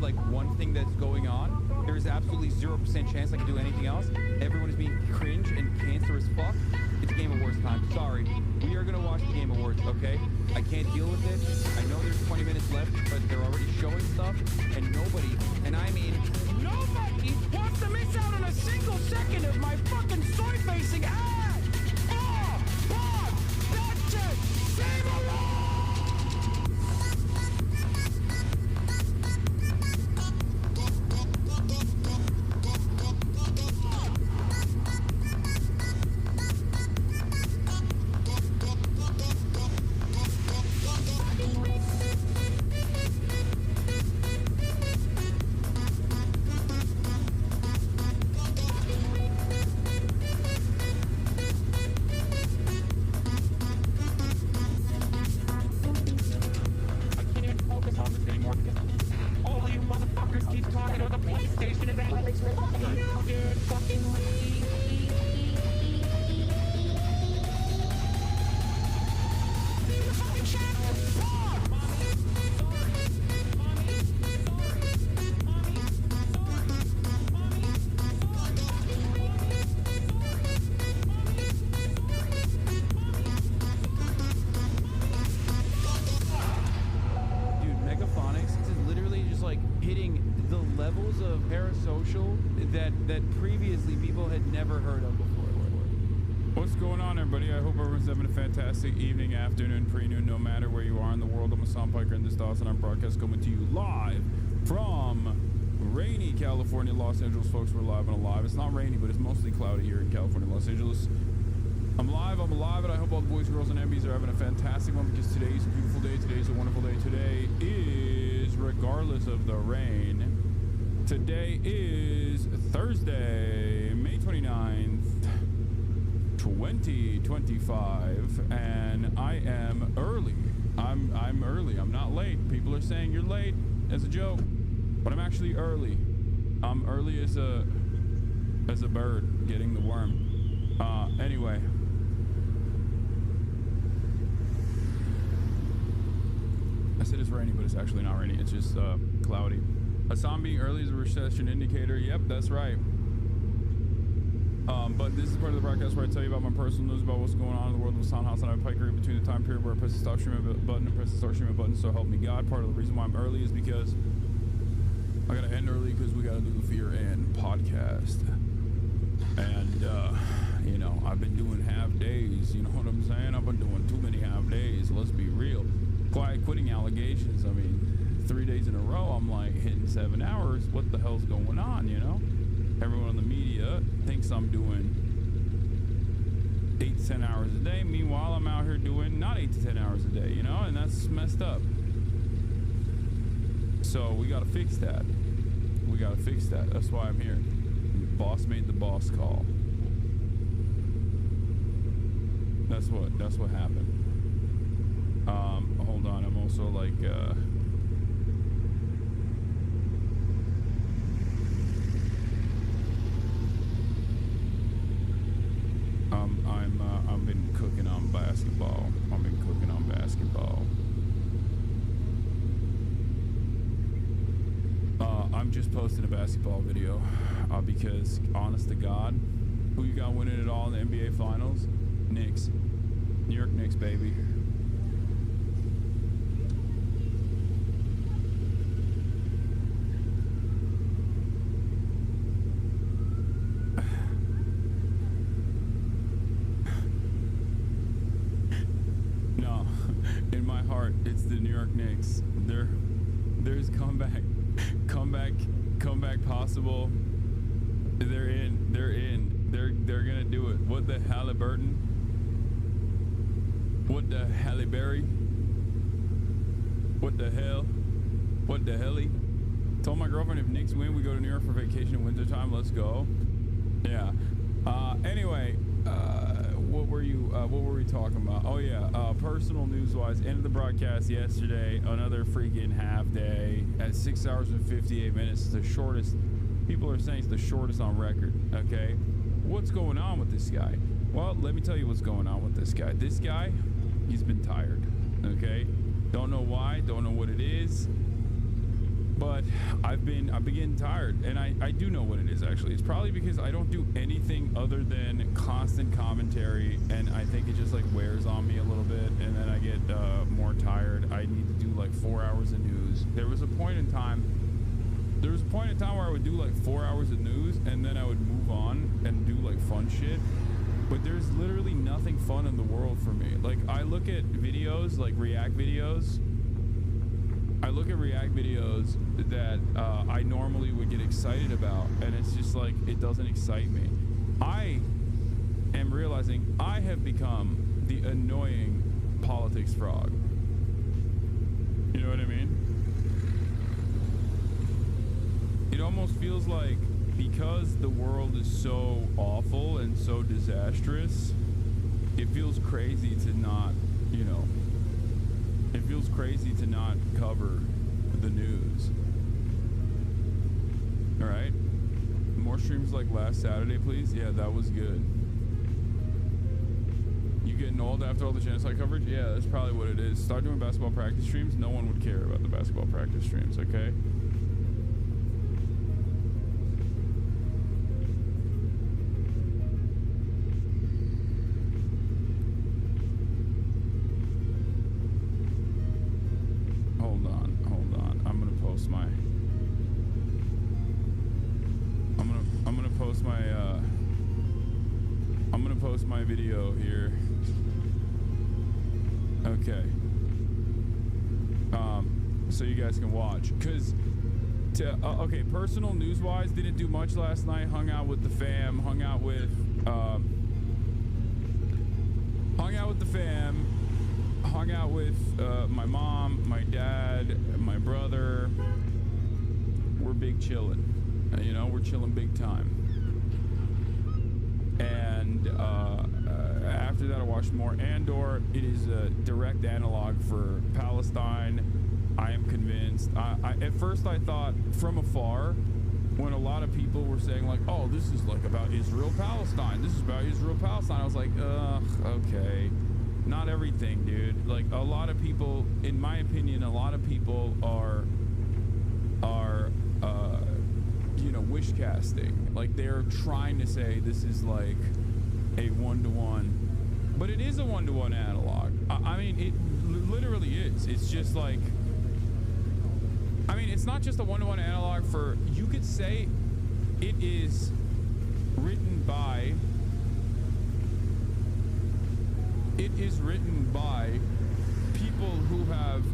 like one thing that's going on, there is absolutely 0% chance I can do anything else. Everyone is being cringe and cancer as fuck. It's Game Awards time. Sorry. We are going to watch the Game Awards, okay? I can't deal with it. I know there's 20 minutes left, but they're already showing stuff, and nobody, and I mean nobody, wants to miss out on a single second of my fucking soy-facing ad! Oh, fuck! That's it! Save a lot! That previously people had never heard of before. What's going on, everybody? I hope everyone's having a fantastic evening, afternoon, pre-noon, no matter where you are in the world. I'm Hassan Piker in this Dawson. I'm broadcast coming to you live from rainy California, Los Angeles. Folks, we're live and alive. It's not rainy, but it's mostly cloudy here in California, Los Angeles. I'm live, and I hope all the boys, girls, and MBs are having a fantastic one, because today's a beautiful day. Today's a wonderful day. Today is, regardless of the rain, today is Thursday, May 29th, 2025, and I am early. I'm early. I'm not late. People are saying you're late as a joke, but I'm actually early. I'm early as a bird getting the worm. Anyway. I said it's rainy, but it's actually not rainy. It's just cloudy. Hassan being early is a recession indicator. Yep, that's right. But this is part of the broadcast where I tell you about my personal news about what's going on in the world of Hassan Hasanabi Piker in between the time period where I press the stop streaming button and press the start streaming button. So help me God. Part of the reason why I'm early is because I gotta end early because we gotta do the Fear and podcast. And you know, I've been doing half days. You know what I'm saying? I've been doing too many half days. Let's be real. Quiet quitting allegations. I mean, 3 days in a row, I'm like hitting 7 hours. What the hell's going on, you know? Everyone in the media thinks I'm doing 8 to 10 hours a day. Meanwhile, I'm out here doing not 8 to 10 hours a day, you know? And that's messed up. So we got to fix that. We got to fix that. That's why I'm here. The boss made the boss call. That's what happened. Hold on. I'm also like, I've been cooking on basketball. I'm just posting a basketball video because, honest to God, who you got winning it all in the NBA Finals? Knicks. New York Knicks, baby. It's the New York Knicks. There's comeback possible. They're in. They're gonna do it. What the Halliburton? What the Halle-Berry? What the hell? What the helly? Told my girlfriend if Knicks win, we go to New York for vacation in wintertime. Let's go. Yeah. Anyway. What were we talking about? Oh yeah, personal news wise, ended the broadcast yesterday, another freaking half day at 6 hours and 58 minutes. It's the shortest. People are saying it's the shortest on record. Okay, what's going on with this guy? Well, let me tell you what's going on with this guy. This guy, he's been tired. Okay, don't know why, don't know what it is. But I've been getting tired, and I do know what it is actually. It's probably because I don't do anything other than constant commentary, and I think it just like wears on me a little bit, and then I get more tired. I need to do like 4 hours of news. There was a point in time where I would do like 4 hours of news, and then I would move on and do like fun shit. But there's literally nothing fun in the world for me. Like, I look at videos, like React videos. I look at React videos that I normally would get excited about, and it's just like, it doesn't excite me. I am realizing I have become the annoying politics frog. You know what I mean? It almost feels like, because the world is so awful and so disastrous, it feels crazy to not, you know, it feels crazy to not cover the news. All right. More streams like last Saturday, please. Yeah, that was good. You getting old after all the genocide coverage? Yeah, that's probably what it is. Start doing basketball practice streams. No one would care about the basketball practice streams, okay? My video here. Okay. So you guys can watch, because okay, personal news wise, didn't do much last night. Hung out with the fam, hung out with my mom, my dad, my brother. We're big chilling, you know, we're chilling big time. And after that, I watched more Andor. It is a direct analog for Palestine. I am convinced. At first, I thought from afar, when a lot of people were saying like, "Oh, this is like about Israel-Palestine. This is about Israel-Palestine," I was like, "Ugh, okay." Not everything, dude. Like, a lot of people, in my opinion, a lot of people are you know, wish casting. Like, they're trying to say this is like a one-to-one, but it is a one-to-one analog. I mean, it literally is. It's just like, I mean, it's not just a one-to-one analog for, you could say it is written by people who have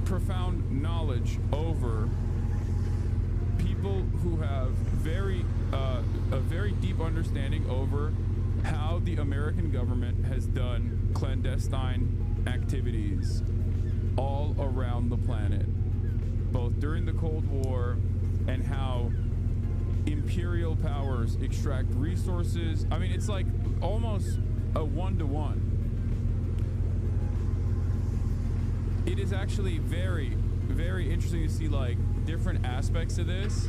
profound knowledge over people who have a very deep understanding over how the American government has done clandestine activities all around the planet, both during the Cold War, and how imperial powers extract resources. I mean, it's like almost a one-to-one. It is actually very, very interesting to see like different aspects of this,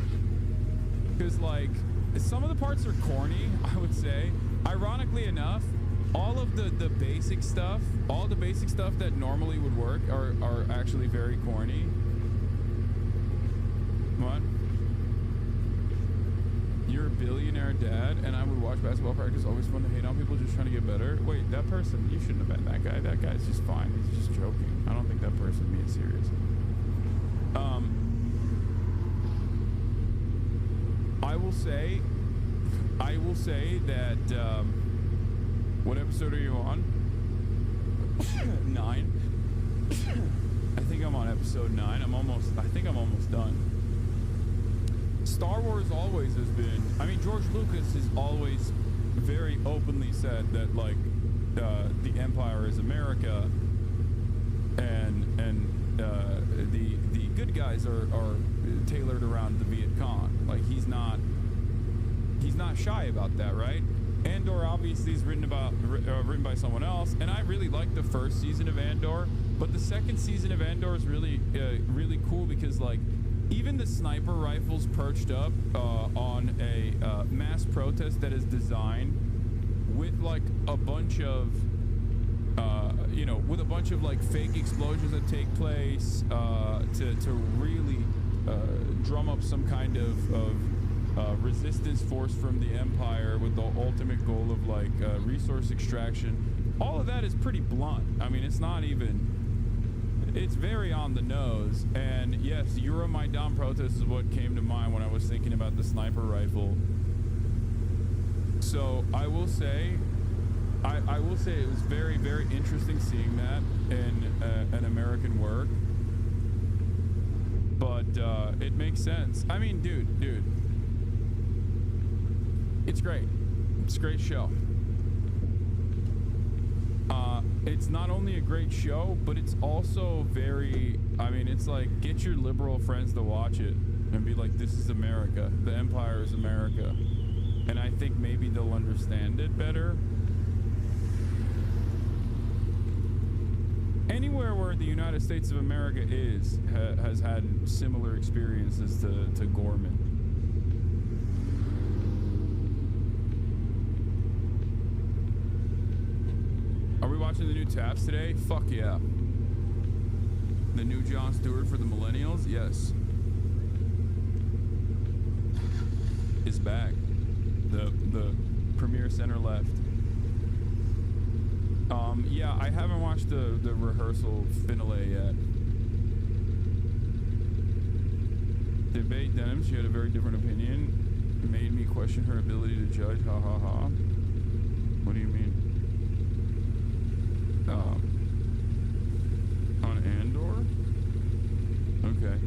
because like some of the parts are corny, I would say. Ironically enough, all of the basic stuff, all the basic stuff that normally would work are actually very corny. What? You're a billionaire dad, and I would watch basketball practice. Always fun to hate on people just trying to get better. Wait, that person, you shouldn't have been that guy. That guy's just fine. He's just joking. I don't think that person being serious. I will say that, what episode are you on? 9. I think I'm on episode 9. I think I'm almost done. Star Wars always has been, I mean, George Lucas has always very openly said that like the Empire is America, and the good guys are tailored around the Viet Cong. Like, he's not shy about that, right? Andor obviously is written by someone else, and I really like the first season of Andor, but the second season of Andor is really really cool, because like even the sniper rifles perched up on a mass protest that is designed with like a bunch of you know, with a bunch of like fake explosions that take place to really drum up some kind of resistance force from the Empire with the ultimate goal of like resource extraction. All of that is pretty blunt. I mean, it's not even, it's very on the nose. And yes, Euromaidan protest is what came to mind when I was thinking about the sniper rifle. So I will say, I will say it was very, very interesting seeing that in an American work. But it makes sense. I mean, dude, it's great. It's a great show. It's not only a great show, but it's also very, I mean, it's like, get your liberal friends to watch it and be like, this is America. The Empire is America. And I think maybe they'll understand it better. Anywhere where the United States of America has had similar experiences to Gorman. Are we watching the new TARIFFS today? Fuck yeah. The new Jon Stewart for the millennials? Yes. Is back. The premiere center left. Yeah, I haven't watched the rehearsal finale yet. Debate Denim, she had a very different opinion. It made me question her ability to judge. Ha ha ha. What do you mean? On Andor? Okay.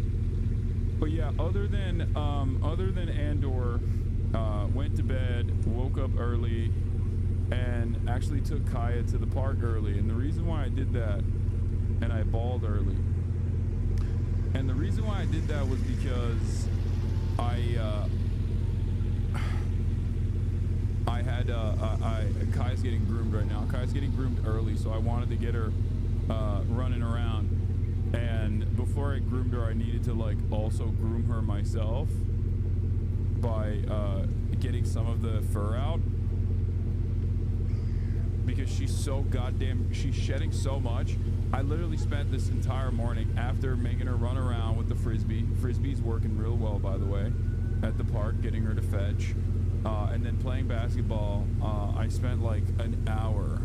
But yeah, other than Andor, went to bed, woke up early, and actually took Kaya to the park early. And the reason why I did that, and I bawled early, and the reason why I did that was because Kaya's getting groomed right now. Kaya's getting groomed early, so I wanted to get her running around. And before I groomed her, I needed to like also groom her myself by getting some of the fur out, because she's so goddamn, she's shedding so much. I literally spent this entire morning, after making her run around with the frisbee's working real well, by the way, at the park, getting her to fetch, and then playing basketball. I spent like an hour.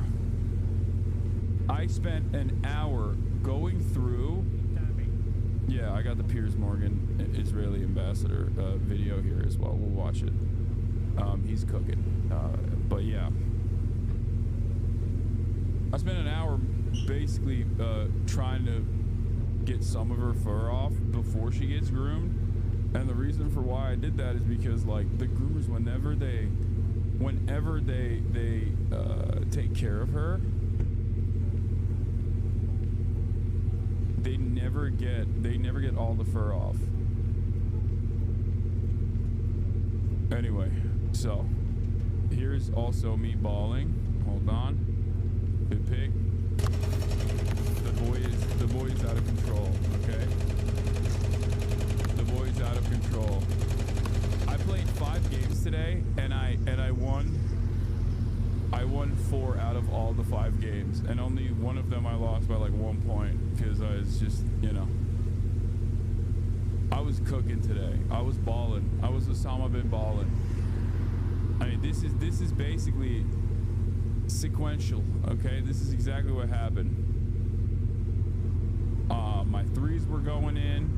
I spent an hour going through. Yeah, I got the Piers Morgan Israeli ambassador video here as well. We'll watch it. He's cooking. But yeah, I spent an hour basically trying to get some of her fur off before she gets groomed. And the reason for why I did that is because like the groomers, whenever they take care of her, they never get all the fur off. Anyway, so here's also me bawling. Hold on. Good pick. The boy is out of control, okay? The boy is out of control. I played 5 games today and I won 4 out of all the 5 games, and only one of them I lost by like 1 point, because I was just, you know, I was cooking today. I was balling. I was Osama bin balling. I mean, this is basically sequential, okay? This is exactly what happened. My threes were going in.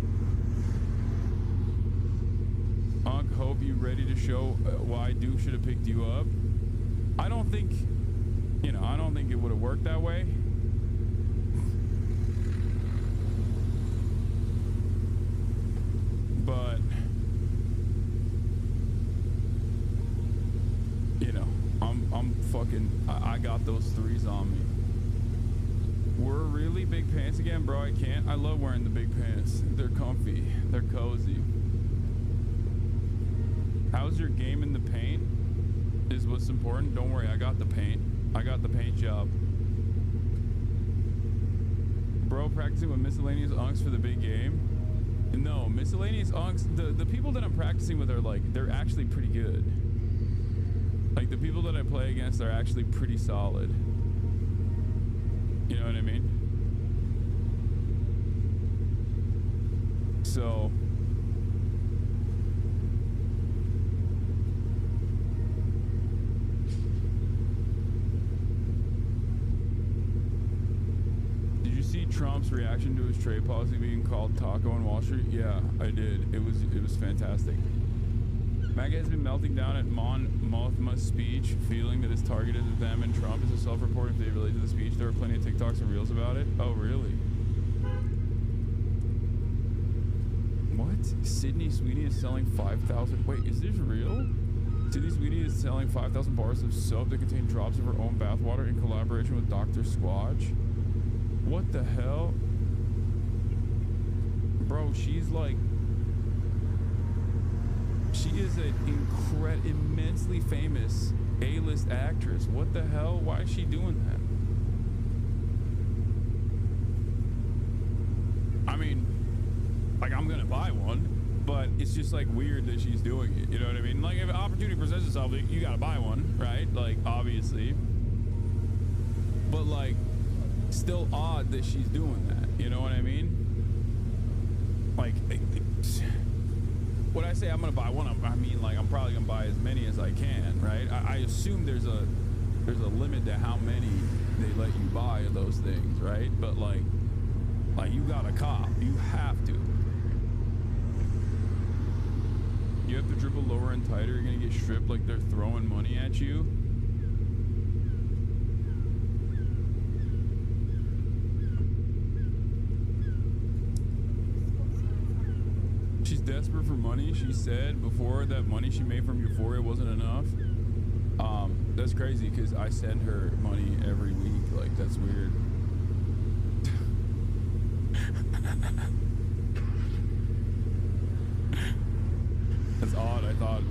Unc, hope you ready to show why Duke should have picked you up. I don't think it would have worked that way. But you know, I'm fucking, I got those threes on me. We're really big pants again, bro. I can't. I love wearing the big pants. They're comfy. They're cozy. How's your game in the paint is what's important. Don't worry, I got the paint. I got the paint job. Bro, practicing with miscellaneous unks for the big game? No, miscellaneous unks, the people that I'm practicing with are like, they're actually pretty good. Like the people that I play against are actually pretty solid. You know what I mean? So Did you see Trump's reaction to his trade policy being called taco on Wall Street? Yeah, I did. It was fantastic. MAGA has been melting down at Mothma's speech, feeling that it's targeted at them, and Trump is a self-report if they relate to the speech. There are plenty of TikToks and Reels about it. Oh, really? What? Sydney Sweeney is selling 5,000. Wait, is this real? Sydney Sweeney is selling 5,000 bars of soap that contain drops of her own bathwater in collaboration with Dr. Squatch. What the hell? Bro, she's like... She is an immensely famous A-list actress. What the hell? Why is she doing that? I mean, like, I'm gonna buy one, but it's just like weird that she's doing it. You know what I mean? Like, if an opportunity presents itself, you gotta buy one, right? Like, obviously. But like, still odd that she's doing that. You know what I mean? Like, when I say I'm gonna buy one, I mean, like, I'm probably gonna buy as many as I can, right? I assume there's a limit to how many they let you buy of those things, right? But like you got a cop, you have to. You have to dribble lower and tighter. You're gonna get stripped like they're throwing money at you. She's desperate for money. She said before that money she made from Euphoria wasn't enough. That's crazy because I send her money every week. Like, that's weird. That's odd.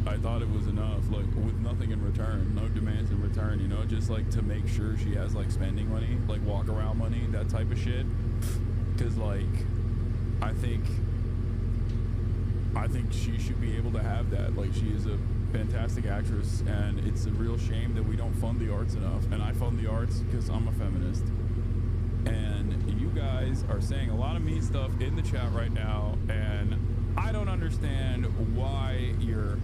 I thought it was enough, like, with nothing in return, no demands in return, you know, just like to make sure she has like spending money, like walk around money, that type of shit. Because like, I think she should be able to have that. Like, she is a fantastic actress, and it's a real shame that we don't fund the arts enough. And I fund the arts because I'm a feminist. And you guys are saying a lot of mean stuff in the chat right now, and I don't understand why you're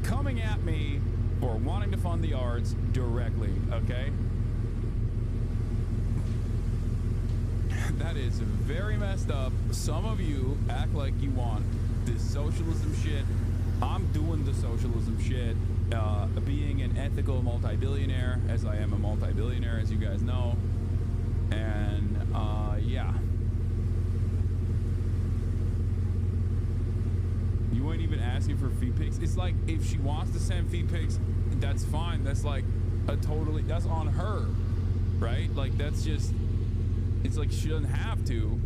coming at me for wanting to fund the arts directly, okay? That is very messed up. Some of you act like you want this socialism shit. I'm doing the socialism shit, being an ethical multi-billionaire, as I am a multi-billionaire, as you guys know. And yeah, you ain't even asking for feed pics. It's like, if she wants to send feed pics, that's fine. That's like that's on her, right? Like, that's just, it's like she doesn't have to.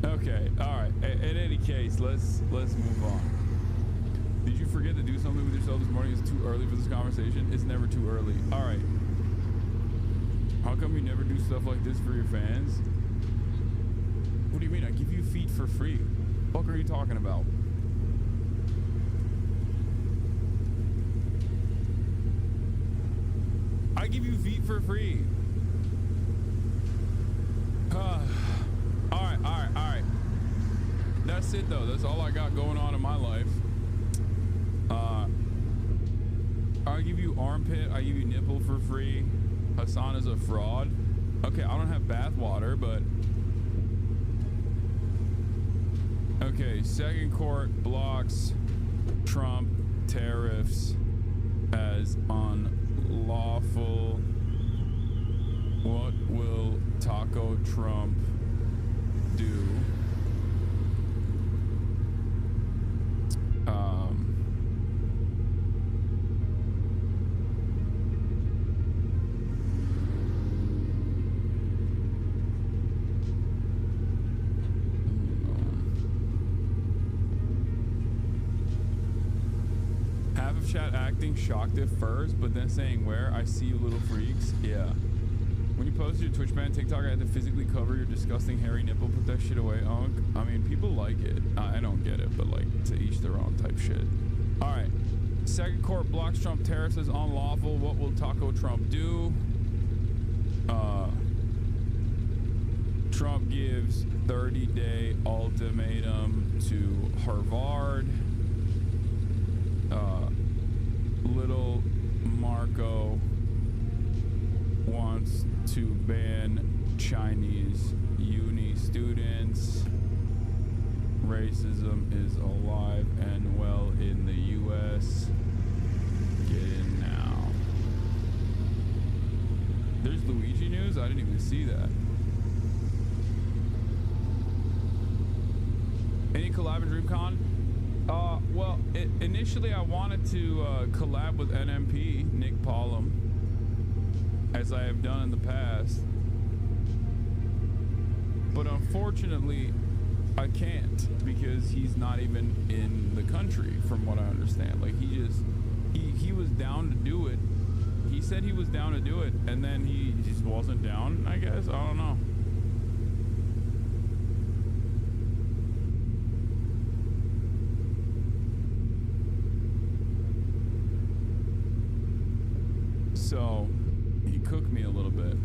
Okay, all right. In any case, let's move on. Did you forget to do something with yourself this morning? It's too early for this conversation. It's never too early. All right. How come you never do stuff like this for your fans? What do you mean? I give you feet for free. What are you talking about? I give you feet for free. All right. That's it, though. That's all I got going on in my life. I give you armpit. I give you nipple for free. Hasan is a fraud. Okay, I don't have bath water, but okay. Second court blocks Trump tariffs as unlawful. What will Taco Trump do? Half of chat acting shocked at first, but then saying, where? I see you little freaks. Yeah. When you posted your Twitch ban TikTok, I had to physically cover your disgusting hairy nipple. Put that shit away, Unk. I mean, people like it. I don't get it, but like, to each their own type shit. All right. Second court blocks Trump tariffs as unlawful. What will Taco Trump do? Trump gives 30-day ultimatum to Harvard. to ban Chinese uni students. Racism is alive and well in the U.S. Get in now. There's Luigi news? I didn't even see that. Any collab in DreamCon? Well, initially I wanted to collab with NMP, Nick Pollum, as I have done in the past. But unfortunately, I can't because he's not even in the country, from what I understand. Like, he was down to do it. He said he was down to do it, and then he just wasn't down, I guess. I don't know. So he cooked me a little bit.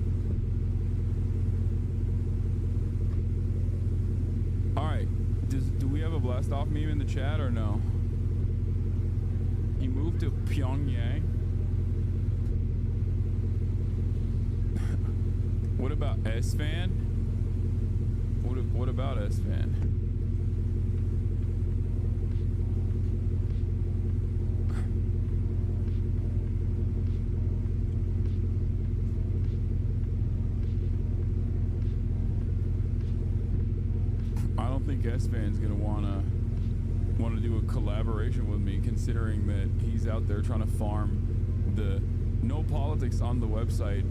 All right, do we have a blast off meme in the chat or no? He moved to Pyongyang. What about S-Fan? What about S-Fan? I don't think S-Fan's gonna wanna do a collaboration with me, considering that he's out there trying to farm the no politics on the website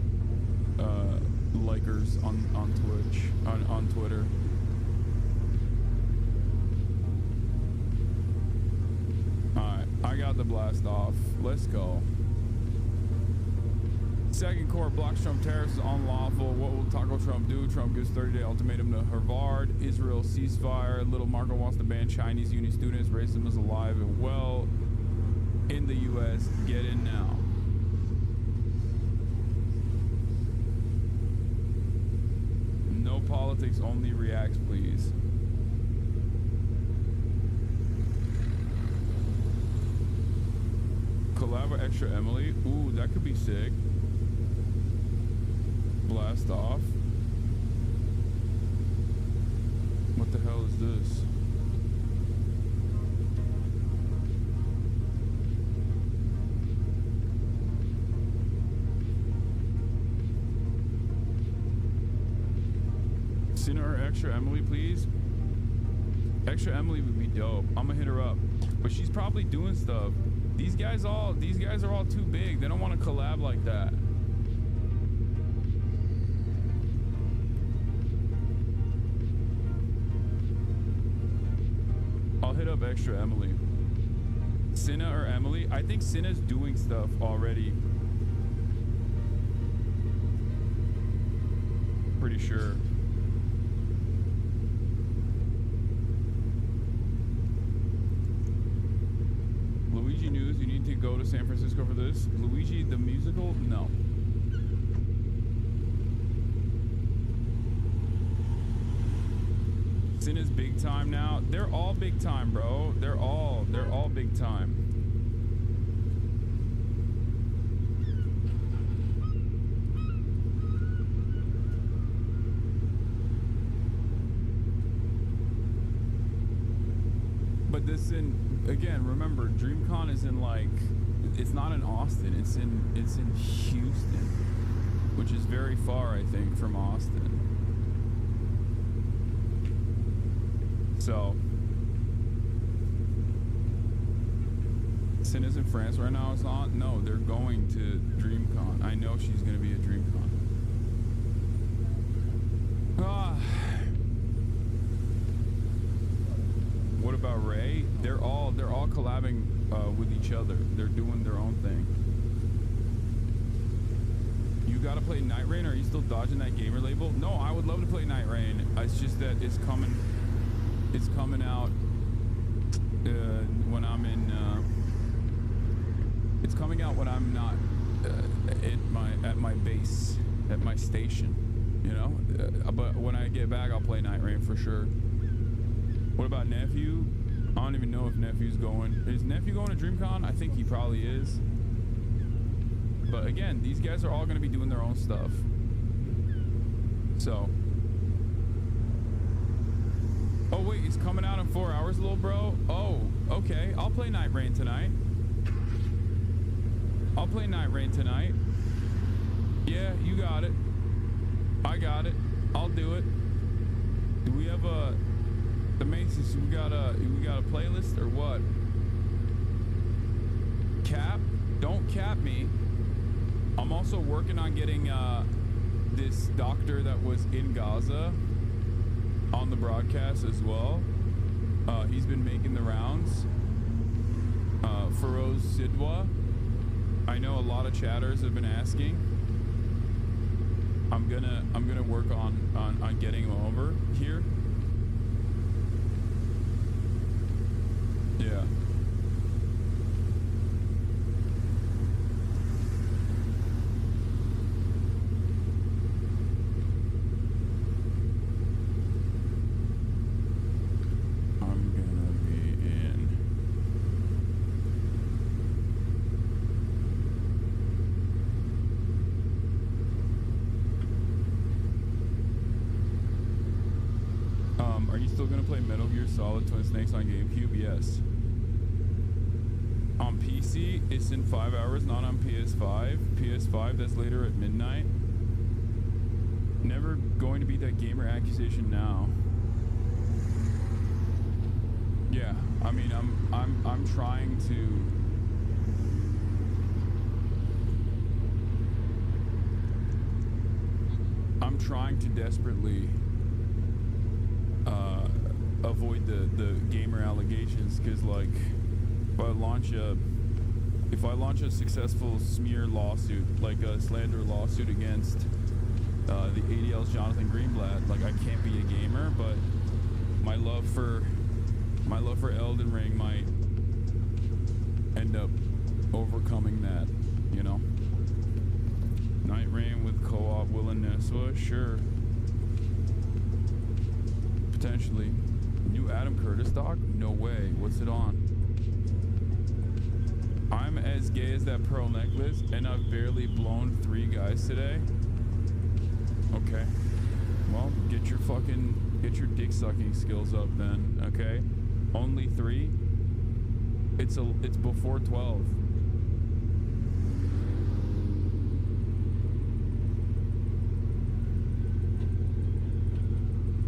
likers on Twitch, on Twitter. Alright, I got the blast off. Let's go. Second court blocks Trump tariffs is unlawful. What will Taco Trump do? Trump gives 30-day ultimatum to Harvard. Israel ceasefire. Little Marco wants to ban Chinese uni students. Racism is alive and well in the U.S. Get in now. No politics, only reacts, please. Collab with Extra Emily. Ooh, that could be sick. Blast off. What the hell is this? Sinner or Extra Emily, please? Extra Emily would be dope. I'm gonna hit her up, but she's probably doing stuff. These guys are all too big. They don't want to collab like that. I'll hit up Extra Emily. Cinna or Emily? I think Cinna's doing stuff already. Pretty sure. Luigi news, you need to go to San Francisco for this. Luigi the musical? No. Cinna's big time now. They're all big time, bro. They're all big time. But this again, remember, DreamCon is in, like, it's not in Austin, it's in Houston, which is very far, I think, from Austin. So Sin is in France right now. It's on. No, they're going to DreamCon. I know she's going to be at DreamCon. What about Ray? They're all collabing with each other. They're doing their own thing. You gotta play Night Rain. Are you still dodging that gamer label? No, I would love to play Night Rain. It's just that it's coming out when I'm in. It's coming out when I'm not at my base, at my station. You know, but when I get back, I'll play Night Rain for sure. What about Nephew? I don't even know if Nephew's going. Is Nephew going to DreamCon? I think he probably is. But again, these guys are all going to be doing their own stuff. So. Oh wait, it's coming out in 4 hours, little bro. Oh, okay. I'll play Night Rain tonight. I'll play Night Rain tonight. Yeah, you got it. I got it. I'll do it. Do we have the Macy's? We got a playlist or what? Cap? Don't cap me. I'm also working on getting this doctor that was in Gaza on the broadcast as well. He's been making the rounds. Feroz Sidwa. I know a lot of chatters have been asking. I'm gonna work on getting him over here. Yeah. Solid Twin Snakes on GameCube, yes. On PC, it's in 5 hours, not on PS5. PS5, that's later at midnight. Never going to beat that gamer accusation now. Yeah, I mean, I'm trying to. I'm trying to desperately avoid the gamer allegations, because like if I launch a successful smear lawsuit, like a slander lawsuit against the ADL's Jonathan Greenblatt, like I can't be a gamer, but my love for Elden Ring might end up overcoming that, you know. Night Rain with co-op Will and Neswa, sure. Potentially. New Adam Curtis doc? No way. What's it on? I'm as gay as that pearl necklace, and I've barely blown 3 guys today. Okay. Well, get your dick sucking skills up then, okay? Only 3? It's before 12.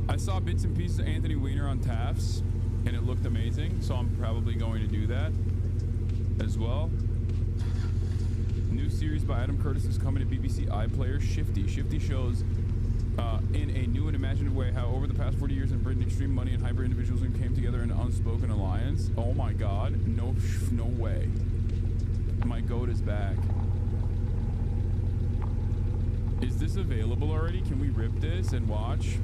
I saw bits and pieces of Anthony Weiner on TARIFFS, and it looked amazing, so I'm probably going to do that as well. New series by Adam Curtis is coming to BBC iPlayer, Shifty. Shifty shows in a new and imaginative way how over the past 40 years in Britain, extreme money and hyper individualism came together in an unspoken alliance. Oh my god, no way. My goat is back. Is this available already? Can we rip this and watch?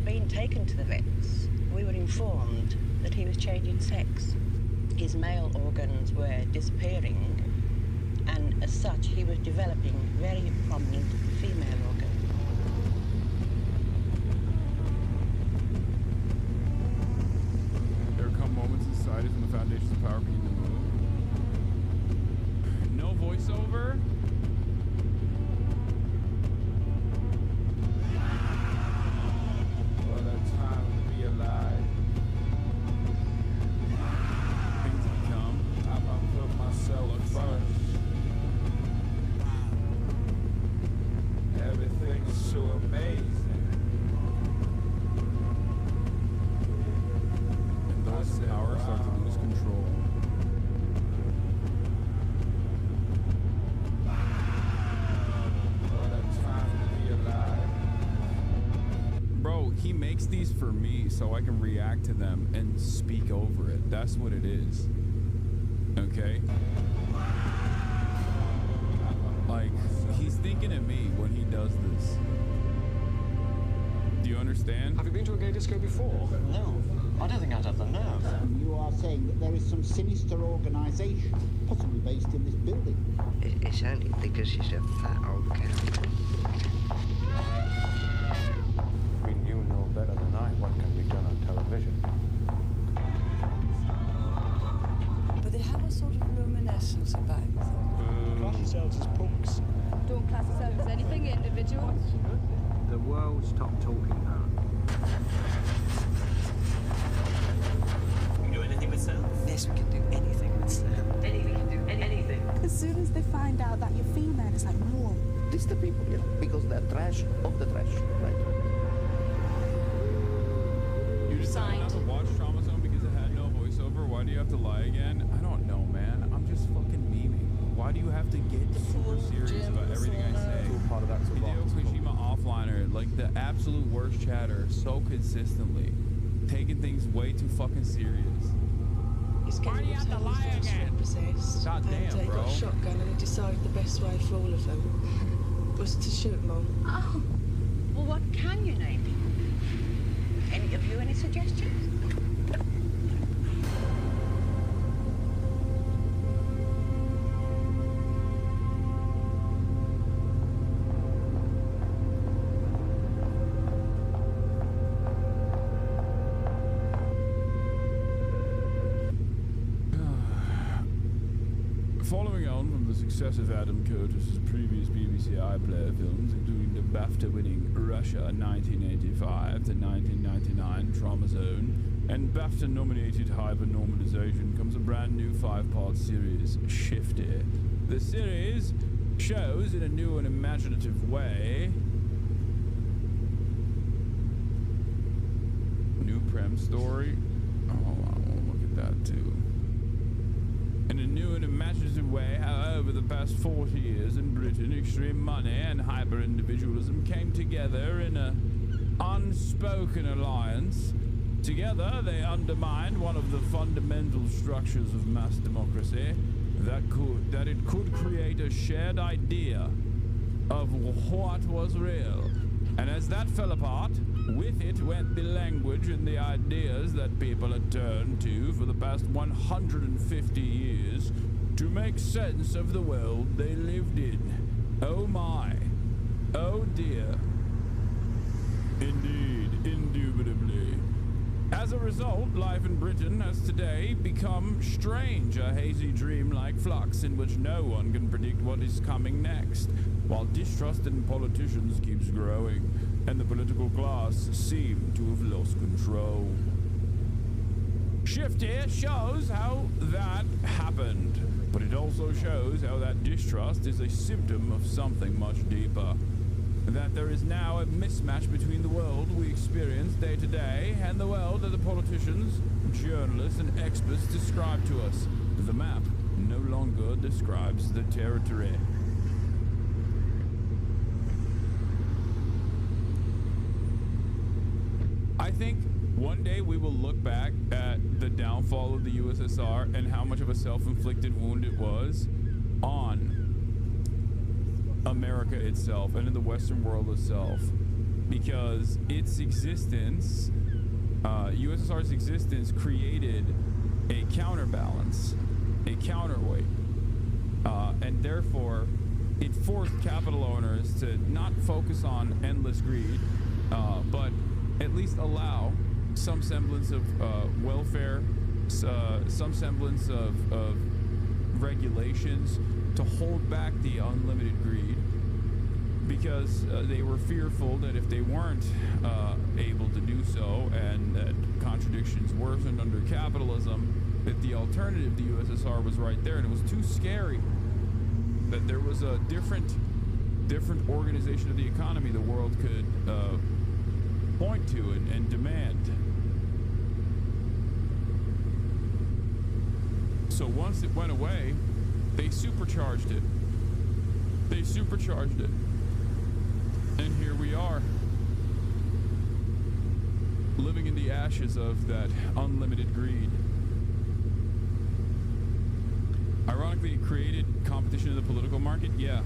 Being taken to the vets, we were informed that he was changing sex. His male organs were disappearing, and as such, he was developing very prominent female organs. There come moments inside us when the foundations of power begin to move. No voiceover? So I can react to them and speak over it. That's what it is. Okay? Like, he's thinking of me when he does this. Do you understand? Have you been to a gay disco before? No, I don't think I'd have the nerve. You are saying that there is some sinister organisation, possibly based in this building. It's only because she's a fat old cow. I mean, you know better than I what can be done on television. the world stopped talking about. You can do anything with sound? Yes, we can do anything with sound. Anything can do anything. As soon as they find out that you're female, it's like, no. It's the people, you know, because they're trash of the trash, right? You decided not to watch Trauma Zone because it had no voiceover? Why do you have to lie again? I don't know, man. I'm just fucking memeing. Why do you have to get super serious about everything I say? Hideo Kojima offliner, like the absolute worst chatter, so consistently. Taking things way too fucking serious. Why do you have to lie again? God damn, he bro. got a shotgun and he decided the best way for all of them was to shoot them all. Oh, well, what can you name? Any of you, any suggestions? Following on from the success of Adam Curtis's previous BBC iPlayer films, including the BAFTA-winning Russia 1985 to 1999 Trauma Zone, and BAFTA-nominated Hypernormalization, comes a brand new 5-part series, Shifty. The series shows in a new and imaginative way new prem story. Oh, I want to look at that too. In a new and imaginative way, how over the past 40 years in Britain, extreme money and hyper-individualism came together in an unspoken alliance. Together, they undermined one of the fundamental structures of mass democracy, that it could create a shared idea of what was real. And as that fell apart, with it went the language and the ideas that people had turned to for the past 150 years to make sense of the world they lived in. Oh my. Oh dear. Indeed, indubitably. As a result, life in Britain has today become strange, a hazy dream-like flux in which no one can predict what is coming next, while distrust in politicians keeps growing, and the political class seem to have lost control. Shifty shows how that happened, but it also shows how that distrust is a symptom of something much deeper. That there is now a mismatch between the world we experience day to day and the world that the politicians, journalists, and experts describe to us. The map no longer describes the territory. I think one day we will look back at the downfall of the USSR and how much of a self-inflicted wound it was on America itself and in the Western world itself, because its existence, USSR's existence, created a counterbalance, a counterweight, and therefore it forced capital owners to not focus on endless greed, but at least allow some semblance of welfare, some semblance of regulations to hold back the unlimited greed, because they were fearful that if they weren't able to do so, and that contradictions worsened under capitalism, that the alternative, the USSR, was right there, and it was too scary that there was a different organization of the economy the world could point to and demand. So once it went away, they supercharged it. They supercharged it. And here we are, living in the ashes of that unlimited greed. Ironically, it created competition in the political market. Yeah.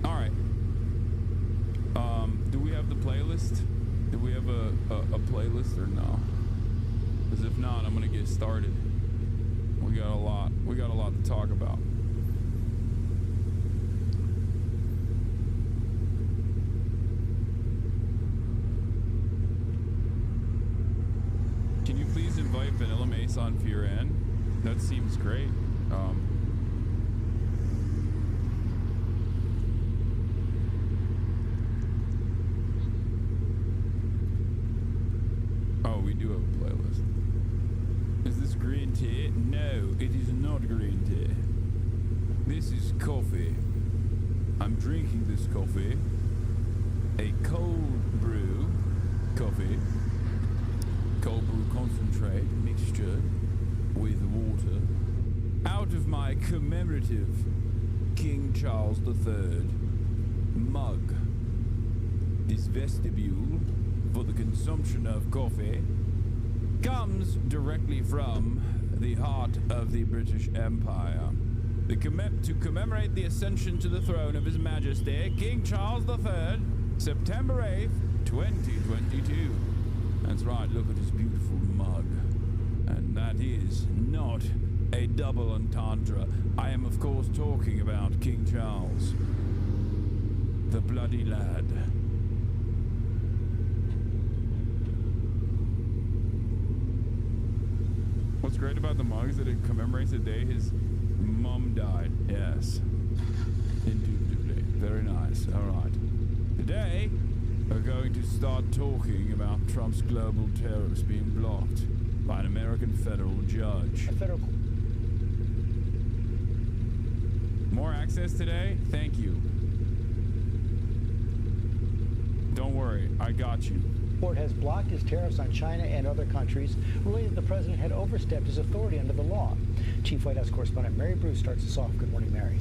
All right. Do we have the playlist? Do we have a playlist or no? Because if not, I'm gonna get started. We got a lot to talk about. Can you please invite Vanilla Mace on Furan? That seems great. this green tea? No, it is not green tea. This is coffee. I'm drinking this coffee. A cold brew coffee. Cold brew concentrate mixture with water. Out of my commemorative King Charles III mug. This vestibule for the consumption of coffee comes directly from the heart of the British Empire. To commemorate the ascension to the throne of His Majesty, King Charles III, September 8th, 2022. That's right, look at his beautiful mug. And that is not a double entendre. I am, of course, talking about King Charles, the bloody lad. What's great about the mug is that it commemorates the day his mom died. Yes. Indubitably. Very nice. All right. Today, we're going to start talking about Trump's global tariffs being blocked by an American federal judge. More access today? Thank you. Don't worry, I got you. Ford has blocked his tariffs on China and other countries, ruling that the president had overstepped his authority under the law. Chief White House correspondent Mary Bruce starts us off. Good morning, Mary.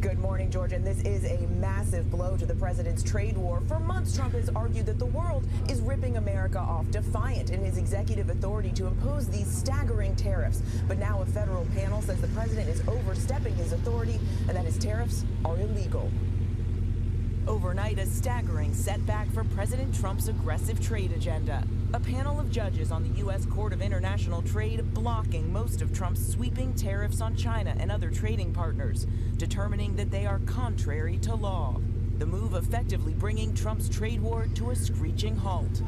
Good morning, George. And this is a massive blow to the president's trade war. For months, Trump has argued that the world is ripping America off, defiant in his executive authority to impose these staggering tariffs. But now a federal panel says the president is overstepping his authority and that his tariffs are illegal. Overnight, a staggering setback for President Trump's aggressive trade agenda. A panel of judges on the U.S. Court of International Trade blocking most of Trump's sweeping tariffs on China and other trading partners, determining that they are contrary to law. The move effectively bringing Trump's trade war to a screeching halt.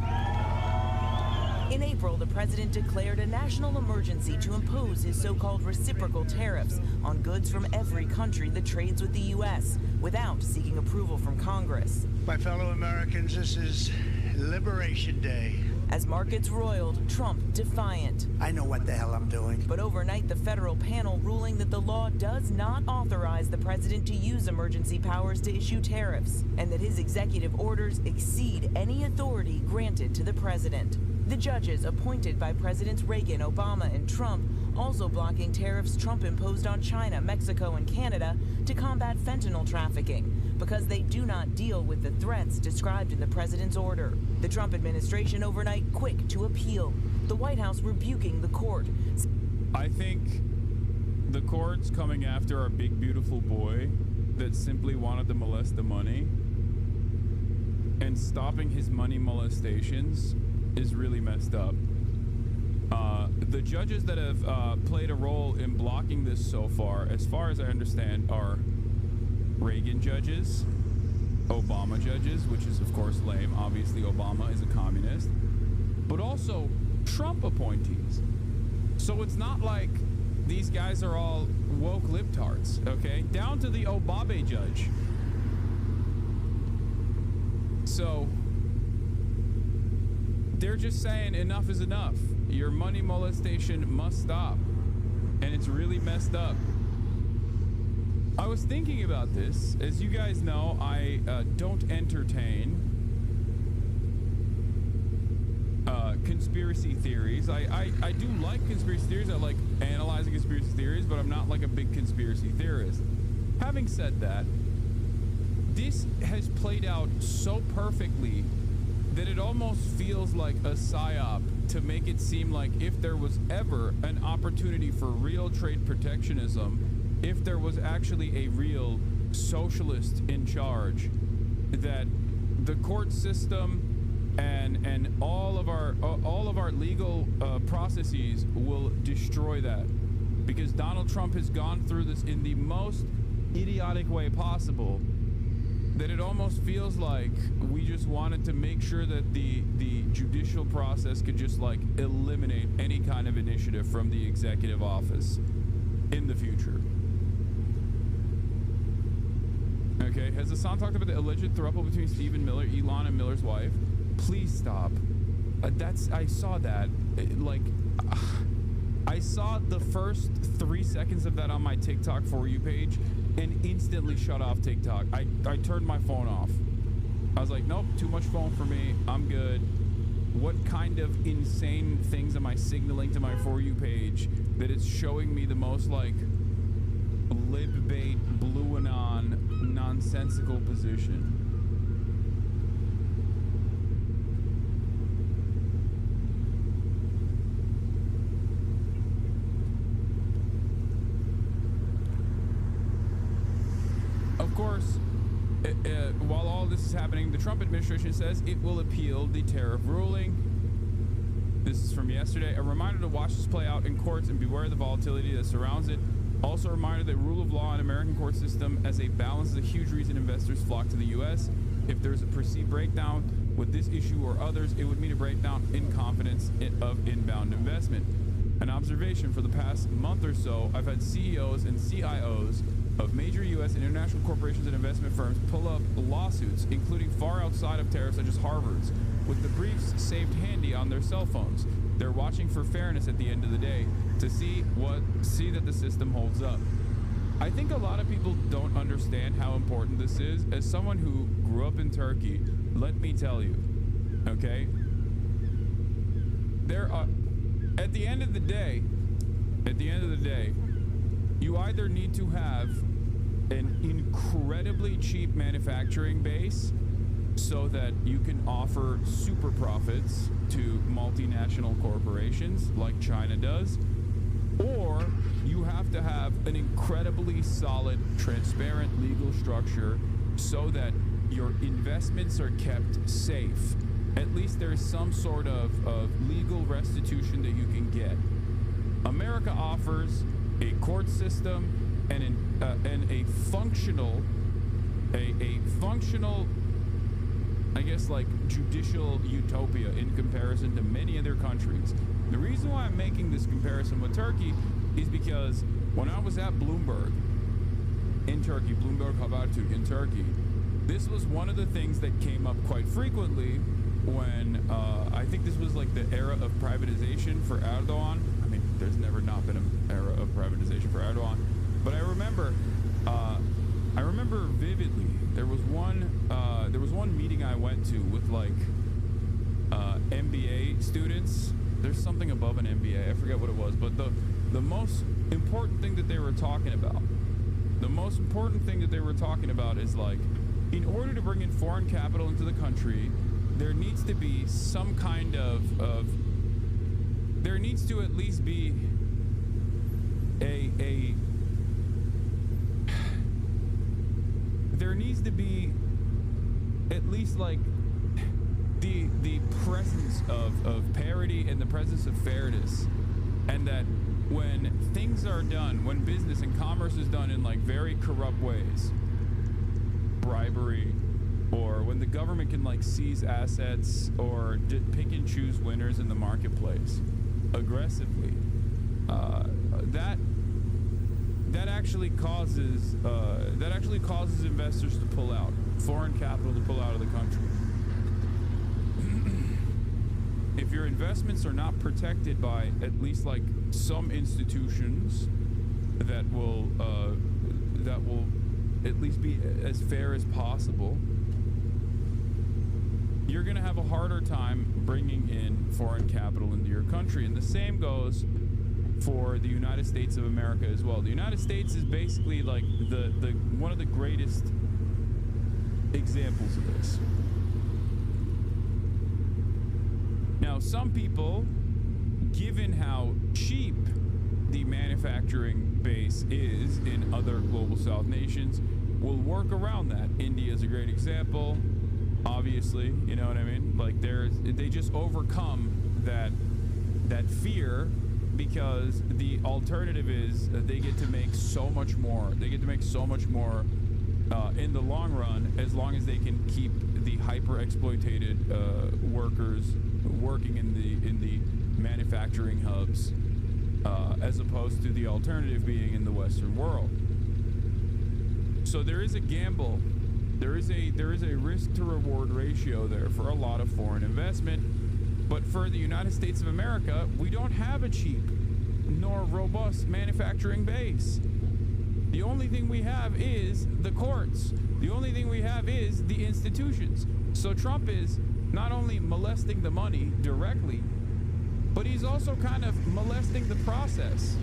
In April, the president declared a national emergency to impose his so-called reciprocal tariffs on goods from every country that trades with the U.S. without seeking approval from Congress. My fellow Americans, this is Liberation Day. As markets roiled, Trump defiant. I know what the hell I'm doing. But overnight, the federal panel ruling that the law does not authorize the president to use emergency powers to issue tariffs, and that his executive orders exceed any authority granted to the president. The judges appointed by Presidents Reagan, Obama, and Trump also blocking tariffs Trump imposed on China, Mexico, and Canada to combat fentanyl trafficking because they do not deal with the threats described in the president's order. The Trump administration overnight quick to appeal, the White House rebuking the court. I think the court's coming after our big, beautiful boy that simply wanted to molest the money, and stopping his money molestations is really messed up. The judges that have played a role in blocking this so far as I understand, are Reagan judges, Obama judges, which is of course lame. Obviously, Obama is a communist, but also Trump appointees. So it's not like these guys are all woke libtards, okay? Down to the Obabe judge. So they're just saying enough is enough. Your money molestation must stop. And it's really messed up. I was thinking about this. As you guys know, I don't entertain conspiracy theories. I do like conspiracy theories. I like analyzing conspiracy theories, but I'm not like a big conspiracy theorist. Having said that, this has played out so perfectly that it almost feels like a psyop to make it seem like if there was ever an opportunity for real trade protectionism, if there was actually a real socialist in charge, that the court system and all of our legal processes will destroy that, because Donald Trump has gone through this in the most idiotic way possible, that it almost feels like we just wanted to make sure that the judicial process could just like eliminate any kind of initiative from the executive office in the future. Okay, has Hasan talked about the alleged throuple between Stephen Miller, Elon, and Miller's wife? Please stop. I saw that. I saw the first 3 seconds of that on my TikTok For You page and instantly shut off TikTok. I turned my phone off. I was like, nope, too much phone for me. I'm good. What kind of insane things am I signaling to my For You page that it's showing me the most like libbait, blue anon, nonsensical position? Of course, while all this is happening, the Trump administration says it will appeal the tariff ruling. This is from yesterday. A reminder to watch this play out in courts and beware the volatility that surrounds it. Also a reminder that rule of law in American court system as a balance is a huge reason investors flock to the U.S. If there's a perceived breakdown with this issue or others, it would mean a breakdown in confidence of inbound investment. An observation: for the past month or so, I've had CEOs and CIOs of major U.S. and international corporations and investment firms pull up lawsuits, including far outside of tariffs, such as Harvard's, with the briefs saved handy on their cell phones. They're watching for fairness at the end of the day to see that the system holds up. I think a lot of people don't understand how important this is. As someone who grew up in Turkey, let me tell you, okay? There are, at the end of the day, you either need to have an incredibly cheap manufacturing base so that you can offer super profits to multinational corporations like China does, or you have to have an incredibly solid, transparent legal structure so that your investments are kept safe. At least there's some sort of legal restitution that you can get. America offers a court system and a functional, I guess, like judicial utopia in comparison to many other countries. The reason why I'm making this comparison with Turkey is because when I was at Bloomberg in Turkey, Bloomberg Habertürk in Turkey, this was one of the things that came up quite frequently when I think this was like the era of privatization for Erdogan. I mean, there's never not been an era of privatization for Erdogan, but I remember vividly there was one meeting I went to with like MBA students. There's something above an MBA, I forget what it was, but the most important thing that they were talking about is like, in order to bring in foreign capital into the country, there needs to be some kind of there needs to at least be there needs to be at least like the presence of parity and the presence of fairness, and that when things are done, when business and commerce is done in like very corrupt ways, bribery, or when the government can like seize assets or pick and choose winners in the marketplace aggressively, that actually causes investors to pull out, foreign capital to pull out of the country. If your investments are not protected by at least like some institutions that will at least be as fair as possible, you're going to have a harder time bringing in foreign capital into your country. And the same goes for the United States of America as well. The United States is basically like the one of the greatest examples of this. Now, some people, given how cheap the manufacturing base is in other global South nations, will work around that. India is a great example, obviously, you know what I mean? Like they just overcome that fear, because the alternative is they get to make so much more. They get to make so much more in the long run, as long as they can keep the hyper-exploitated workers working in the manufacturing hubs, as opposed to the alternative being in the Western world. So there is a gamble. There is a risk to reward ratio there for a lot of foreign investment. But for the United States of America, we don't have a cheap nor robust manufacturing base. The only thing we have is the courts. The only thing we have is the institutions. So Trump is not only molesting the money directly, but he's also kind of molesting the process.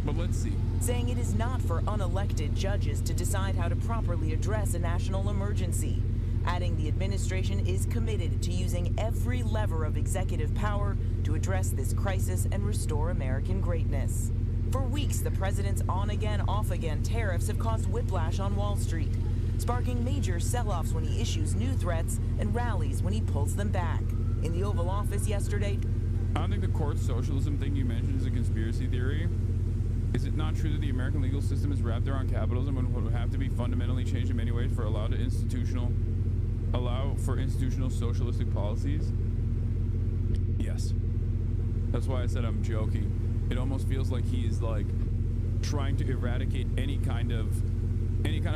But let's see. Saying it is not for unelected judges to decide how to properly address a national emergency. Adding the administration is committed to using every lever of executive power to address this crisis and restore American greatness. For weeks, the president's on-again, off-again tariffs have caused whiplash on Wall Street, sparking major sell-offs when he issues new threats and rallies when he pulls them back. In the Oval Office yesterday, I don't think the court socialism thing you mentioned is a conspiracy theory. Is it not true that the American legal system is wrapped around capitalism and would have to be fundamentally changed in many ways for allow for institutional socialistic policies? Yes. That's why I said I'm joking. It almost feels like he's like trying to eradicate any kind of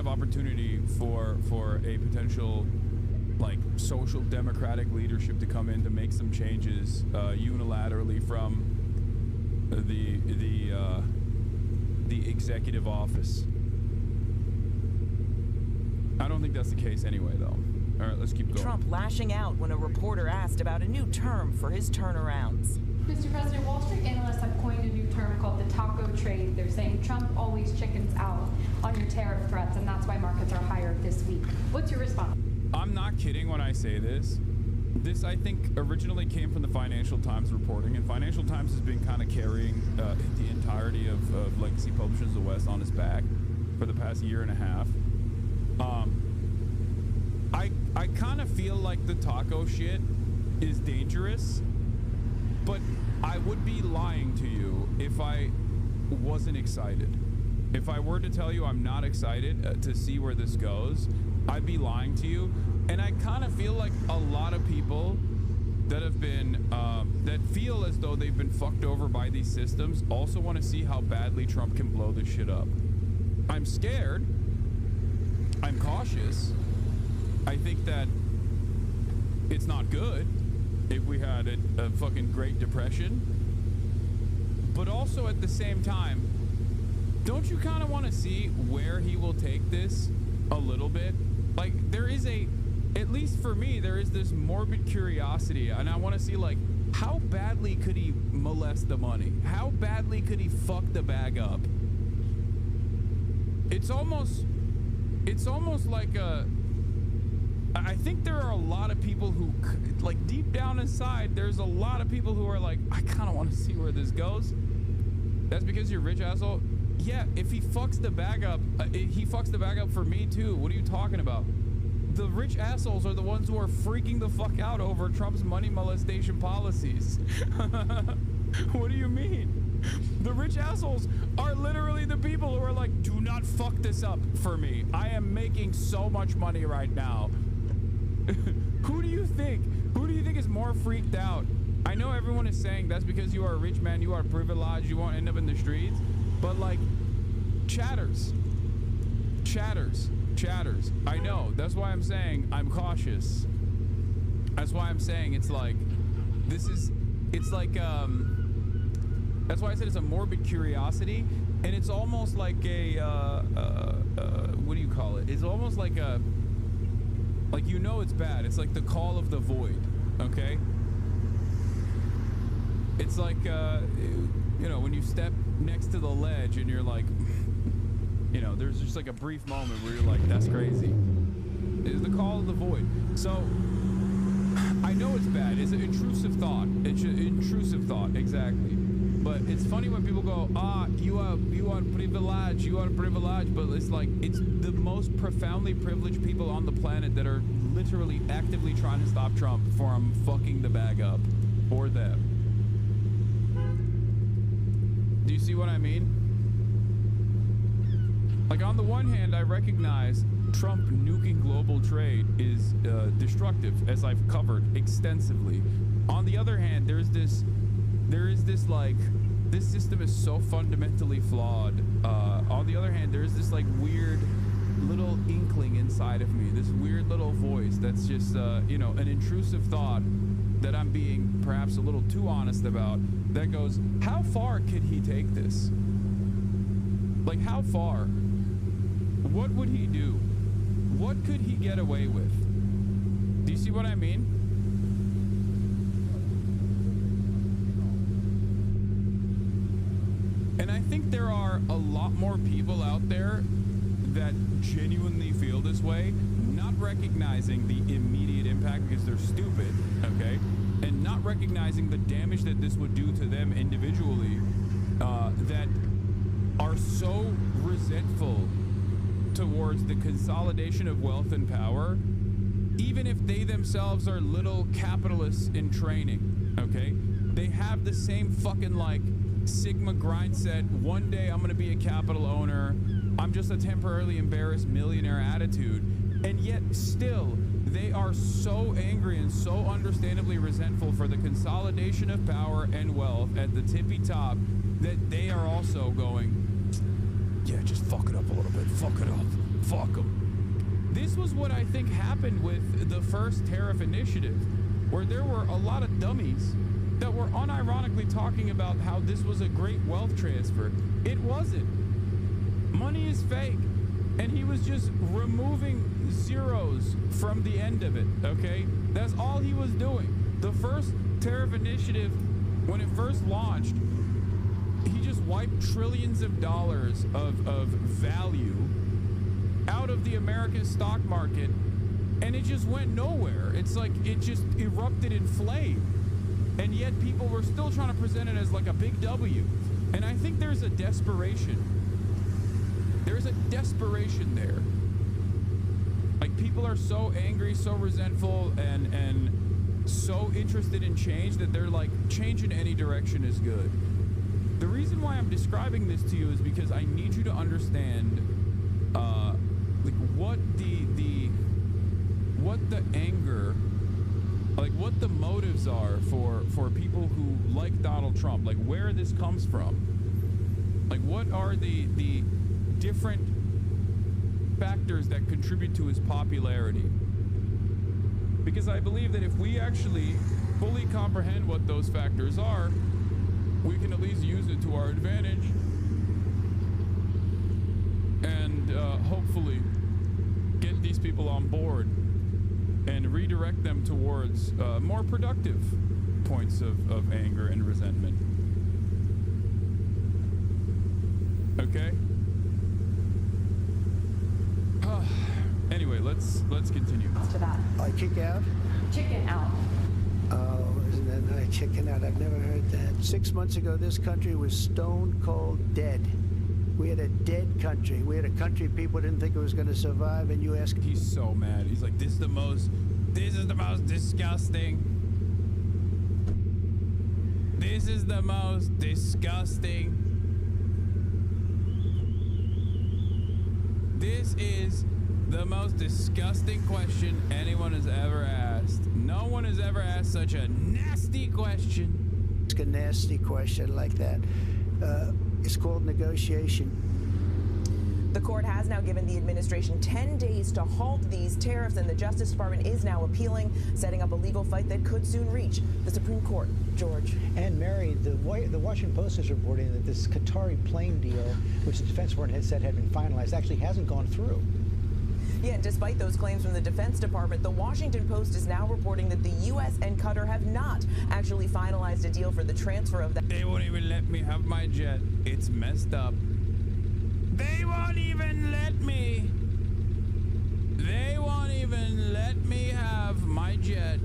opportunity for a potential like social democratic leadership to come in to make some changes unilaterally from the executive office. I don't think that's the case anyway, though. All right, let's keep going. Trump lashing out when a reporter asked about a new term for his turnarounds. Mr. President, Wall Street analysts have coined a new term called the taco trade. They're saying Trump always chickens out on your tariff threats, and that's why markets are higher this week. What's your response? I'm not kidding when I say this. This, I think, originally came from the Financial Times reporting, and Financial Times has been kind of carrying the entirety of Legacy Publishers of the West on its back for the past year and a half. I kind of feel like the taco shit is dangerous, but I would be lying to you if I wasn't excited. If I were to tell you I'm not excited to see where this goes, I'd be lying to you. And I kind of feel like a lot of people that have been, that feel as though they've been fucked over by these systems also want to see how badly Trump can blow this shit up. I'm scared. I'm cautious. I think that it's not good if we had a fucking Great Depression. But also at the same time, don't you kind of want to see where he will take this a little bit? Like, there is at least for me, there is this morbid curiosity, and I want to see, like, how badly could he molest the money? How badly could he fuck the bag up? It's almost like I think there are a lot of people who, like, deep down inside, there's a lot of people who are like, I kind of want to see where this goes. That's because you're rich, asshole. Yeah, if he fucks the bag up, he fucks the bag up for me too. What are you talking about? The rich assholes are the ones who are freaking the fuck out over Trump's money molestation policies. What do you mean? The rich assholes are literally the people who are like, do not fuck this up for me. I am making so much money right now. Who do you think? Who do you think is more freaked out? I know everyone is saying that's because you are a rich man, you are privileged, you won't end up in the streets. But like, chatters. I know. That's why I'm saying I'm cautious. That's why I'm saying it's like, that's why I said it's a morbid curiosity, and it's almost like a, what do you call it? It's almost like a, like, you know, it's bad. It's like the call of the void, okay? It's like, you know, when you step next to the ledge and you're like, you know, there's just like a brief moment where you're like, that's crazy. It's the call of the void. So I know it's bad. It's an intrusive thought. It's an intrusive thought, exactly. But it's funny when people go, you are privileged, but it's like, it's the most profoundly privileged people on the planet that are literally actively trying to stop Trump from fucking the bag up, or them. Do you see what I mean? Like, on the one hand, I recognize Trump nuking global trade is destructive, as I've covered extensively. On the other hand, there is this like, this system is so fundamentally flawed. On the other hand, there is this like weird little inkling inside of me, this weird little voice that's just, you know, an intrusive thought that I'm being perhaps a little too honest about, that goes, how far could he take this? Like, how far? What would he do? What could he get away with? Do you see what I mean? And I think there are a lot more people out there that genuinely feel this way, not recognizing the immediate impact because they're stupid, okay? And not recognizing the damage that this would do to them individually, that are so resentful towards the consolidation of wealth and power, even if they themselves are little capitalists in training, okay? They have the same fucking, like, Sigma grind set, one day I'm gonna be a capital owner, I'm just a temporarily embarrassed millionaire attitude, and yet still they are so angry and so understandably resentful for the consolidation of power and wealth at the tippy top that they are also going, yeah, just fuck it up a little bit, fuck it up, fuck them. This was what I think happened with the first tariff initiative, where there were a lot of dummies that were unironically talking about how this was a great wealth transfer. It wasn't. Money is fake. And he was just removing zeros from the end of it, okay? That's all he was doing. The first tariff initiative, when it first launched, he just wiped trillions of dollars of value out of the American stock market, and it just went nowhere. It's like it just erupted in flame. And yet people were still trying to present it as like a big W. And I think there's a desperation. There's a desperation there. Like, people are so angry, so resentful, and so interested in change that they're like, change in any direction is good. The reason why I'm describing this to you is because I need you to understand like what the anger, like what the motives are for people who like Donald Trump, like where this comes from. Like, what are the different factors that contribute to his popularity? Because I believe that if we actually fully comprehend what those factors are, we can at least use it to our advantage and hopefully get these people on board and redirect them towards more productive points of anger and resentment. Okay? Anyway, let's continue. To that. I kick out? Chicken out. Oh, isn't that nice? Chicken out. I've never heard that. 6 months ago, this country was stone cold dead. We had a dead country. We had a country people didn't think it was going to survive, and you ask... He's so mad. He's like, this is the most disgusting. This is the most disgusting. This is the most disgusting question anyone has ever asked. No one has ever asked such a nasty question. It's a nasty question like that. It's called negotiation. The court has now given the administration 10 days to halt these tariffs, and the Justice Department is now appealing, setting up a legal fight that could soon reach the Supreme Court. George. And Mary, the Washington Post is reporting that this Qatari plane deal, which the Defense Department had said had been finalized, actually hasn't gone through. Yeah, and despite those claims from the Defense Department, the Washington Post is now reporting that the U.S. and Qatar have not actually finalized a deal for the transfer of that. They won't even let me have my jet. It's messed up. They won't even let me. They won't even let me have my jet.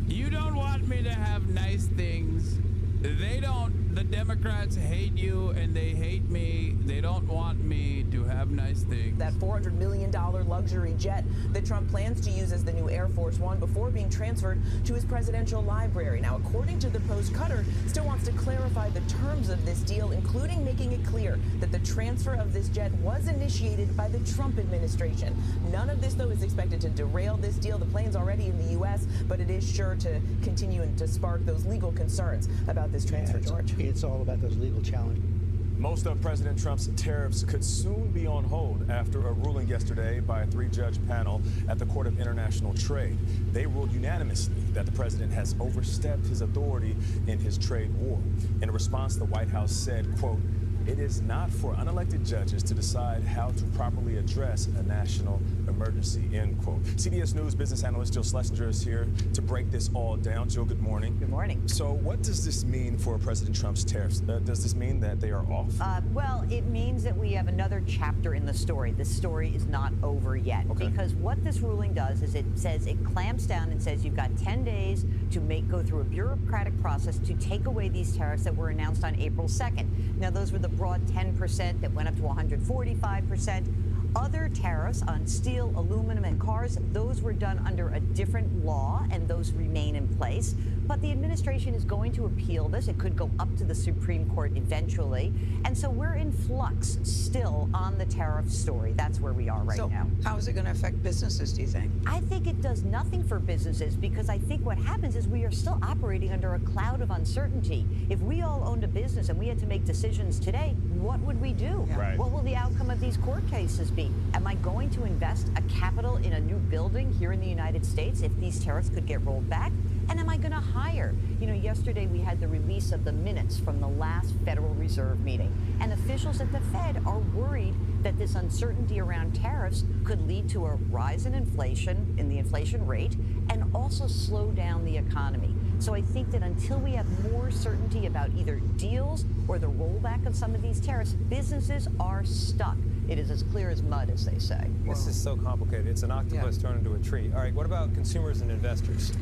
You don't want me to have nice things. They don't. The Democrats hate you and they hate me. They don't want me to have nice things. That $400 million luxury jet that Trump plans to use as the new Air Force One before being transferred to his presidential library. Now, according to the Post, Qatar still wants to clarify the terms of this deal, including making it clear that the transfer of this jet was initiated by the Trump administration. None of this, though, is expected to derail this deal. The plane's already in the U.S., but it is sure to continue and to spark those legal concerns about this transfer, George. It's all about those legal challenges. Most of President Trump's tariffs could soon be on hold after a ruling yesterday by a 3-judge panel at the Court of International Trade. They ruled unanimously that the president has overstepped his authority in his trade war. In response, the White House said, quote, "It is not for unelected judges to decide how to properly address a national emergency," end quote. CBS News business analyst Jill Schlesinger is here to break this all down. Jill, good morning. Good morning. So what does this mean for President Trump's tariffs? Does this mean that they are off? Well, it means that we have another chapter in the story. This story is not over yet. Okay. Because what this ruling does is it says it clamps down and says you've got 10 days to go through a bureaucratic process to take away these tariffs that were announced on April 2nd. Now, those were the broad 10% that went up to 145%. Other tariffs on steel, aluminum, and cars, those were done under a different law, and those remain in place. But the administration is going to appeal this. It could go up to the Supreme Court eventually. And so we're in flux still on the tariff story. That's where we are right now. How is it going to affect businesses, do you think? I think it does nothing for businesses because I think what happens is we are still operating under a cloud of uncertainty. If we all owned a business and we had to make decisions today, what would we do? Right. What will the outcome of these court cases be? Am I going to invest a capital in a new building here in the United States if these tariffs could get rolled back? And am I going to hire? You know, yesterday we had the release of the minutes from the last Federal Reserve meeting. And officials at the Fed are worried that this uncertainty around tariffs could lead to a rise in inflation, in the inflation rate, and also slow down the economy. So I think that until we have more certainty about either deals or the rollback of some of these tariffs, businesses are stuck. It is as clear as mud, as they say. This is so complicated. It's an octopus turned into a tree. All right, what about consumers and investors?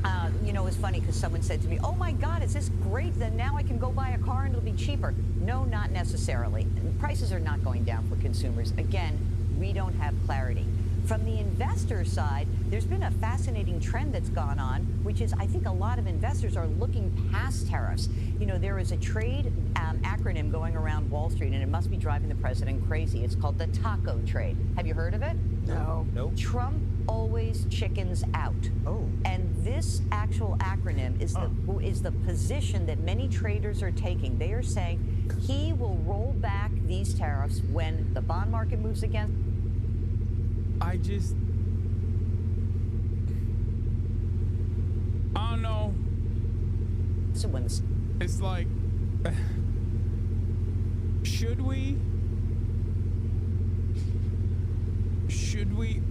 You know, it's funny because someone said to me, "Oh my God, is this great? Then now I can go buy a car and it'll be cheaper." No, not necessarily. Prices are not going down for consumers. Again, we don't have clarity. From the investor side, there's been a fascinating trend that's gone on, which is I think a lot of investors are looking past tariffs. You know, there is a trade acronym going around Wall Street, and it must be driving the president crazy. It's called the taco trade. Have you heard of it? No. Nope. Trump always chickens out. Oh. And this actual acronym is the position that many traders are taking. They are saying he will roll back these tariffs when the bond market moves against. I don't know. So when it's like, should we?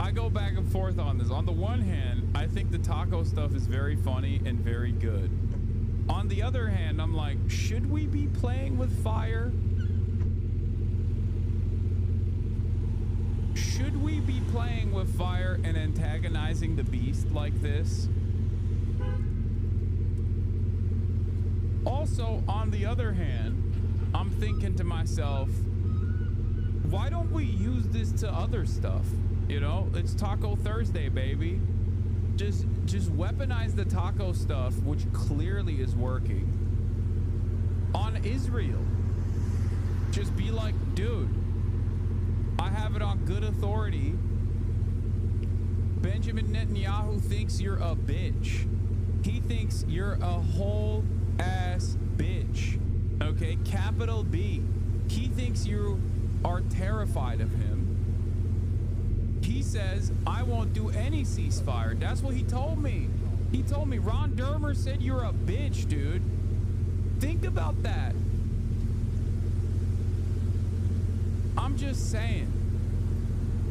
I go back and forth on this. On the one hand, I think the taco stuff is very funny and very good. On the other hand, I'm like, should we be playing with fire? Should we be playing with fire and antagonizing the beast like this? Also, on the other hand, I'm thinking to myself, why don't we use this to other stuff? You know, it's Taco Thursday, baby. Just weaponize the taco stuff, which clearly is working, on Israel. Just be like, dude, I have it on good authority. Benjamin Netanyahu thinks you're a bitch. He thinks you're a whole ass bitch. Okay, capital B. He thinks you are terrified of him. He says, I won't do any ceasefire. That's what he told me. He told me, Ron Dermer said you're a bitch, dude. Think about that. I'm just saying,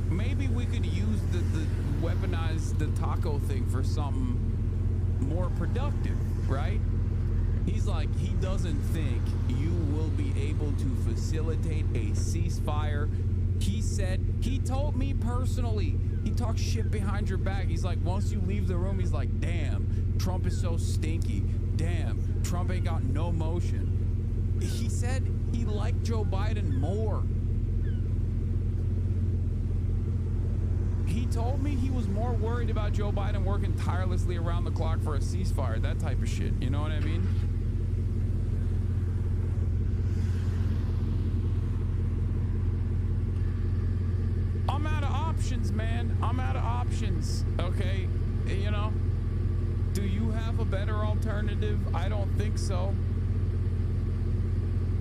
maybe we could use the weaponize the taco thing for something more productive, right? He's like, he doesn't think you will be able to facilitate a ceasefire. He said, he told me personally, he talks shit behind your back. He's like, once you leave the room, he's like, damn, Trump is so stinky. Damn, Trump ain't got no motion. He said he liked Joe Biden more. He told me he was more worried about Joe Biden working tirelessly around the clock for a ceasefire, that type of shit. You know what I mean? I'm out of options, man. I'm out of options. Okay, you know, do you have a better alternative? I don't think so.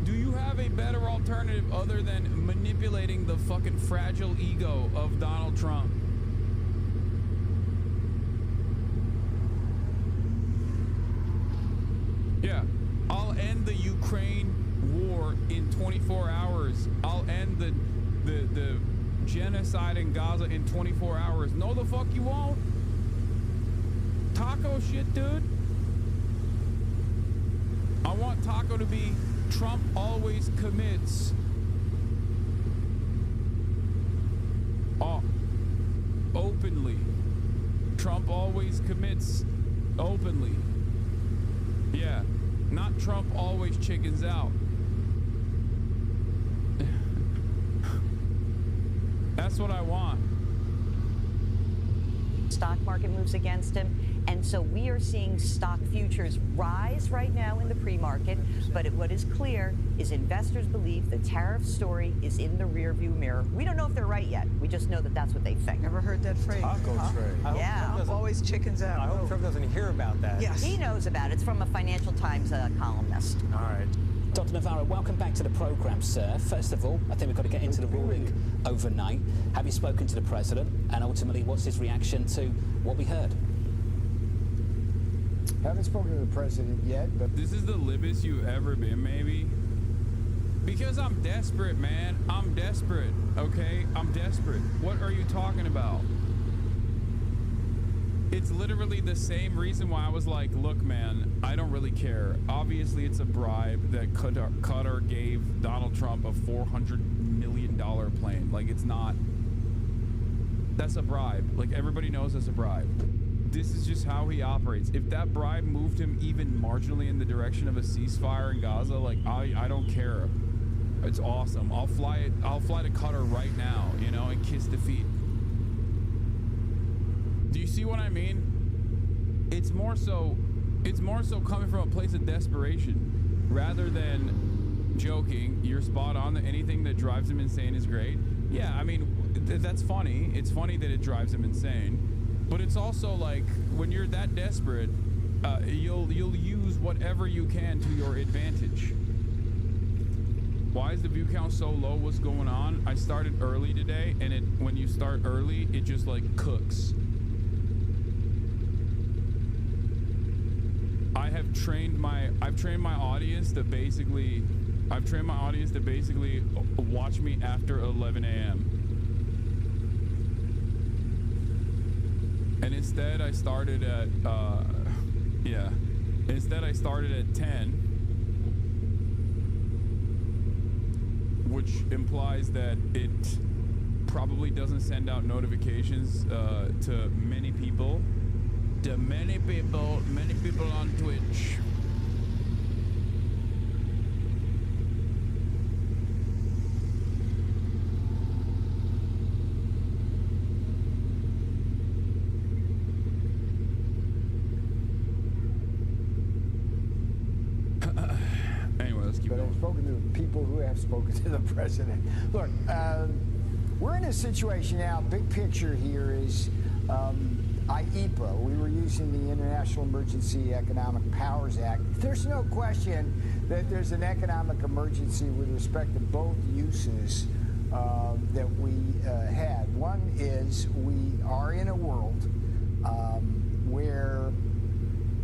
Do you have a better alternative other than manipulating the fucking fragile ego of Donald Trump? Yeah, I'll end the Ukraine war in 24 hours. I'll end the genocide in Gaza in 24 hours. No, the fuck you won't. Taco shit, dude. I want Taco to be Trump always commits. Openly. Trump always commits openly. Yeah, not Trump always chickens out. That's what I want. Stock market moves against him. And so we are seeing stock futures rise right now in the pre-market. But what is clear is investors believe the tariff story is in the rearview mirror. We don't know if they're right yet. We just know that that's what they think. Never heard that phrase. Taco trade. Yeah. Always chickens out. I hope Trump doesn't hear about that. Yes. He knows about it. It's from a Financial Times columnist. All right. Dr. Navarro, welcome back to the programme, sir. First of all, I think we've got to get into the ruling overnight. Have you spoken to the president? And ultimately, what's his reaction to what we heard? Haven't spoken to the president yet, but... This is the libbest you've ever been, maybe? Because I'm desperate, man. I'm desperate, okay? I'm desperate. What are you talking about? It's literally the same reason why I was like, look, man, I don't really care. Obviously, it's a bribe that Qatar gave Donald Trump a $400 million plane. Like, it's not... That's a bribe. Like, everybody knows that's a bribe. This is just how he operates. If that bribe moved him even marginally in the direction of a ceasefire in Gaza, like, I don't care. It's awesome. I'll fly to Qatar right now, you know, and kiss the feet. Do you see what I mean? It's more so coming from a place of desperation rather than joking. You're spot on that anything that drives him insane is great. Yeah, I mean, that's funny. It's funny that it drives him insane. But it's also like when you're that desperate, you'll use whatever you can to your advantage. Why is the view count so low? What's going on? I started early today, and when you start early, it just like cooks. I've trained my audience to basically watch me after 11 a.m. And instead I started at 10, which implies that it probably doesn't send out notifications to many people. Many people on Twitch. Anyway, let's keep going. I've spoken to people who have spoken to the president. Look, we're in a situation now. Big picture here is IEPA. We were using the International Emergency Economic Powers Act. There's no question that there's an economic emergency with respect to both uses that we had. One is we are in a world where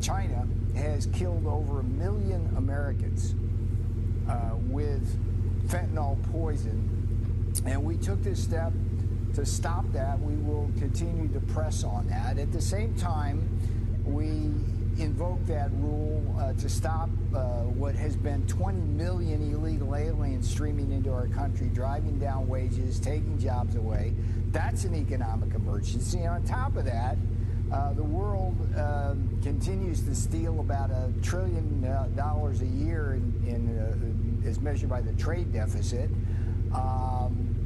China has killed over 1 million Americans with fentanyl poison, and we took this step to stop that. We will continue to press on that. At the same time, we invoke that rule to stop what has been 20 million illegal aliens streaming into our country, driving down wages, taking jobs away. That's an economic emergency. And on top of that, the world continues to steal about $1 trillion a year as measured by the trade deficit.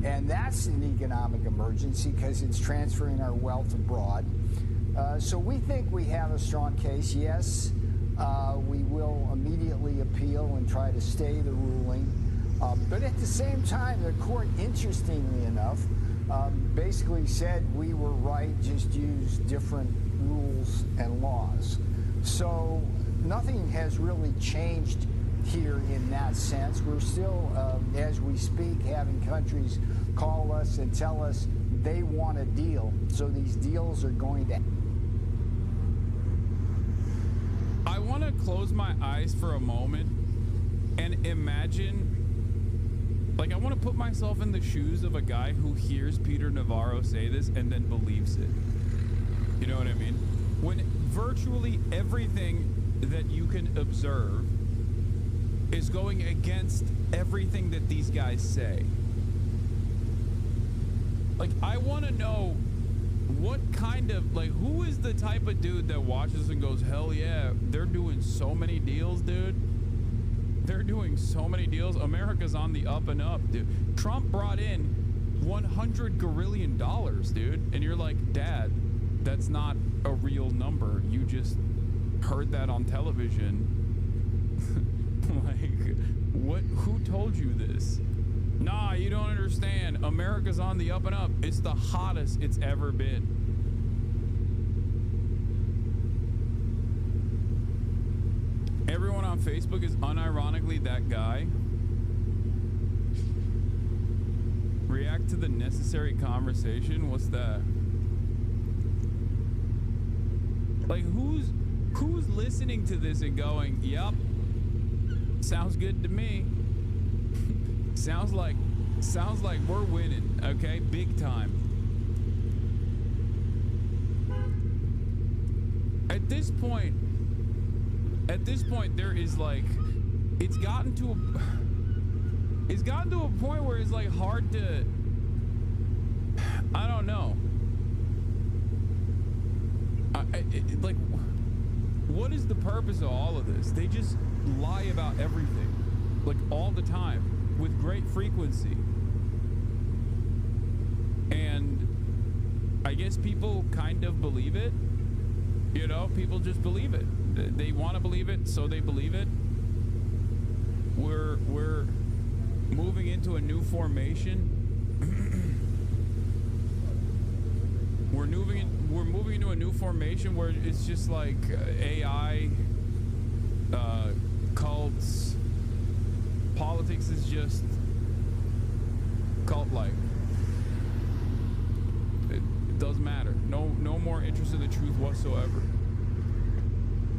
And that's an economic emergency because it's transferring our wealth abroad. So we think we have a strong case. Yes, we will immediately appeal and try to stay the ruling. But at the same time, the court, interestingly enough, basically said we were right, just use different rules and laws. So nothing has really changed here in that sense. We're still, as we speak, having countries call us and tell us they want a deal. So these deals are going to... I want to close my eyes for a moment and imagine, like, I want to put myself in the shoes of a guy who hears Peter Navarro say this and then believes it. You know what I mean? When virtually everything that you can observe is going against everything that these guys say. Like, I want to know what kind of, like, who is the type of dude that watches and goes, hell yeah, they're doing so many deals, dude. They're doing so many deals. America's on the up and up, dude. Trump brought in $100 gazillion, dude. And you're like, Dad, that's not a real number. You just heard that on television. Like, what? Who told you this? Nah, you don't understand. America's on the up and up. It's the hottest it's ever been. Everyone on Facebook is unironically that guy. React to the necessary conversation. What's that? Like, who's listening to this and going, yep, sounds good to me. sounds like we're winning, okay? Big time. At this point, there is, like, it's gotten to a point where it's, like, hard to, I don't know. Like, what is the purpose of all of this? They just lie about everything, like, all the time, with great frequency. And I guess people kind of believe it. You know, people just believe it. They want to believe it, so they believe it. We're moving into a new formation. We're moving into a new formation where it's just like AI, cults, politics is just cult-like. It doesn't matter. No more interest in the truth whatsoever.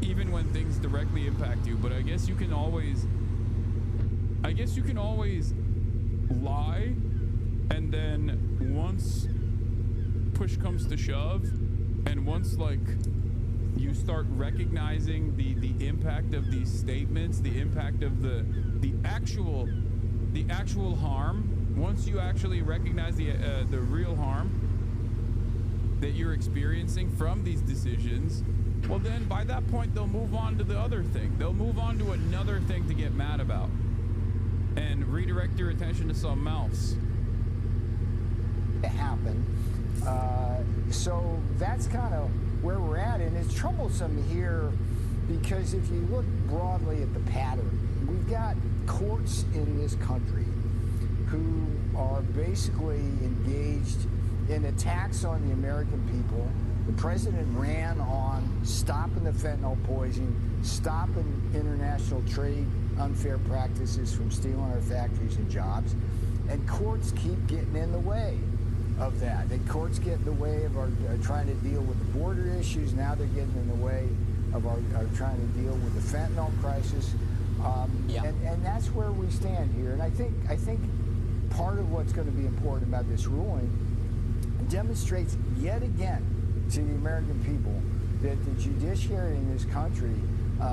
Even when things directly impact you. But I guess you can always lie, and then once push comes to shove, and once, like, you start recognizing the impact of these statements, the impact of the actual harm, once you actually recognize the real harm that you're experiencing from these decisions, well, then by that point they'll move on to the other thing. They'll move on to another thing to get mad about and redirect your attention to something else. To happen. So that's kind of where we're at, and it's troublesome here because if you look broadly at the pattern, we've got courts in this country who are basically engaged in attacks on the American people. The president ran on stopping the fentanyl poisoning, stopping international trade unfair practices from stealing our factories and jobs, and courts keep getting in the way of that. The courts get in the way of our trying to deal with the border issues. Now they're getting in the way of our trying to deal with the fentanyl crisis. And that's where we stand here. And I think part of what's going to be important about this ruling demonstrates yet again to the American people that the judiciary in this country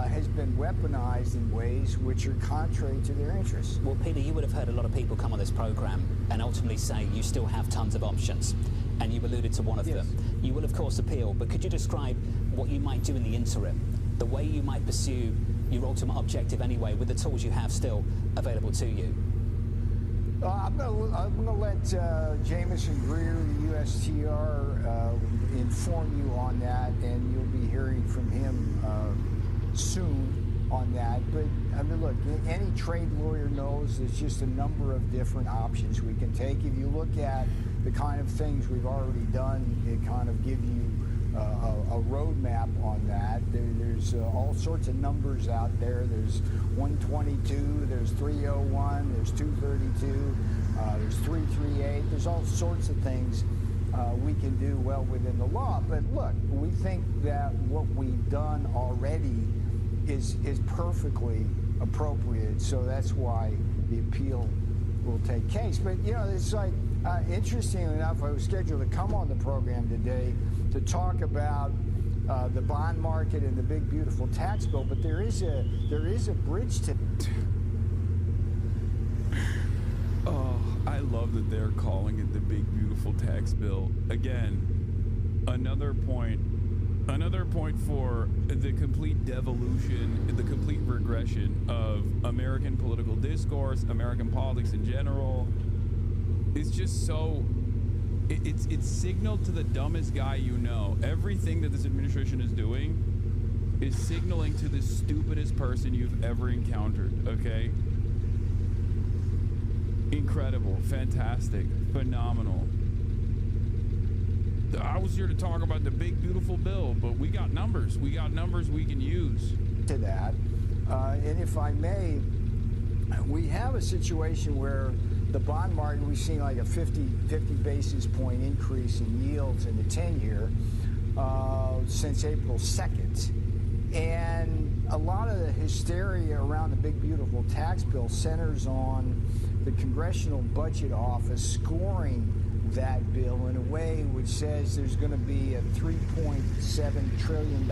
has been weaponized in ways which are contrary to their interests. Well, Peter, you would have heard a lot of people come on this program and ultimately say you still have tons of options, and you alluded to one of them. You will, of course, appeal, but could you describe what you might do in the interim, the way you might pursue your ultimate objective anyway, with the tools you have still available to you? I'm going to let Jamison Greer, the USTR, inform you on that, and you'll be hearing from him soon on that. But I mean, look, any trade lawyer knows there's just a number of different options we can take. If you look at the kind of things we've already done, it kind of give you a roadmap on that. There's all sorts of numbers out there. There's 122, there's 301, there's 232, there's 338. There's all sorts of things we can do well within the law. But look, we think that what we've done already is perfectly appropriate. So that's why the appeal will take case. But, you know, it's like, interestingly enough, I was scheduled to come on the program today to talk about the bond market and the big, beautiful tax bill, but there is a bridge to... Oh, I love that they're calling it the big, beautiful tax bill. Again, another point for the complete devolution, the complete regression of American political discourse, American politics in general. It's just so, it's signaled to the dumbest guy you know. Everything that this administration is doing is signaling to the stupidest person you've ever encountered, okay? Incredible, fantastic, phenomenal. I was here to talk about the big, beautiful bill, but we got numbers. We got numbers we can use. To that, and if I may, we have a situation where the bond market, we've seen like a 50 basis point increase in yields in the 10-year since April 2nd. And a lot of the hysteria around the big, beautiful tax bill centers on the Congressional Budget Office scoring that bill in a way which says there's going to be a $3.7 trillion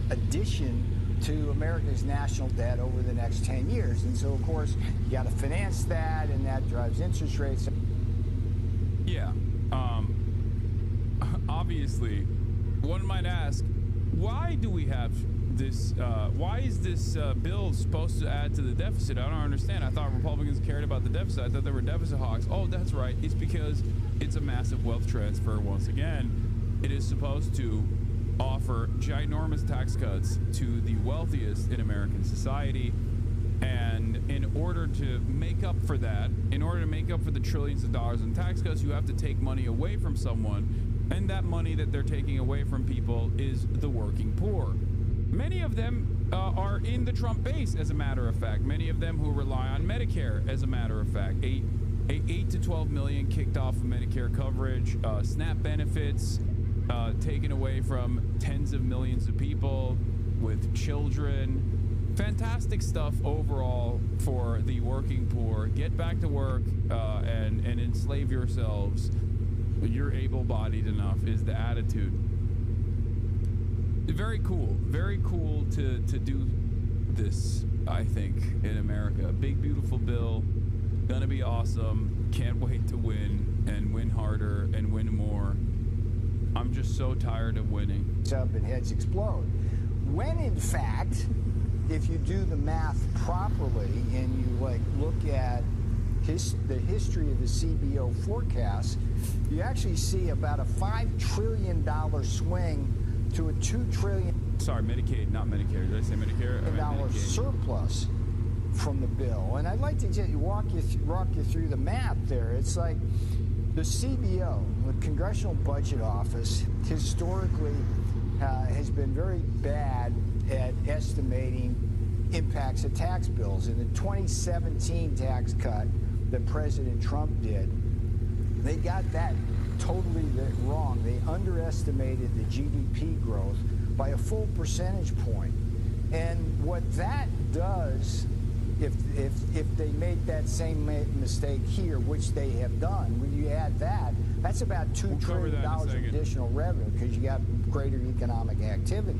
addition to America's national debt over the next 10 years. And so, of course, you got to finance that, and that drives interest rates. Yeah. Obviously, one might ask, why do we have this, why is this bill supposed to add to the deficit? I don't understand. I thought Republicans cared about the deficit. I thought they were deficit hawks. Oh, that's right. It's because it's a massive wealth transfer. Once again, it is supposed to offer ginormous tax cuts to the wealthiest in American society. And in order to make up for that, in order to make up for the trillions of dollars in tax cuts, you have to take money away from someone. And that money that they're taking away from people is the working poor. Many of them are in the Trump base, as a matter of fact. Many of them who rely on Medicare, as a matter of fact. 8 to 12 million kicked off of Medicare coverage, SNAP benefits taken away from tens of millions of people with children. Fantastic stuff overall for the working poor. Get back to work and enslave yourselves. You're able-bodied enough is the attitude. Very cool to do this, I think, in America. A big, beautiful bill, gonna be awesome. Can't wait to win and win harder and win more. I'm just so tired of winning. Up and heads explode. When in fact, if you do the math properly and you like look at the history of the CBO forecast, you actually see about a $5 trillion swing to a $2 trillion. Sorry, Medicaid, not Medicare. Did I say Medicare? Medicaid. Surplus from the bill. And I'd like to just walk you through the math there. It's like the CBO, the Congressional Budget Office, historically has been very bad at estimating impacts of tax bills. In the 2017 tax cut that President Trump did, they got that totally wrong. They underestimated the GDP growth by a full percentage point. And what that does, if they make that same mistake here, which they have done, when you add that, that's about $2 trillion of additional revenue because you got greater economic activity.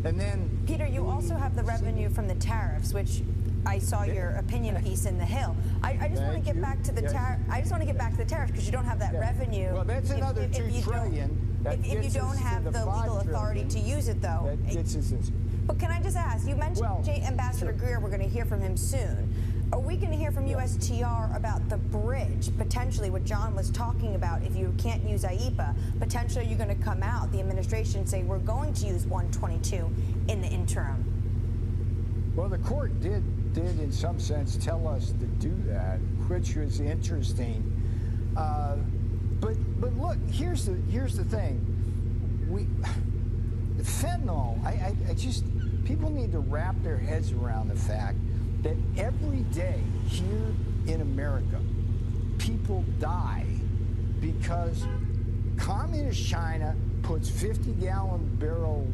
And then Peter, you also have the revenue from the tariffs, which I saw your opinion piece in The Hill. I just want to get back to the I just want to get back to the tariffs because you don't have that revenue. Well, that's another $2 trillion. If you don't have the legal authority to use it, though. But can I just ask? You mentioned Ambassador Greer. We're going to hear from him soon. Are we going to hear from USTR about the bridge, potentially what John was talking about? If you can't use IEPA, potentially you're going to come out, the administration say we're going to use 122 in the interim. Well, the court did in some sense tell us to do that, which was interesting. But look, here's the thing. fentanyl, I just, people need to wrap their heads around the fact that every day here in America, people die because communist China puts 50-gallon drums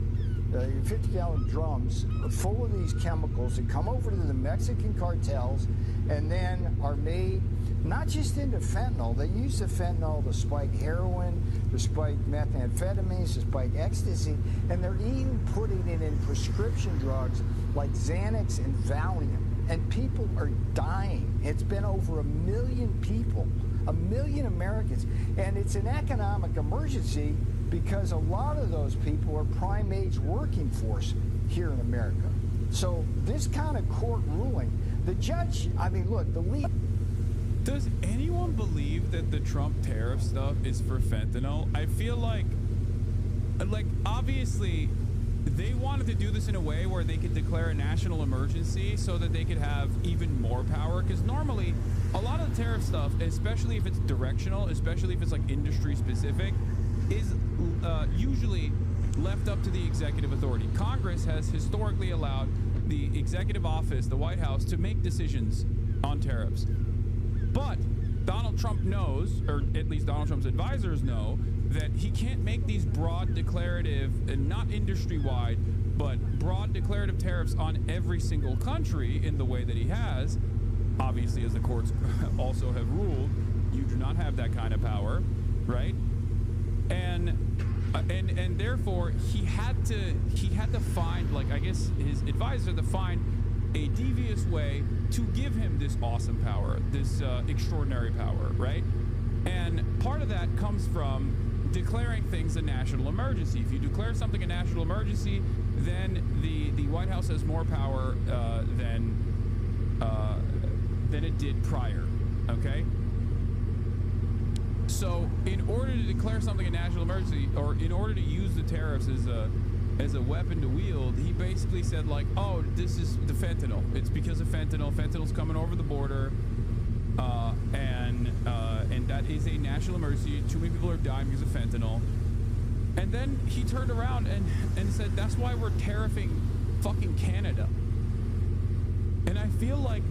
full of these chemicals that come over to the Mexican cartels and then are made not just into fentanyl. They use the fentanyl to spike heroin, to spike methamphetamines, to spike ecstasy, and they're even putting it in prescription drugs like Xanax and Valium. And people are dying. It's been over 1 million people, 1 million Americans. And it's an economic emergency because a lot of those people are prime age working force here in America. So this kind of court ruling, the judge, I mean, look, the lead. Does anyone believe that the Trump tariff stuff is for fentanyl? I feel like obviously they wanted to do this in a way where they could declare a national emergency so that they could have even more power. Because normally, a lot of the tariff stuff, especially if it's directional, especially if it's like industry specific, is usually left up to the executive authority. Congress has historically allowed the executive office, the White House, to make decisions on tariffs. But Donald Trump knows, or at least Donald Trump's advisors know, that he can't make these broad declarative, and not industry-wide, but broad declarative tariffs on every single country in the way that he has. Obviously, as the courts also have ruled, you do not have that kind of power, right? And therefore he had to find, like, I guess his advisor to find a devious way to give him this awesome power, this extraordinary power, right? And part of that comes from declaring things a national emergency. If you declare something a national emergency, then the White House has more power than it did prior, okay? So in order to declare something a national emergency, or in order to use the tariffs as a weapon to wield, he basically said, like, oh, this is the fentanyl. It's because of fentanyl. Fentanyl's coming over the border, and that is a national emergency. Too many people are dying because of fentanyl. And then he turned around and said, that's why we're tariffing fucking Canada. And I feel like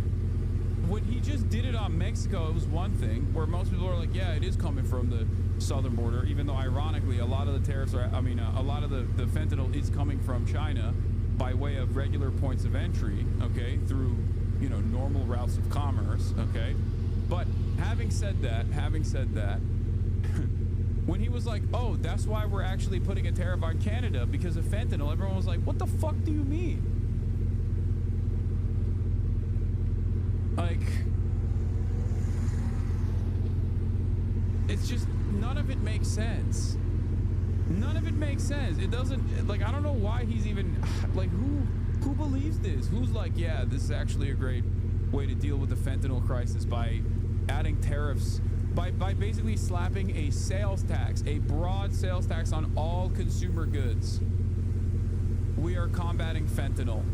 when he just did it on Mexico, it was one thing where most people are like, yeah, it is coming from the southern border, even though ironically a lot of the tariffs are, a lot of the fentanyl is coming from China by way of regular points of entry, okay, through, normal routes of commerce, okay? But having said that, when he was like, oh, that's why we're actually putting a tariff on Canada because of fentanyl, everyone was like, what the fuck do you mean? Like, it's just, none of it makes sense. None of it makes sense. It doesn't, like, I don't know why he's even, like, who believes this? Who's like, yeah, this is actually a great way to deal with the fentanyl crisis by adding tariffs, by basically slapping a sales tax, a broad sales tax on all consumer goods. We are combating fentanyl.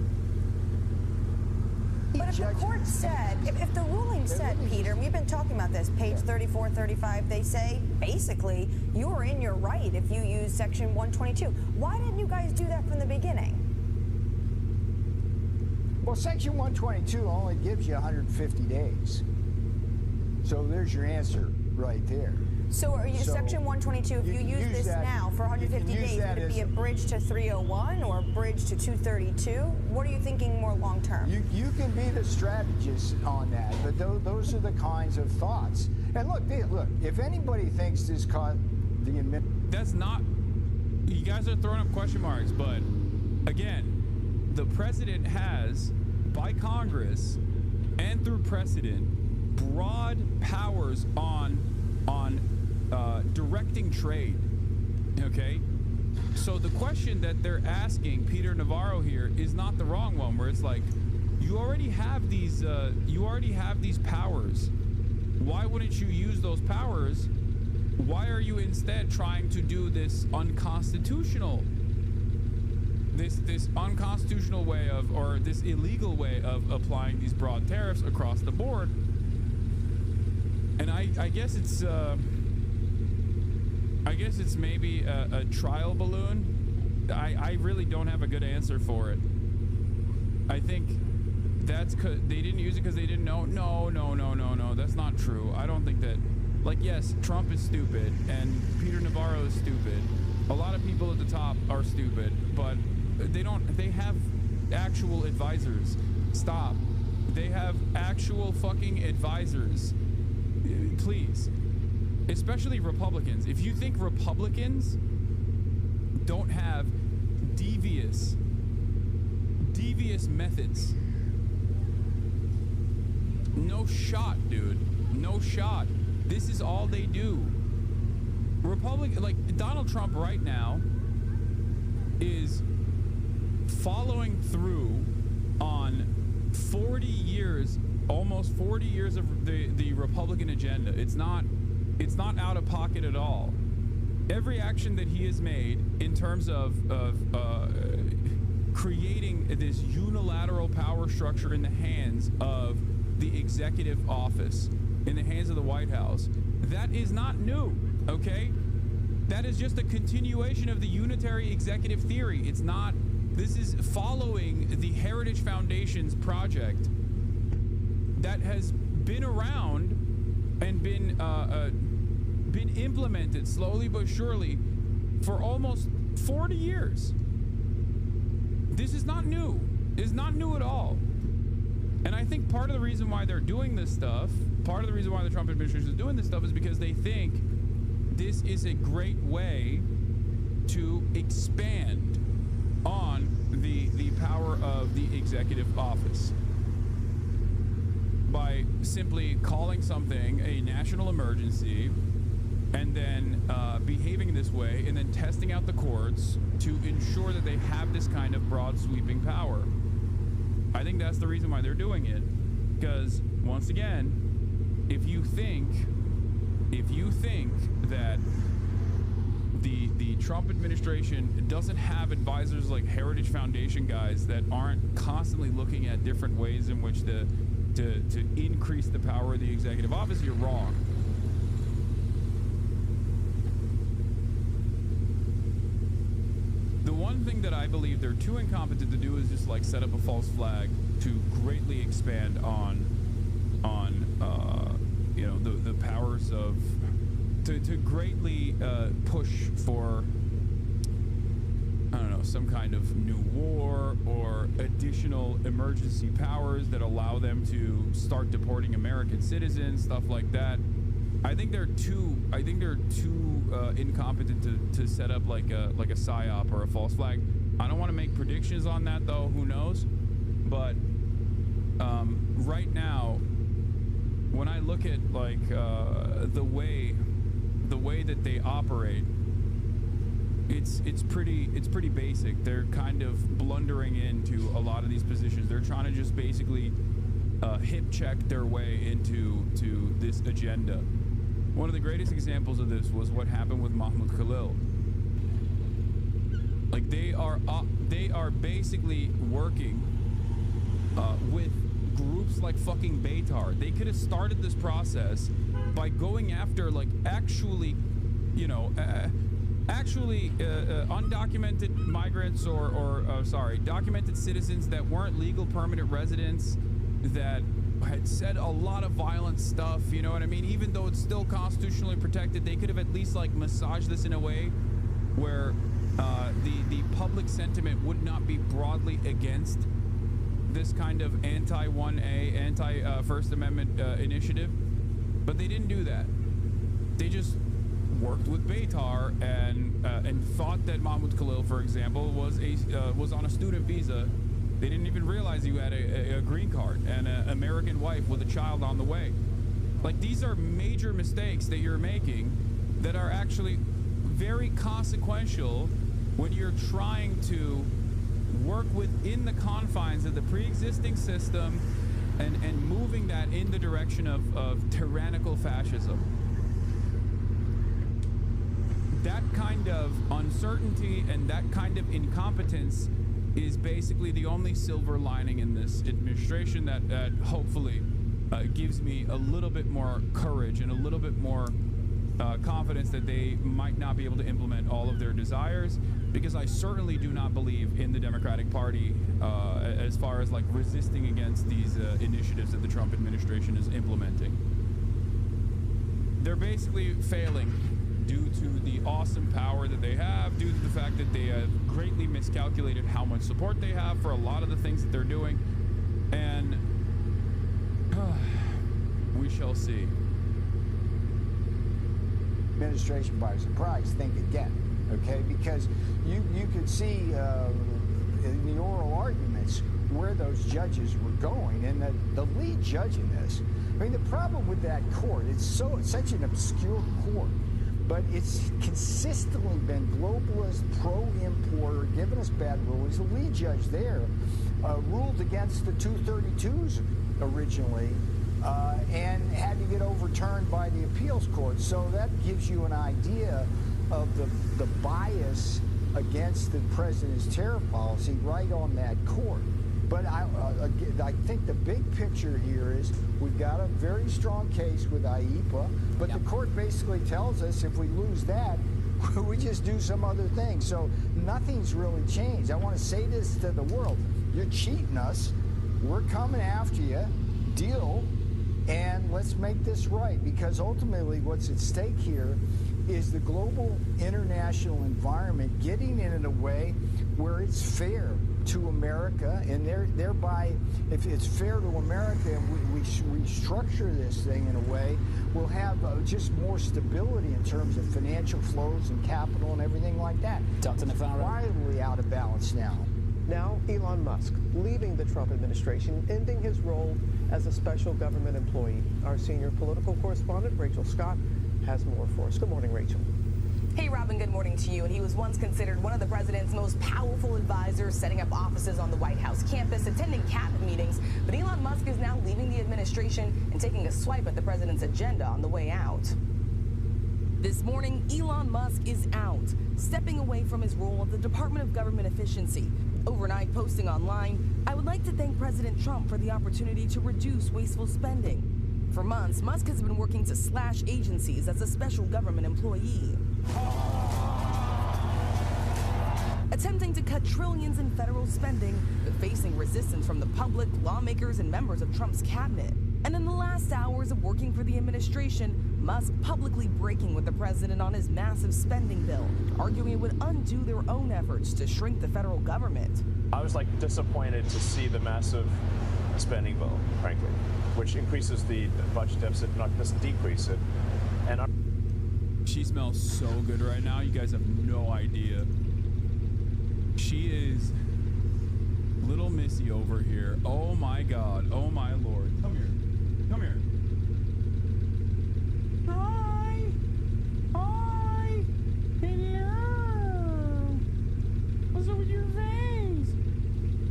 But if the court said, if the ruling said, Peter, and we've been talking about this, page 34, 35, they say, basically, you are in your right if you use Section 122. Why didn't you guys do that from the beginning? Well, Section 122 only gives you 150 days. So there's your answer right there. So are you, Section 122, if you use this now for 150 days, would it be a bridge to 301 or a bridge to 232? What are you thinking more long term? You can be the strategist on that, but those are the kinds of thoughts. And look, if anybody thinks this caught the amendment, that's not, you guys are throwing up question marks, but again, the president has, by Congress and through precedent, broad powers on directing trade, okay? So the question that they're asking Peter Navarro here is not the wrong one, where it's like, you already have these powers. Why wouldn't you use those powers? Why are you instead trying to do this unconstitutional way of, or this illegal way of applying these broad tariffs across the board? And I guess it's I guess it's maybe a trial balloon. I really don't have a good answer for it. I think that's because they didn't use it because they didn't know. No. That's not true. I don't think that. Like, yes, Trump is stupid and Peter Navarro is stupid. A lot of people at the top are stupid, but they have actual advisors. Stop. They have actual fucking advisors. Please. Especially Republicans. If you think Republicans don't have devious methods, no shot, dude. No shot. This is all they do. Like Donald Trump right now is following through on 40 years, almost 40 years of the Republican agenda. It's not out of pocket at all. Every action that he has made in terms of creating this unilateral power structure in the hands of the executive office, in the hands of the White House, that is not new, okay? That is just a continuation of the unitary executive theory. It's not, this is following the Heritage Foundation's project that has been around and been implemented slowly but surely for almost 40 years. This is not new. It's not new at all. And I think part of the reason why they're doing this stuff, part of the reason why the Trump administration is doing this stuff is because they think this is a great way to expand on the power of the executive office by simply calling something a national emergency and then behaving this way and then testing out the courts to ensure that they have this kind of broad sweeping power. I think that's the reason why they're doing it. Because once again, if you think that the Trump administration doesn't have advisors like Heritage Foundation guys that aren't constantly looking at different ways in which to increase the power of the executive office, you're wrong. The one thing that I believe they're too incompetent to do is just like set up a false flag to greatly expand on you know, the powers of to greatly push for, I don't know, some kind of new war or additional emergency powers that allow them to start deporting American citizens, stuff like that. I think they're too incompetent to set up like a psyop or a false flag. I don't want to make predictions on that though. Who knows? But right now, when I look at like the way that they operate, it's pretty basic. They're kind of blundering into a lot of these positions. They're trying to just basically hip check their way into this agenda. One of the greatest examples of this was what happened with Mahmoud Khalil. Like they are basically working with groups like fucking Beitar. They could have started this process by going after like actually, you know, undocumented migrants or documented citizens that weren't legal permanent residents that had said a lot of violent stuff, you know what I mean? Even though it's still constitutionally protected, they could have at least like massaged this in a way where the public sentiment would not be broadly against this kind of anti-1A, anti-First Amendment initiative. But they didn't do that. They just worked with Beitar and thought that Mahmoud Khalil, for example, was on a student visa. They didn't even realize he had a green card and an American wife with a child on the way. Like, these are major mistakes that you're making that are actually very consequential when you're trying to work within the confines of the pre-existing system and moving that in the direction of tyrannical fascism. That kind of uncertainty and that kind of incompetence is basically the only silver lining in this administration that hopefully gives me a little bit more courage and a little bit more confidence that they might not be able to implement all of their desires, because I certainly do not believe in the Democratic Party as far as like resisting against these initiatives that the Trump administration is implementing. They're basically failing due to the awesome power that they have, due to the fact that they have greatly miscalculated how much support they have for a lot of the things that they're doing, and we shall see. Administration by surprise, think again, okay? Because you could see in the oral arguments where those judges were going, and the lead judge in this. I mean, the problem with that court, it's such an obscure court, but it's consistently been globalist, pro-importer, giving us bad rulings. The lead judge there ruled against the 232s originally, and had to get overturned by the appeals court. So that gives you an idea of the bias against the president's tariff policy right on that court. But I think the big picture here is we've got a very strong case with IEEPA, but the court basically tells us if we lose that, we just do some other thing. So nothing's really changed. I want to say this to the world. You're cheating us. We're coming after you. Deal. And let's make this right, because ultimately what's at stake here is the global international environment getting in a way where it's fair to America, and thereby, if it's fair to America and we restructure this thing in a way, we'll have just more stability in terms of financial flows and capital and everything like that. Dr. Navarro. Wildly out of balance now. Now, Elon Musk leaving the Trump administration, ending his role as a special government employee. Our senior political correspondent, Rachel Scott, has more for us. Good morning, Rachel. Hey, Robin, good morning to you. And he was once considered one of the president's most powerful advisors, setting up offices on the White House campus, attending cabinet meetings. But Elon Musk is now leaving the administration and taking a swipe at the president's agenda on the way out. This morning, Elon Musk is out, stepping away from his role at the Department of Government Efficiency. Overnight, posting online, "I would like to thank President Trump for the opportunity to reduce wasteful spending." For months, Musk has been working to slash agencies as a special government employee, attempting to cut trillions in federal spending, but facing resistance from the public, lawmakers, and members of Trump's cabinet. And in the last hours of working for the administration, Musk publicly breaking with the president on his massive spending bill, arguing it would undo their own efforts to shrink the federal government. I was disappointed to see the massive spending bill, frankly, which increases the budget deficit, doesn't decrease it. And she smells so good right now. You guys have no idea. She is little Missy over here. Oh my God. Oh my Lord. Come here. Come here. Hi. Hi. Hello. What's up with your face?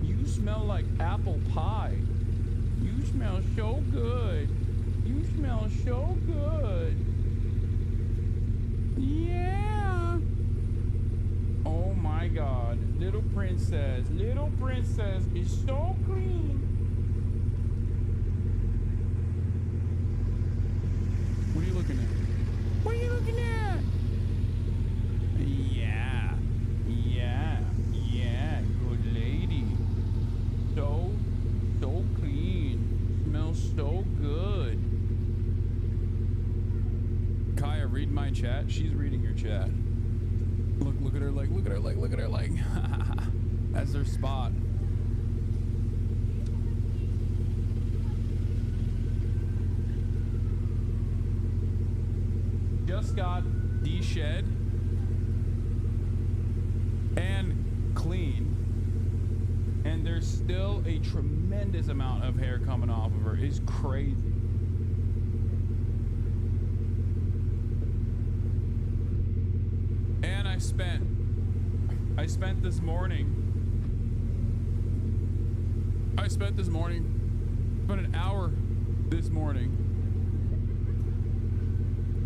You smell like apple pie. You smell so good. You smell so good. Yeah. Oh my God. Little princess is so clean. What are you looking at? What are you looking at? Yeah. Good lady. So clean. Smells so good. Kaya, read my chat. She's reading your chat. Look at her leg. Look at her leg. That's their spot. Just got de-shed and clean, and there's still a tremendous amount of hair coming off of her. It's crazy. And I spent this morning. Spent an hour this morning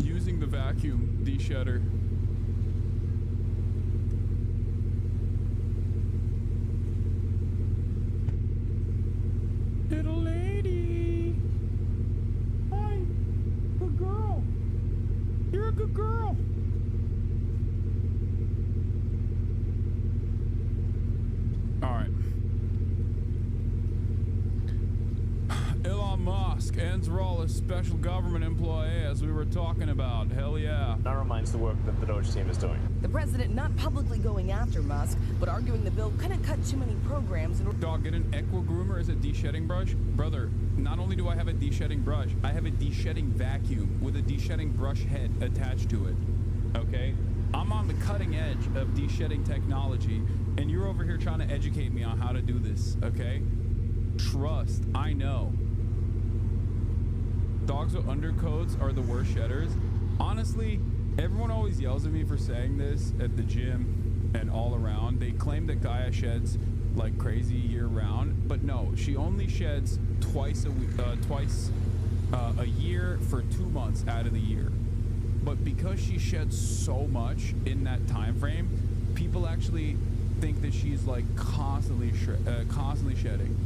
using the vacuum de-shedder. Little lady. Hi. Good girl. You're a good girl. All right. Elon Musk ends role as special government employee, as we were talking about. Hell yeah. That reminds the work that the Doge team is doing. The president not publicly going after Musk, but arguing the bill couldn't cut too many programs. Dog, get an equa groomer as a de-shedding brush? Brother, not only do I have a de-shedding brush, I have a de-shedding vacuum with a de-shedding brush head attached to it. Okay? I'm on the cutting edge of de-shedding technology, and you're over here trying to educate me on how to do this, okay? Trust, I know. Dogs with undercoats are the worst shedders. Honestly, everyone always yells at me for saying this at the gym and all around. They claim that Gaia sheds like crazy year round, but no, she only sheds twice a year for 2 months out of the year. But because she sheds so much in that time frame, people actually think that she's like constantly shedding.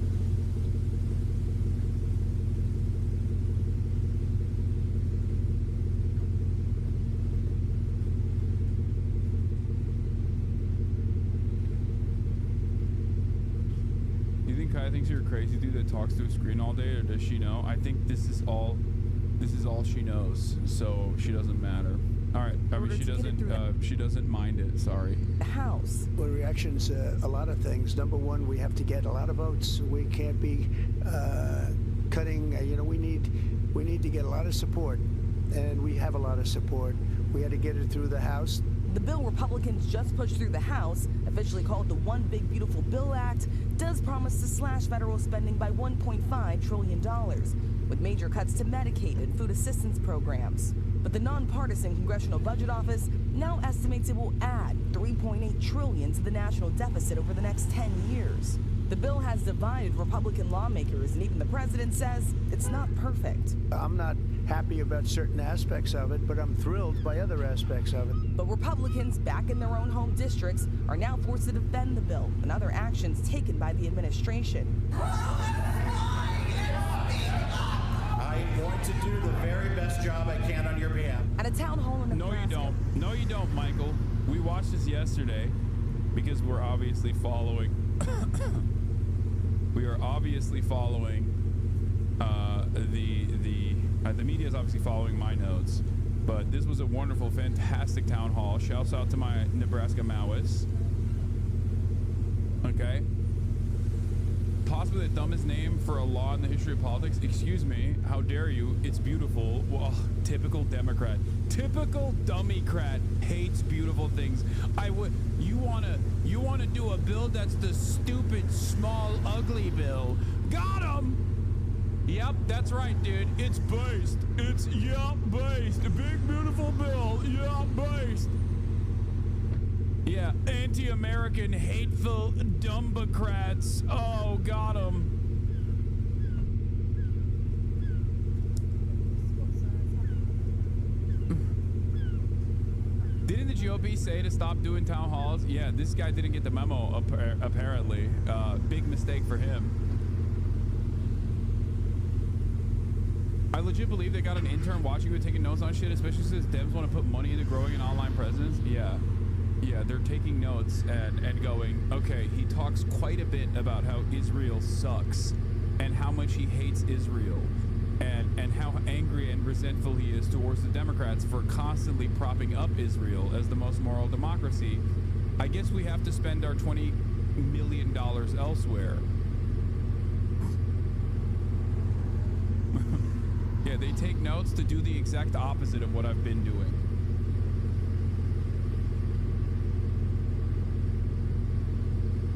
Kai thinks you're a crazy dude that talks to a screen all day, or does she know? I think this is all she knows, so she doesn't matter. All right, I mean, she doesn't mind it. Sorry. The House. Well, reactions, a lot of things. Number one, we have to get a lot of votes. We can't be cutting. We need to get a lot of support, and we have a lot of support. We had to get it through the House. The bill Republicans just pushed through the House, officially called the One Big Beautiful Bill Act, does promise to slash federal spending by $1.5 trillion, with major cuts to Medicaid and food assistance programs. But the nonpartisan Congressional Budget Office now estimates it will add $3.8 trillion to the national deficit over the next 10 years. The bill has divided Republican lawmakers, and even the president says it's not perfect. I'm not happy about certain aspects of it, but I'm thrilled by other aspects of it. But Republicans back in their own home districts are now forced to defend the bill and other actions taken by the administration. I'm going to do the very best job I can on your behalf. At a town hall in Nebraska. No, you don't. No, you don't, Michael. We watched this yesterday because we're obviously following. We are obviously following the media is obviously following my notes, but this was a wonderful, fantastic town hall. Shouts out to my Nebraska Maoists. Okay. Possibly the dumbest name for a law in the history of politics. Excuse me, how dare you? It's beautiful. Well, typical Democrat. Typical dummycrat hates beautiful things. You wanna do a bill that's the stupid, small, ugly bill. Got him! Yep, that's right, dude. It's based. It's, based. A big, beautiful bill. Based. Yeah, anti-American, hateful, dumbocrats. Oh, got him. Didn't the GOP say to stop doing town halls? Yeah, this guy didn't get the memo, apparently. Big mistake for him. I legit believe they got an intern watching you and taking notes on shit, especially since Dems want to put money into growing an online presence. Yeah, they're taking notes and going, okay, he talks quite a bit about how Israel sucks and how much he hates Israel and how angry and resentful he is towards the Democrats for constantly propping up Israel as the most moral democracy. I guess we have to spend our $20 million elsewhere. Yeah, they take notes to do the exact opposite of what I've been doing.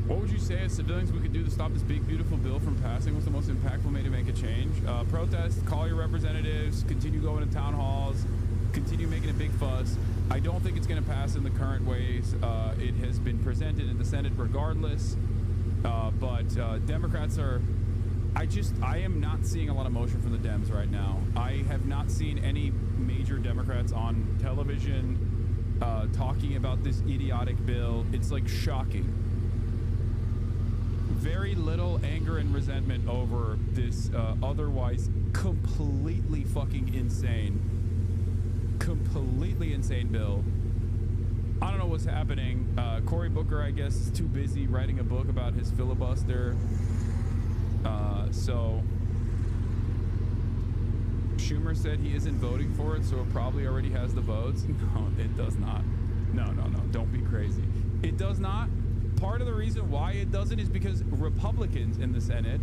What would you say as civilians we could do to stop this big, beautiful bill from passing? What's the most impactful way to make a change? Protest, call your representatives, continue going to town halls, continue making a big fuss. I don't think it's going to pass in the current ways it has been presented in the Senate regardless. But Democrats are... I am not seeing a lot of motion from the Dems right now. I have not seen any major Democrats on television talking about this idiotic bill. It's like shocking. Very little anger and resentment over this otherwise completely fucking insane completely insane bill. I don't know what's happening. Cory Booker, I guess, is too busy writing a book about his filibuster. So Schumer said he isn't voting for it, so it probably already has the votes. No, it does not. No. Don't be crazy. It does not. Part of the reason why it doesn't is because Republicans in the Senate,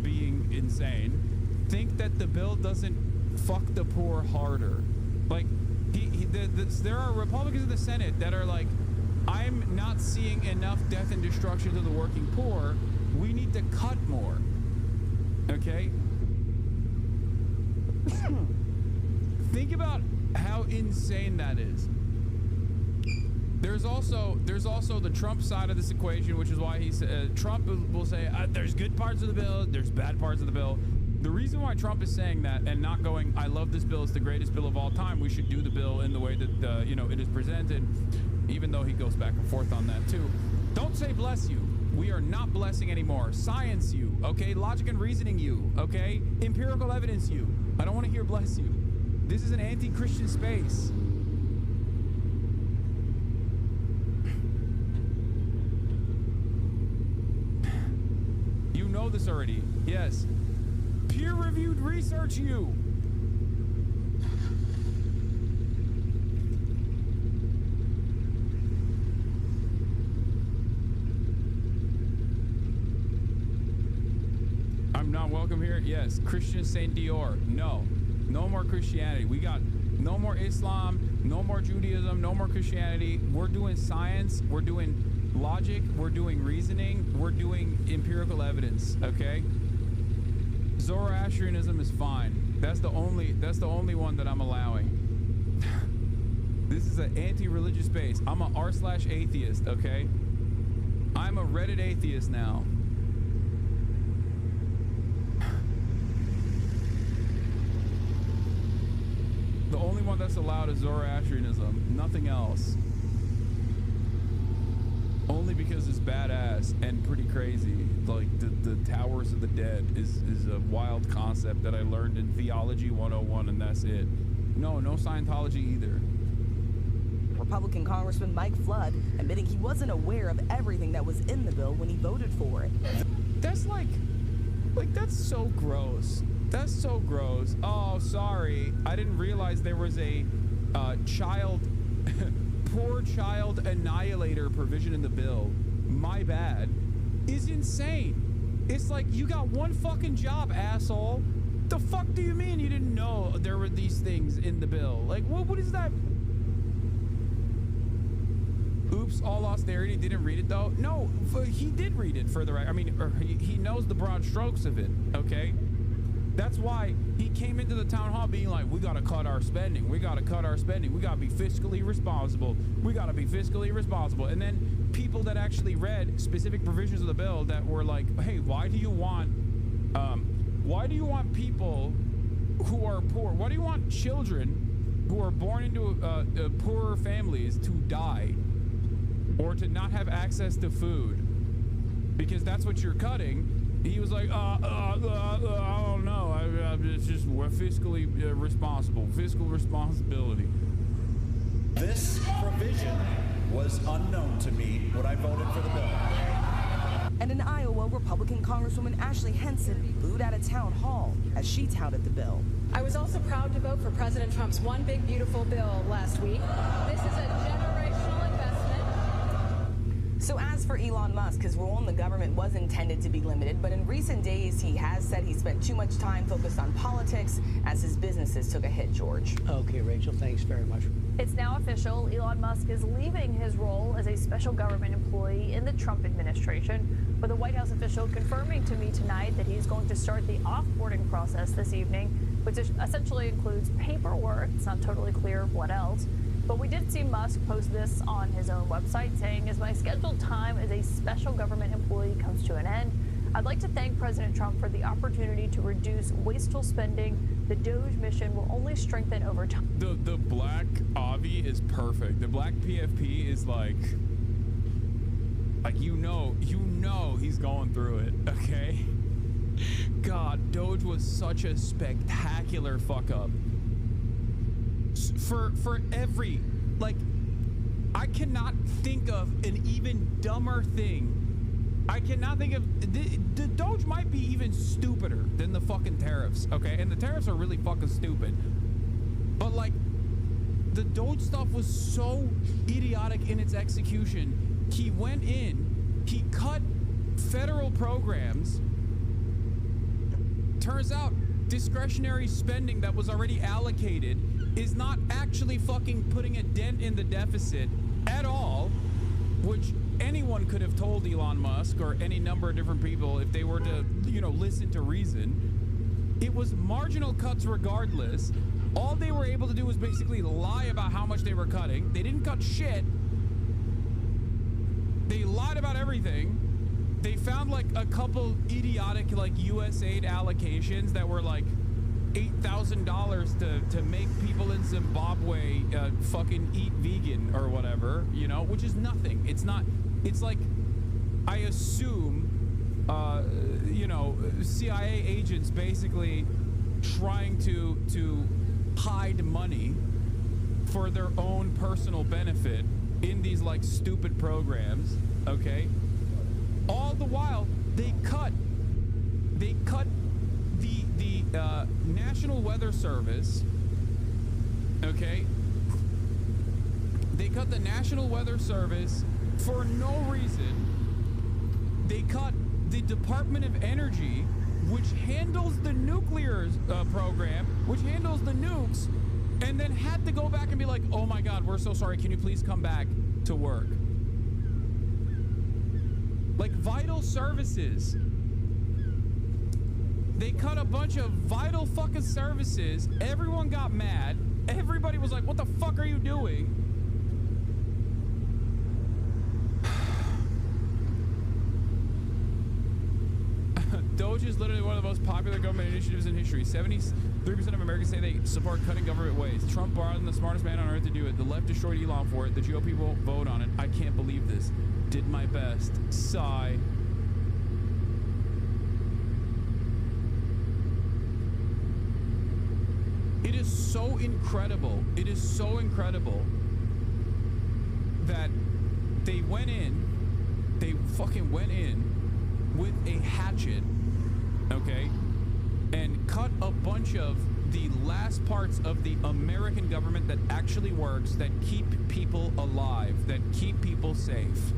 being insane, think that the bill doesn't fuck the poor harder. Like, there are Republicans in the Senate that are like, I'm not seeing enough death and destruction to the working poor. We need to cut more. Okay? Think about how insane that is. There's also the Trump side of this equation, which is why Trump will say there's good parts of the bill, there's bad parts of the bill. The reason why Trump is saying that and not going, I love this bill, it's the greatest bill of all time, we should do the bill in the way that it is presented, even though he goes back and forth on that too. Don't say bless you. We are not blessing anymore. Science you, okay? Logic and reasoning you, okay? Empirical evidence you. I don't want to hear bless you. This is an anti-Christian space. You know this already. Yes. Peer-reviewed research you. I'm not welcome here. Yes. Christian Saint Dior. No. No more Christianity. We got no more Islam, no more Judaism, no more Christianity. We're doing science. We're doing logic. We're doing reasoning. We're doing empirical evidence. Okay. Zoroastrianism is fine. That's the only one that I'm allowing. This is an anti-religious space. I'm a r/atheist. Okay. I'm a Reddit atheist now. The only one that's allowed is Zoroastrianism, nothing else. Only because it's badass and pretty crazy. Like the Towers of the Dead is a wild concept that I learned in Theology 101, and that's it. No Scientology either. Republican Congressman Mike Flood admitting he wasn't aware of everything that was in the bill when he voted for it. That's like that's so gross. That's so gross. Oh, sorry. I didn't realize there was a poor child annihilator provision in the bill. My bad. Is insane. It's like, you got one fucking job, asshole. The fuck do you mean you didn't know there were these things in the bill? Like, what is that? Oops, all austerity. Didn't read it though. No, he did read it further. I mean, he knows the broad strokes of it. Okay. That's why he came into the town hall being like, we got to cut our spending. We got to cut our spending. We got to be fiscally responsible. We got to be fiscally responsible. And then people that actually read specific provisions of the bill that were like, hey, why do you want people who are poor? Why do you want children who are born into poorer families to die or to not have access to food? Because that's what you're cutting. He was like, I don't know. It's just, we're fiscally responsible. Fiscal responsibility. This provision was unknown to me when I voted for the bill. And in Iowa, Republican Congresswoman Ashley Henson booed out of town hall as she touted the bill. I was also proud to vote for President Trump's One Big Beautiful Bill last week. This is a generational investment. So as for Elon Musk, his role in the government was intended to be limited, but in recent days, he has said he spent too much time focused on politics as his businesses took a hit, George. Okay, Rachel, thanks very much. It's now official. Elon Musk is leaving his role as a special government employee in the Trump administration, with a White House official confirming to me tonight that he's going to start the offboarding process this evening, which essentially includes paperwork. It's not totally clear what else. But we did see Musk post this on his own website saying, as my scheduled time as a special government employee comes to an end, I'd like to thank President Trump for the opportunity to reduce wasteful spending. The DOGE mission will only strengthen over time. The black Avi is perfect. The black PFP is like you know he's going through it, okay? God, DOGE was such a spectacular fuck up. for every, like, I cannot think of an even dumber thing. I cannot think of, the Doge might be even stupider than the fucking tariffs, okay? And the tariffs are really fucking stupid. But like, the Doge stuff was so idiotic in its execution. He went in, he cut federal programs. Turns out discretionary spending that was already allocated is not actually fucking putting a dent in the deficit at all, which anyone could have told Elon Musk or any number of different people if they were to, you know, listen to reason. It was marginal cuts regardless. All they were able to do was basically lie about how much they were cutting. They didn't cut shit. They lied about everything. They found like a couple idiotic like USAID allocations that were like $8,000 to make people in Zimbabwe fucking eat vegan or whatever, you know, which is nothing. It's not, it's like, I assume, you know, CIA agents basically trying to hide money for their own personal benefit in these like stupid programs, okay? All the while, they cut the National Weather Service, okay? They cut the National Weather Service for no reason. They cut the Department of Energy, which handles the nuclear program, which handles the nukes, and then had to go back and be like, oh my God, we're so sorry. Can you please come back to work? Like vital services. They cut a bunch of vital fucking services. Everyone got mad. Everybody was like, what the fuck are you doing? Doge is literally one of the most popular government initiatives in history. 73% of Americans say they support cutting government ways. Trump borrowed the smartest man on earth to do it. The left destroyed Elon for it. The GOP will vote on it. I can't believe this. Did my best. Sigh. It is so incredible. It is so incredible that they went in, they fucking went in with a hatchet, okay, and cut a bunch of the last parts of the American government that actually works, that keep people alive, that keep people safe.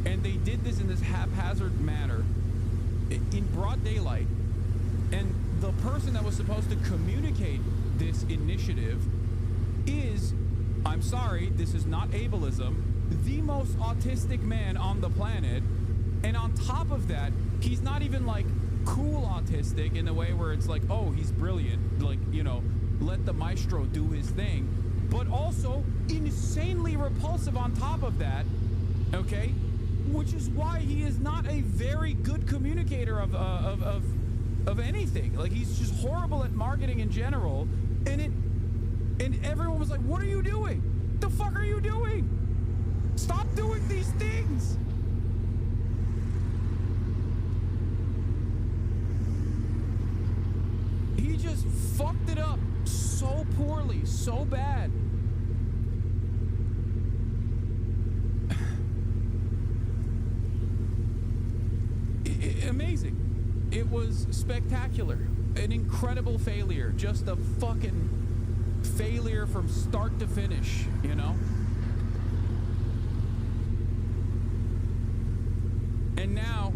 And they did this in this haphazard manner in broad daylight. And the person that was supposed to communicate this initiative is, I'm sorry, this is not ableism, the most autistic man on the planet. And on top of that, he's not even like cool autistic in the way where it's like, oh, he's brilliant, like, you know, let the maestro do his thing, but also insanely repulsive on top of that, okay? Which is why he is not a very good communicator of anything. Like, he's just horrible at marketing in general. And everyone was like, what are you doing? The fuck are you doing? Stop doing these things. He just fucked it up so poorly, so bad. Amazing. It was spectacular. An incredible failure. Just a fucking failure from start to finish, you know? And now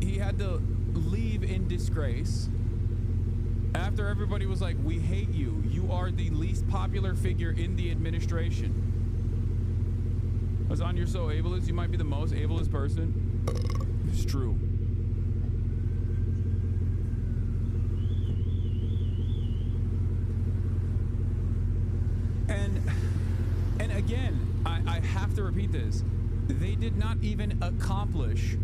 he had to leave in disgrace after everybody was like, we hate you. You are the least popular figure in the administration. Hasan, you're so ableist. You might be the most ableist person. It's true. And again, I have to repeat this. They did not even accomplish,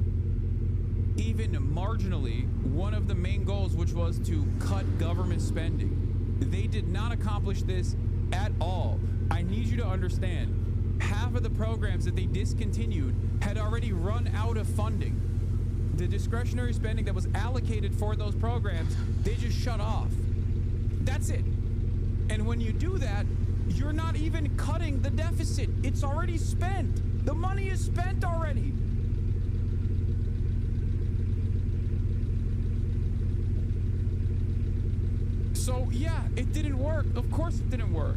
even marginally, one of the main goals, which was to cut government spending. They did not accomplish this at all. I need you to understand, half of the programs that they discontinued had already run out of funding. The discretionary spending that was allocated for those programs, they just shut off. That's it. And when you do that, you're not even cutting the deficit. It's already spent. The money is spent already. So yeah, it didn't work. Of course it didn't work.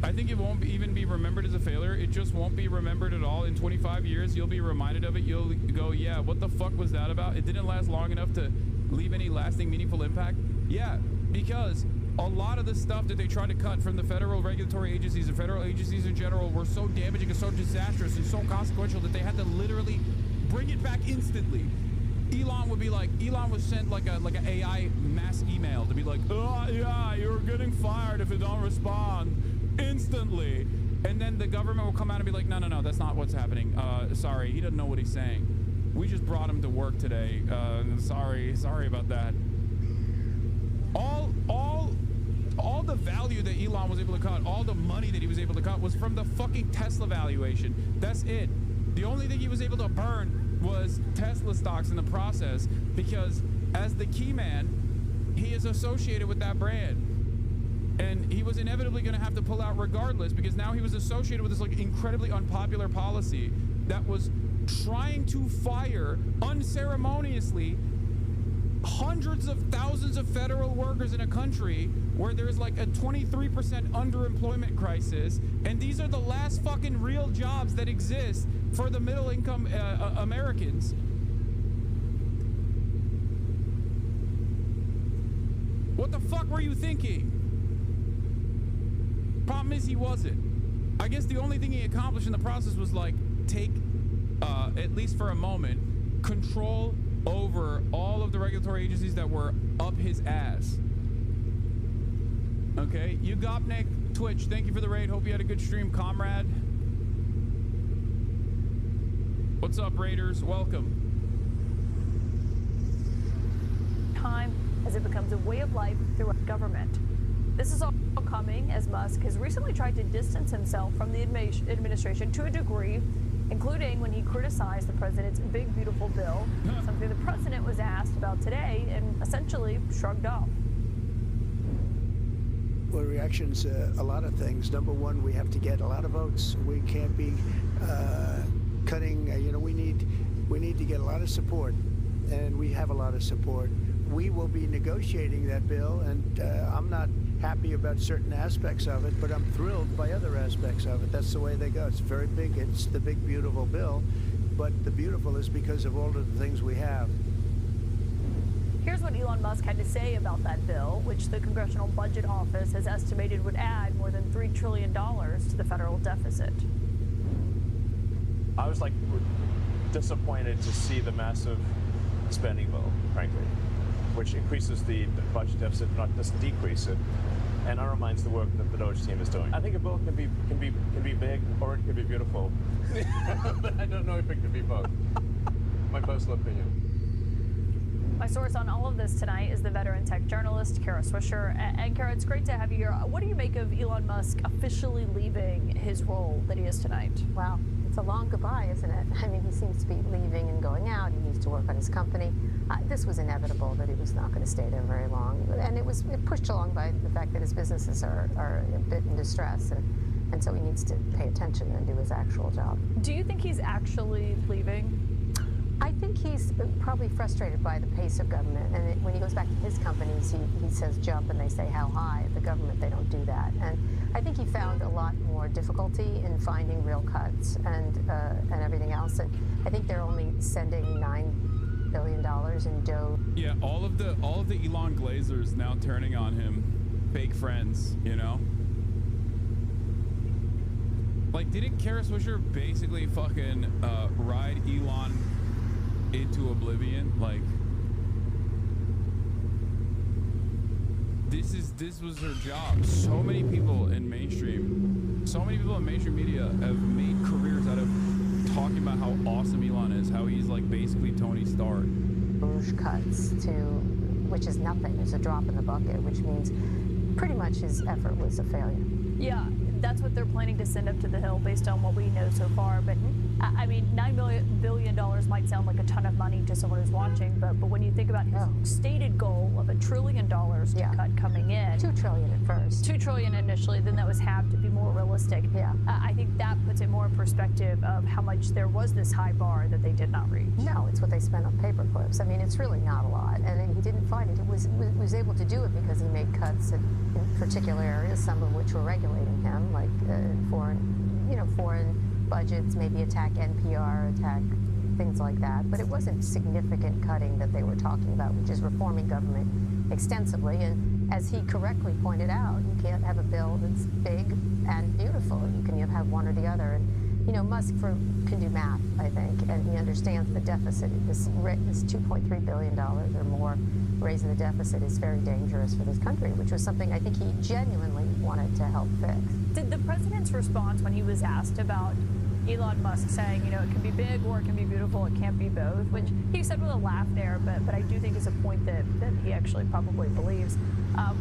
I think it won't even be remembered as a failure. It just won't be remembered at all. In 25 years, you'll be reminded of it. You'll go, yeah, what the fuck was that about? It didn't last long enough to leave any lasting, meaningful impact. Yeah, because a lot of the stuff that they tried to cut from the federal regulatory agencies and federal agencies in general were so damaging and so disastrous and so consequential that they had to literally bring it back instantly. Elon would be like, Elon would send like an AI mass email to be like, oh yeah, you're getting fired if you don't respond instantly. And then the government will come out and be like, no, that's not what's happening. Sorry, he doesn't know what he's saying. We just brought him to work today. Sorry about that. All the value that Elon was able to cut, all the money that he was able to cut was from the fucking Tesla valuation. That's it. The only thing he was able to burn was Tesla stocks in the process, because as the key man, he is associated with that brand. And he was inevitably going to have to pull out regardless, because now he was associated with this like incredibly unpopular policy that was trying to fire unceremoniously hundreds of thousands of federal workers in a country where there's like a 23% underemployment crisis, and these are the last fucking real jobs that exist for the middle income Americans. What the fuck were you thinking? Problem is, he wasn't. I guess the only thing he accomplished in the process was like take, at least for a moment, control over all of the regulatory agencies that were up his ass. Okay, you Gopnik, Twitch, thank you for the raid. Hope you had a good stream, comrade. What's up, Raiders? Welcome. Time as it becomes a way of life throughout government. This is all coming as Musk has recently tried to distance himself from the administration to a degree, including when he criticized the president's big, beautiful bill, something the president was asked about today and essentially shrugged off. Well, reactions, a lot of things. Number one, we have to get a lot of votes. We can't be cutting, we need to get a lot of support, and we have a lot of support. We will be negotiating that bill, and I'm not happy about certain aspects of it, but I'm thrilled by other aspects of it. That's the way they go. It's very big. It's the big, beautiful bill, but the beautiful is because of all of the things we have. Here's what Elon Musk had to say about that bill, which the Congressional Budget Office has estimated would add more than $3 trillion to the federal deficit. I was disappointed to see the massive spending bill, frankly, which increases the budget deficit, not just decrease it, and undermines the work that the Doge team is doing. I think a bill can be big or it can be beautiful, but I don't know if it can be both. My personal opinion. My source on all of this tonight is the veteran tech journalist, Kara Swisher. And Kara, it's great to have you here. What do you make of Elon Musk officially leaving his role that he is tonight? Wow, it's a long goodbye, isn't it? I mean, he seems to be leaving and going out. He needs to work on his company. This was inevitable that he was not going to stay there very long. And it was pushed along by the fact that his businesses are a bit in distress. And so he needs to pay attention and do his actual job. Do you think he's actually leaving? I think he's probably frustrated by the pace of government. And when he goes back to his companies, he says jump and they say how high. The government, they don't do that. And I think he found a lot more difficulty in finding real cuts and everything else. And I think they're only sending $9 billion in dough. Yeah, all of the Elon Glazers now turning on him, fake friends, you know? Like, didn't Kara Swisher basically fucking ride Elon into oblivion? Like, this was her job. So many people in mainstream media have made careers out of talking about how awesome Elon is, how he's like basically Tony Stark. Cuts to, which is nothing. It's a drop in the bucket, which means pretty much his effort was a failure. Yeah, that's what they're planning to send up to the Hill based on what we know so far. But I mean, $9 billion might sound like a ton of money to someone who's watching, but when you think about his stated goal of $1 trillion to cut coming in. $2 trillion at first. $2 trillion initially, then that was halved to be more realistic. Yeah. I think that puts it more in perspective of how much there was this high bar that they did not reach. No, it's what they spent on paper clips. I mean, it's really not a lot. And he didn't find it. He was able to do it because he made cuts in particular areas, some of which were regulating him, like foreign budgets, maybe attack NPR, attack things like that. But it wasn't significant cutting that they were talking about, which is reforming government extensively. And as he correctly pointed out, you can't have a bill that's big and beautiful. You can have one or the other. And, Musk can do math, I think, and he understands the deficit. This $2.3 billion or more raising the deficit is very dangerous for this country, which was something I think he genuinely wanted to help fix. Did the president's response when he was asked about Elon Musk saying, it can be big or it can be beautiful, it can't be both, which he said with a laugh there, but I do think is a point that he actually probably believes.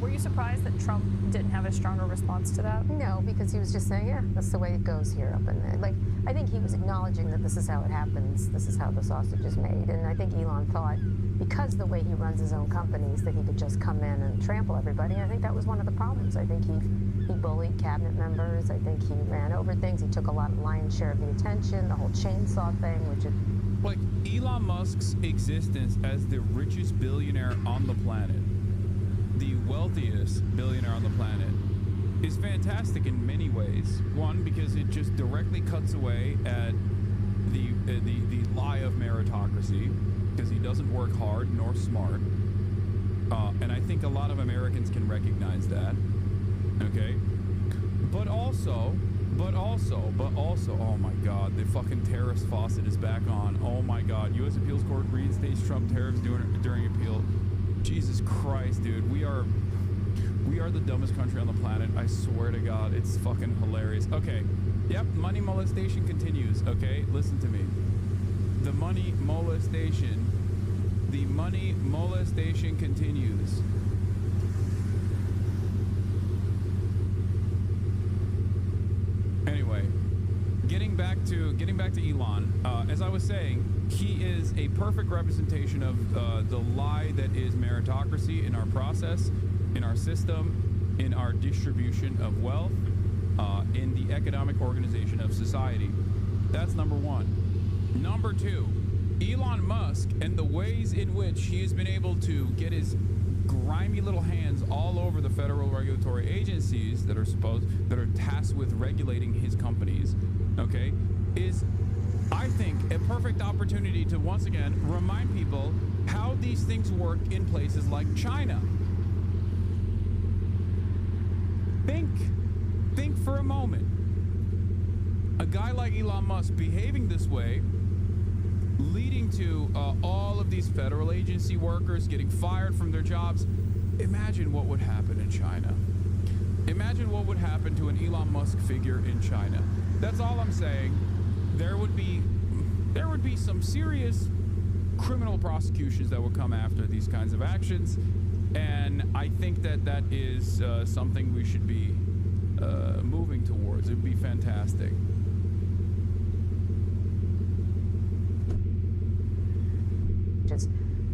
Were you surprised that Trump didn't have a stronger response to that? No, because he was just saying, yeah, that's the way it goes here up in there. Like, I think he was acknowledging that this is how it happens, this is how the sausage is made, and I think Elon thought, because the way he runs his own companies, that he could just come in and trample everybody, and I think that was one of the problems. I think he bullied cabinet members, I think he ran over things, he took a lot of lion's share of the attention, the whole chainsaw thing, which is... Like, Elon Musk's existence as the richest billionaire on the planet, the wealthiest billionaire on the planet, is fantastic in many ways. One, because it just directly cuts away at the lie of meritocracy, because he doesn't work hard nor smart. And I think a lot of Americans can recognize that. Okay? But also, oh my God, the fucking tariffs faucet is back on. Oh my God, U.S. Appeals Court reinstates Trump tariffs during appeal. Jesus Christ, dude, we are the dumbest country on the planet. I swear to God, it's fucking hilarious. Okay, yep, money molestation continues. Okay, listen to me. The money molestation continues. Anyway, getting back to Elon, as I was saying, he is a perfect representation of the lie that is meritocracy in our process, in our system, in our distribution of wealth, in the economic organization of society. That's number one. Number two, Elon Musk and the ways in which he has been able to get his grimy little hands all over the federal regulatory agencies that are tasked with regulating his companies, okay, is, I think, a perfect opportunity to once again remind people how these things work in places like China. Think for a moment. A guy like Elon Musk behaving this way, leading to all of these federal agency workers getting fired from their jobs. Imagine what would happen in China. Imagine what would happen to an Elon Musk figure in China. That's all I'm saying. There would be some serious criminal prosecutions that would come after these kinds of actions, and I think that is something we should be moving towards. It would be fantastic. Just,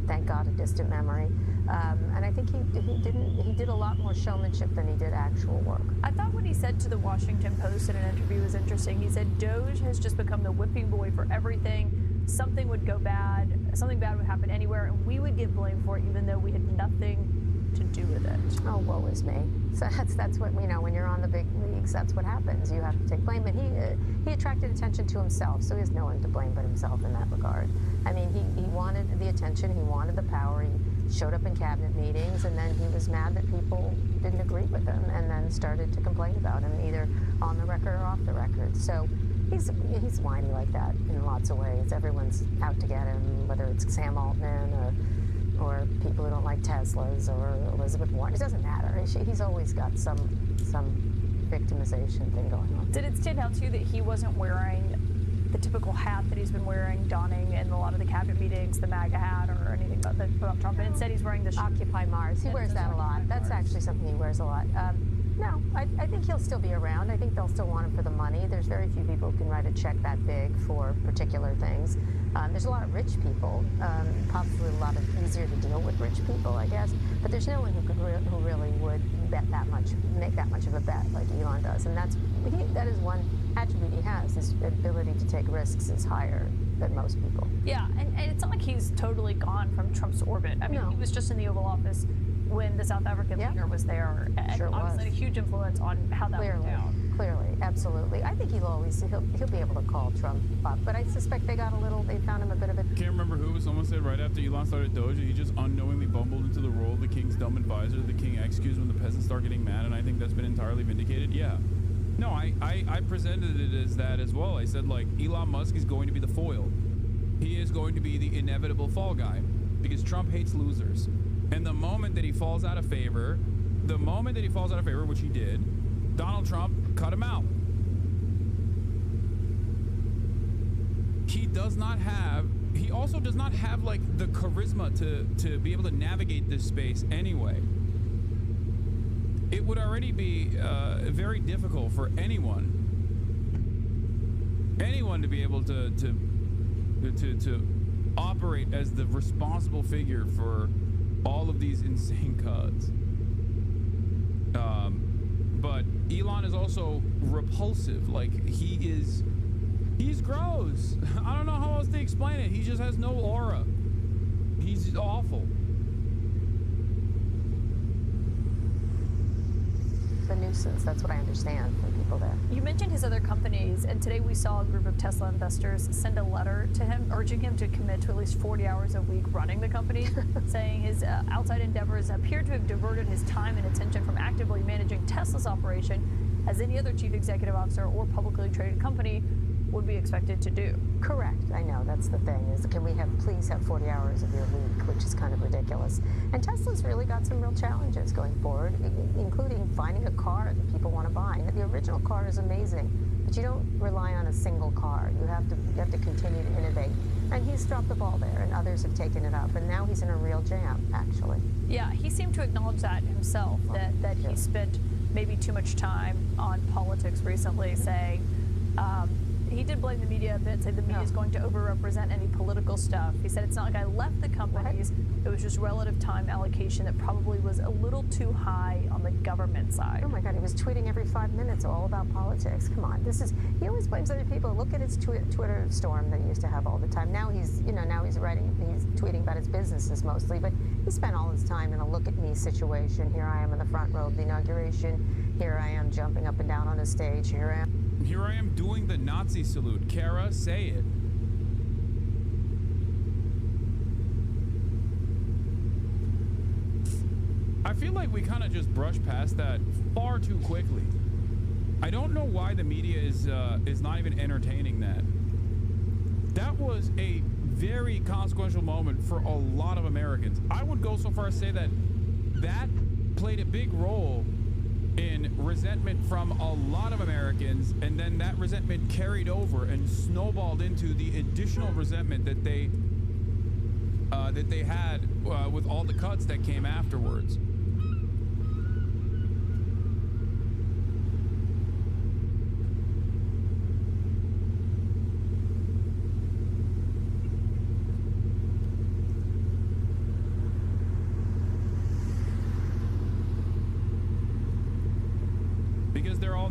thank God, a distant memory. And I think he did a lot more showmanship than he did actual work. I thought what he said to the Washington Post in an interview was interesting. He said Doge has just become the whipping boy for everything. Something would go bad, something bad would happen anywhere, and we would get blamed for it even though we had nothing to do with it. Oh, woe is me. So that's what, when you're on the big leagues, that's what happens. You have to take blame. And he attracted attention to himself, so he has no one to blame but himself in that regard. I mean, he wanted the attention, he wanted the power, he showed up in cabinet meetings, and then he was mad that people didn't agree with him, and then started to complain about him, either on the record or off the record. So he's whiny like that in lots of ways. Everyone's out to get him, whether it's Sam Altman or people who don't like Teslas or Elizabeth Warren. It doesn't matter. He's always got some victimization thing going on. Did it stand out to you that he wasn't wearing the typical hat that he's been donning in a lot of the cabinet meetings, the MAGA hat or anything about Trump, and instead he's wearing the Occupy Mars. He wears that a lot. That's actually something he wears a lot. No, I think he'll still be around. I think they'll still want him for the money. There's very few people who can write a check that big for particular things. There's a lot of rich people, possibly a lot of easier to deal with rich people, I guess. But there's no one who really would bet that much, make that much of a bet like Elon does. And that is one attribute he has. His ability to take risks is higher than most people. Yeah, and it's not like he's totally gone from Trump's orbit. I mean, he was just in the Oval Office when the South African leader was there, and Sure obviously had a huge influence on how that went down. Clearly, absolutely. I think he'll be able to call Trump up, but I suspect they found him a bit of a... Can't remember who, but someone said right after Elon started Doja, he just unknowingly bumbled into the role of the king's dumb advisor, the king executes when the peasants start getting mad, and I think that's been entirely vindicated. Yeah. No, I presented it as that as well. I said, like, Elon Musk is going to be the foil. He is going to be the inevitable fall guy, because Trump hates losers. And the moment that he falls out of favor, which he did, Donald Trump cut him out. He also does not have like the charisma to be able to navigate this space anyway. It would already be very difficult for anyone to be able to operate as the responsible figure for all of these insane cuts. But Elon is also repulsive. Like, he's gross. I don't know how else to explain it. He just has no aura. He's awful. A nuisance. That's what I understand from people there. You mentioned his other companies, and today we saw a group of Tesla investors send a letter to him urging him to commit to at least 40 hours a week running the company, saying his outside endeavors appear to have diverted his time and attention from actively managing Tesla's operation, as any other chief executive officer or publicly traded company would be expected to do. Correct. I know. That's the thing, is can we please have 40 hours of your week, which is kind of ridiculous. And Tesla's really got some real challenges going forward, including finding a car that people want to buy. The original car is amazing, but you don't rely on a single car. You have to continue to innovate. And he's dropped the ball there, and others have taken it up. And now he's in a real jam, actually. Yeah, he seemed to acknowledge that himself, that he spent maybe too much time on politics recently, saying, he did blame the media a bit, say the media is going to overrepresent any political stuff. He said, it's not like I left the companies, it was just relative time allocation that probably was a little too high on the government side. Oh my God, he was tweeting every 5 minutes all about politics. Come on, he always blames other people. Look at his Twitter storm that he used to have all the time. Now he's tweeting about his businesses mostly, but he spent all his time in a look at me situation. Here I am in the front row of the inauguration. Here I am jumping up and down on a stage. Here I am doing the Nazi salute. Kara, say it. I feel like we kind of just brushed past that far too quickly. I don't know why the media is not even entertaining that. That was a very consequential moment for a lot of Americans. I would go so far as to say that played a big role in resentment from a lot of Americans, and then that resentment carried over and snowballed into the additional resentment that they had with all the cuts that came afterwards.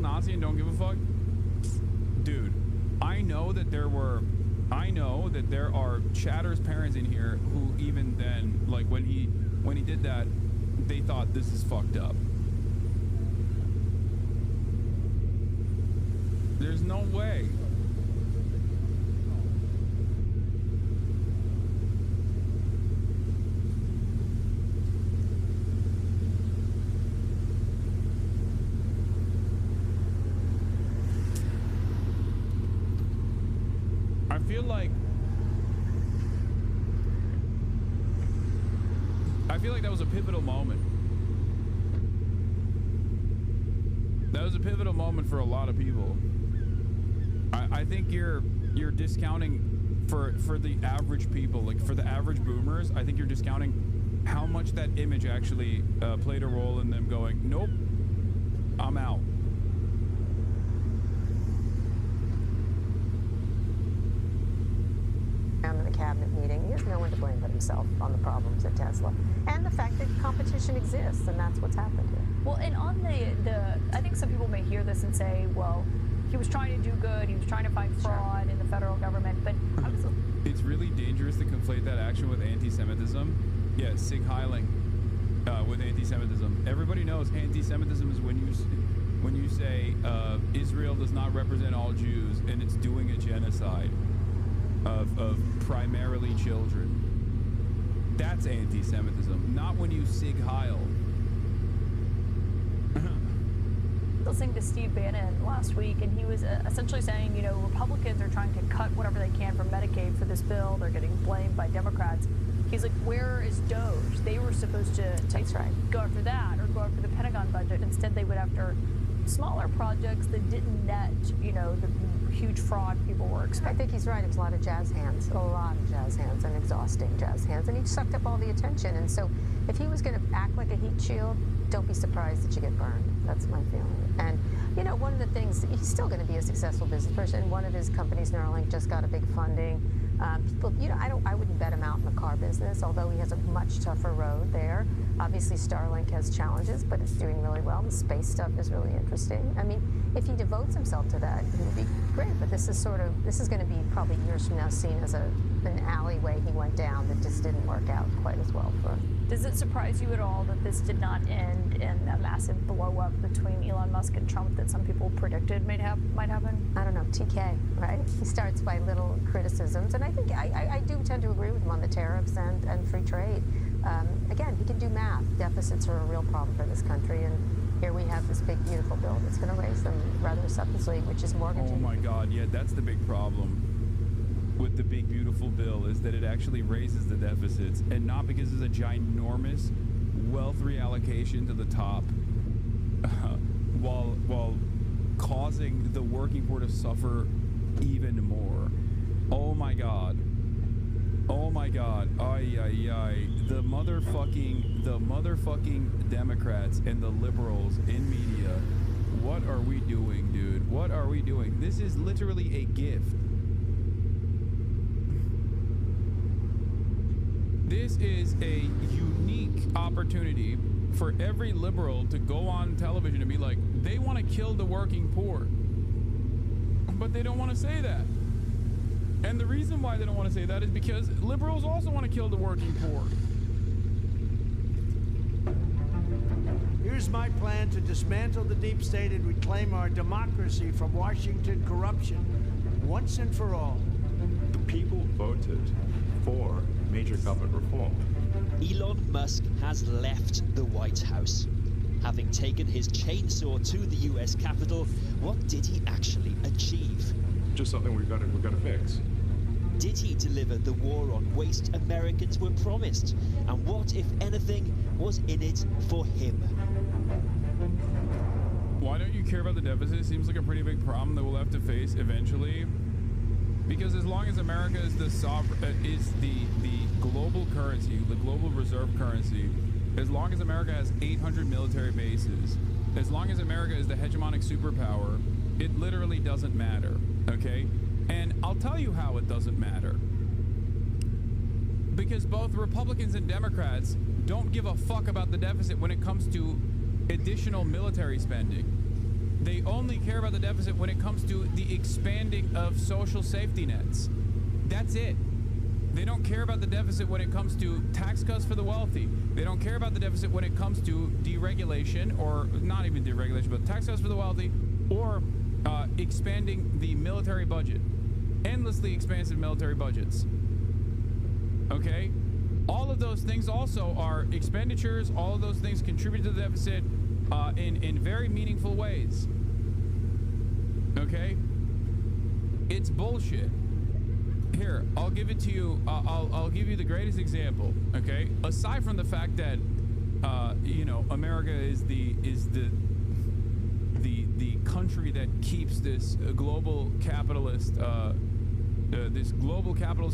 Nazi and don't give a fuck? Dude, I know that there are Chatter's parents in here who even then, like when he did that, they thought this is fucked up. There's no way. I feel like that was a pivotal moment. That was a pivotal moment for a lot of people. I think you're discounting for the average people, like for the average boomers. I think you're discounting how much that image actually played a role in them going, nope, I'm out. In the cabinet meeting, he has no one to blame but himself on the problems at Tesla, and the fact that competition exists, and that's what's happened here. Well, and on I think some people may hear this and say, well, he was trying to do good, he was trying to fight fraud in the federal government, but obviously... It's really dangerous to conflate that action with anti-Semitism. Yeah, sig heiling with anti-Semitism. Everybody knows anti-Semitism is when you say Israel does not represent all Jews and it's doing a genocide of primarily children. That's anti-Semitism, not when you sig heil. Listening to Steve Bannon last week, and he was essentially saying, you know, Republicans are trying to cut whatever they can from Medicaid for this bill. They're getting blamed by Democrats. He's like, where is DOGE? They were supposed to go after that or go after the Pentagon budget. Instead, they went after smaller projects that didn't net, you know, the huge fraud people were expecting. I think he's right. It was a lot of jazz hands, and exhausting jazz hands, and he sucked up all the attention. And so if he was going to act like a heat shield, don't be surprised that you get burned. That's my feeling. And, you know, one of the things, he's still going to be a successful business person. One of his companies, Neuralink, just got a big funding. People, you know, I wouldn't bet him out in the car business, although he has a much tougher road there. Obviously, Starlink has challenges, but it's doing really well. The space stuff is really interesting. I mean, if he devotes himself to that, he would be great. But this is going to be probably years from now seen as an alleyway he went down that just didn't work out quite as well for him. Does it surprise you at all that this did not end in a massive blow-up between Elon Musk and Trump that some people predicted might happen? I don't know, TK, right? He starts by little criticisms, and I think I do tend to agree with him on the tariffs and free trade. Again, he can do math. Deficits are a real problem for this country, and here we have this big, beautiful bill that's going to raise them rather substantially, which is mortgaging. Oh my God, yeah, that's the big problem with the big, beautiful bill, is that it actually raises the deficits, and not because it's a ginormous wealth reallocation to the top, while causing the working poor to suffer even more. Oh my God. Oh my God. Ay, ay, ay. The motherfucking Democrats and the liberals in media. What are we doing, dude? What are we doing? This is literally a gift. This is a unique opportunity for every liberal to go on television and be like, they want to kill the working poor. But they don't want to say that. And the reason why they don't want to say that is because liberals also want to kill the working poor. Here's my plan to dismantle the deep state and reclaim our democracy from Washington corruption once and for all. The people voted for major government reform. Elon Musk has left the White House. Having taken his chainsaw to the US Capitol, what did he actually achieve? Just something we've got to fix. Did he deliver the war on waste Americans were promised? And what, if anything, was in it for him? Why don't you care about the deficit? It seems like a pretty big problem that we'll have to face eventually. Because as long as America is the global currency, the global reserve currency, as long as America has 800 military bases, as long as America is the hegemonic superpower, it literally doesn't matter, okay? And I'll tell you how it doesn't matter. Because both Republicans and Democrats don't give a fuck about the deficit when it comes to additional military spending. They only care about the deficit when it comes to the expanding of social safety nets. That's it. They don't care about the deficit when it comes to tax cuts for the wealthy. They don't care about the deficit when it comes to deregulation, or not even deregulation, but tax cuts for the wealthy, or expanding the military budget. Endlessly expansive military budgets. Okay? All of those things also are expenditures. All of those things contribute to the deficit in very meaningful ways. Okay? It's bullshit. Here, I'll give it to you. I'll give you the greatest example. Okay? Aside from the fact that, you know, America is the country that keeps this global capitalist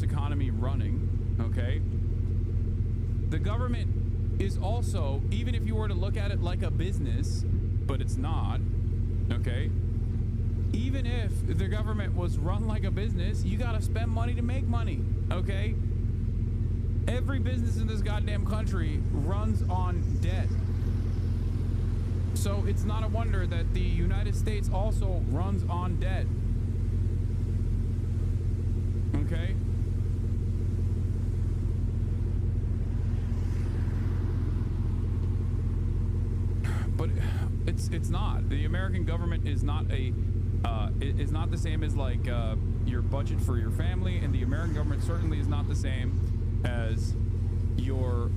economy running. Okay? The government is also, even if you were to look at it like a business, but it's not, okay? Even if the government was run like a business, you gotta spend money to make money, okay? Every business in this goddamn country runs on debt. So it's not a wonder that the United States also runs on debt. Okay? But it's not. The American government is not a is not the same as like your budget for your family, and the American government certainly is not the same as your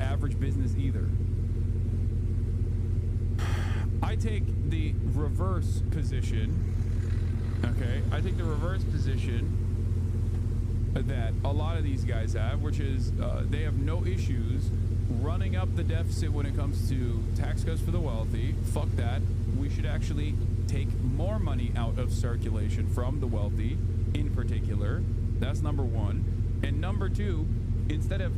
average business either. I take the reverse position. Okay, I take the reverse position that a lot of these guys have, which is they have no issues running up the deficit when it comes to tax cuts for the wealthy. Fuck that. We should actually take more money out of circulation from the wealthy in particular. That's number one. And number two, instead of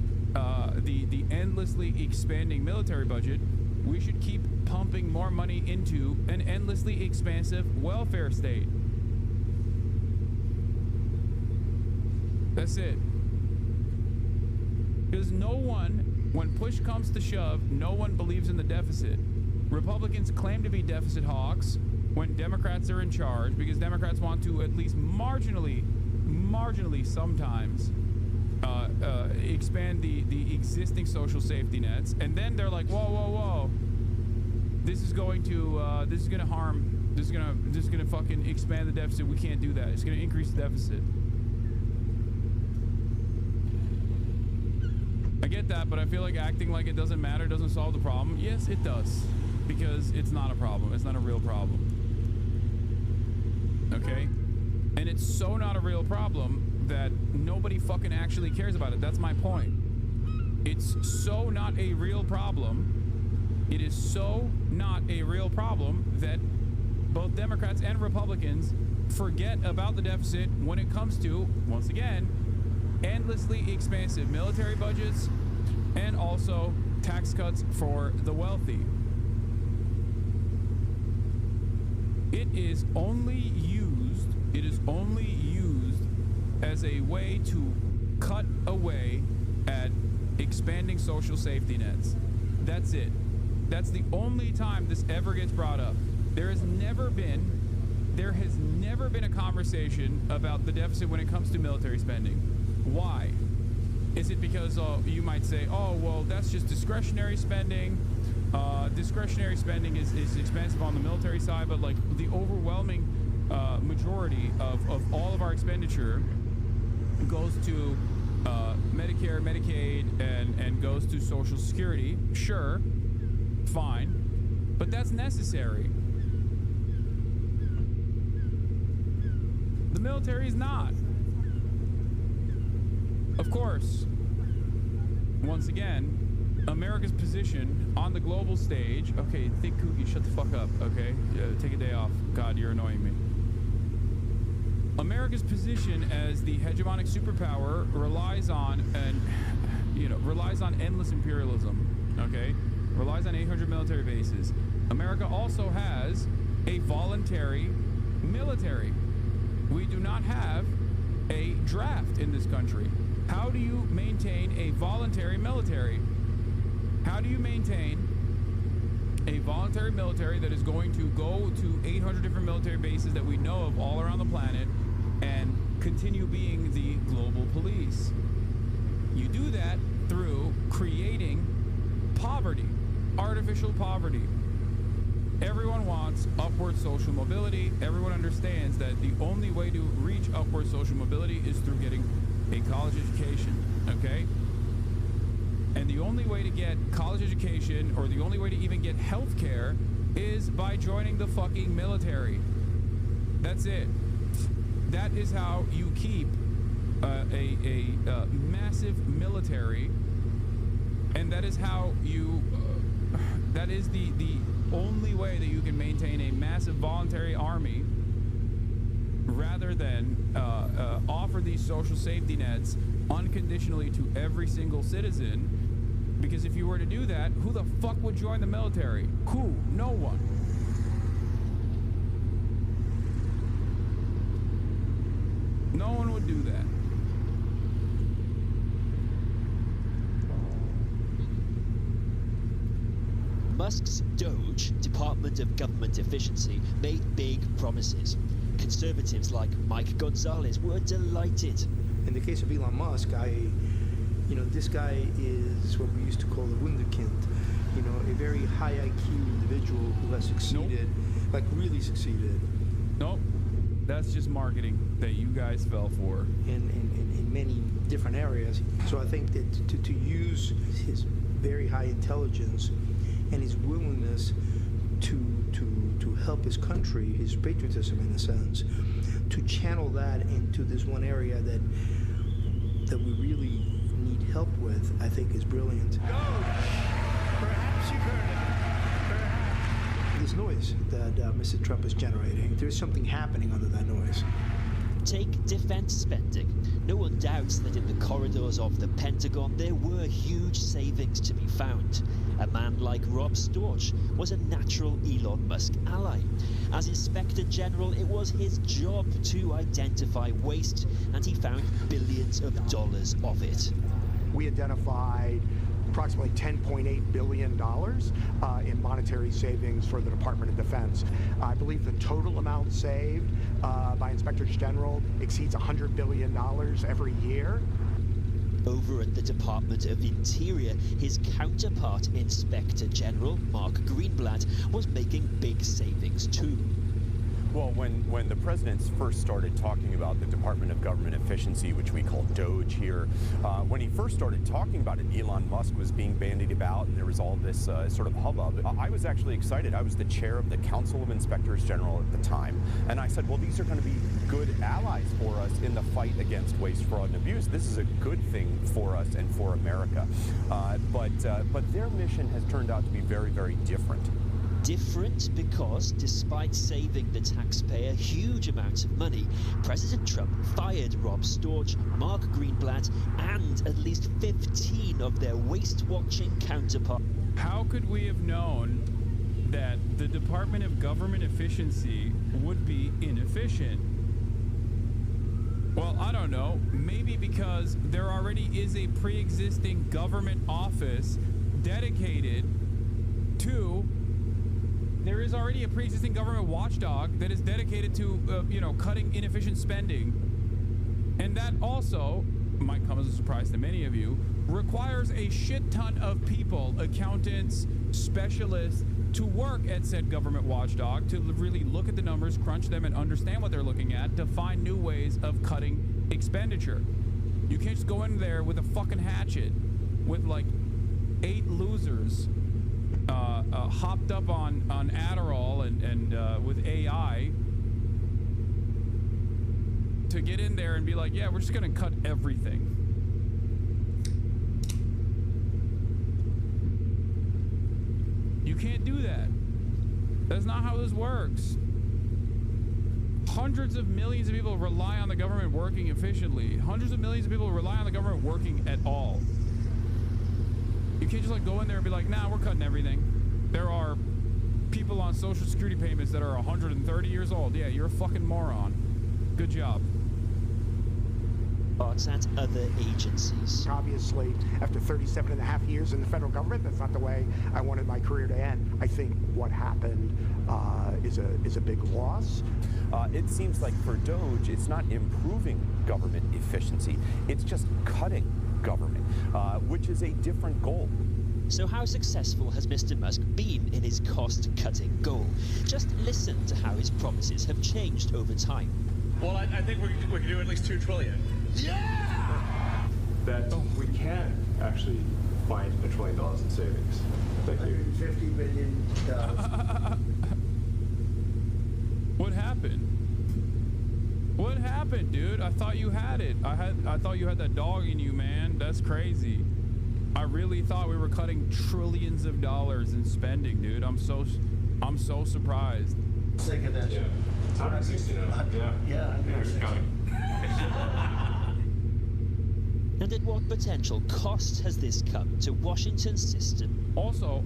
the endlessly expanding military budget, we should keep pumping more money into an endlessly expansive welfare state. That's it. Because no one, when push comes to shove, no one believes in the deficit. Republicans claim to be deficit hawks when Democrats are in charge, because Democrats want to at least marginally sometimes expand the existing social safety nets, and then they're like, whoa, this is going to harm, this is gonna fucking expand the deficit. We can't do that. It's gonna increase the deficit. I get that, but I feel like acting like it doesn't matter doesn't solve the problem. Yes, it does, because it's not a problem. It's not a real problem. Okay? And it's so not a real problem that nobody fucking actually cares about it. That's my point. It's so not a real problem. It is so not a real problem that both Democrats and Republicans forget about the deficit when it comes to, once again, endlessly expansive military budgets and also tax cuts for the wealthy. It is only used as a way to cut away at expanding social safety nets. That's it. That's the only time this ever gets brought up. There has never been a conversation about the deficit when it comes to military spending. Why? Is it because you might say, oh, well, that's just discretionary spending. Discretionary spending is expensive on the military side, but like the overwhelming majority of all of our expenditure goes to Medicare, Medicaid, and goes to Social Security. Sure, fine, but that's necessary. The military is not. Of course, once again, America's position on the global stage. Okay, Thick Cookie, shut the fuck up, okay? Take a day off. God, you're annoying me. America's position as the hegemonic superpower relies on endless imperialism, okay? Relies on 800 military bases. America also has a voluntary military. We do not have a draft in this country. How do you maintain a voluntary military? How do you maintain a voluntary military that is going to go to 800 different military bases that we know of all around the planet and continue being the global police? You do that through creating poverty, artificial poverty. Everyone wants upward social mobility. Everyone understands that the only way to reach upward social mobility is through getting a college education, okay? And the only way to get college education, or the only way to even get health care, is by joining the fucking military. That's it. That is how you keep a massive military, and that is how you that is the only way that you can maintain a massive voluntary army, rather than offer these social safety nets unconditionally to every single citizen, Because if you were to do that, who the fuck would join the military? Who? No one. No one would do that. Musk's DOGE, Department of Government Efficiency, made big promises. Conservatives like Mike Gonzalez were delighted. In the case of Elon Musk, this guy is what we used to call the wunderkind, a very high IQ individual who has succeeded, like really succeeded. Nope. That's just marketing that you guys fell for. In many different areas. So I think that to use his very high intelligence and his willingness to help his country, his patriotism in a sense, to channel that into this one area that we really need help with, I think is brilliant. Perhaps you've heard of it. This noise that Mr. Trump is generating, there's something happening under that noise. Take defense spending. No one doubts that in the corridors of the Pentagon there were huge savings to be found. A man like Rob Storch was a natural Elon Musk ally. As Inspector General, it was his job to identify waste, and he found billions of dollars of it. We identified approximately $10.8 billion in monetary savings for the Department of Defense. I believe the total amount saved by Inspectors General exceeds $100 billion every year. Over at the Department of Interior, his counterpart, Inspector General Mark Greenblatt, was making big savings too. Well, when the presidents first started talking about the Department of Government Efficiency, which we call DOGE here, when he first started talking about it, Elon Musk was being bandied about, and there was all this sort of hubbub. I was actually excited. I was the chair of the Council of Inspectors General at the time, and I said, well, these are going to be good allies for us in the fight against waste, fraud, and abuse. This is a good thing for us and for America. But their mission has turned out to be very, very different. Different because, despite saving the taxpayer huge amounts of money, President Trump fired Rob Storch, Mark Greenblatt, and at least 15 of their waste-watching counterparts. How could we have known that the Department of Government Efficiency would be inefficient? Well, I don't know. Maybe because there already is a pre-existing government office dedicated to... There is already a pre-existing government watchdog that is dedicated to, cutting inefficient spending. And that also, might come as a surprise to many of you, requires a shit ton of people, accountants, specialists, to work at said government watchdog, to really look at the numbers, crunch them, and understand what they're looking at, to find new ways of cutting expenditure. You can't just go in there with a fucking hatchet with like 8 losers hopped up on Adderall and with AI to get in there and be like, yeah, we're just gonna cut everything. You can't do that. That's not how this works. Hundreds of millions of people rely on the government working efficiently. Hundreds of millions of people rely on the government working at all. You can't just like go in there and be like, nah, we're cutting everything. There are people on Social Security payments that are 130 years old. Yeah, you're a fucking moron. Good job. At other agencies. Obviously, after 37 and a half years in the federal government, that's not the way I wanted my career to end. I think what happened is a big loss. It seems like for DOGE, it's not improving government efficiency. It's just cutting government, which is a different goal. So how successful has Mr. Musk been in his cost-cutting goal? Just listen to how his promises have changed over time. Well, I think we can do at least $2 trillion. Yeah! That we can actually find $1 trillion in savings. Thank you. $150 billion. What happened? What happened, dude? I thought you had it. I thought you had that dog in you, man. That's crazy. I really thought we were cutting trillions of dollars in spending, dude. I'm so surprised. Sick of that. Yeah. It's 160 now. Yeah, I know. And at what potential cost has this come to Washington's system? Also,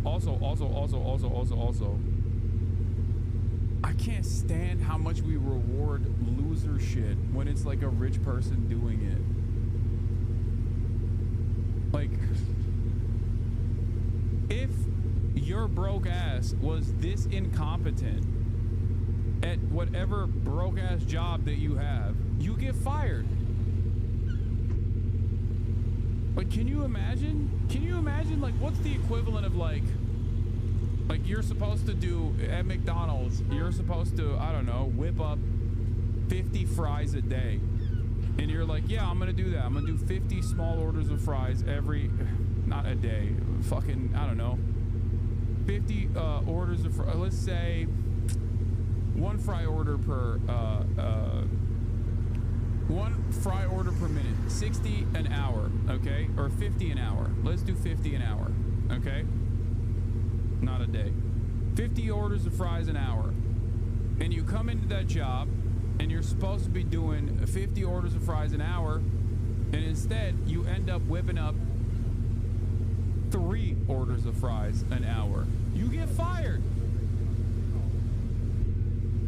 I can't stand how much we reward loser shit when it's like a rich person doing it. Like, if your broke ass was this incompetent at whatever broke ass job that you have, you get fired. Like, can you imagine? Can you imagine, like, what's the equivalent of, like you're supposed to do at McDonald's, you're supposed to, I don't know, whip up 50 fries a day. And you're like, yeah, I'm gonna do that. I'm gonna do 50 small orders of fries not a day, fucking, I don't know, 50 orders of fries, let's say one fry order per minute, 60 an hour, okay? Or 50 an hour. Let's do 50 an hour, okay? Not a day. 50 orders of fries an hour. And you come into that job and you're supposed to be doing 50 orders of fries an hour, and instead you end up whipping up 3 orders of fries an hour. You get fired.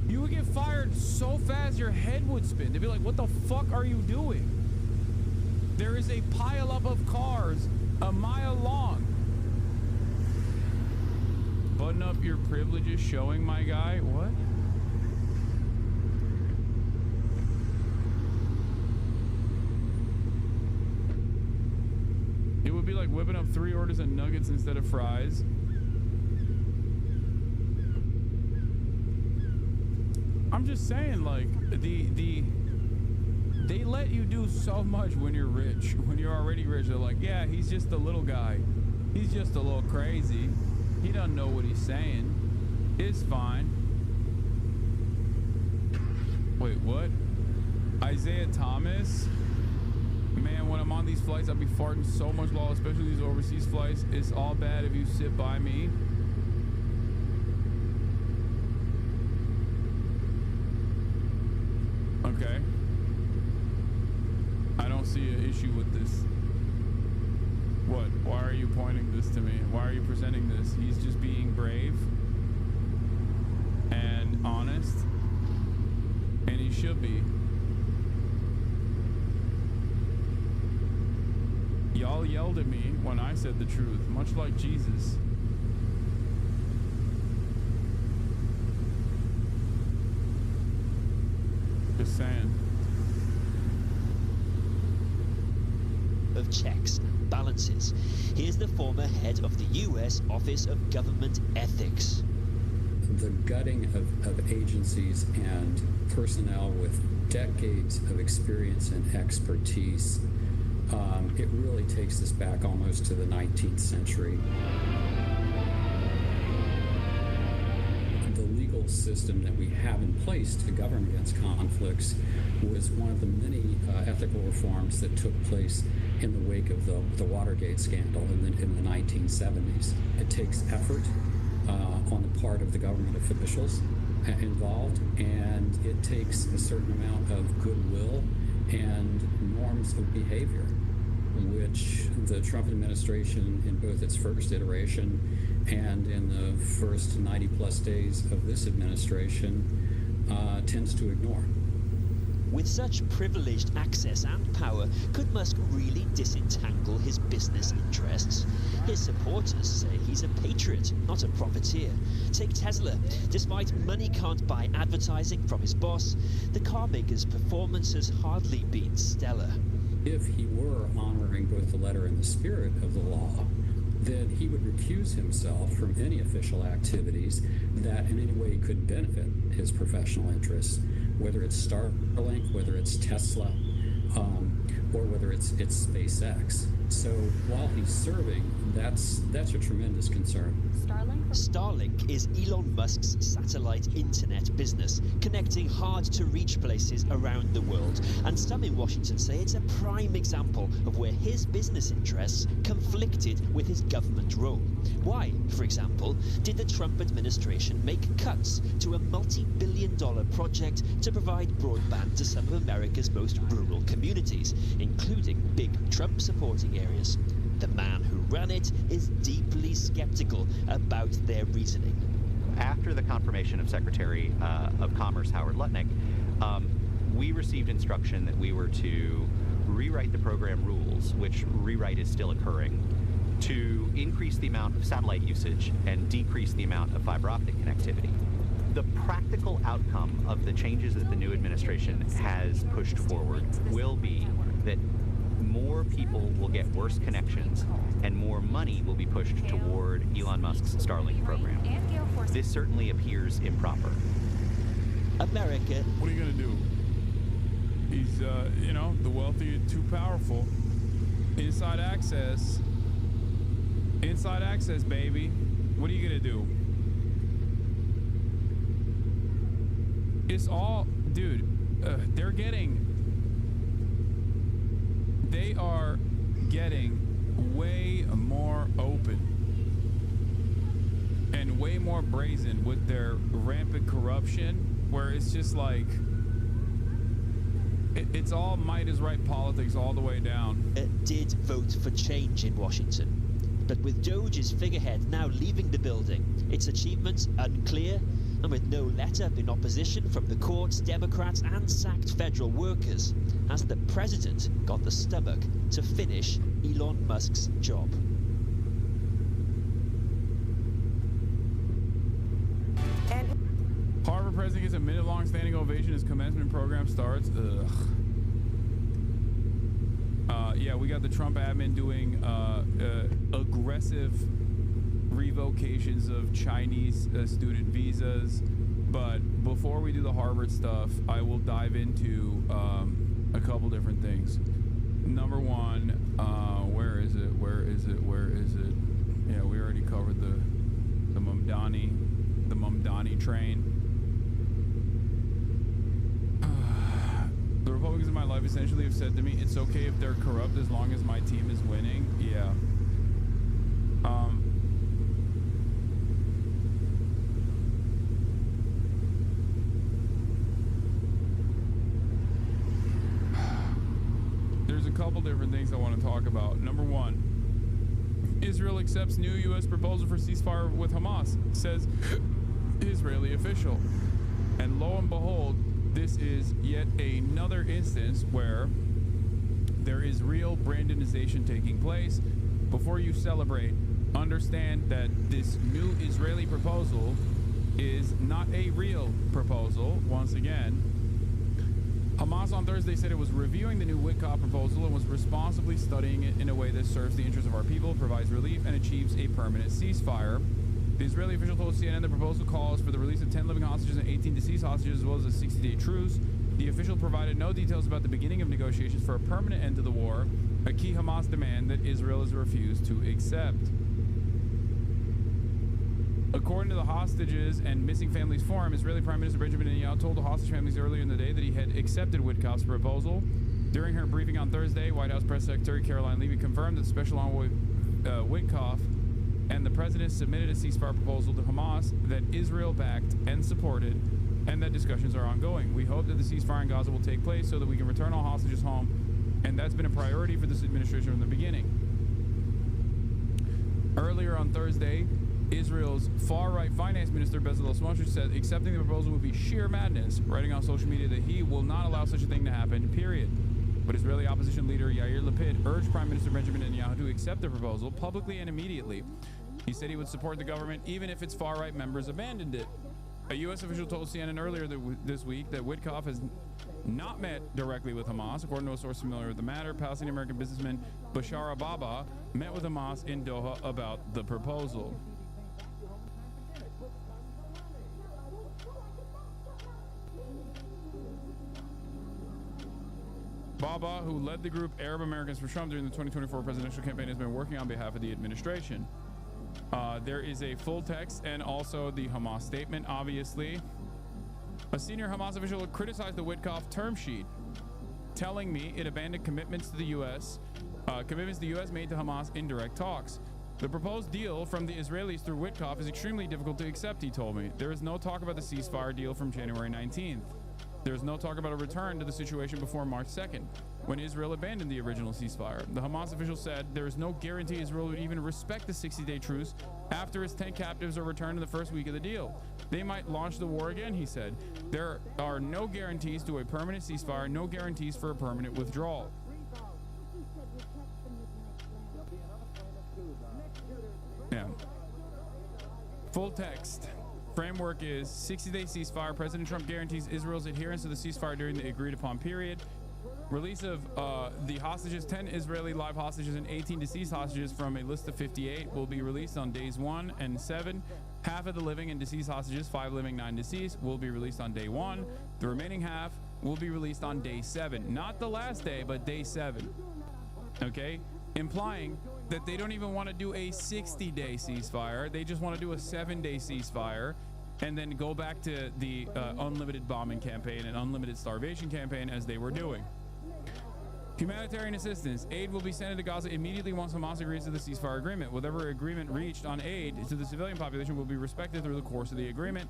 You would get fired so fast your head would spin. They'd be like, what the fuck are you doing? There is a pileup of cars a mile long. Button up your privileges showing, my guy. What? It would be like whipping up 3 orders of nuggets instead of fries. I'm just saying, like, they let you do so much when you're rich. When you're already rich, they're like, yeah, he's just a little guy. He's just a little crazy. He doesn't know what he's saying. It's fine. Wait, what? Isaiah Thomas? Man, when I'm on these flights, I'll be farting so much law, especially these overseas flights. It's all bad if you sit by me. Okay. I don't see an issue with this. What? Why are you pointing this to me? Why are you presenting this? He's just being brave and honest, and he should be. Y'all yelled at me when I said the truth, much like Jesus. Just saying. Of checks and balances. Here's the former head of the U.S. Office of Government Ethics. The gutting of agencies and personnel with decades of experience and expertise, it really takes us back almost to the 19th century. The legal system that we have in place to govern against conflicts was one of the many ethical reforms that took place in the wake of the Watergate scandal in the 1970s. It takes effort on the part of the government officials involved, and it takes a certain amount of goodwill and norms of behavior, which the Trump administration, in both its first iteration and in the first 90-plus days of this administration, tends to ignore. With such privileged access and power, could Musk really disentangle his business interests? His supporters say he's a patriot, not a profiteer. Take Tesla. Despite money can't buy advertising from his boss, the car maker's performance has hardly been stellar. If he were honoring both the letter and the spirit of the law, then he would recuse himself from any official activities that in any way could benefit his professional interests, whether it's Starlink, whether it's Tesla, or whether it's SpaceX. So while he's serving, that's a tremendous concern. Starlink? Starlink is Elon Musk's satellite internet business, connecting hard-to-reach places around the world. And some in Washington say it's a prime example of where his business interests conflicted with his government role. Why, for example, did the Trump administration make cuts to a multi-billion-dollar project to provide broadband to some of America's most rural communities, including big Trump-supporting areas? The man who ran it is deeply skeptical about their reasoning. After the confirmation of Secretary of Commerce Howard Lutnick, we received instruction that we were to rewrite the program rules, which rewrite is still occurring, to increase the amount of satellite usage and decrease the amount of fiber optic connectivity. The practical outcome of the changes that the new administration has pushed forward will be that more people will get worse connections and more money will be pushed toward Elon Musk's Starlink program. This certainly appears improper. America. What are you going to do? He's, you know, the wealthy are too powerful. Inside access. Inside access, baby. What are you going to do? It's all, dude, they are getting way more open and way more brazen with their rampant corruption, where it's just like, it's all might is right politics all the way down. It did vote for change in Washington, but with Doge's figurehead now leaving the building, its achievements unclear, and with no let-up in opposition from the courts, Democrats, and sacked federal workers, has the president got the stomach to finish Elon Musk's job? Harvard president gets a minute-long standing ovation as commencement program starts. Ugh. Yeah, we got the Trump admin doing aggressive revocations of Chinese student visas. But before we do the Harvard stuff, I will dive into a couple different things. Number one, where is it? Yeah, we already covered the Mamdani train. The Republicans in my life essentially have said to me, it's okay if they're corrupt as long as my team is winning. Yeah. There's a couple different things I want to talk about. Number one, Israel accepts new U.S. proposal for ceasefire with Hamas, says Israeli official. And lo and behold, this is yet another instance where there is real Brandonization taking place. Before you celebrate, understand that this new Israeli proposal is not a real proposal. Once again, Hamas on Thursday said it was reviewing the new Witkoff proposal and was responsibly studying it in a way that serves the interests of our people, provides relief, and achieves a permanent ceasefire. The Israeli official told CNN the proposal calls for the release of 10 living hostages and 18 deceased hostages, as well as a 60-day truce. The official provided no details about the beginning of negotiations for a permanent end to the war, a key Hamas demand that Israel has refused to accept. According to the Hostages and Missing Families Forum, Israeli Prime Minister Benjamin Netanyahu told the hostage families earlier in the day that he had accepted Witkoff's proposal. During her briefing on Thursday, White House Press Secretary Caroline Levy confirmed that Special Envoy Witkoff and the president submitted a ceasefire proposal to Hamas that Israel backed and supported, and that discussions are ongoing. We hope that the ceasefire in Gaza will take place so that we can return all hostages home, and that's been a priority for this administration from the beginning. Earlier on Thursday, Israel's far-right finance minister Bezalel Smotrich said accepting the proposal would be sheer madness, writing on social media that he will not allow such a thing to happen, period. But Israeli opposition leader Yair Lapid urged Prime Minister Benjamin Netanyahu to accept the proposal publicly and immediately. He said he would support the government even if its far-right members abandoned it. A U.S. official told CNN earlier this week that Witkoff has not met directly with Hamas. According to a source familiar with the matter, Palestinian-American businessman Bashar Ababa met with Hamas in Doha about the proposal. Baba, who led the group Arab Americans for Trump during the 2024 presidential campaign, has been working on behalf of the administration. There is a full text and also the Hamas statement, obviously. A senior Hamas official criticized the Witkoff term sheet, telling me it abandoned commitments to the U.S. Made to Hamas in direct talks. The proposed deal from the Israelis through Witkoff is extremely difficult to accept, he told me. There is no talk about the ceasefire deal from January 19th. There is no talk about a return to the situation before March 2nd, when Israel abandoned the original ceasefire. The Hamas official said there is no guarantee Israel would even respect the 60-day truce after its 10 captives are returned in the first week of the deal. They might launch the war again, he said. There are no guarantees to a permanent ceasefire, no guarantees for a permanent withdrawal. Yeah. Full text. Framework is 60-day ceasefire. President Trump guarantees Israel's adherence to the ceasefire during the agreed upon period. Release of the hostages, 10 Israeli live hostages and 18 deceased hostages from a list of 58 will be released on days 1 and 7. Half of the living and deceased hostages, 5 living, 9 deceased, will be released on day 1. The remaining half will be released on day 7. Not the last day, but day 7. Okay? Implying that they don't even want to do a 60-day ceasefire. They just want to do a 7-day ceasefire and then go back to the unlimited bombing campaign and unlimited starvation campaign as they were doing. Humanitarian assistance. Aid will be sent into Gaza immediately once Hamas agrees to the ceasefire agreement. Whatever agreement reached on aid to the civilian population will be respected through the course of the agreement.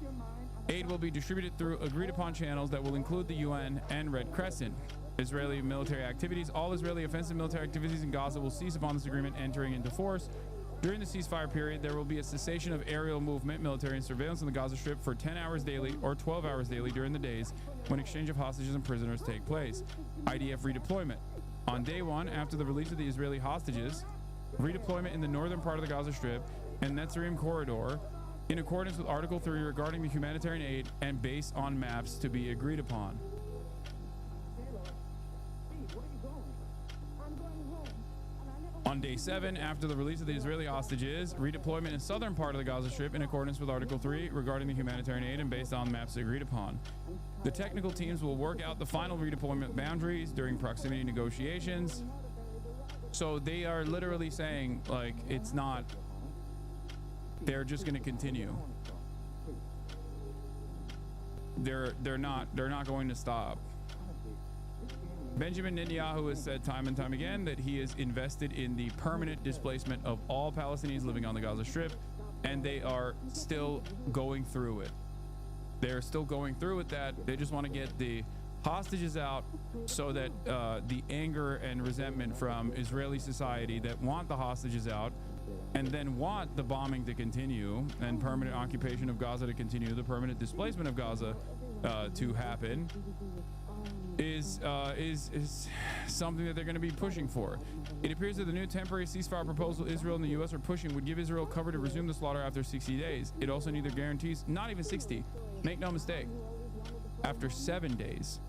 Aid will be distributed through agreed upon channels that will include the UN and Red Crescent. Israeli military activities. All Israeli offensive military activities in Gaza will cease upon this agreement entering into force. During the ceasefire period, there will be a cessation of aerial movement, military, and surveillance in the Gaza Strip for 10 hours daily or 12 hours daily during the days when exchange of hostages and prisoners take place. IDF redeployment. On day 1, after the release of the Israeli hostages, redeployment in the northern part of the Gaza Strip and Netzarim corridor in accordance with Article 3 regarding the humanitarian aid and based on maps to be agreed upon. On day 7, after the release of the Israeli hostages, redeployment in southern part of the Gaza Strip in accordance with Article 3 regarding the humanitarian aid and based on maps agreed upon. The technical teams will work out the final redeployment boundaries during proximity negotiations. So they are literally saying, like, it's not, they're just going to continue. They're not going to stop. Benjamin Netanyahu has said time and time again that he is invested in the permanent displacement of all Palestinians living on the Gaza Strip, and they are still going through it. They're still going through with that. They just want to get the hostages out so that the anger and resentment from Israeli society that want the hostages out and then want the bombing to continue and permanent occupation of Gaza to continue, the permanent displacement of Gaza to happen, is something that they're going to be pushing for. It appears that the new temporary ceasefire proposal Israel and the U.S. are pushing would give Israel cover to resume the slaughter after 60 days. It also neither guarantees, not even 60, make no mistake, after 7 days.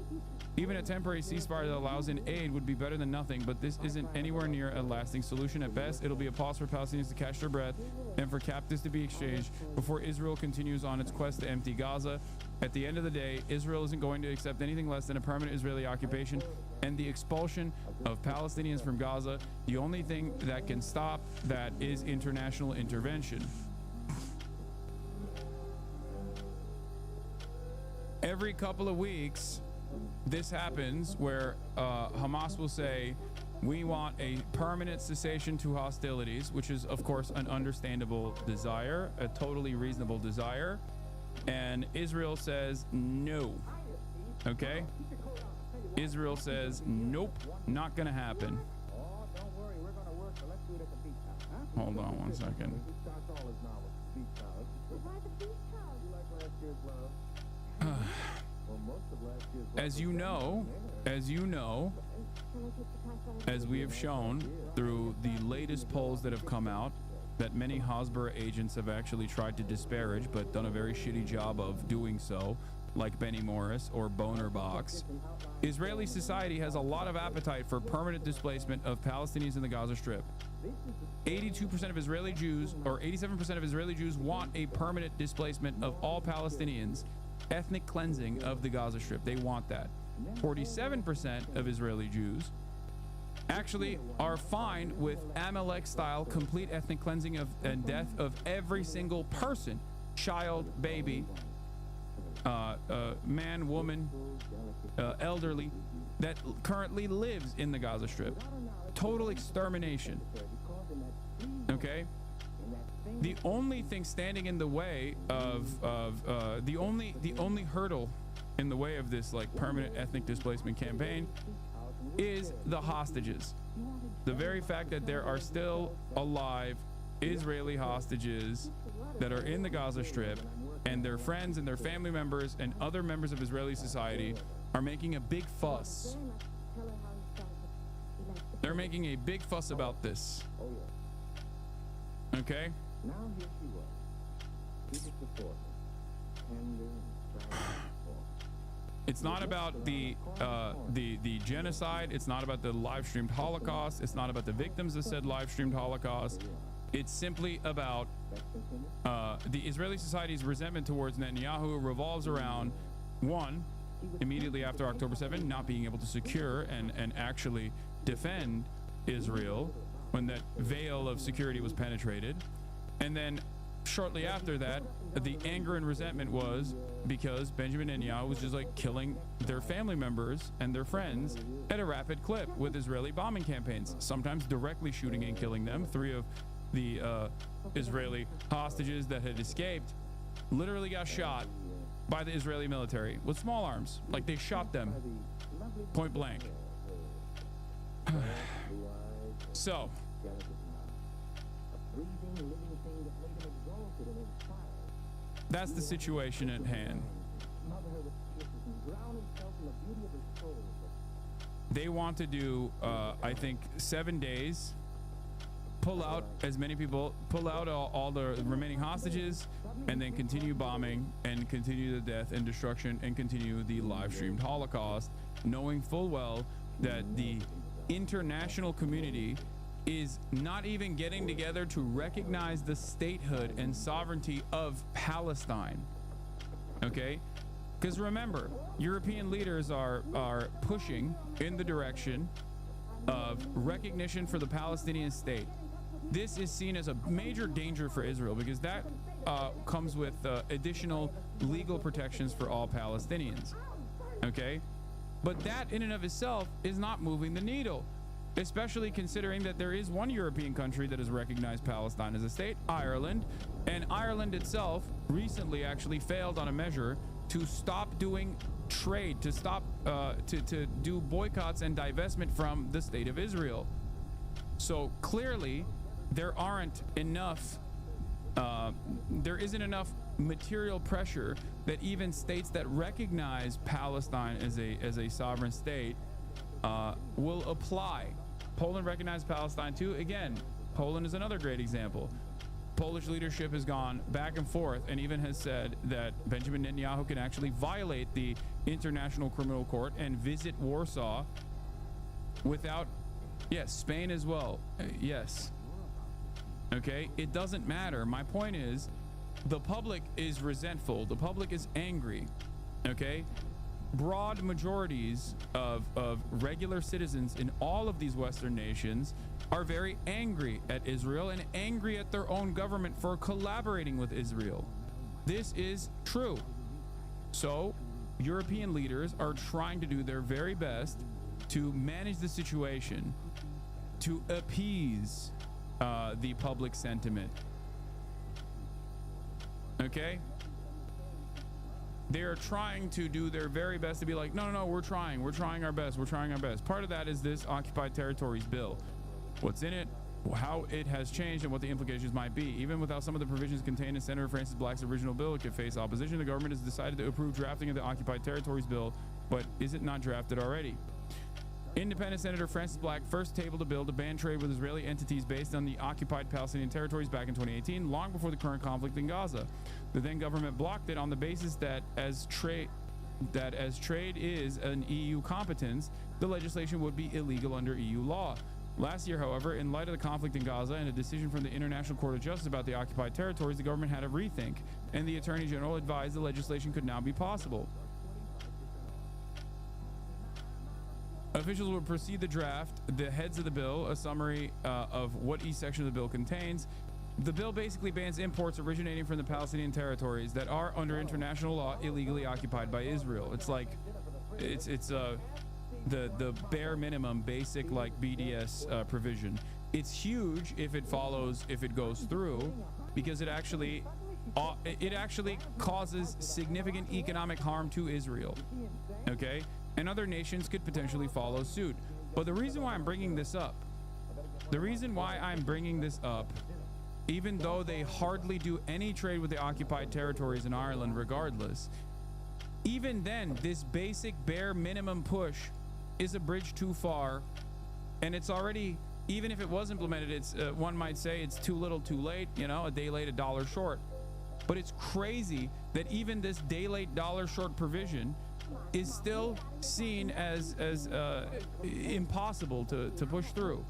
Even a temporary ceasefire that allows in aid would be better than nothing, but this isn't anywhere near a lasting solution. At best, it'll be a pause for Palestinians to catch their breath and for captives to be exchanged before Israel continues on its quest to empty Gaza. At the end of the day, Israel isn't going to accept anything less than a permanent Israeli occupation and the expulsion of Palestinians from Gaza. The only thing that can stop that is international intervention. Every couple of weeks, this happens where Hamas will say, we want a permanent cessation to hostilities, which is, of course, an understandable desire, a totally reasonable desire. And Israel says no. Okay? Israel says, nope, not going to happen. Hold on one second. As you know, as we have shown through the latest polls that have come out, that many Hasbara agents have actually tried to disparage, but done a very shitty job of doing so, like Benny Morris or Boner Box. Israeli society has a lot of appetite for permanent displacement of Palestinians in the Gaza Strip. 82% of Israeli Jews, or 87% of Israeli Jews, want a permanent displacement of all Palestinians, ethnic cleansing of the Gaza Strip. They want that. 47% of Israeli Jews actually are fine with Amalek-style complete ethnic cleansing and death of every single person, child, baby, man, woman, elderly, that currently lives in the Gaza Strip. Total extermination. Okay? The only thing standing in the way of the only hurdle in the way of this like permanent ethnic displacement campaign is the hostages. The very fact that there are still alive Israeli hostages that are in the Gaza Strip, and their friends and their family members and other members of Israeli society are making a big fuss. They're making a big fuss about this. Okay? It's not about the genocide. It's not about the live streamed Holocaust. It's not about the victims of said live streamed Holocaust. It's simply about the Israeli society's resentment towards Netanyahu revolves around, one, immediately after October 7, not being able to secure and actually defend Israel when that veil of security was penetrated. And then shortly after that, the anger and resentment was because Benjamin Netanyahu was just like killing their family members and their friends at a rapid clip with Israeli bombing campaigns, sometimes directly shooting and killing them. 3 of the Israeli hostages that had escaped literally got shot by the Israeli military with small arms. Like they shot them point blank. So that's the situation at hand. They want to do, I think, 7 days, pull out as many people, pull out all the remaining hostages, and then continue bombing and continue the death and destruction and continue the live streamed Holocaust, knowing full well that the international community is not even getting together to recognize the statehood and sovereignty of Palestine. Okay? Because remember, European leaders are pushing in the direction of recognition for the Palestinian state. This is seen as a major danger for Israel because that comes with additional legal protections for all Palestinians. Okay? But that in and of itself is not moving the needle, especially considering that there is one European country that has recognized Palestine as a state, Ireland, and Ireland itself recently actually failed on a measure to stop doing trade, to stop to do boycotts and divestment from the state of Israel. So clearly there aren't enough there isn't enough material pressure that even states that recognize Palestine as a sovereign state will apply. Poland recognized Palestine too. Again, Poland is another great example. Polish leadership has gone back and forth and even has said that Benjamin Netanyahu can actually violate the International Criminal Court and visit Warsaw without, yes, Spain as well. Yes. Okay, it doesn't matter. My point is, the public is resentful. The public is angry. Okay? Broad majorities of regular citizens in all of these Western nations are very angry at Israel and angry at their own government for collaborating with Israel. This is true. So European leaders are trying to do their very best to manage the situation, to appease the public sentiment. Okay? They're trying to do their very best to be like, no, we're trying our best. Part of that is this Occupied Territories bill. What's in it, how it has changed, and what the implications might be. Even without some of the provisions contained in Senator Francis Black's original bill, it could face opposition. The government has decided to approve drafting of the Occupied Territories bill, but is it not drafted already? Independent Senator Francis Black first tabled a bill to ban trade with Israeli entities based on the occupied Palestinian territories back in 2018, long before the current conflict in Gaza. The then government blocked it on the basis that as trade is an EU competence, the legislation would be illegal under EU law. Last year, however, in light of the conflict in Gaza and a decision from the International Court of Justice about the occupied territories, the government had a rethink, and the Attorney General advised the legislation could now be possible. Officials will proceed the draft, the heads of the bill, a summary of what each section of the bill contains. The bill basically bans imports originating from the Palestinian territories that are under international law illegally occupied by Israel. It's like, it's the bare minimum basic like BDS provision. It's huge if it goes through, because it actually causes significant economic harm to Israel. Okay, and other nations could potentially follow suit. But the reason why I'm bringing this up, even though they hardly do any trade with the occupied territories in Ireland regardless, even then, this basic bare minimum push is a bridge too far, and it's already, even if it was implemented, it's one might say it's too little too late, you know, a day late, a dollar short. But it's crazy that even this day late, dollar short provision is still seen as impossible to push through.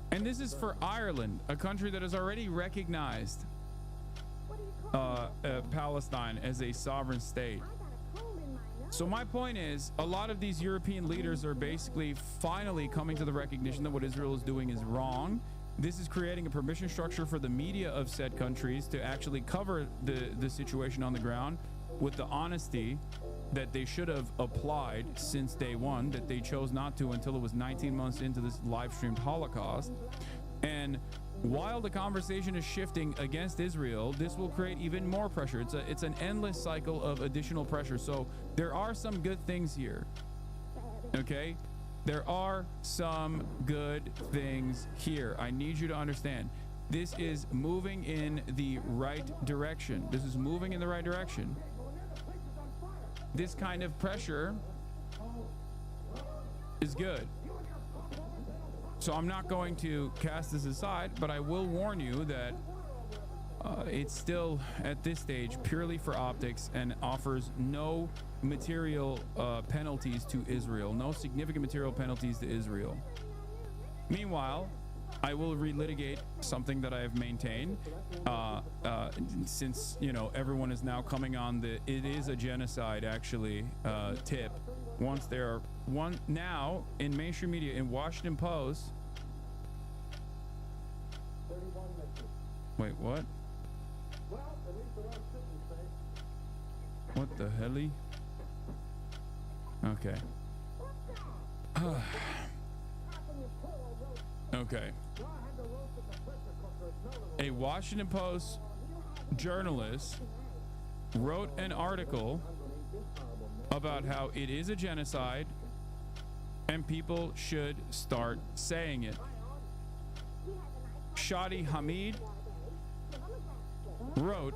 And this is for Ireland, a country that has already recognized Palestine as a sovereign state. So my point is, a lot of these European leaders are basically finally coming to the recognition that what Israel is doing is wrong. This is creating a permission structure for the media of said countries to actually cover the situation on the ground with the honesty that they should have applied since day one, that they chose not to until it was 19 months into this live streamed Holocaust. And while the conversation is shifting against Israel, this will create even more pressure. It's an endless cycle of additional pressure. So there are some good things here. Okay? There are some good things here. I need you to understand. This is moving in the right direction. This is moving in the right direction. This kind of pressure is good. So I'm not going to cast this aside, but I will warn you that it's still at this stage purely for optics and offers no material penalties to Israel, no significant material penalties to Israel. Meanwhile, I will relitigate something that I have maintained since, you know, everyone is now coming on the it is a genocide actually tip. Once there are now in mainstream media, in Washington Post. Wait, what? What the hell? Okay. Okay. A Washington Post journalist wrote an article about how it is a genocide and people should start saying it. Shadi Hamid wrote,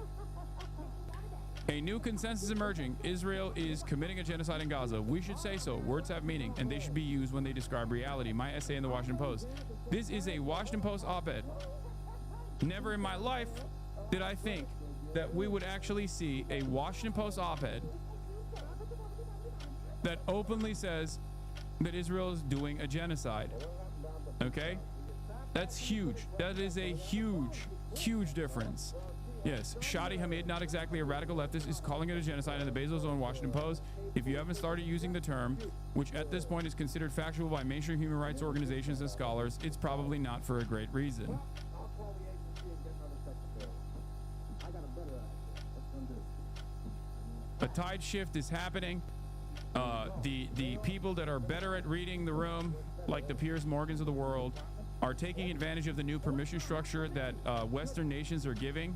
a new consensus emerging. Israel is committing a genocide in Gaza. We should say so. Words have meaning, and they should be used when they describe reality. My essay in the Washington Post. This is a Washington Post op-ed. Never in my life did I think that we would actually see a Washington Post op-ed that openly says that Israel is doing a genocide. Okay? That's huge. That is a huge, huge difference. Yes, Shadi Hamid, not exactly a radical leftist, is calling it a genocide in the Bezos own Washington Post. If you haven't started using the term, which at this point is considered factual by mainstream human rights organizations and scholars, it's probably not for a great reason. A tide shift is happening. The people that are better at reading the room, like the Piers Morgans of the world, are taking advantage of the new permission structure that Western nations are giving.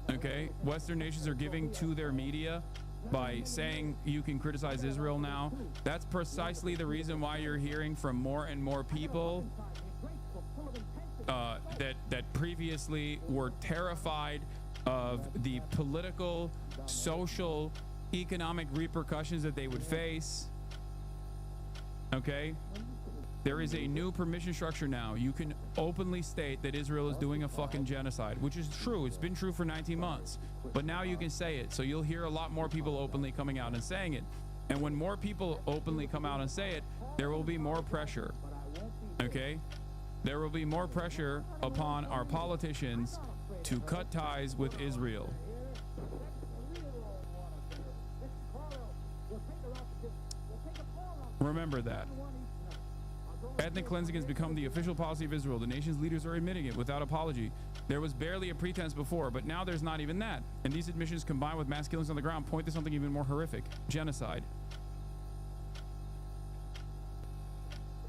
Okay, Western nations are giving to their media by saying you can criticize Israel now. That's precisely the reason why you're hearing from more and more people that previously were terrified of the political, social, economic repercussions that they would face. Okay? There is a new permission structure now. You can openly state that Israel is doing a fucking genocide, which is true. It's been true for 19 months. But now you can say it. So you'll hear a lot more people openly coming out and saying it. And when more people openly come out and say it, there will be more pressure. Okay? there will be more pressure upon our politicians to cut ties with Israel. Remember that. Ethnic cleansing has become the official policy of Israel. The nation's leaders are admitting it without apology. There was barely a pretense before, but now there's not even that. And these admissions combined with mass killings on the ground point to something even more horrific: genocide.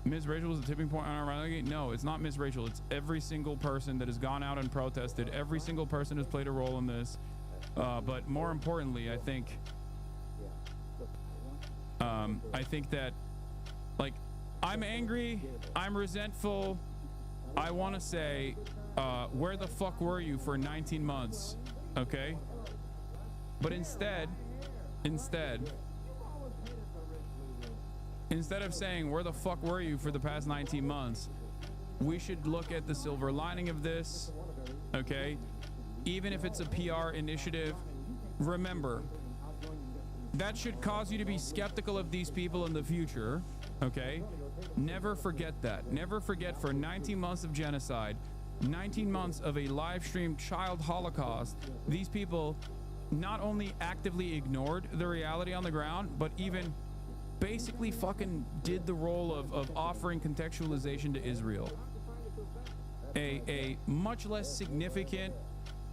Ms. Rachel was the tipping point on our rally. No, it's not Ms. Rachel. It's every single person that has gone out and protested. Every single person has played a role in this. But more importantly, I think that, like, I'm angry, I'm resentful. I want to say, where the fuck were you for 19 months? Okay? But instead of saying, where the fuck were you for the past 19 months, we should look at the silver lining of this, okay? Even if it's a PR initiative, remember, that should cause you to be skeptical of these people in the future, okay? Never forget that. Never forget, for 19 months of genocide, 19 months of a live-streamed child holocaust, these people not only actively ignored the reality on the ground, but even basically fucking did the role of offering contextualization to Israel. A much less significant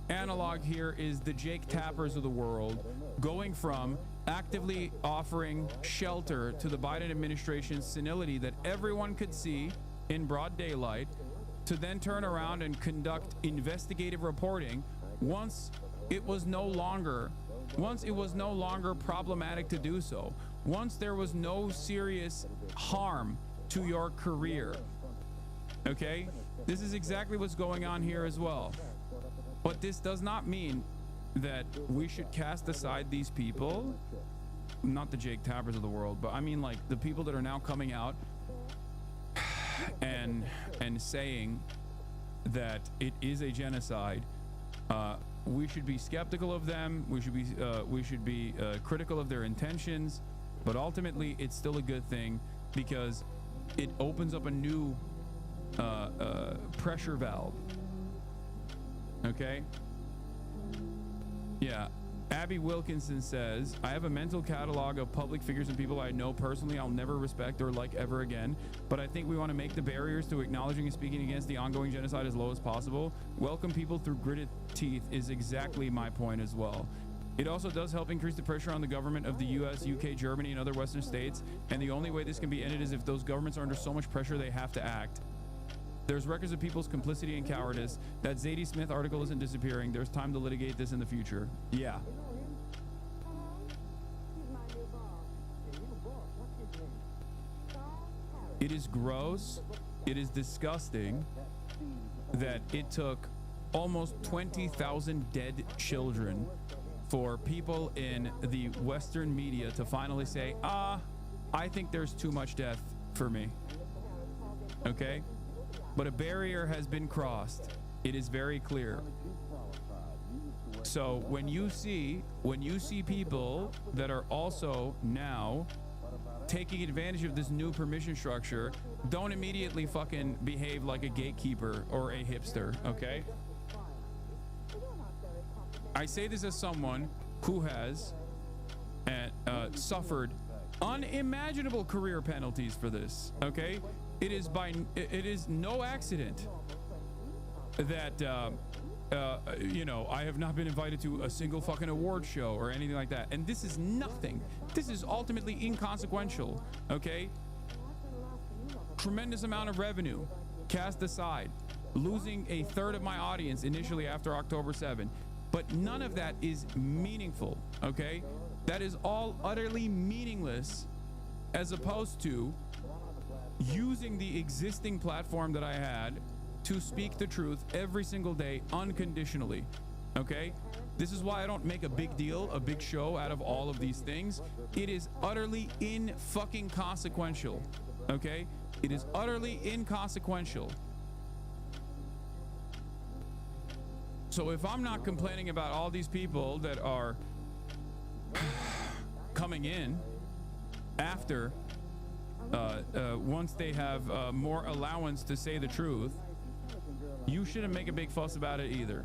analog here is the Jake Tappers of the world, going from actively offering shelter to the Biden administration's senility that everyone could see in broad daylight, to then turn around and conduct investigative reporting once it was no longer problematic to do so, once there was no serious harm to your career. Okay? This is exactly what's going on here as well. But this does not mean that we should cast aside these people, not the Jake Tappers of the world, but I mean, like, the people that are now coming out and saying that it is a genocide. We should be skeptical of them. We should be critical of their intentions, but ultimately it's still a good thing because it opens up a new pressure valve. Okay? Yeah. Abby Wilkinson says, I have a mental catalog of public figures and people I know personally I'll never respect or like ever again, but I think we want to make the barriers to acknowledging and speaking against the ongoing genocide as low as possible. Welcome people through gritted teeth is exactly my point as well. It also does help increase the pressure on the government of the US, UK, Germany, and other Western states, and the only way this can be ended is if those governments are under so much pressure they have to act. There's records of people's complicity and cowardice. That Zadie Smith article isn't disappearing. There's time to litigate this in the future. Yeah. It is gross. It is disgusting that it took almost 20,000 dead children for people in the Western media to finally say, I think there's too much death for me. Okay? But a barrier has been crossed. It is very clear. So when you see people that are also now taking advantage of this new permission structure, don't immediately fucking behave like a gatekeeper or a hipster, okay? I say this as someone who has suffered unimaginable career penalties for this, okay? It is no accident that I have not been invited to a single fucking award show or anything like that. And this is nothing. This is ultimately inconsequential, okay? Tremendous amount of revenue cast aside, losing a third of my audience initially after October 7. But none of that is meaningful, okay? That is all utterly meaningless, as opposed to using the existing platform that I had to speak the truth every single day unconditionally, okay? This is why I don't make a big deal, a big show out of all of these things. It is utterly inconsequential, okay? It is utterly inconsequential. So if I'm not complaining about all these people that are coming in after once they have more allowance to say the truth, you shouldn't make a big fuss about it either.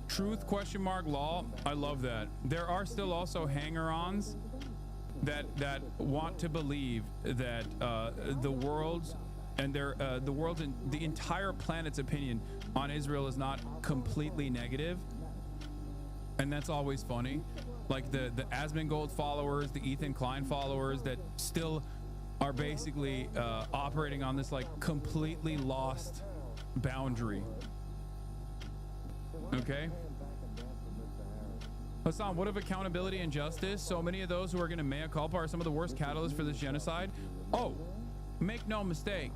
Truth question mark law. I love that. There are still also hanger-ons that want to believe that the world's and the entire planet's opinion on Israel is not completely negative, and that's always funny. Like the Asmongold followers, the Ethan Klein followers that still are basically operating on this like completely lost boundary. Okay. Hasan, what of accountability and justice? So many of those who are going to mea culpa are some of the worst catalysts for this genocide. Oh, make no mistake.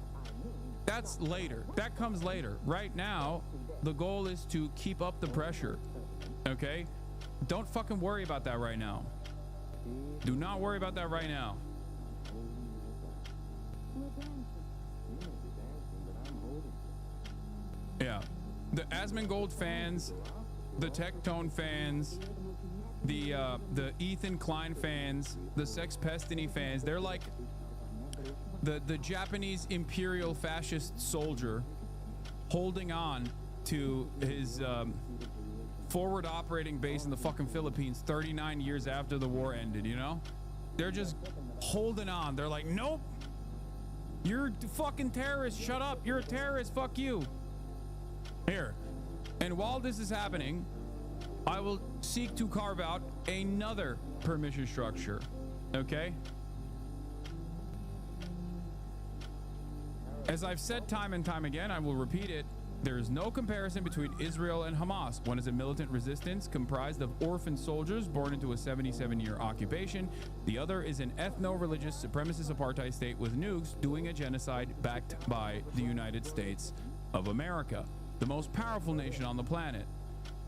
That's later. That comes later. Right now, the goal is to keep up the pressure. Okay? Don't fucking worry about that right now. Do not worry about that right now. Yeah. The Asmongold fans, the Tectone fans, the Ethan Klein fans, the Sex Pestiny fans, they're like the Japanese imperial fascist soldier holding on to his forward operating base in the fucking Philippines 39 years after the war ended, you know? They're just holding on. They're like, nope, you're a fucking terrorist. Shut up. You're a terrorist. Fuck you. Here. And while this is happening, I will seek to carve out another permission structure. Okay? As I've said time and time again, I will repeat it. There is no comparison between Israel and Hamas. One is a militant resistance comprised of orphan soldiers born into a 77-year occupation. The other is an ethno-religious supremacist apartheid state with nukes doing a genocide backed by the United States of America, the most powerful nation on the planet.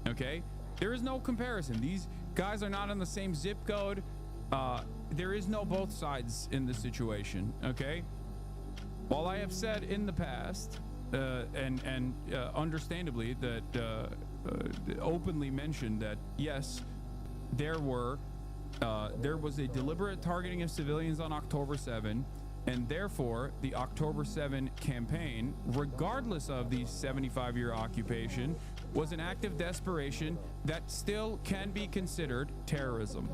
Okay? There is no comparison. These guys are not in the same zip code. There is no both sides in this situation. Okay? While I have said in the past, and understandably that openly mentioned that yes, there was a deliberate targeting of civilians on October 7, and therefore the October 7 campaign, regardless of the 75-year occupation, was an act of desperation that still can be considered terrorism.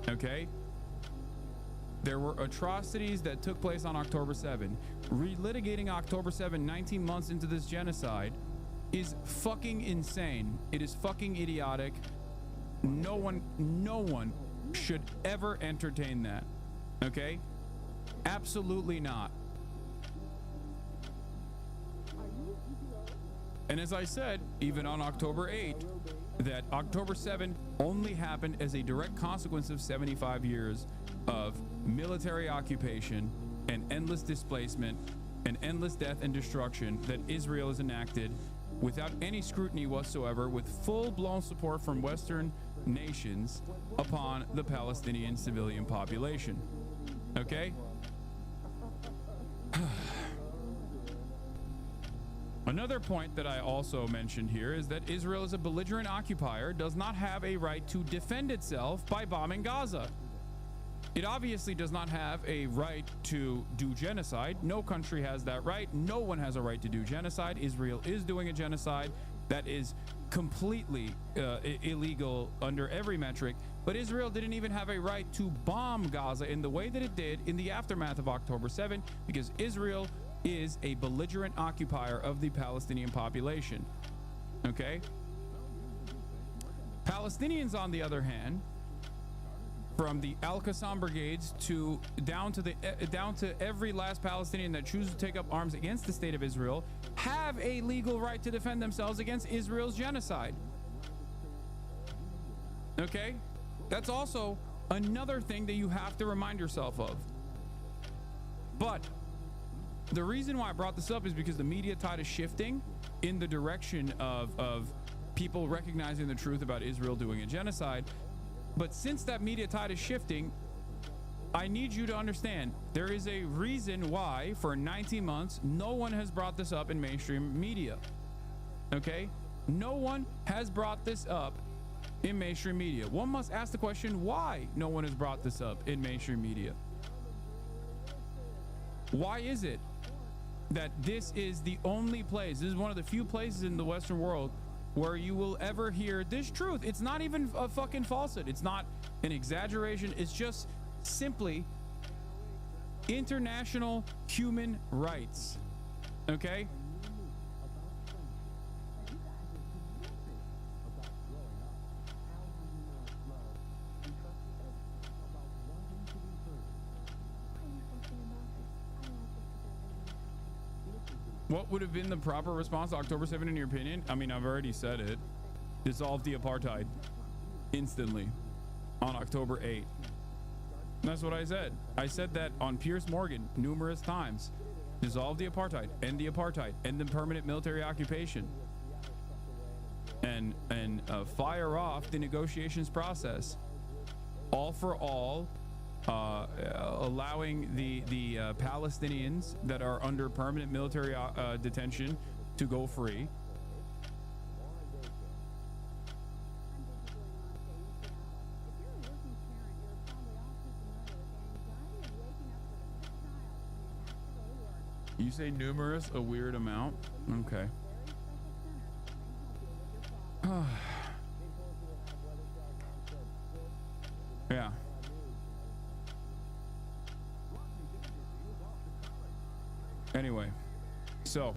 Okay? There were atrocities that took place on October 7. Relitigating October 7 19 months into this genocide is fucking insane. It is fucking idiotic. No one should ever entertain that. Okay? Absolutely not. And as I said, even on October 8, that October 7 only happened as a direct consequence of 75 years of military occupation and endless displacement and endless death and destruction that Israel has enacted without any scrutiny whatsoever, with full-blown support from Western nations upon the Palestinian civilian population. Okay? Another point that I also mentioned here is that Israel, as a belligerent occupier, does not have a right to defend itself by bombing Gaza. It obviously does not have a right to do genocide. No country has that right. No one has a right to do genocide. Israel is doing a genocide that is completely illegal under every metric. But Israel didn't even have a right to bomb Gaza in the way that it did in the aftermath of October 7, because Israel is a belligerent occupier of the Palestinian population. Okay? Palestinians, on the other hand, from the Al-Qassam brigades down to every last Palestinian that chooses to take up arms against the state of Israel, have a legal right to defend themselves against Israel's genocide. Okay? That's also another thing that you have to remind yourself of. But the reason why I brought this up is because the media tide is shifting in the direction of people recognizing the truth about Israel doing a genocide. But since that media tide is shifting, I need you to understand there is a reason why for 19 months no one has brought this up in mainstream media. Okay? No one has brought this up in mainstream media. One must ask the question, why no one has brought this up in mainstream media? Why is it that this is the only place, this is one of the few places in the Western world where you will ever hear this truth? It's not even a fucking falsehood. It's not an exaggeration. It's just simply international human rights. Okay? What would have been the proper response to October 7 in your opinion? I mean, I've already said it. Dissolve the apartheid instantly on October 8. That's what I said. I said that on Piers Morgan numerous times. Dissolve the apartheid, end the permanent military occupation, and fire off the negotiations process. All for all, allowing the Palestinians that are under permanent military detention to go free. You say numerous, a weird amount? Okay. Yeah. Anyway, so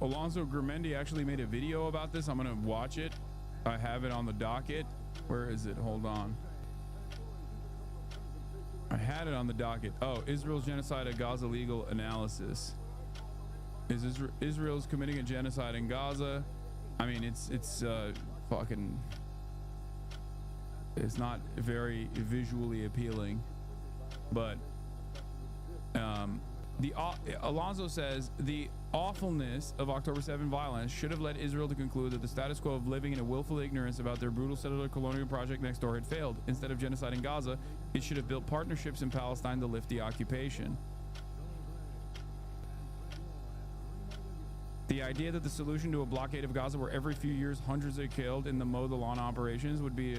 Alonso Grimendi actually made a video about this. I'm gonna watch it. I have it on the docket. Where is it? Hold on. I had it on the docket. Oh, Israel's genocide at Gaza legal analysis. Is Israel's committing a genocide in Gaza? I mean, it's fucking. It's not very visually appealing, but Alonso says the awfulness of October 7 violence should have led Israel to conclude that the status quo of living in a willful ignorance about their brutal settler colonial project next door had failed. Instead of genocide in Gaza, it should have built partnerships in Palestine to lift the occupation. The idea that the solution to a blockade of Gaza where every few years hundreds are killed in the mow the lawn operations would be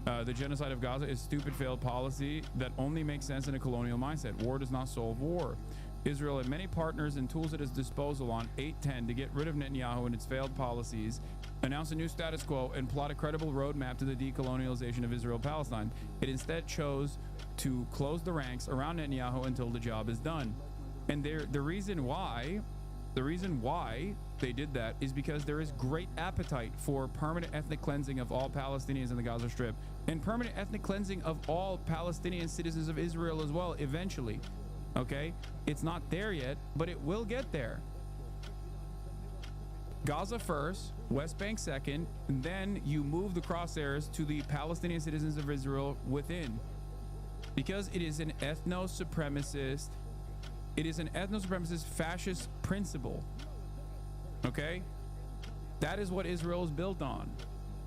the genocide of Gaza is stupid failed policy that only makes sense in a colonial mindset. War does not solve war. Israel had many partners and tools at its disposal on 8/10 to get rid of Netanyahu and its failed policies, announce a new status quo, and plot a credible roadmap to the decolonialization of Israel-Palestine. It instead chose to close the ranks around Netanyahu until the job is done. And the reason why they did that is because there is great appetite for permanent ethnic cleansing of all Palestinians in the Gaza Strip and permanent ethnic cleansing of all Palestinian citizens of Israel as well eventually. Okay? It's not there yet, but it will get there. Gaza first, West Bank second, and then you move the crosshairs to the Palestinian citizens of Israel within. Because it is an ethno-supremacist fascist principle. Okay? That is what Israel is built on.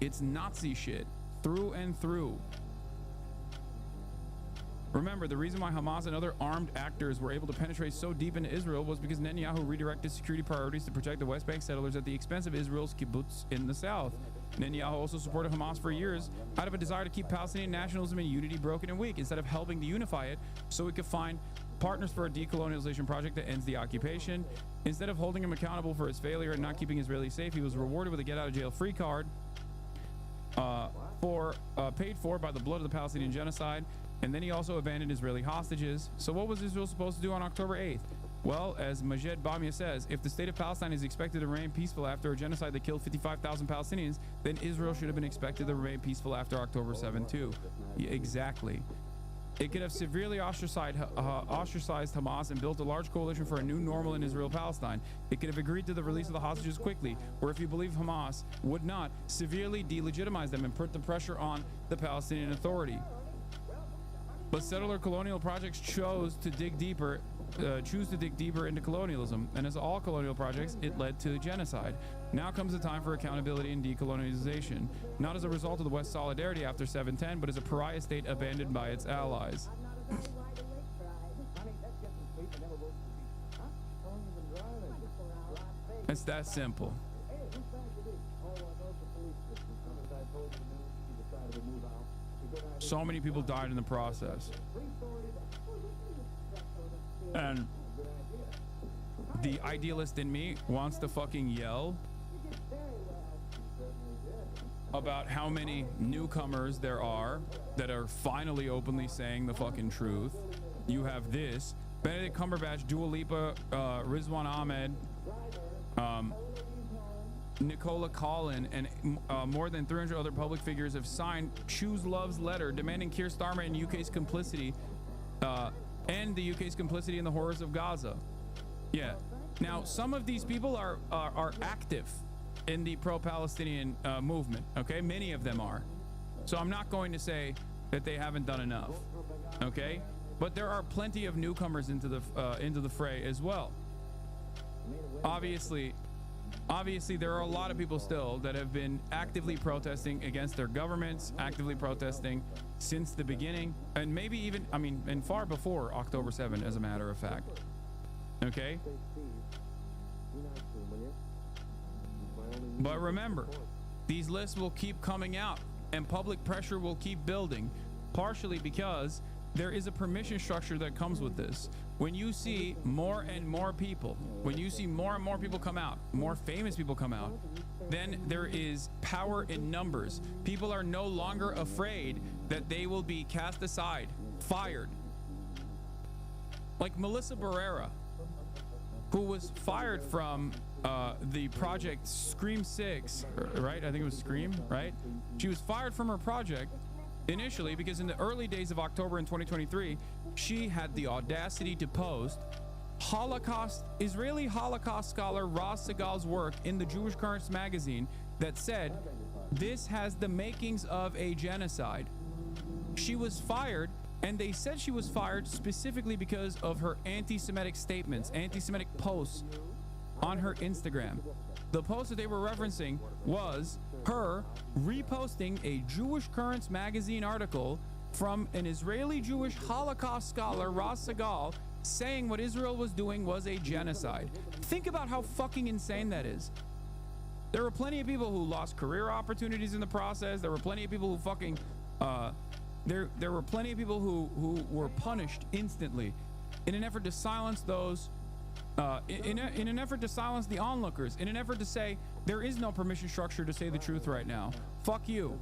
It's Nazi shit through and through. Remember, the reason why Hamas and other armed actors were able to penetrate so deep into Israel was because Netanyahu redirected security priorities to protect the West Bank settlers at the expense of Israel's kibbutz in the south. Netanyahu also supported Hamas for years out of a desire to keep Palestinian nationalism and unity broken and weak instead of helping to unify it so it could find partners for a decolonialization project that ends the occupation. Instead of holding him accountable for his failure and not keeping Israelis safe, he was rewarded with a get-out-of-jail-free card paid for by the blood of the Palestinian genocide. And then he also abandoned Israeli hostages. So what was Israel supposed to do on October 8th? Well, as Majed Bamia says, if the state of Palestine is expected to remain peaceful after a genocide that killed 55,000 Palestinians, then Israel should have been expected to remain peaceful after October 7 too. Yeah, exactly. It could have severely ostracized Hamas and built a large coalition for a new normal in Israel-Palestine. It could have agreed to the release of the hostages quickly, or if you believe Hamas would not, severely delegitimize them and put the pressure on the Palestinian Authority. But settler colonial projects choose to dig deeper into colonialism, and as all colonial projects, it led to genocide. Now comes the time for accountability and decolonization, not as a result of the West's solidarity after 7/10, but as a pariah state abandoned by its allies. It's that simple. So many people died in the process. And the idealist in me wants to fucking yell about how many newcomers there are that are finally openly saying the fucking truth. You have this Benedict Cumberbatch, Dua Lipa, Rizwan Ahmed, Nicola Collin, and more than 300 other public figures have signed Choose Love's letter demanding Keir Starmer and UK's complicity, and the UK's complicity in the horrors of Gaza. Yeah. Now, some of these people are active in the pro-Palestinian movement. Okay, many of them are. So I'm not going to say that they haven't done enough. Okay, but there are plenty of newcomers into the fray as well. Obviously, there are a lot of people still that have been actively protesting against their governments, actively protesting since the beginning, and maybe even, I mean, and far before October 7, as a matter of fact. Okay? But remember, these lists will keep coming out and public pressure will keep building, partially because there is a permission structure that comes with this. When you see more and more people, when you see more and more people come out, more famous people come out, then there is power in numbers. People are no longer afraid that they will be cast aside, fired. Like Melissa Barrera, who was fired from the project Scream 6, right? I think it was Scream, right? She was fired from her project initially because in the early days of October in 2023, she had the audacity to post Israeli Holocaust scholar Ross Segal's work in the Jewish Currents magazine that said, "This has the makings of a genocide." She was fired, and they said she was fired specifically because of her anti-Semitic statements, anti-Semitic posts on her Instagram. The post that they were referencing was her reposting a Jewish Currents magazine article from an Israeli Jewish Holocaust scholar, Ross Segal, saying what Israel was doing was a genocide. Think about how fucking insane that is. There were plenty of people who lost career opportunities in the process. There were plenty of people who fucking there were plenty of people who were punished instantly in an effort to silence those in an effort to silence the onlookers, in an effort to say there is no permission structure to say the truth right now. Fuck you.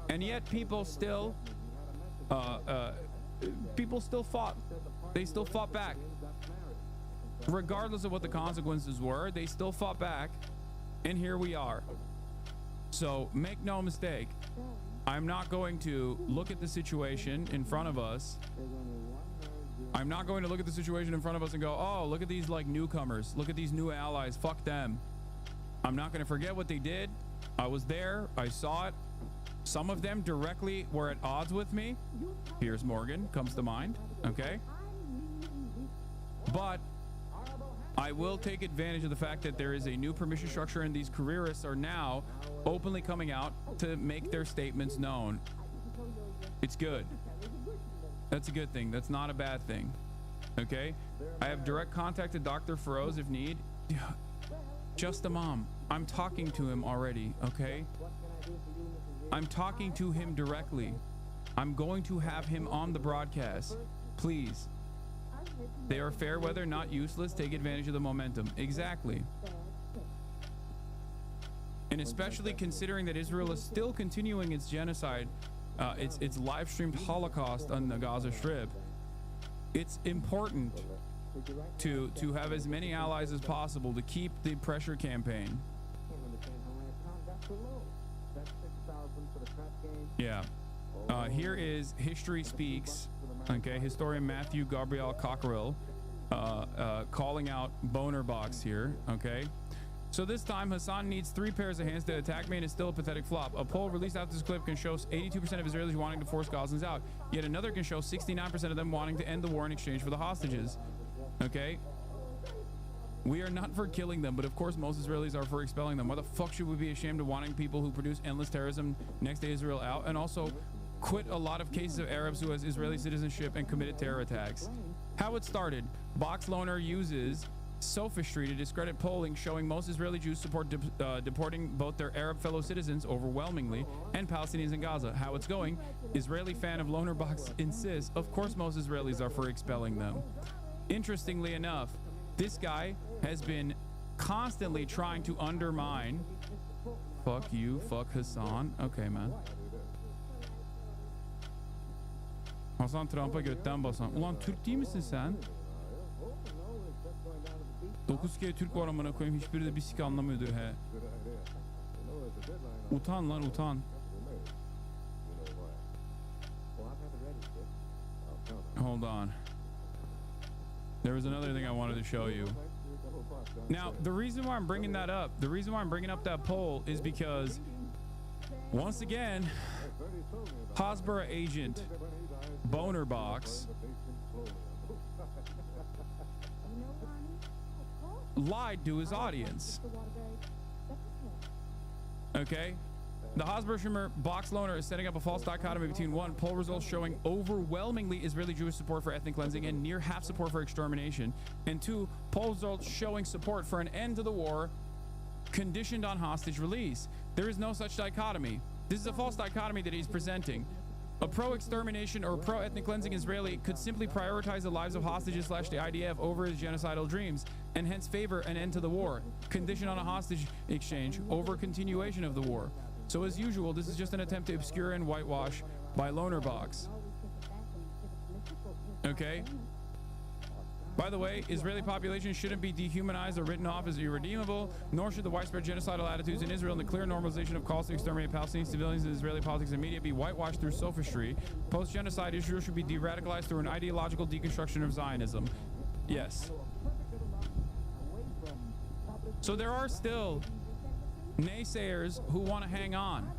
And yet people still fought. They still fought back. Regardless of what the consequences were, they still fought back, and here we are. So make no mistake, I'm not going to look at the situation in front of us. I'm not going to look at the situation in front of us and go, oh, look at these like newcomers. Look at these new allies. Fuck them. I'm not going to forget what they did. I was there. I saw it. Some of them directly were at odds with me. Piers Morgan comes to mind. Okay. But I will take advantage of the fact that there is a new permission structure and these careerists are now openly coming out to make their statements known. It's good. That's a good thing. That's not a bad thing. Okay? I have direct contact to Dr. Feroz if need. Just a mom. I'm talking to him already, okay? I'm talking to him directly. I'm going to have him on the broadcast. Please. They are fair weather, not useless. Take advantage of the momentum. Exactly. And especially considering that Israel is still continuing its genocide, its live streamed Holocaust on the Gaza Strip, it's important to have as many allies as possible to keep the pressure campaign. Yeah. Here is History Speaks. Okay, historian Matthew Gabriel Cockerill calling out Boner Box here. Okay. So this time, Hasan needs 3 pairs of hands. The attack man is still a pathetic flop. A poll released after this clip can show 82% of Israelis wanting to force Gazans out. Yet another can show 69% of them wanting to end the war in exchange for the hostages. Okay? We are not for killing them, but of course most Israelis are for expelling them. Why the fuck should we be ashamed of wanting people who produce endless terrorism next to Israel out and also quit a lot of cases of Arabs who has Israeli citizenship and committed terror attacks? How it started. Box Loner uses sophistry to discredit polling showing most Israeli Jews support deporting both their Arab fellow citizens overwhelmingly and Palestinians in Gaza. How it's going? Israeli fan of Loner Box insists, of course most Israelis are for expelling them. Interestingly enough, this guy has been constantly trying to undermine. Fuck you, fuck Hasan. Okay, man. Hasan Trump'a götten basan. Ulan Türk değil misin sen? 9 kere Türk var amına koyayım. Hiçbiri de bir sik anlamıyordur he. Utan lan utan. Hold on. There was another thing I wanted to show you. Now, the reason why I'm bringing that up, the reason why I'm bringing up that poll is because, once again, Hasbara agent Boner Box lied to his audience. Okay? The Hasbara box loaner is setting up a false dichotomy between one, poll results showing overwhelmingly Israeli Jewish support for ethnic cleansing and near half support for extermination, and two, poll results showing support for an end to the war conditioned on hostage release. There is no such dichotomy. This is a false dichotomy that he's presenting. A pro-extermination or pro-ethnic cleansing Israeli could simply prioritize the lives of hostages / the IDF over his genocidal dreams, and hence favor an end to the war, conditioned on a hostage exchange over continuation of the war. So as usual, this is just an attempt to obscure and whitewash by Loner Box. Okay? By the way, Israeli population shouldn't be dehumanized or written off as irredeemable, nor should the widespread genocidal attitudes in Israel and the clear normalization of calls to exterminate Palestinian civilians in Israeli politics and media be whitewashed through sophistry. Post-genocide, Israel should be de-radicalized through an ideological deconstruction of Zionism. Yes. So there are still naysayers who want to hang on.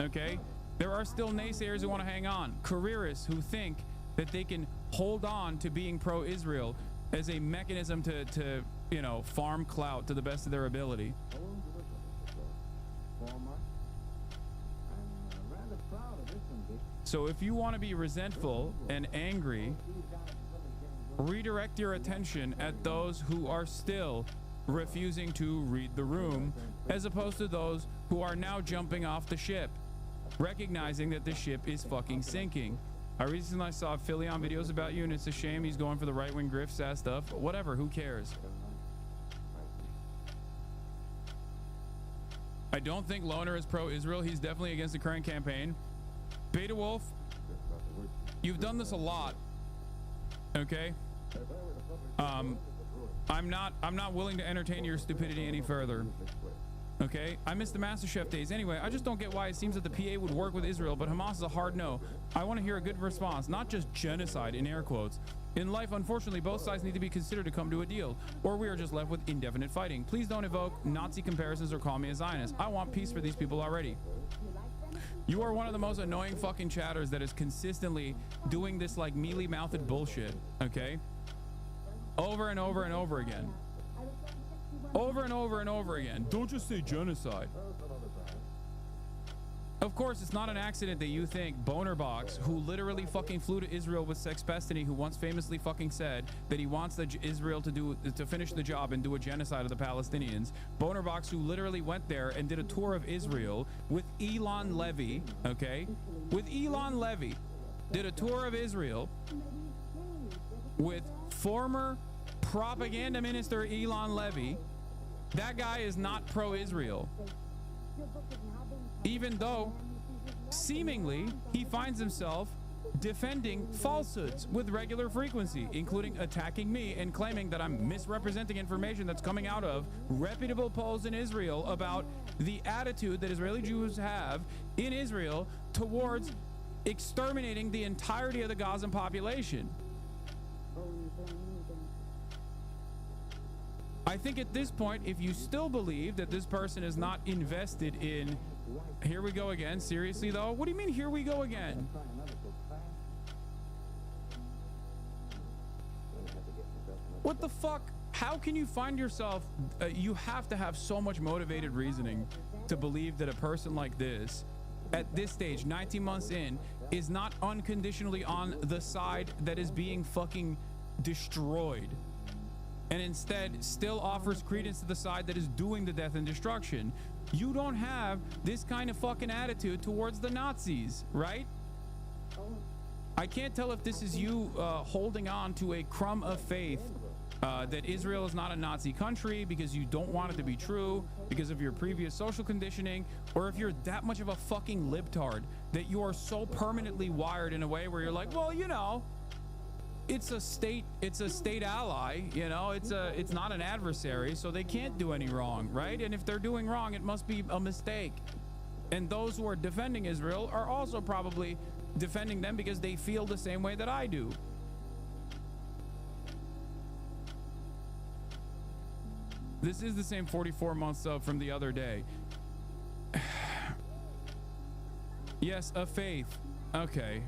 Okay? There are still naysayers who want to hang on. Careerists who think that they can hold on to being pro-Israel as a mechanism to you know, farm clout to the best of their ability. So if you want to be resentful and angry, redirect your attention at those who are still refusing to read the room, as opposed to those who are now jumping off the ship, recognizing that the ship is fucking sinking. I recently saw Philion videos about you, and it's a shame he's going for the right-wing grift ass stuff. Whatever, who cares? I don't think Loner is pro-Israel. He's definitely against the current campaign. Beta Wolf, you've done this a lot. Okay? I'm not willing to entertain your stupidity any further. Okay, I miss the MasterChef days. Anyway, I just don't get why it seems that the PA would work with Israel, but Hamas is a hard no. I want to hear a good response, not just genocide in air quotes. In life, unfortunately, both sides need to be considered to come to a deal, or we are just left with indefinite fighting. Please don't evoke Nazi comparisons or call me a Zionist. I want peace for these people already. You are one of the most annoying fucking chatters that is consistently doing this like mealy-mouthed bullshit, okay? Over and over and over again. Over and over and over again. Don't just say genocide. Of course, it's not an accident that you think Boner Box, who literally fucking flew to Israel with Sex Pestany, who once famously fucking said that he wants Israel to finish the job and do a genocide of the Palestinians. Boner Box, who literally went there and did a tour of Israel with Elon Levy, okay? With Elon Levy, did a tour of Israel with former propaganda minister Elon Levy. That guy is not pro-Israel, even though seemingly he finds himself defending falsehoods with regular frequency, including attacking me and claiming that I'm misrepresenting information that's coming out of reputable polls in Israel about the attitude that Israeli Jews have in Israel towards exterminating the entirety of the Gazan population. I think at this point, if you still believe that this person is not invested in, here we go again, seriously though, what do you mean here we go again? What the fuck? How can you find yourself, you have to have so much motivated reasoning to believe that a person like this, at this stage, 19 months in, is not unconditionally on the side that is being fucking destroyed. and instead still offers credence to the side that is doing the death and destruction. You don't have this kind of fucking attitude towards the Nazis, right? I can't tell if this is you holding on to a crumb of faith that Israel is not a Nazi country because you don't want it to be true because of your previous social conditioning, or if you're that much of a fucking libtard that you are so permanently wired in a way where you're like, well, you know, it's a state ally, you know, it's not an adversary, so they can't do any wrong, right? And if they're doing wrong, it must be a mistake. And those who are defending Israel are also probably defending them because they feel the same way that I do. This is the same 44-month sub from the other day. Yes, a faith. Okay.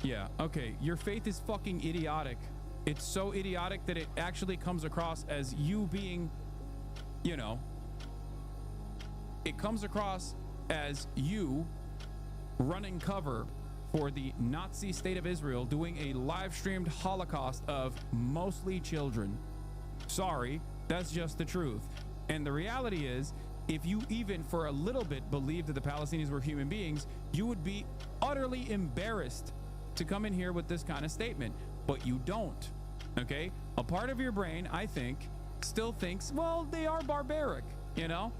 Yeah, okay. Your faith is fucking idiotic. It's so idiotic that it actually comes across as you being, you know, it comes across as you running cover for the Nazi state of Israel doing a live streamed Holocaust of mostly children. Sorry, that's just the truth. And the reality is, if you even for a little bit believed that the Palestinians were human beings, you would be utterly embarrassed to come in here with this kind of statement, but you don't. Okay, a part of your brain, I think, still thinks, well, they are barbaric. You know,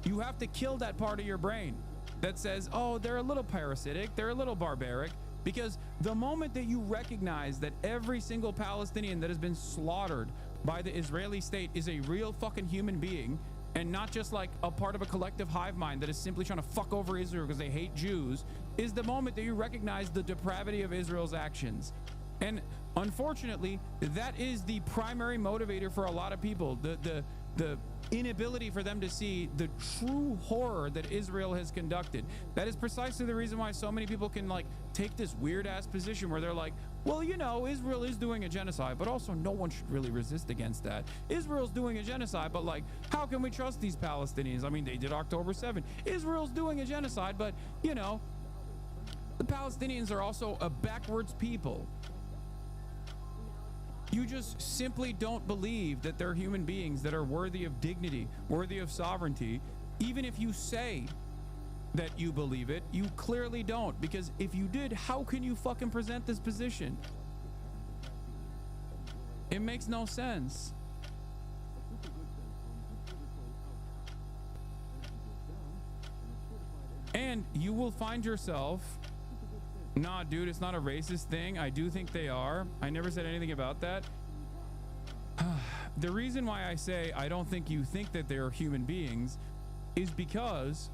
you have to kill that part of your brain that says, oh, they're a little parasitic, they're a little barbaric, because the moment that you recognize that every single Palestinian that has been slaughtered by the Israeli state is a real fucking human being and not just like a part of a collective hive mind that is simply trying to fuck over Israel because they hate Jews, is the moment that you recognize the depravity of Israel's actions. And unfortunately, that is the primary motivator for a lot of people, the inability for them to see the true horror that Israel has conducted. That is precisely the reason why so many people can like take this weird ass position where they're like, well, you know, Israel is doing a genocide, but also no one should really resist against that. Israel's doing a genocide, but like, how can we trust these Palestinians? I mean, they did October 7. Israel's doing a genocide, but you know, the Palestinians are also a backwards people. You just simply don't believe that they're human beings that are worthy of dignity, worthy of sovereignty. Even if you say that you believe it, you clearly don't, because if you did, how can you fucking present this position? It makes no sense. And you will find yourself, nah, dude, it's not a racist thing. I do think they are. I never said anything about that. The reason why I say I don't think you think that they're human beings is because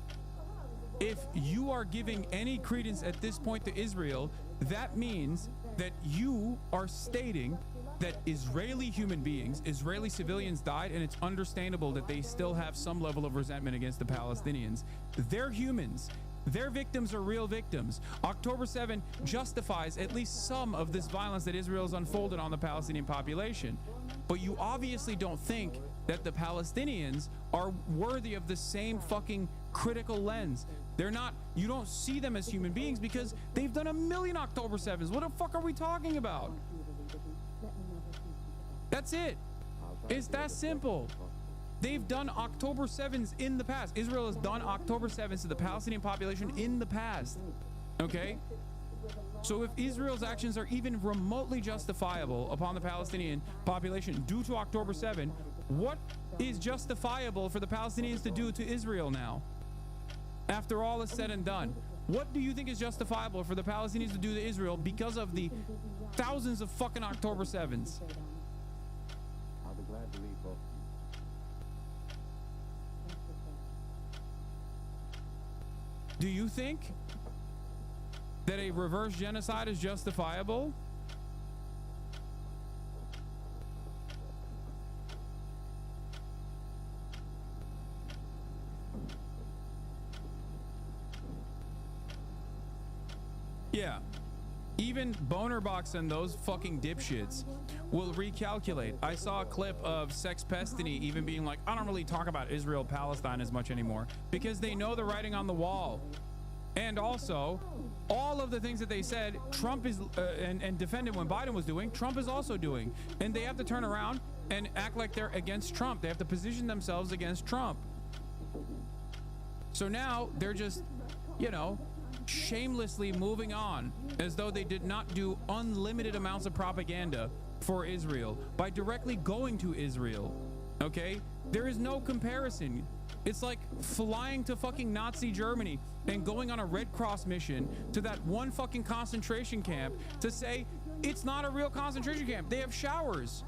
if you are giving any credence at this point to Israel, that means that you are stating that Israeli human beings, Israeli civilians died, and it's understandable that they still have some level of resentment against the Palestinians. They're humans. Their victims are real victims. October 7 justifies at least some of this violence that Israel has unfolded on the Palestinian population. But you obviously don't think that the Palestinians are worthy of the same fucking critical lens. They're not, you don't see them as human beings because they've done 1 million October 7s. What the fuck are we talking about? That's it. It's that simple. They've done October 7s in the past. Israel has done October 7s to the Palestinian population in the past. Okay? So if Israel's actions are even remotely justifiable upon the Palestinian population due to October 7, what is justifiable for the Palestinians to do to Israel now? After all is said and done, what do you think is justifiable for the Palestinians to do to Israel because of the thousands of fucking October 7s? I'll be glad to leave both. Do you think that a reverse genocide is justifiable? Yeah. Even Bonerbox and those fucking dipshits will recalculate. I saw a clip of Sex Pestiny even being like, I don't really talk about Israel Palestine as much anymore because they know the writing on the wall. And also, all of the things that they said Trump is and defended when Biden was doing, Trump is also doing. And they have to turn around and act like they're against Trump. They have to position themselves against Trump. So now they're just, you know, shamelessly moving on as though they did not do unlimited amounts of propaganda for Israel by directly going to Israel. Okay? There is no comparison. It's like flying to fucking Nazi Germany and going on a Red Cross mission to that one fucking concentration camp to say it's not a real concentration camp. They have showers.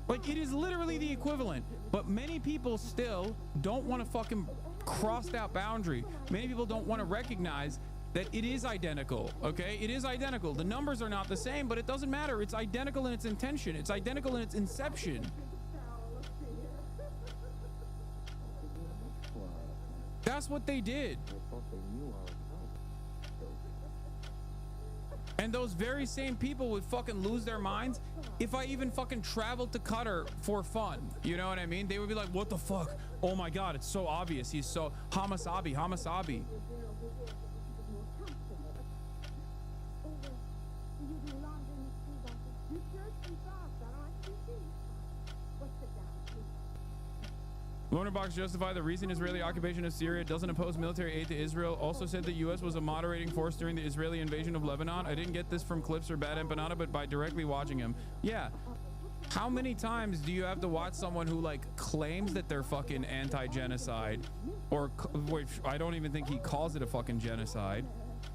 Like, it is literally the equivalent. But many people still don't want to fucking cross that boundary. Many people don't want to recognize that it is identical. Okay? It is identical. The numbers are not the same, but it doesn't matter. It's identical in its intention. It's identical in its inception. That's what they did. And those very same people would fucking lose their minds if I even fucking traveled to Qatar for fun. You know what I mean? They would be like, what the fuck? Oh my God, it's so obvious. He's so Hasanabi. Lonerbox justified the recent Israeli occupation of Syria, doesn't oppose military aid to Israel, also said the U.S. was a moderating force during the Israeli invasion of Lebanon. I didn't get this from clips or bad empanada, but by directly watching him. Yeah. How many times do you have to watch someone who like claims that they're fucking anti-genocide, or which I don't even think he calls it a fucking genocide.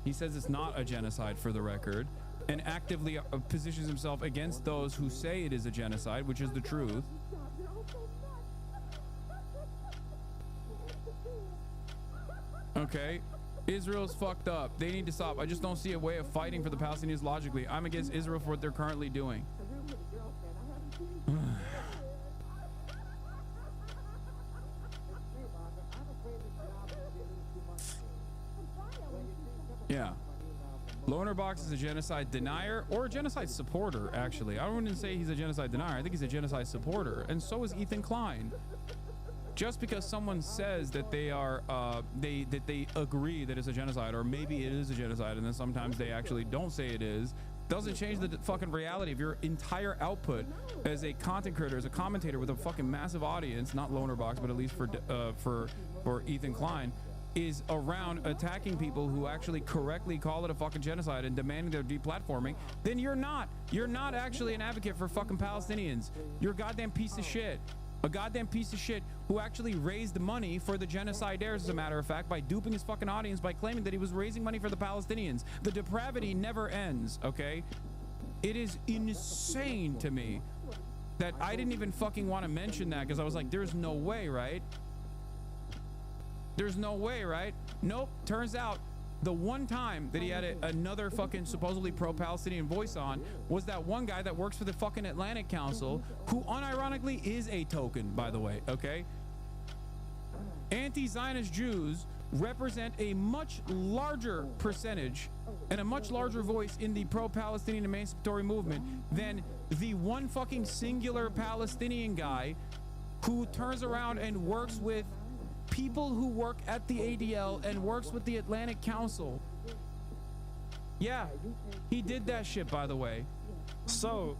He says it's not a genocide for the record, and actively positions himself against those who say it is a genocide, which is the truth. Okay, Israel's fucked up. They need to stop. I just don't see a way of fighting for the Palestinians logically. I'm against Israel for what they're currently doing. Yeah. Lonerbox is a genocide denier or a genocide supporter, actually. I wouldn't say he's a genocide denier. I think he's a genocide supporter. And so is Ethan Klein. Just because someone says that they are that they agree that it's a genocide, or maybe it is a genocide, and then sometimes they actually don't say it is, doesn't change the fucking reality of your entire output as a content creator, as a commentator with a fucking massive audience, not Lonerbox, but at least for Ethan Klein, is around attacking people who actually correctly call it a fucking genocide and demanding their deplatforming. Then you're not actually an advocate for fucking Palestinians. You're a goddamn piece of shit. A goddamn piece of shit who actually raised money for the genocidaires, as a matter of fact, by duping his fucking audience by claiming that he was raising money for the Palestinians. The depravity never ends, okay? It is insane to me that I didn't even fucking want to mention that, because I was like, there's no way, right? There's no way, right? Nope. Turns out the one time that he had another fucking supposedly pro-Palestinian voice on was that one guy that works for the fucking Atlantic Council, who unironically is a token, by the way, okay? Anti-Zionist Jews represent a much larger percentage and a much larger voice in the pro-Palestinian emancipatory movement than the one fucking singular Palestinian guy who turns around and works with people who work at the ADL and works with the Atlantic Council. Yeah, he did that shit, by the way. So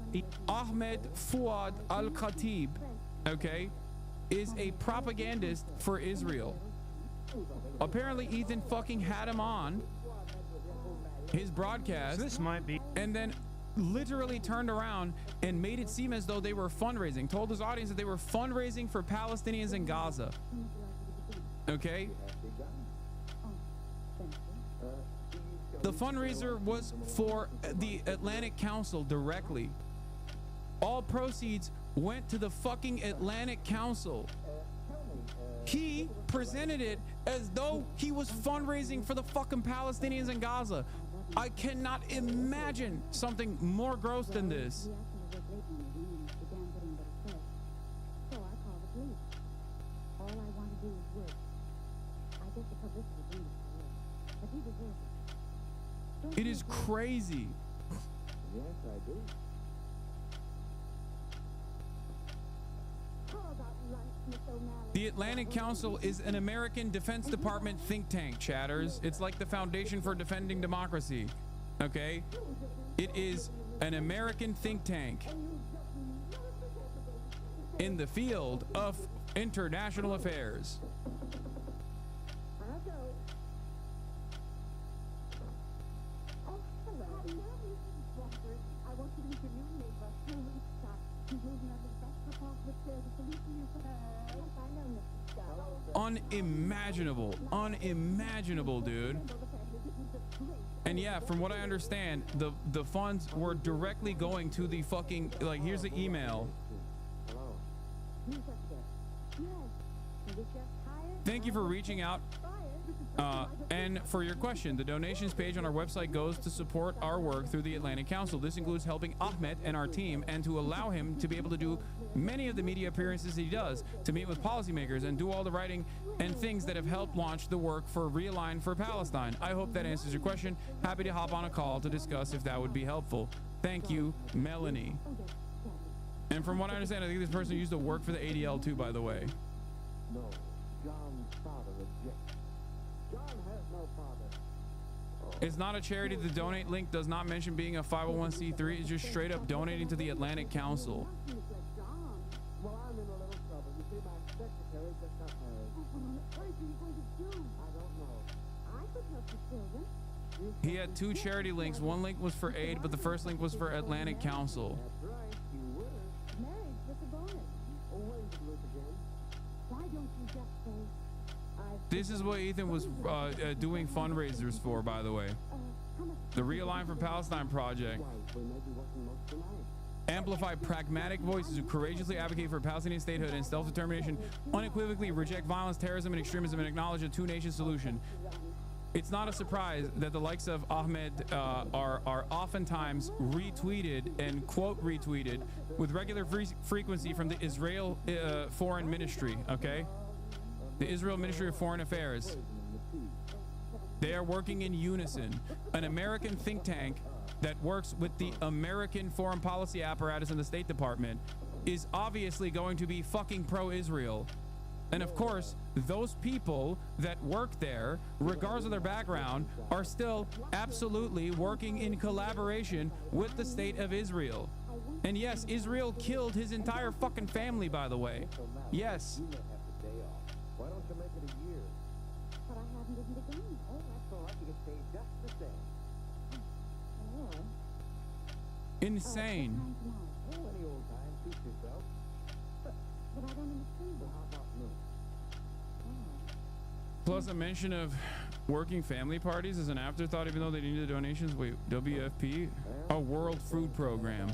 Ahmed Fuad al-Khatib, okay, is a propagandist for Israel. Apparently Ethan fucking had him on his broadcast. This might be, and then literally turned around and made it seem as though they were fundraising, told his audience that they were fundraising for Palestinians in Gaza. Okay, the fundraiser was for the Atlantic Council directly. All proceeds went to the fucking Atlantic Council. He presented it as though he was fundraising for the fucking Palestinians in Gaza. I cannot imagine something more gross than this. It is crazy. Yes, I do. The Atlantic Council is an American Defense Department think tank, chatters. It's like the Foundation for Defending Democracy, okay? It is an American think tank in the field of international affairs. Unimaginable, dude. And yeah, from what I understand, the funds were directly going to the fucking, like, here's the email. Thank you for reaching out and for your question. The donations page on our website goes to support our work through the Atlantic Council. This includes helping Ahmed and our team and to allow him to be able to do many of the media appearances he does, to meet with policymakers and do all the writing and things that have helped launch the work for Realign for Palestine. I hope that answers your question. Happy to hop on a call to discuss if that would be helpful. Thank you, Melanie. And from what I understand, I think this person used to work for the ADL too, by the way. No, John's father objects. John has no father. It's not a charity. The donate link does not mention being a 501c3. It's just straight up donating to the Atlantic Council. Well, I'm in a little trouble. You see, my secretary just got married. What are you going to do? I don't know. I could help the children. He had two charity links. One link was for aid, but the first link was for Atlantic Council. That's right. You would. Marriage with a bonus. Oh, when did Luke again? Why don't you just say, This is what Ethan was doing fundraisers for, by the way. The Realign for Palestine project. Amplify pragmatic voices who courageously advocate for Palestinian statehood and self-determination, unequivocally reject violence, terrorism, and extremism, and acknowledge a two-nation solution. It's not a surprise that the likes of Ahmed are oftentimes retweeted and quote retweeted with regular frequency from the Israel Foreign Ministry, okay? The Israel Ministry of Foreign Affairs. They are working in unison. An American think tank that works with the American foreign policy apparatus in the State Department is obviously going to be fucking pro-Israel. And of course, those people that work there, regardless of their background, are still absolutely working in collaboration with the state of Israel. And yes, Israel killed his entire fucking family, by the way. Yes. why don't you make it a year? But I haven't even begun. Oh, that's all right. You get paid just the same. Insane. Oh, any old time. Suit yourself. But I don't understand. Well, how about noon? Plus a mention of working family parties as an afterthought, even though they needed donations. Wait, WFP? A World Food Program.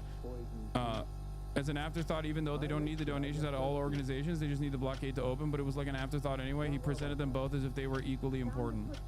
As an afterthought, even though they don't need the donations out of all organizations, they just need the blockade to open, but it was like an afterthought anyway. He presented them both as if they were equally important.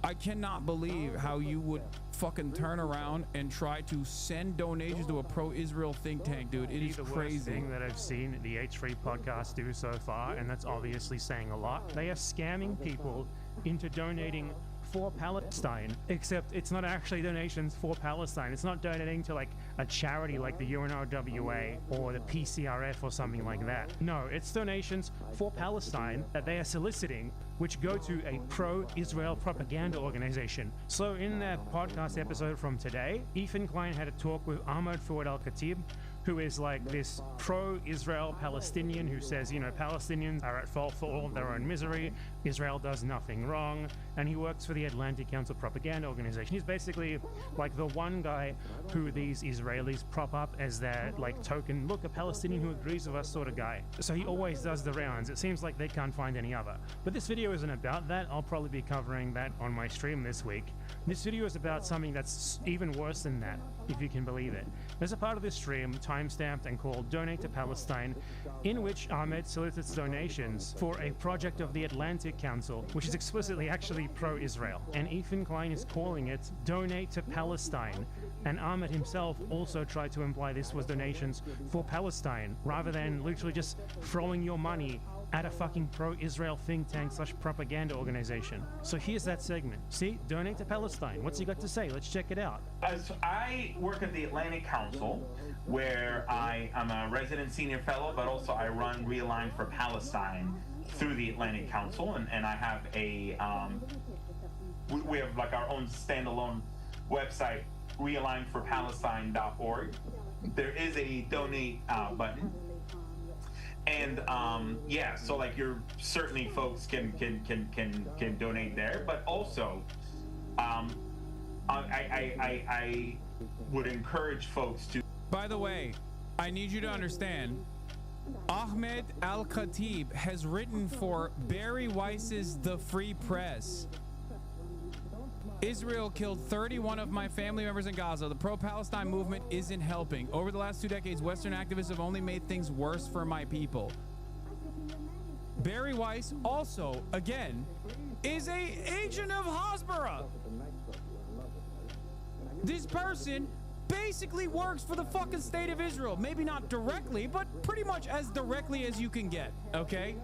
I cannot believe how you would fucking turn around and try to send donations to a pro-Israel think tank, dude. It is the worst crazy. thing that I've seen the H3 podcast do so far, and that's obviously saying a lot. They are scamming people into donating for Palestine, except it's not actually donations for Palestine. It's not donating to like a charity like the UNRWA or the PCRF or something like that. No, it's donations for Palestine that they are soliciting, which go to a pro-Israel propaganda organization. So in that podcast episode from today, Ethan Klein had a talk with Ahmed Fouad Al-Khatib, who is like this pro-Israel Palestinian who says, you know, Palestinians are at fault for all of their own misery, Israel does nothing wrong, and he works for the Atlantic Council propaganda organization. He's basically like the one guy who these Israelis prop up as their like token, look, a Palestinian who agrees with us sort of guy. So he always does the rounds. It seems like they can't find any other. But this video isn't about that. I'll probably be covering that on my stream this week. This video is about something that's even worse than that, if you can believe it. There's a part of this stream, timestamped and called Donate to Palestine, in which Ahmed solicits donations for a project of the Atlantic Council, which is explicitly actually pro-Israel. And Ethan Klein is calling it Donate to Palestine. And Ahmed himself also tried to imply this was donations for Palestine, rather than literally just throwing your money at a fucking pro-Israel think tank / propaganda organization. So here's that segment. See, donate to Palestine. What's he got to say? Let's check it out. I work at the Atlantic Council, where I am a resident senior fellow, but also I run Realign for Palestine through the Atlantic Council, and I have a we have like our own standalone website, realignforpalestine.org. There is a donate button, and yeah, so like you're certainly folks can donate there, but also I would encourage folks to. By the way, I need you to understand, Ahmed Al-Khatib has written for Barry Weiss's The Free Press. Israel killed 31 of my family members in Gaza. The pro-Palestine movement isn't helping. Over the last 2 decades, Western activists have only made things worse for my people. Barry Weiss also, again, is an agent of Hasbara. This person basically works for the fucking state of Israel. Maybe not directly, but pretty much as directly as you can get, okay?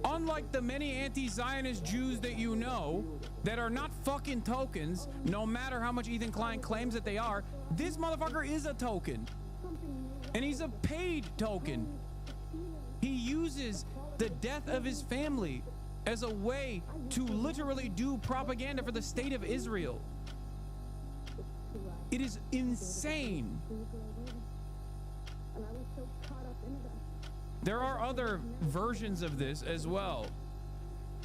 Unlike the many anti-Zionist Jews that you know that are not fucking tokens, no matter how much Ethan Klein claims that they are, this motherfucker is a token. And he's a paid token. He uses the death of his family as a way to literally do propaganda for the state of Israel. It is insane. There are other versions of this as well.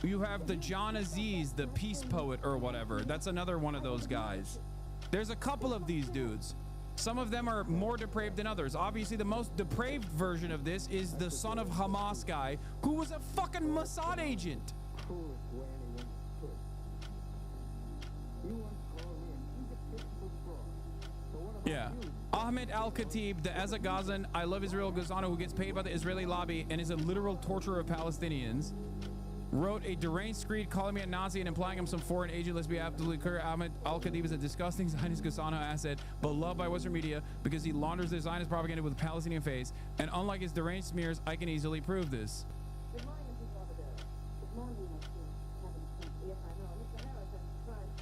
You have the John Aziz, the peace poet or whatever. That's another one of those guys. There's a couple of these dudes. Some of them are more depraved than others. Obviously, the most depraved version of this is the son of Hamas guy, who was a fucking Mossad agent. Yeah. Ahmed Al-Khatib, the Azagazan, I Love Israel Gazano, who gets paid by the Israeli lobby and is a literal torturer of Palestinians, wrote a deranged screed calling me a Nazi and implying I'm some foreign agent. Let's be absolutely clear. Ahmed Al-Khatib is a disgusting Zionist Gazano asset, but loved by Western media because he launders their Zionist propaganda with a Palestinian face. And unlike his deranged smears, I can easily prove this.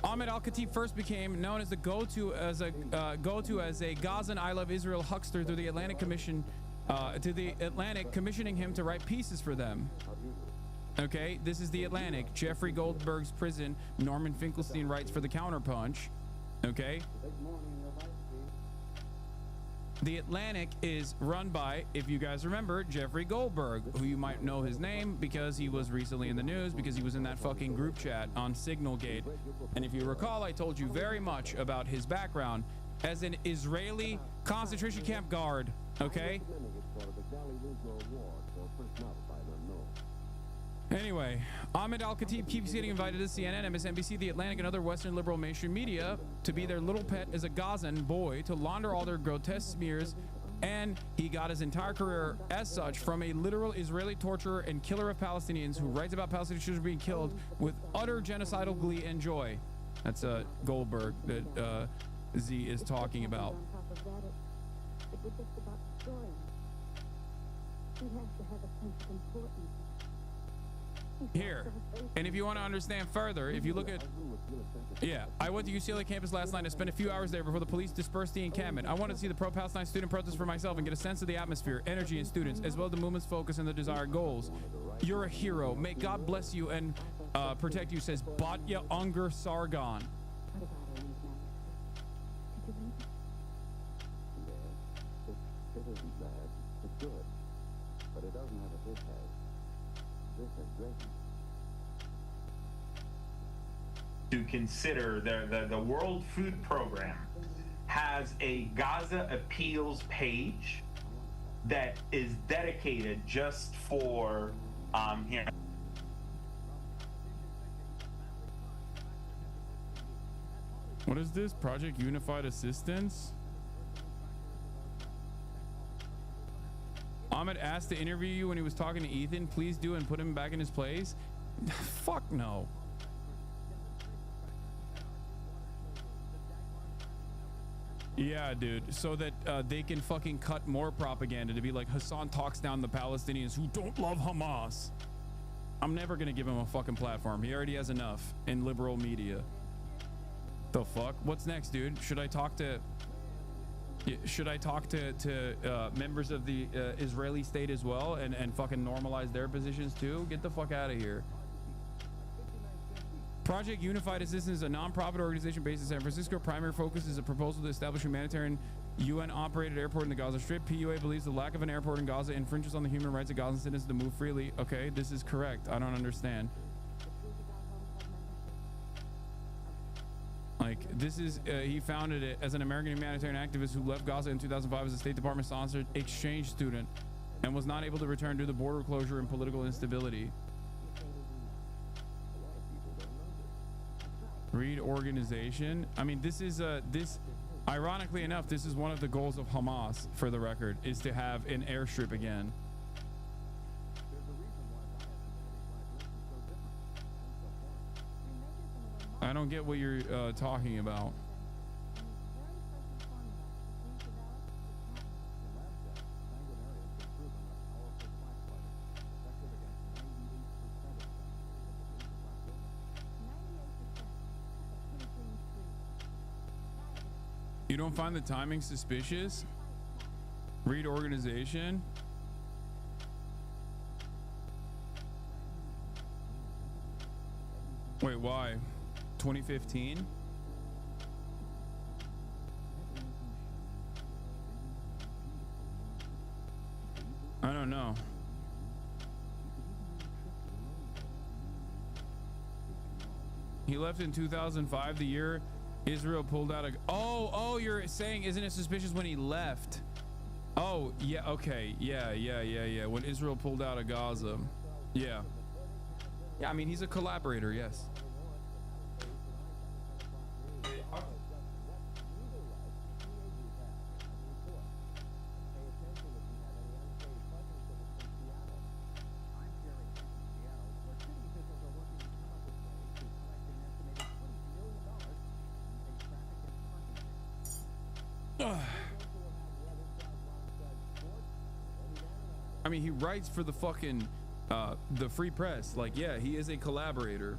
Ahmed Al-Khatib first became known as the go-to as a Gazan I Love Israel huckster through the Atlantic Commission, commissioning him to write pieces for them. Okay, this is the Atlantic. Jeffrey Goldberg's prison. Norman Finkelstein writes for the Counterpunch. Okay. The Atlantic is run by, if you guys remember, Jeffrey Goldberg, who you might know his name because he was recently in the news because he was in that fucking group chat on Signalgate. And if you recall, I told you very much about his background as an Israeli concentration camp guard. Okay. Anyway, Ahmed Al-Khatib keeps getting invited to CNN, MSNBC, The Atlantic, and other Western liberal mainstream media to be their little pet as a Gazan boy to launder all their grotesque smears, and he got his entire career as such from a literal Israeli torturer and killer of Palestinians who writes about Palestinian children being killed with utter genocidal glee and joy. That's Goldberg that Z is talking about. Here, and if you want to understand further, if you look at, yeah, I went to UCLA campus last night and spent a few hours there before the police dispersed the encampment. I wanted to see the pro-Palestine student protest for myself and get a sense of the atmosphere, energy in students, as well as the movement's focus and the desired goals. You're a hero. May God bless you and protect you, says Batya Unger Sargon. It isn't bad, it's good, but it doesn't have a this has. This has greatness. To consider the World Food Program has a Gaza Appeals page that is dedicated just for here. What is this? Project Unified Assistance? Ahmed asked to interview you when he was talking to Ethan. Please do and put him back in his place. Fuck no. Yeah, dude. So that they can fucking cut more propaganda to be like, Hasan talks down the Palestinians who don't love Hamas. I'm never gonna give him a fucking platform. He already has enough in liberal media. The fuck? What's next, dude? Should I talk to members of the Israeli state as well and fucking normalize their positions too? Get the fuck out of here. Project Unified Assistance is a non-profit organization based in San Francisco. Primary focus is a proposal to establish a humanitarian UN-operated airport in the Gaza Strip. PUA believes the lack of an airport in Gaza infringes on the human rights of Gazan citizens to move freely. Okay, this is correct. I don't understand. Like, this is, he founded it as an American humanitarian activist who left Gaza in 2005 as a State Department-sponsored exchange student and was not able to return due to border closure and political instability. Read organization. I mean, this is ironically enough, this is one of the goals of Hamas, for the record, is to have an airstrip again. I don't get what you're talking about. You don't find the timing suspicious? Read organization. Wait, why? 2015? I don't know. He left in 2005, the year Israel pulled out a... Oh, you're saying, isn't it suspicious when he left? Oh, yeah, okay. Yeah. When Israel pulled out of Gaza. Yeah. Yeah, I mean, he's a collaborator, yes. I mean, he writes for the fucking the Free Press. Like, yeah, he is a collaborator.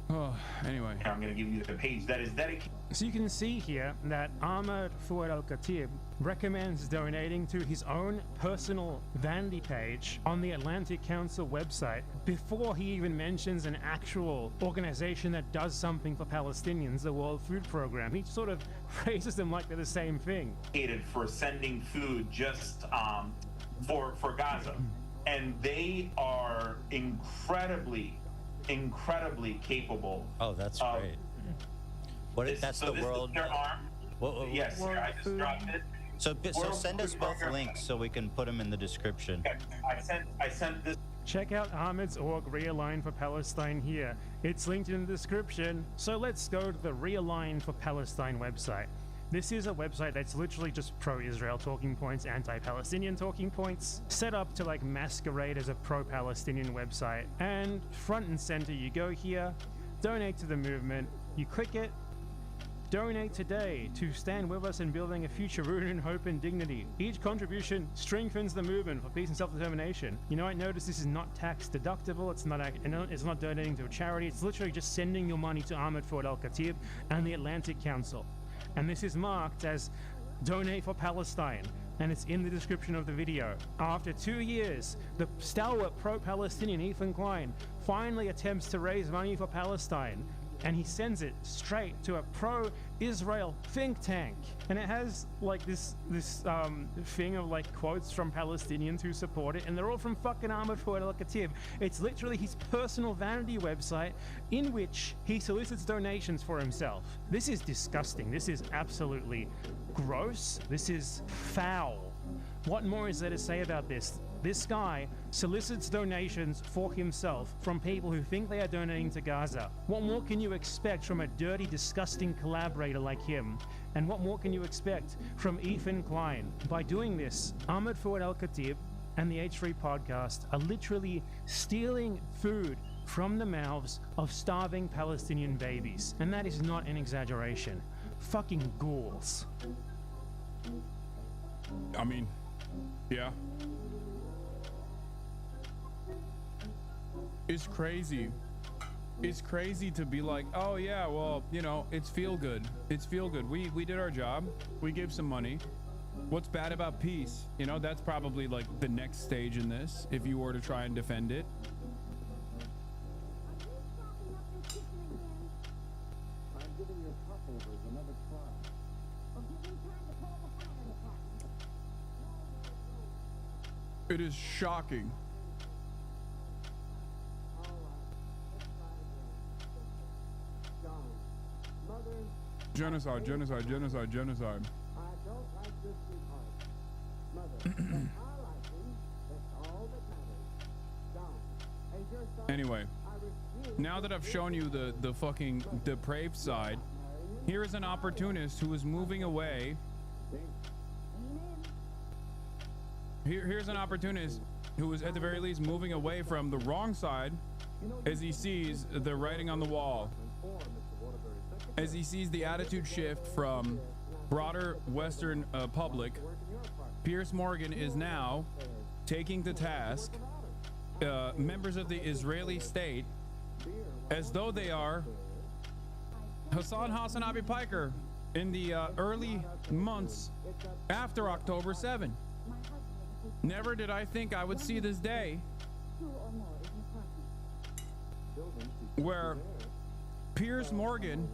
Oh, anyway. I'm going to give you the page that is dedicated. So you can see here that Ahmed Fouad Al-Khatib recommends donating to his own personal vanity page on the Atlantic Council website before he even mentions an actual organization that does something for Palestinians, the World Food Program. He sort of phrases them like they're the same thing. For sending food just for Gaza. And they are incredibly capable. Oh, that's great. What is that's so the this world? Is their arm. Yes, here, I just dropped it. So send us both links so we can put them in the description. Okay. I sent this. Check out Ahmed's org Realign for Palestine here. It's linked in the description. So let's go to the Realign for Palestine website. This is a website that's literally just pro-Israel talking points, anti-Palestinian talking points, set up to like masquerade as a pro-Palestinian website. And front and center, you go here, donate to the movement, you click it, donate today to stand with us in building a future rooted in hope and dignity. Each contribution strengthens the movement for peace and self-determination. You know, I notice this is not tax deductible. It's not donating to a charity. It's literally just sending your money to Ahmed Fouad Al-Khatib and the Atlantic Council. And this is marked as Donate for Palestine, and it's in the description of the video. After 2 years, the stalwart pro-Palestinian Ethan Klein finally attempts to raise money for Palestine, and he sends it straight to a pro-Israel think tank. And it has like this thing of like quotes from Palestinians who support it, and they're all from fucking Ahmed Fouad Al-Khatib. It's literally his personal vanity website in which he solicits donations for himself. This is disgusting. This is absolutely gross. This is foul. What more is there to say about this? This guy solicits donations for himself from people who think they are donating to Gaza. What more can you expect from a dirty, disgusting collaborator like him? And what more can you expect from Ethan Klein? By doing this, Ahmed Fouad Al-Khatib and the H3 podcast are literally stealing food from the mouths of starving Palestinian babies. And that is not an exaggeration. Fucking ghouls. I mean, yeah. It's crazy. It's crazy to be like, oh yeah, well, you know, it's feel good. It's feel good. We did our job. We gave some money. What's bad about peace? You know, that's probably like the next stage in this, if you were to try and defend it. I'm giving your popovers another try. It is shocking. Genocide, genocide, genocide, genocide. I don't like this report. Mother, but I like him. That's all that matters. John, as your son, Anyway, now that I've shown you the fucking depraved side, here is an opportunist who is moving away. Here's an opportunist who is at the very least moving away from the wrong side as he sees the writing on the wall. As he sees the attitude shift from broader Western public, Piers Morgan is now taking to task members of the Israeli state as though they are Hasanabi Piker in the early months after October 7. Never did I think I would see this day where Piers Morgan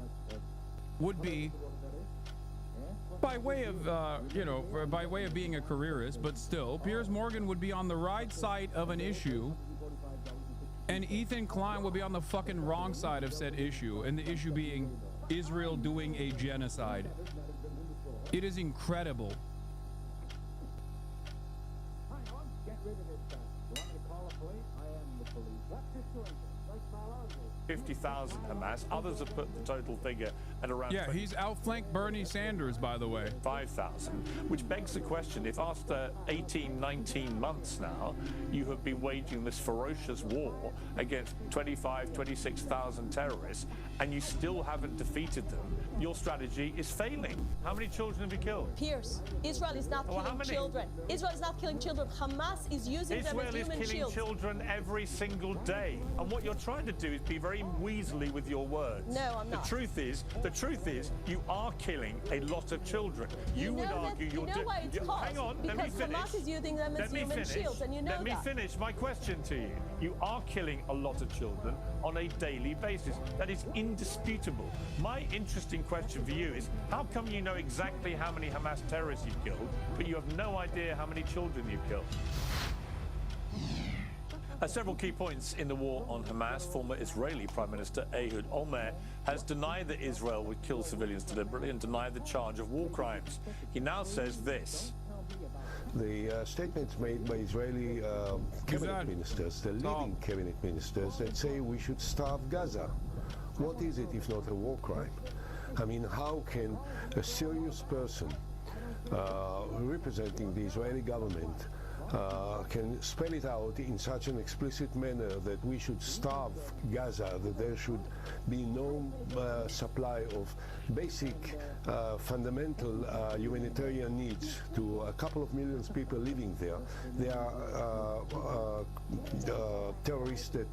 would be, by way of you know, by way of being a careerist, but still, Piers Morgan would be on the right side of an issue, and Ethan Klein would be on the fucking wrong side of said issue, and the issue being Israel doing a genocide. It is incredible. get rid of this guy. You want me to call the police? I am the police. What situation? Like Malonzo. 50,000 Hamas. Others have put the total figure at around. Yeah, he's outflanked Bernie Sanders, by the way. 5,000, which begs the question, if after 18, 19 months now, you have been waging this ferocious war against 25, 26,000 terrorists, and you still haven't defeated them, your strategy is failing. How many children have you killed? Pierce, Israel is not killing children. Israel is not killing children. Hamas is using them as human shields. Israel is killing children every single day. And what you're trying to do is be very weaselly with your words. No, I'm not. The truth is, you are killing a lot of children. You would argue you're doing. Why it's caused? Hang on, let me because finish. Hamas is using them as human shields, and you know that. Let me finish my question to you. You are killing a lot of children on a daily basis. That is indisputable. My interesting question for you is, how come you know exactly how many Hamas terrorists you've killed, but you have no idea how many children you've killed? Several key points in the war on Hamas. Former Israeli Prime Minister Ehud Olmert has denied that Israel would kill civilians deliberately and denied the charge of war crimes. He now says this. The statements made by Israeli cabinet ministers, the leading cabinet ministers, that say we should starve Gaza. What is it if not a war crime? I mean, how can a serious person representing the Israeli government can spell it out in such an explicit manner that we should starve Gaza, that there should be no supply of basic fundamental humanitarian needs to a couple of million people living there. They are terrorists that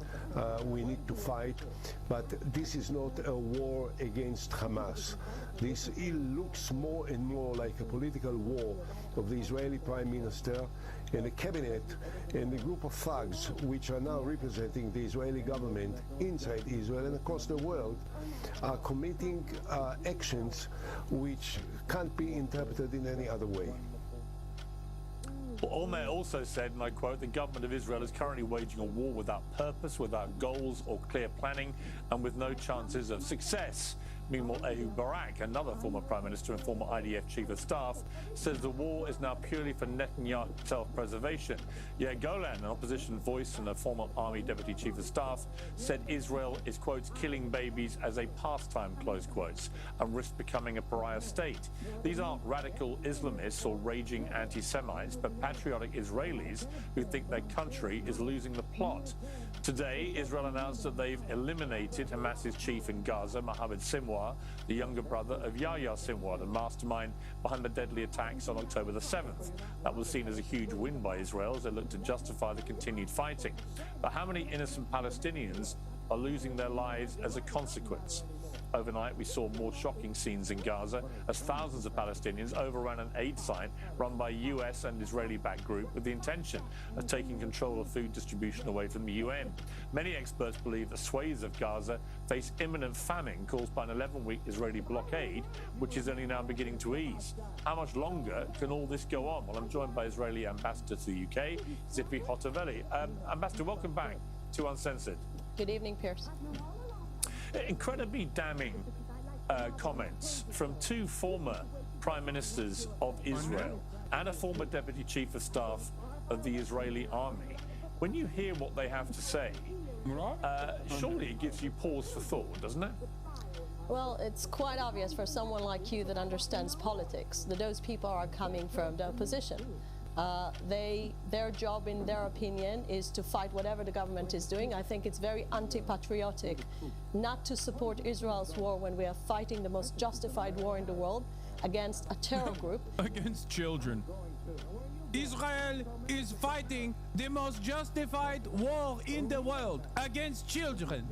we need to fight, but this is not a war against Hamas. This looks more and more like a political war of the Israeli Prime Minister and the cabinet and the group of thugs which are now representing the Israeli government inside Israel and across the world are committing actions which can't be interpreted in any other way. Well, Olmert also said, and I quote, the government of Israel is currently waging a war without purpose, without goals or clear planning, and with no chances of success. Meanwhile, Ehud Barak, another former Prime Minister and former IDF Chief of Staff, says the war is now purely for Netanyahu self-preservation. Yair Golan, an opposition voice and a former Army Deputy Chief of Staff, said Israel is, quotes, killing babies as a pastime, close quotes, and risks becoming a pariah state. These aren't radical Islamists or raging anti-Semites, but patriotic Israelis who think their country is losing the plot. Today, Israel announced that they've eliminated Hamas's chief in Gaza, Mohammed Sinwar, the younger brother of Yahya Sinwar, the mastermind behind the deadly attacks on October the 7th. That was seen as a huge win by Israel as they looked to justify the continued fighting. But how many innocent Palestinians are losing their lives as a consequence? Overnight, we saw more shocking scenes in Gaza as thousands of Palestinians overran an aid site run by a US and Israeli-backed group with the intention of taking control of food distribution away from the UN. Many experts believe that swathes of Gaza face imminent famine caused by an 11-week Israeli blockade, which is only now beginning to ease. How much longer can all this go on? Well, I'm joined by Israeli Ambassador to the UK, Zippy Hotoveli. Ambassador, welcome back to Uncensored. Good evening, Pierce. Incredibly damning comments from two former prime ministers of Israel and a former deputy chief of staff of the Israeli army. When you hear what they have to say, surely it gives you pause for thought, doesn't it? Well, it's quite obvious for someone like you that understands politics that those people are coming from the opposition. Their job, in their opinion, is to fight whatever the government is doing. I think it's very anti-patriotic not to support Israel's war when we are fighting the most justified war in the world against a terror group. Against children. Israel is fighting the most justified war in the world against children.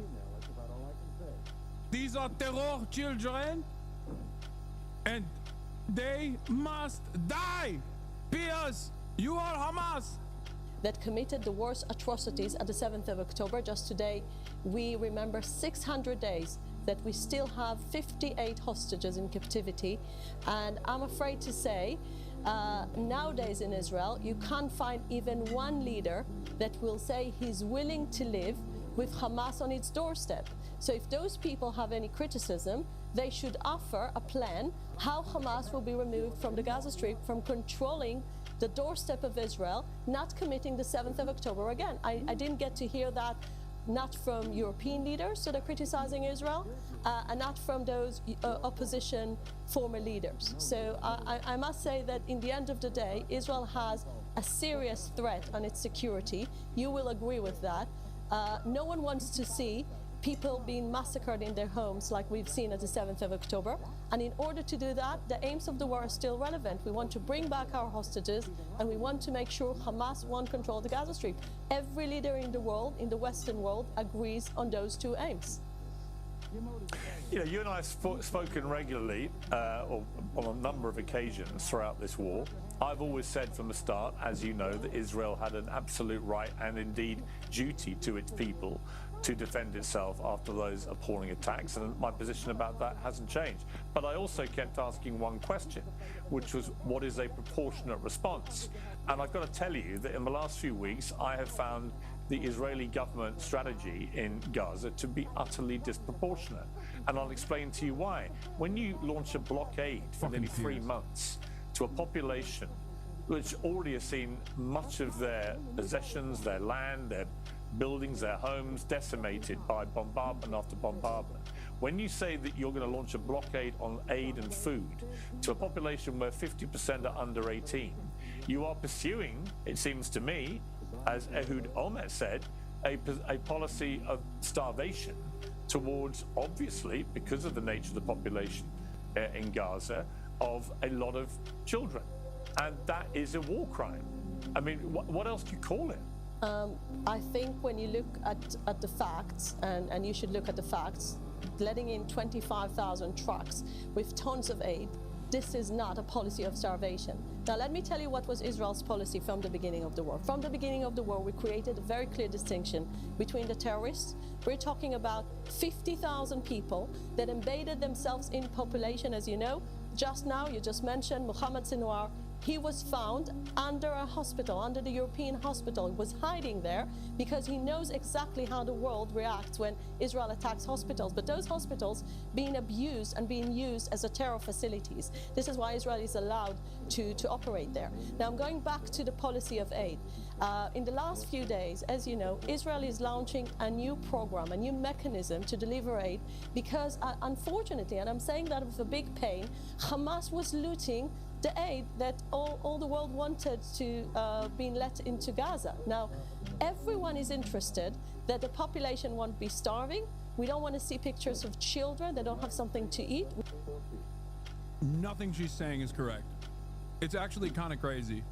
These are terror children, and they must die. P.S. You are Hamas. That committed the worst atrocities at the 7th of October. Just today, we remember 600 days that we still have 58 hostages in captivity. And I'm afraid to say, nowadays in Israel, you can't find even one leader that will say he's willing to live with Hamas on its doorstep. So if those people have any criticism, they should offer a plan how Hamas will be removed from the Gaza Strip, from controlling the doorstep of Israel, not committing the 7th of October again. I didn't get to hear that, not from European leaders that are criticizing Israel, and not from those opposition former leaders. So I must say that in the end of the day, Israel has a serious threat on its security. You will agree with that. No one wants to see people being massacred in their homes like we've seen at the 7th of October. And in order to do that, the aims of the war are still relevant. We want to bring back our hostages, and we want to make sure Hamas won't control the Gaza Strip. Every leader in the world, in the Western world, agrees on those two aims. You know, you and I have spoken regularly on a number of occasions throughout this war. I've always said from the start, as you know, that Israel had an absolute right and indeed duty to its people to defend itself after those appalling attacks, and my position about that hasn't changed. But I also kept asking one question, which was, what is a proportionate response? And I've got to tell you that in the last few weeks, I have found the Israeli government strategy in Gaza to be utterly disproportionate. And I'll explain to you why. When you launch a blockade for nearly 3 months to a population which already has seen much of their possessions, their land, their buildings, their homes decimated by bombardment after bombardment. When you say that you're going to launch a blockade on aid and food to a population where 50% are under 18, you are pursuing, it seems to me, as Ehud Olmert said, a policy of starvation towards, obviously, because of the nature of the population in Gaza, of a lot of children. And that is a war crime. I mean, what else do you call it? I think when you look at the facts, and you should look at the facts, letting in 25,000 trucks with tons of aid, this is not a policy of starvation. Now, let me tell you what was Israel's policy from the beginning of the war. From the beginning of the war, we created a very clear distinction between the terrorists. We're talking about 50,000 people that embedded themselves in population, as you know. Just now, you just mentioned Mohammed Sinwar, he was found under a hospital, under the European hospital. He was hiding there because he knows exactly how the world reacts when Israel attacks hospitals. But those hospitals being abused and being used as a terror facilities. This is why Israel is allowed to operate there. Now I'm going back to the policy of aid. In the last few days, as you know, Israel is launching a new program, a new mechanism to deliver aid because unfortunately, and I'm saying that with a big pain, Hamas was looting the aid that all the world wanted to be let into Gaza. Now, everyone is interested that the population won't be starving. We don't want to see pictures of children that don't have something to eat. Nothing she's saying is correct. It's actually kind of crazy.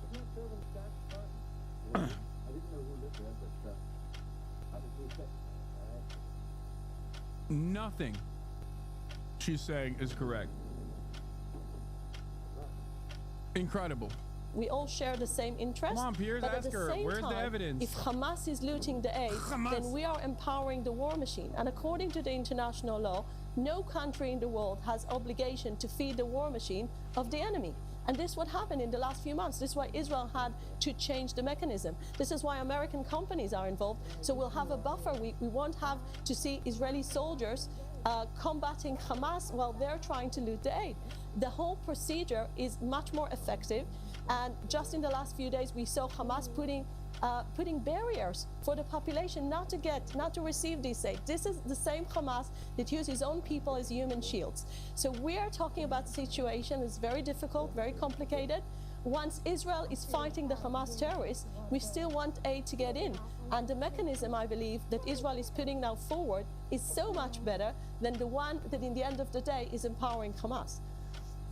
Nothing she's saying is correct. Incredible. We all share the same interest. Come on, Piers, but ask her, where's the evidence? If Hamas is looting the aid, then we are empowering the war machine. And according to the international law, no country in the world has obligation to feed the war machine of the enemy. And this is what happened in the last few months. This is why Israel had to change the mechanism. This is why American companies are involved. So we'll have a buffer. We won't have to see Israeli soldiers combating Hamas while they're trying to loot the aid. The whole procedure is much more effective. And just in the last few days, we saw Hamas putting barriers for the population not to receive this aid. This is the same Hamas that uses his own people as human shields. So we are talking about a situation that's very difficult, very complicated. Once Israel is fighting the Hamas terrorists, we still want aid to get in. And the mechanism, I believe, that Israel is putting now forward is so much better than the one that in the end of the day is empowering Hamas.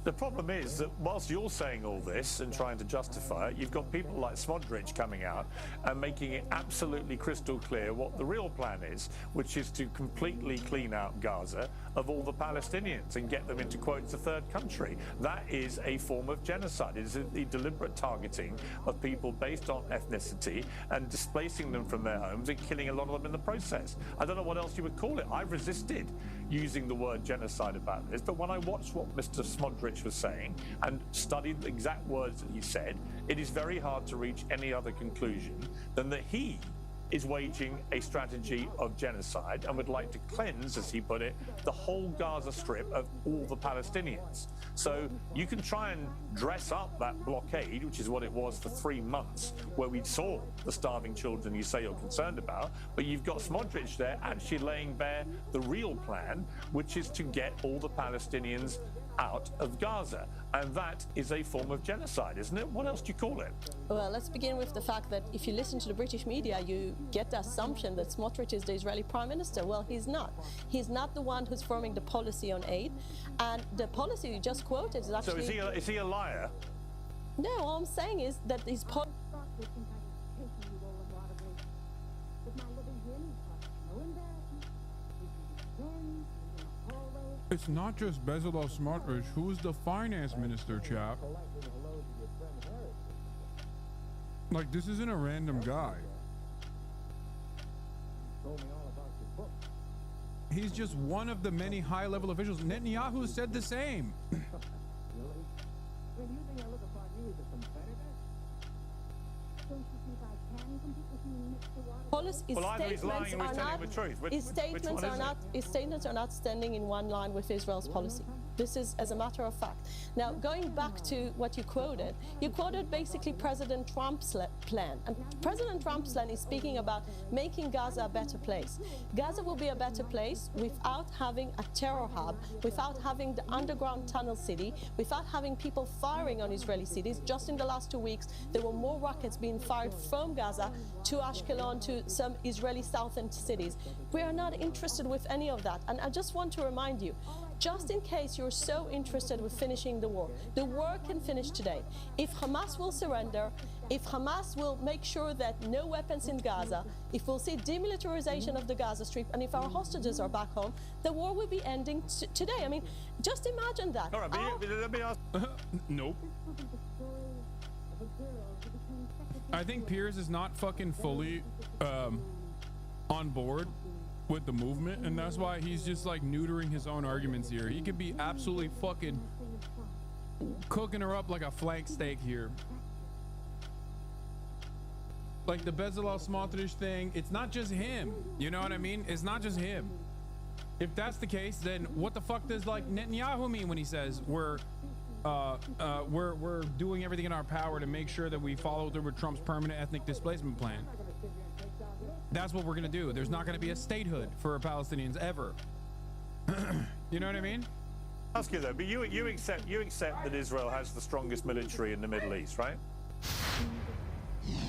The problem is that whilst you're saying all this and trying to justify it, you've got people like Smodrich coming out and making it absolutely crystal clear what the real plan is, which is to completely clean out Gaza of all the Palestinians and get them into, quotes, a third country. That is a form of genocide. It is the deliberate targeting of people based on ethnicity and displacing them from their homes and killing a lot of them in the process. I don't know what else you would call it. I've resisted using the word genocide about this, but when I watched what Mr. Smodrich was saying and studied the exact words that he said, it is very hard to reach any other conclusion than that he is waging a strategy of genocide and would like to cleanse, as he put it, the whole Gaza Strip of all the Palestinians. So you can try and dress up that blockade, which is what it was for 3 months, where we saw the starving children you say you're concerned about, but you've got Smodrich there actually laying bare the real plan, which is to get all the Palestinians out of Gaza. And that is a form of genocide, isn't it? What else do you call it? Well, let's begin with the fact that if you listen to the British media, you get the assumption that Smotrich is the Israeli Prime Minister. Well, he's not. He's not the one who's forming the policy on aid. And the policy you just quoted is actually... So is he a liar? No, all I'm saying is that his policy... It's not just Bezalel Smotrich. Who's the finance minister, chap? Like, this isn't a random guy. He's just one of the many high-level officials. Netanyahu said the same. His statements are not standing in one line with Israel's policy. This is as a matter of fact. Now, going back to what you quoted basically President Trump's plan. And President Trump's plan is speaking about making Gaza a better place. Gaza will be a better place without having a terror hub, without having the underground tunnel city, without having people firing on Israeli cities. Just in the last 2 weeks, there were more rockets being fired from Gaza to Ashkelon, to some Israeli southern cities. We are not interested with any of that. And I just want to remind you, just in case you're so interested with finishing the war can finish today. If Hamas will surrender, if Hamas will make sure that no weapons in Gaza, if we'll see demilitarization of the Gaza Strip, and if our hostages are back home, the war will be ending today. I mean, just imagine that. All right, let me ask. Nope. I think Piers is not fucking fully on board with the movement, and that's why he's just like neutering his own arguments here. He could be absolutely fucking cooking her up like a flank steak here. Like the Bezalel Smotrich thing, it's not just him. You know what I mean? It's not just him. If that's the case, then what the fuck does like Netanyahu mean when he says we're doing everything in our power to make sure that we follow through with Trump's permanent ethnic displacement plan? That's what we're gonna do. There's not gonna be a statehood for Palestinians ever. You know what I mean? Ask you though, but you accept that Israel has the strongest military in the Middle East, right?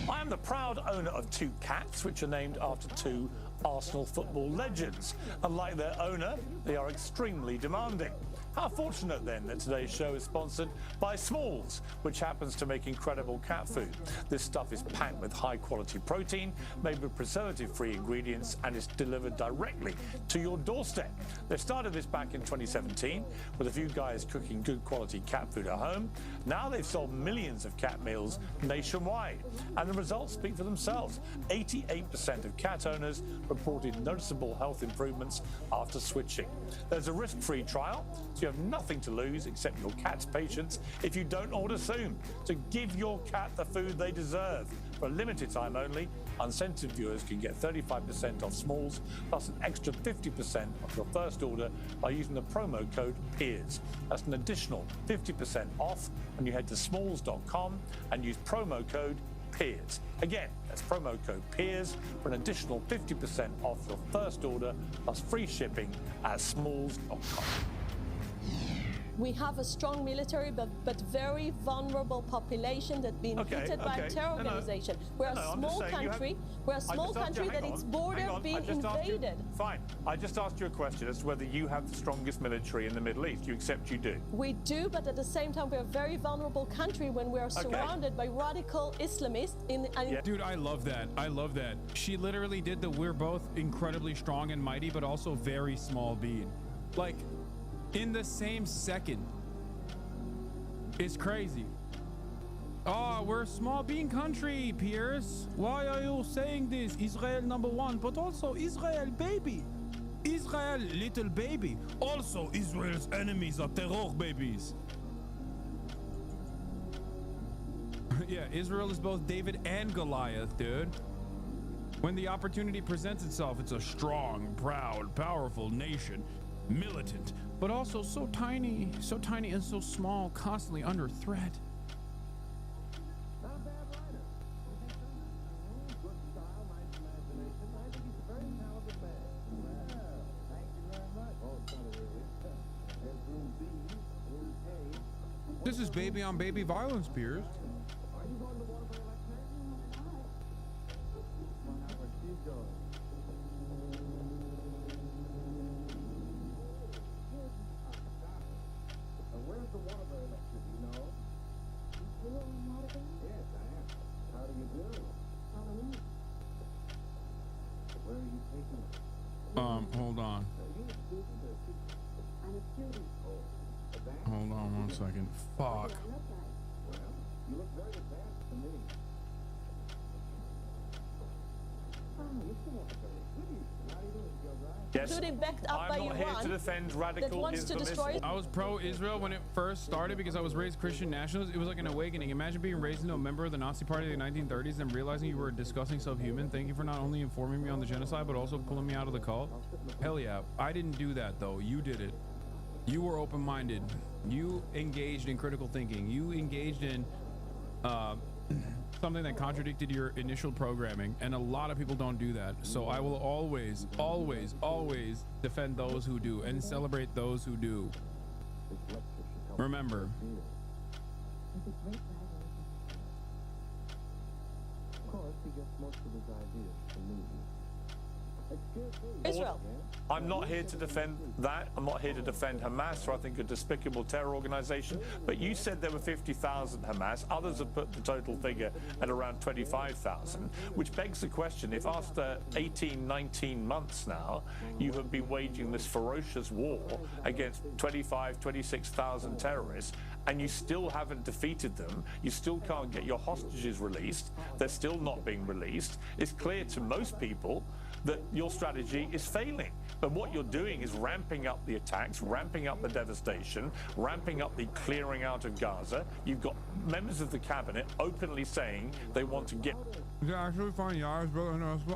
I am the proud owner of 2 cats, which are named after 2 Arsenal football legends. And like their owner, they are extremely demanding. How fortunate then that today's show is sponsored by Smalls, which happens to make incredible cat food. This stuff is packed with high quality protein, made with preservative-free ingredients, and is delivered directly to your doorstep. They started this back in 2017 with a few guys cooking good quality cat food at home. Now they've sold millions of cat meals nationwide, and the results speak for themselves. 88% of cat owners reported noticeable health improvements after switching. There's a risk-free trial, so you have nothing to lose except your cat's patience if you don't order soon. So give your cat the food they deserve. For a limited time only, uncensored viewers can get 35% off Smalls plus an extra 50% off your first order by using the promo code PEERS. That's an additional 50% off when you head to smalls.com and use promo code PEERS. Again, that's promo code PEERS for an additional 50% off your first order plus free shipping at smalls.com. We have a strong military, but very vulnerable population that's been hit by a terror organization. We're a small country. We're a small country that its border being invaded. Fine. I just asked you a question as to whether you have the strongest military in the Middle East. You accept you do? We do, but at the same time, we're a very vulnerable country when we are surrounded by radical Islamists. Dude, I love that. I love that. She literally did the we're both incredibly strong and mighty, but also very small being. Like, in the same second. It's crazy. Oh, we're a small bean country, Piers. Why are you saying this? Israel #1, but also Israel baby. Israel little baby. Also Israel's enemies are terror babies. Yeah, Israel is both David and Goliath, dude. When the opportunity presents itself, it's a strong, proud, powerful nation. Militant, but also so tiny and so small, constantly under threat. This is baby on baby violence, Piers. Hold on. Hold on 1 second. Fuck. You look very advanced to me. Yes. Including backed up by I'm not here to defend radical Islamism. I was pro-Israel when it first started because I was raised Christian nationalist. It was like an awakening. Imagine being raised into a member of the Nazi Party of the 1930s and realizing you were a disgusting subhuman. Thank you for not only informing me on the genocide, but also pulling me out of the cult. Hell yeah. I didn't do that, though. You did it. You were open-minded. You engaged in critical thinking. You engaged in something that contradicted your initial programming, and a lot of people don't do that. So I will always defend those who do and celebrate those who do. Remember, Of course, he gets most of his ideas from movies. Israel. I'm not here to defend that. I'm not here to defend Hamas, or I think a despicable terror organization. But you said there were 50,000 Hamas. Others have put the total figure at around 25,000, which begs the question, if after 18, 19 months now, you have been waging this ferocious war against 25, 26,000 terrorists, and you still haven't defeated them, you still can't get your hostages released, they're still not being released, it's clear to most people that your strategy is failing. But what you're doing is ramping up the attacks, ramping up the devastation, ramping up the clearing out of Gaza. You've got members of the cabinet openly saying they want to get... Yeah, actually fine, yeah,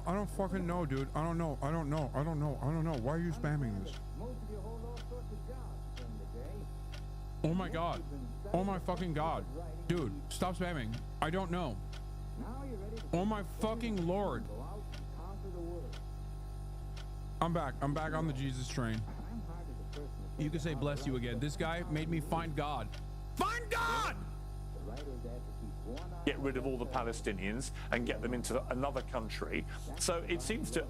I don't fucking know, dude. I don't know. Why are you spamming this? Oh my god. Oh my fucking god. Dude, stop spamming. I don't know. Oh my fucking lord. I'm back on the Jesus train. You can say bless you again. This guy made me find God. Find God! Get rid of all the Palestinians and get them into another country. So it seems to...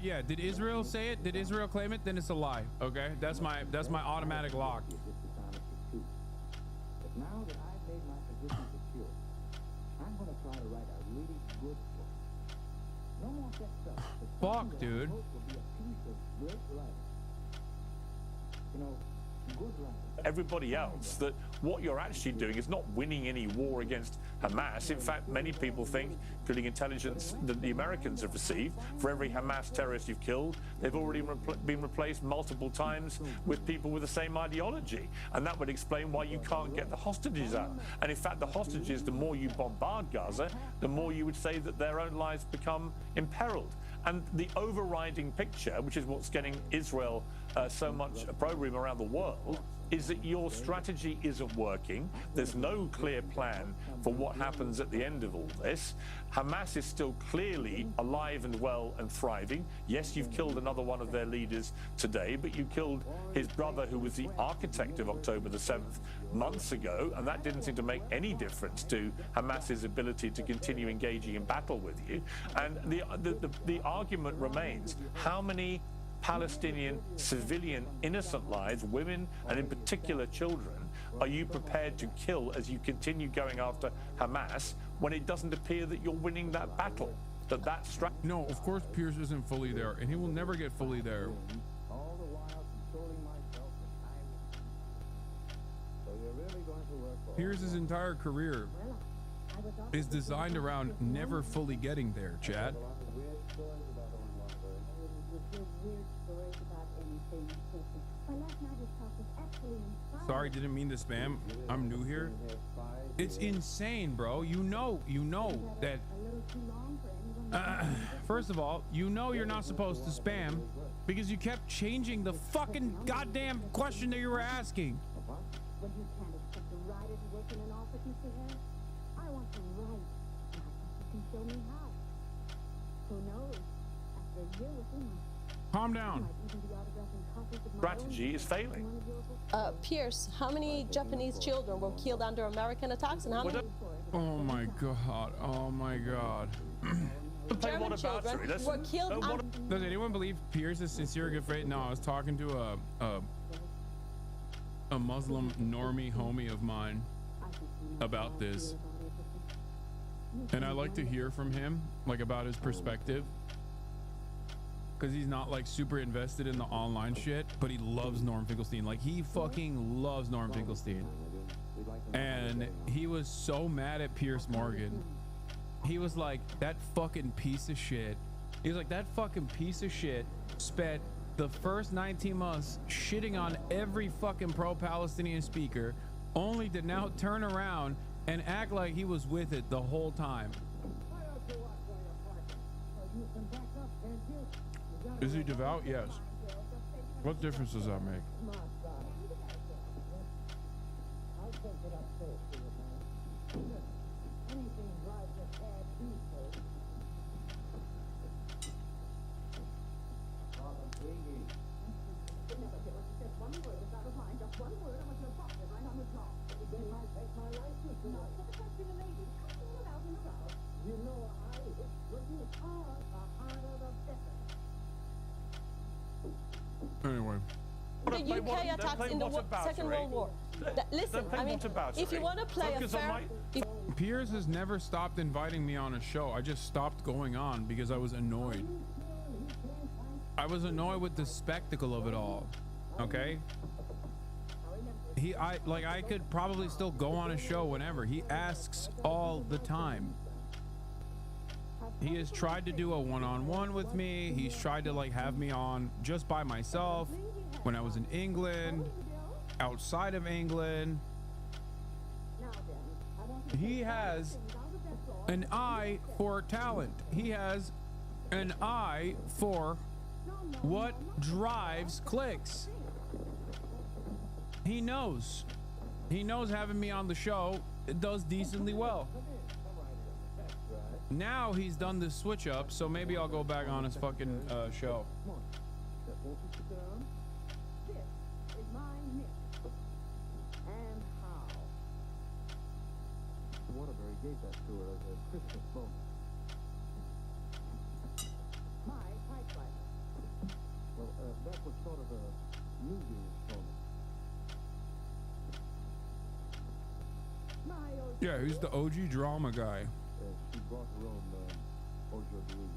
Yeah, did Israel say it? Did Israel claim it? Then it's a lie. Okay, that's my automatic lock. Now that I've made my position secure, I'm going to try to write a really good book. No more sex stuff. Fuck, dude. Will be a piece of great writing. You know, good writing. Everybody else that what you're actually doing is not winning any war against Hamas. In fact, many people think, including intelligence that the Americans have received, for every Hamas terrorist you've killed, they've already been replaced multiple times with people with the same ideology. And that would explain why you can't get the hostages out. And in fact, the hostages, the more you bombard Gaza, the more you would say that their own lives become imperiled. And the overriding picture, which is what's getting Israel so much opprobrium around the world, is that your strategy isn't working. There's no clear plan for what happens at the end of all this. Hamas is still clearly alive and well and thriving. Yes, you've killed another one of their leaders today, but you killed his brother, who was the architect of October the 7th months ago, and that didn't seem to make any difference to Hamas's ability to continue engaging in battle with you. And the argument remains, how many Palestinian civilian innocent lives, women and in particular children, are you prepared to kill as you continue going after Hamas when it doesn't appear that you're winning that battle? No, of course Pierce isn't fully there, and he will never get fully there. All the while controlling myself and time. So you're really going to work for Pierce's entire career is designed around never fully getting there, Chad. Sorry, didn't mean to spam. I'm new here. It's insane, bro. You know that. First of all, you know you're not supposed to spam because you kept changing the fucking goddamn question that you were asking. Well, you can't expect a writer to work in an office, Mr. Harris. I want to write, and I think you can show me how. Who knows? After a year with him, calm down. Strategy is failing. Pierce, how many Japanese children were killed under American attacks, and how many? Oh my god! Oh my god! German children were killed. Does anyone believe Pierce is sincere good faith? No, I was talking to a Muslim normie homie of mine about this, and I like to hear from him, like, about his perspective, because he's not like super invested in the online shit, but he loves Norm Finkelstein. Like, he fucking loves Norm Finkelstein. And he was so mad at Piers Morgan. He was like, that fucking piece of shit. He was like, that fucking piece of shit spent the first 19 months shitting on every fucking pro-Palestinian speaker, only to now turn around and act like he was with it the whole time. Is he devout? Yes. What difference does that make? Anyway. The UK attacks in the Second World War. Listen, I mean, if you want to play a fair... Piers has never stopped inviting me on a show. I just stopped going on because I was annoyed. I was annoyed with the spectacle of it all. Okay? I could probably still go on a show whenever. He asks all the time. He has tried to do a one-on-one with me. He's tried to like have me on just by myself when I was in England, outside of England. He has an eye for talent. He has an eye for what drives clicks. He knows having me on the show, it does decently well. Now he's done this switch up, so maybe I'll go back on his fucking show. Waterbury gave that to her as a Christmas bonus. My typewriter. Well, that was sort of a New Year's bonus. Yeah, he's the OG drama guy. She brought her own aujourd'hui.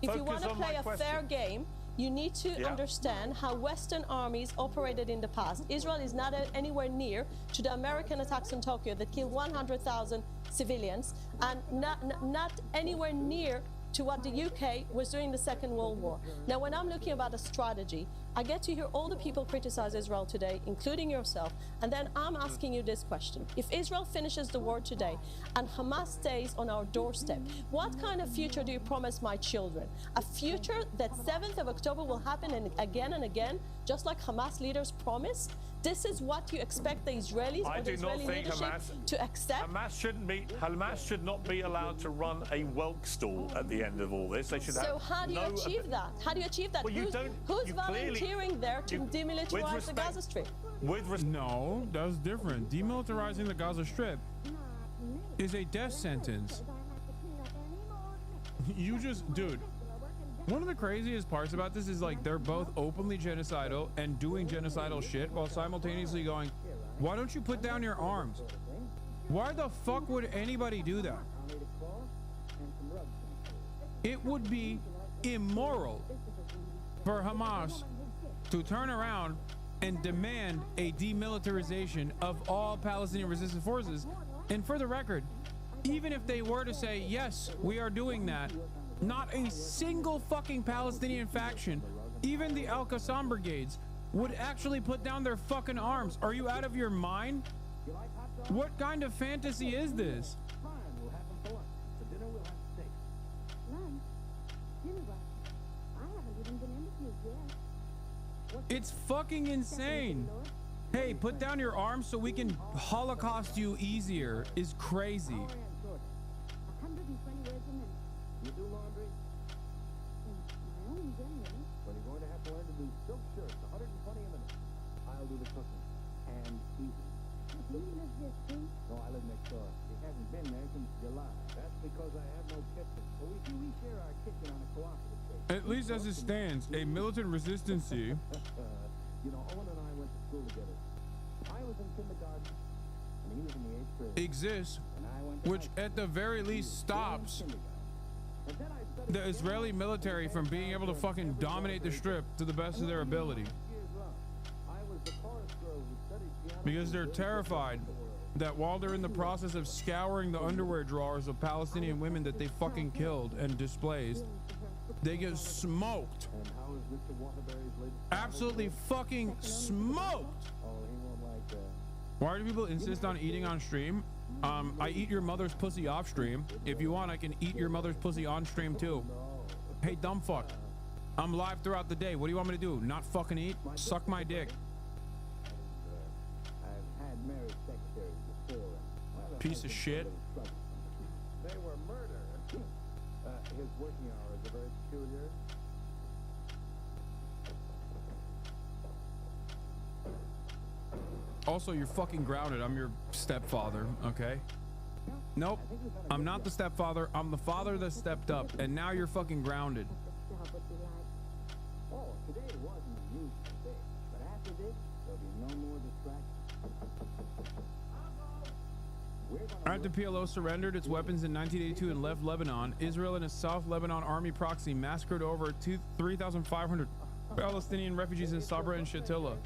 If you want to play a fair game, you need to understand how Western armies operated in the past. Israel is not anywhere near to the American attacks on Tokyo that killed 100,000 civilians, and not anywhere near to what the UK was doing in the Second World War. Now, when I'm looking about a strategy, I get to hear all the people criticize Israel today, including yourself, and then I'm asking you this question. If Israel finishes the war today and Hamas stays on our doorstep, what kind of future do you promise my children? A future that 7th of October will happen and again, just like Hamas leaders promised? This is what you expect the Israelis or the Israeli leadership to accept? Hamas should not be allowed to run a Welk stall at the end of all this. They should so have how do you achieve that? How do you achieve that? Well, who's volunteering there to demilitarize the Gaza Strip? No, that's different. Demilitarizing the Gaza Strip is a death sentence. You just, dude, one of the craziest parts about this is like they're both openly genocidal and doing genocidal shit while simultaneously going, why don't you put down your arms? Why the fuck would anybody do that? It would be immoral for Hamas to turn around and demand a demilitarization of all Palestinian resistance forces. And for the record, even if they were to say, yes, we are doing that, not a single fucking Palestinian faction, even the Al-Qassam brigades, would actually put down their fucking arms. Are you out of your mind? What kind of fantasy is this? It's fucking insane. Hey, put down your arms so we can Holocaust you easier is crazy. You do laundry? My own generally. Well, you're going to have to learn to do silk shirts, 120 a minute. I'll do the cooking. And eating. Do you live here too? No, I live next door. He hasn't been there since July. That's because I have no kitchen. Well, we share our kitchen on a cooperative basis. At least as it stands, a militant resistancy. You know, Owen and I went to school together. I was in kindergarten, and he was in the 8th grade. Exists, which at the very least stops the Israeli military from being able to fucking dominate the strip to the best of their ability. Because they're terrified that while they're in the process of scouring the underwear drawers of Palestinian women that they fucking killed and displaced, they get smoked. Absolutely fucking smoked. Why do people insist on eating on stream? I eat your mother's pussy off stream. If you want, I can eat your mother's pussy on stream too. Hey, dumb fuck. I'm live throughout the day. What do you want me to do? Not fucking eat? Suck my dick. I've had married secretaries before. Piece of shit. They were murder. His working hours are very peculiar. Also, you're fucking grounded. I'm your stepfather, okay? Nope. I'm not the stepfather. I'm the father that stepped up, and now you're fucking grounded. Oh, today wasn't a usual day, but after this, there'll be no more distractions. After PLO surrendered its weapons in 1982 and left Lebanon, Israel and a South Lebanon army proxy massacred over 3,500 Palestinian refugees in Sabra and Shatila.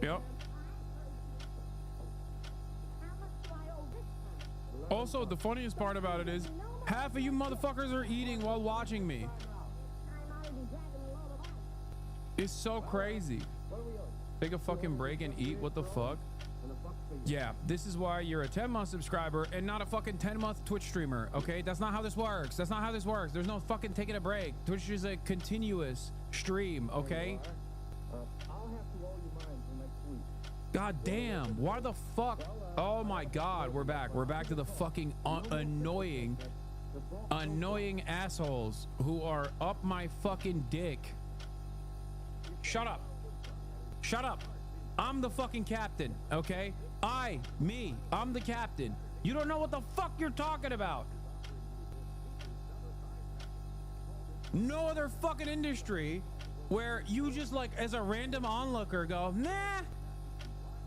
Yep. Also, the funniest part about it is half of you motherfuckers are eating while watching me. It's so crazy. Take a fucking break and eat. What the fuck? Yeah, this is why you're a 10-month subscriber and not a fucking 10-month Twitch streamer, okay? That's not how this works. That's not how this works. There's no fucking taking a break. Twitch is a continuous stream, okay? God damn, why the fuck? Oh my God, we're back. We're back to the fucking annoying assholes who are up my fucking dick. Shut up. Shut up. I'm the fucking captain, okay? I'm the captain. You don't know what the fuck you're talking about. No other fucking industry where you just like as a random onlooker go, nah,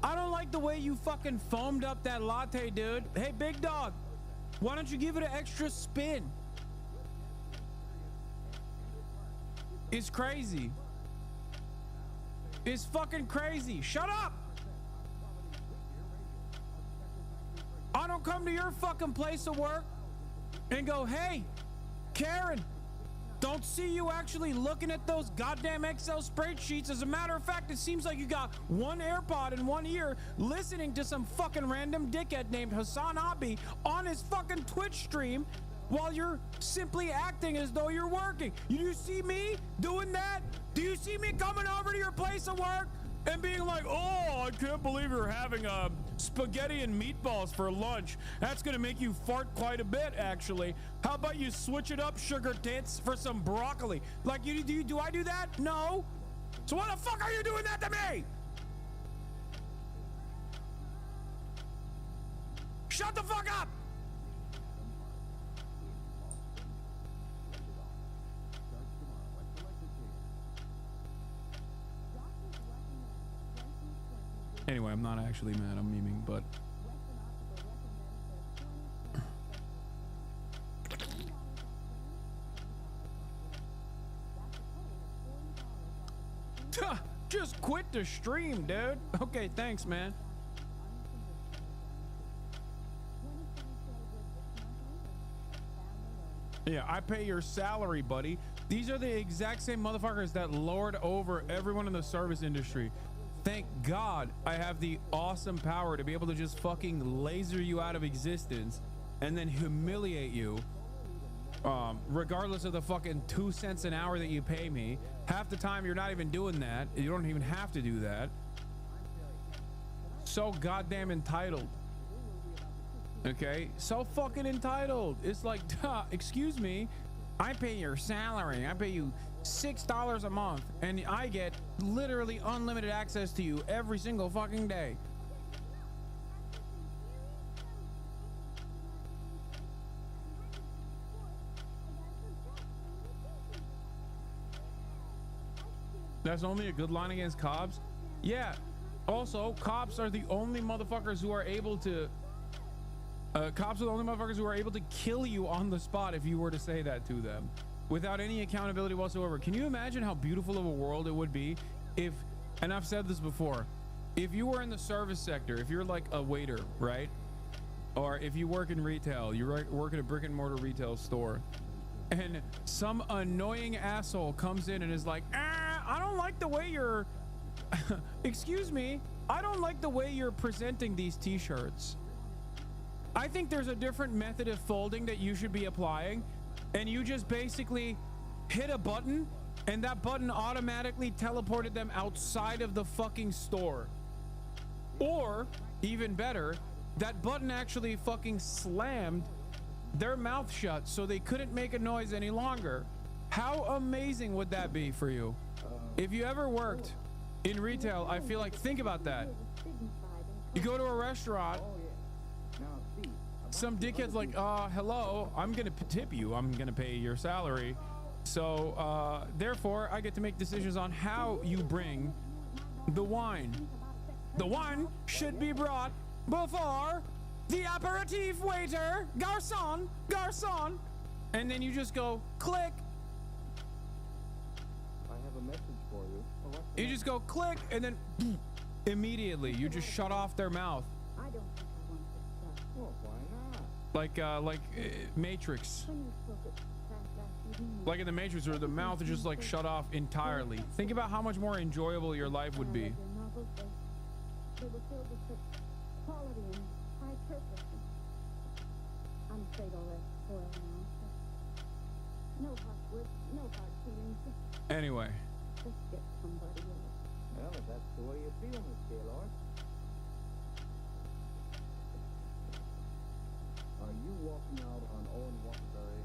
I don't like the way you fucking foamed up that latte, dude. Hey, big dog, why don't you give it an extra spin? It's crazy. It's fucking crazy. Shut up. I don't come to your fucking place of work and go, hey, Karen, don't see you actually looking at those goddamn Excel spreadsheets. As a matter of fact, it seems like you got one AirPod in one ear listening to some fucking random dickhead named Hasanabi on his fucking Twitch stream while you're simply acting as though you're working. You see me doing that? Do you see me coming over to your place of work and being like, oh, I can't believe you're having spaghetti and meatballs for lunch. That's gonna make you fart quite a bit, actually. How about you switch it up, sugar tits, for some broccoli? Like, do I do that? No. So why the fuck are you doing that to me? Shut the fuck up. Anyway, I'm not actually mad. I'm memeing, but just quit the stream, dude. Okay, thanks, man. Yeah, I pay your salary, buddy. These are the exact same motherfuckers that lord over everyone in the service industry. Thank God I have the awesome power to be able to just fucking laser you out of existence and then humiliate you, regardless of the fucking 2 cents an hour that you pay me. Half the time you're not even doing that. You don't even have to do that. So goddamn entitled. Okay, so fucking entitled. It's like, duh, excuse me, I pay your salary. I pay you $6 a month and I get literally unlimited access to you every single fucking day. That's only a good line against cops. Yeah, also cops are the only motherfuckers who are able to kill you on the spot if you were to say that to them without any accountability whatsoever. Can you imagine how beautiful of a world it would be if, and I've said this before, if you were in the service sector, if you're like a waiter, right? Or if you work in retail, you work at a brick and mortar retail store, and some annoying asshole comes in and is like, I don't like the way you're, excuse me, I don't like the way you're presenting these t-shirts. I think there's a different method of folding that you should be applying. And you just basically hit a button and that button automatically teleported them outside of the fucking store. Or even better, that button actually fucking slammed their mouth shut so they couldn't make a noise any longer. How amazing would that be for you? If you ever worked in retail, I feel like, think about that. You go to a restaurant, some dickhead's like, hello, I'm gonna tip you, I'm gonna pay your salary, so therefore I get to make decisions on how you bring the wine. The wine should be brought before the aperitif waiter, garçon, garçon, and then you just go click. I have a message for you. You just go click and then immediately you just shut off their mouth. I don't think I want this stuff. Well, why not? like Matrix. Like in the Matrix, where the mouth is just like shut off entirely. Think about how much more enjoyable your life would be. They were filled with such quality and high purpose. I'm afraid all that's spoiled now. No hard words, no hard feelings. Anyway. Just get somebody else. Well, if that's the way you feel, Miss Gaylord. Are you walking out on Owen Waterbury?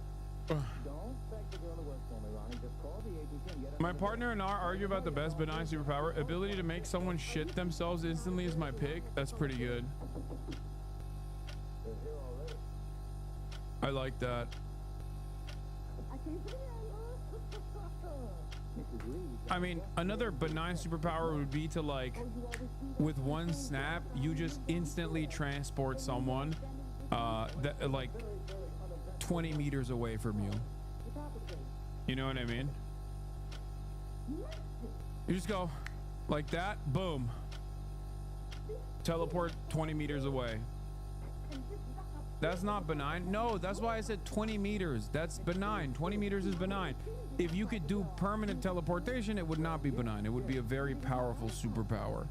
Don't beg the girl to work for me, Ronnie. Just call the agency and get My partner and I argue about the best benign superpower. Ability to make someone shit themselves instantly is my pick. That's pretty good. They're here already. I like that. I can't see I mean, another benign superpower would be to, like, with one snap, you just instantly transport someone that like 20 meters away from you. You know what I mean? You just go like that, boom. Teleport 20 meters away. That's not benign. No, that's why I said 20 meters. That's benign. 20 meters is benign. If you could do permanent teleportation, it would not be benign. It would be a very powerful superpower.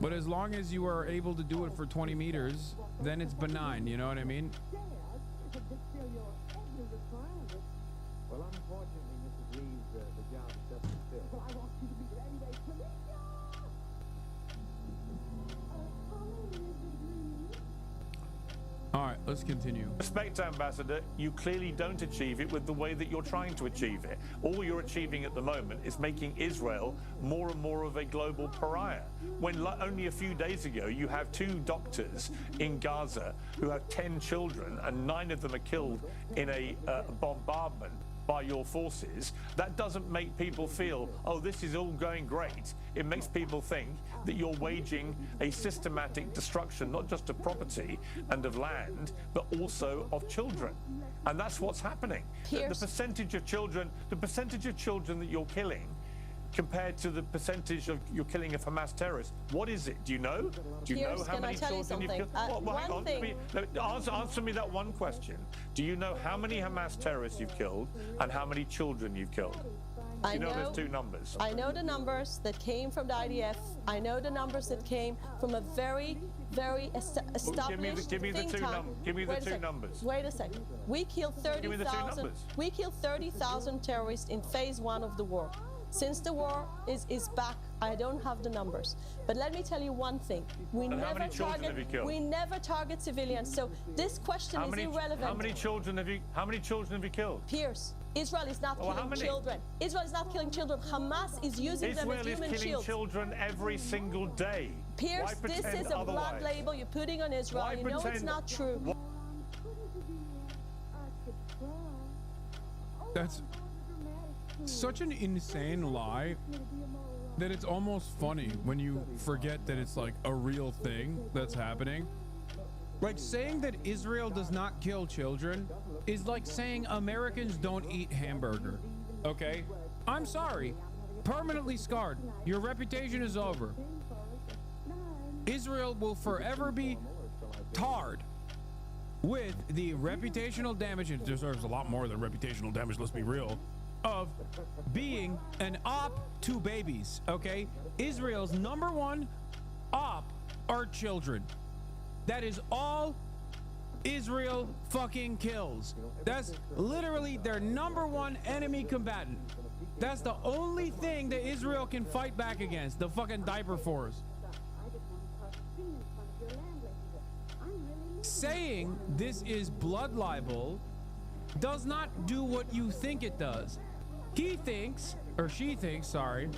But as long as you are able to do it for 20 meters, then it's benign. You know what I mean? Well, unfortunately, Mrs. Reeves, the job doesn't fill. Well, I want you to be there anyway. All right, let's continue. Respect, Ambassador, you clearly don't achieve it with the way that you're trying to achieve it. All you're achieving at the moment is making Israel more and more of a global pariah. When only a few days ago, you have 2 doctors in Gaza who have 10 children and 9 of them are killed in a bombardment by your forces. That doesn't make people feel, oh, this is all going great. It makes people think that you're waging a systematic destruction, not just of property and of land, but also of children. And that's what's happening. The percentage of children that you're killing compared to the percentage of you're killing of Hamas terrorists, what is it? Do you know? Do you know how many children you've killed? Well, hang on. Answer me that one question. Do you know how many Hamas terrorists you've killed and how many children you've killed? You know there's 2 numbers. I know the numbers that came from the IDF. I know the numbers that came from a very, very established Give me the two numbers. Wait a second. We killed 30,000. We killed 30,000 terrorists in phase 1 of the war. Since the war is back, I don't have the numbers. But let me tell you one thing. We never target civilians. So this question is irrelevant. How many children have you killed? Pierce, Israel is not killing children. Israel is not killing children. Hamas is using them as human shields. Israel is killing children every single day. Pierce, this is a blood label you're putting on Israel. You know it's not true. That's such an insane lie that it's almost funny when you forget that it's like a real thing that's happening. Like, saying that Israel does not kill children is like saying Americans don't eat hamburger. Okay? I'm sorry. Permanently scarred. Your reputation is over. Israel will forever be tarred with the reputational damage. It deserves a lot more than reputational damage, let's be real, of being an op to babies. Okay? Israel's #1 op are children. That is all Israel fucking kills. That's literally their #1 enemy combatant. That's the only thing that Israel can fight back against, the fucking diaper force. Saying this is blood libel does not do what you think it does. He thinks, or she thinks, sorry.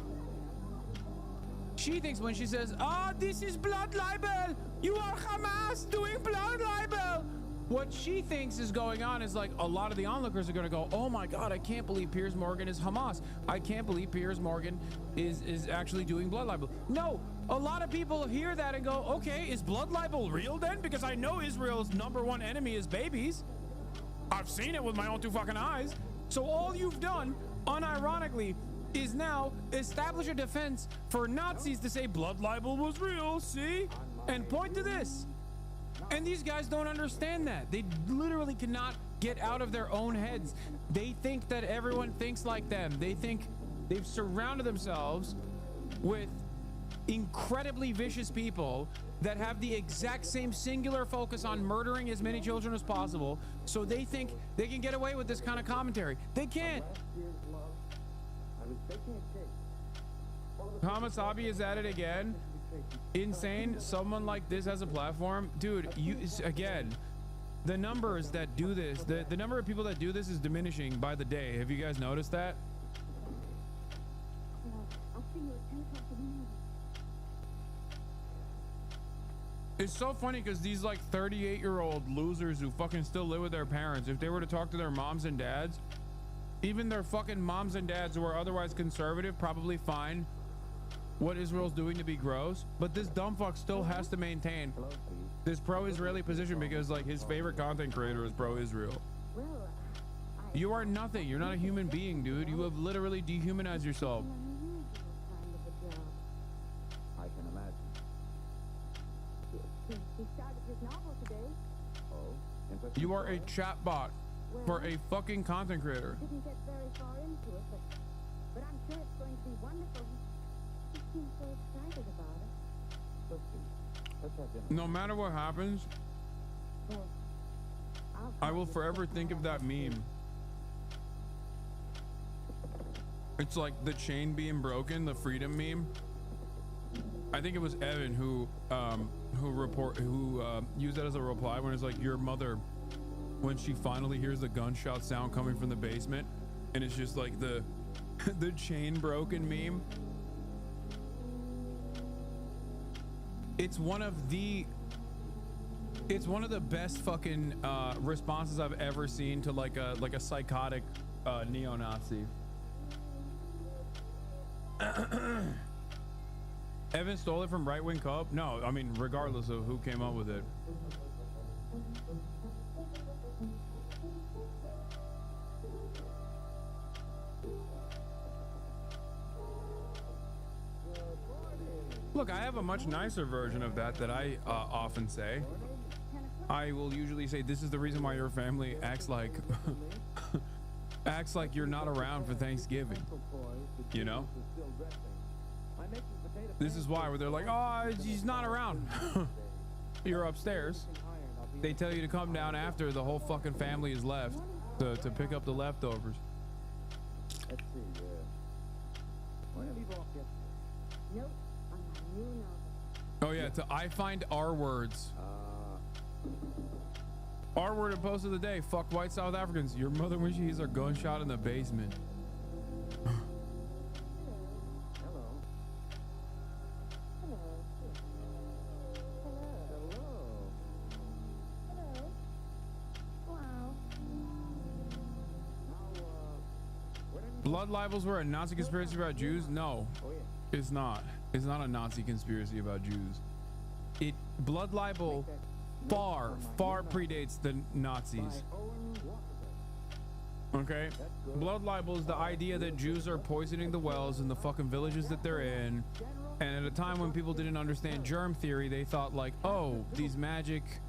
She thinks when she says, "Ah, this is blood libel. You are Hamas doing blood libel." What she thinks is going on is like a lot of the onlookers are going to go, "Oh my God, I can't believe Piers Morgan is Hamas. I can't believe Piers Morgan is actually doing blood libel." No, a lot of people hear that and go, "Okay, is blood libel real then? Because I know Israel's #1 enemy is babies. I've seen it with my own 2 fucking eyes." So all you've done, unironically, is now establish a defense for Nazis to say blood libel was real, see? And point to this. And these guys don't understand that. They literally cannot get out of their own heads. They think that everyone thinks like them. They think they've surrounded themselves with incredibly vicious people that have the exact same singular focus on murdering as many children as possible. So they think they can get away with this kind of commentary. They can't. Hasanabi is at it again. Insane. Someone like this has a platform. Dude, again, the numbers that do this, the number of people that do this is diminishing by the day. Have you guys noticed that? It's so funny because these like 38-year-old losers who fucking still live with their parents, if they were to talk to their moms and dads, even their fucking moms and dads who are otherwise conservative probably find what Israel's doing to be gross, but this dumb fuck still has to maintain this pro-Israeli position because like his favorite content creator is pro-Israel. You are nothing. You're not a human being, dude. You have literally dehumanized yourself. I can imagine. He started his novel today. Oh, You are a chatbot for a fucking content creator. Didn't get very far into it, but I'm sure it's going to be wonderful. He seems so excited about it. Let's have dinner. No matter what happens, I will forever think of that meme. It's like the chain being broken, the freedom meme. I think it was Evan who used that as a reply when it's like your mother, when she finally hears the gunshot sound coming from the basement, and it's just like the chain broken meme. It's one of the best fucking responses I've ever seen to like a psychotic neo-Nazi. Evan stole it from Right Wing Co-op? No, I mean regardless of who came up with it. Look, I have a much nicer version of that I often say. I will usually say, this is the reason why your family acts like acts like you're not around for Thanksgiving, you know? This is why, where they're like, oh, he's not around. You're upstairs. They tell you to come down after the whole fucking family is left to pick up the leftovers. Let's see. When did he walk yesterday? Nope. On my new novel. Oh yeah, I find R words. R word and post of the day. Fuck white South Africans. Your mother when she hears a gunshot in the basement. Blood libels were a Nazi conspiracy about Jews? No, it's not. It's not a Nazi conspiracy about Jews. Blood libel far predates the Nazis. Okay, blood libel is the idea that Jews are poisoning the wells in the fucking villages that they're in, and at a time when people didn't understand germ theory, they thought like, oh, these magic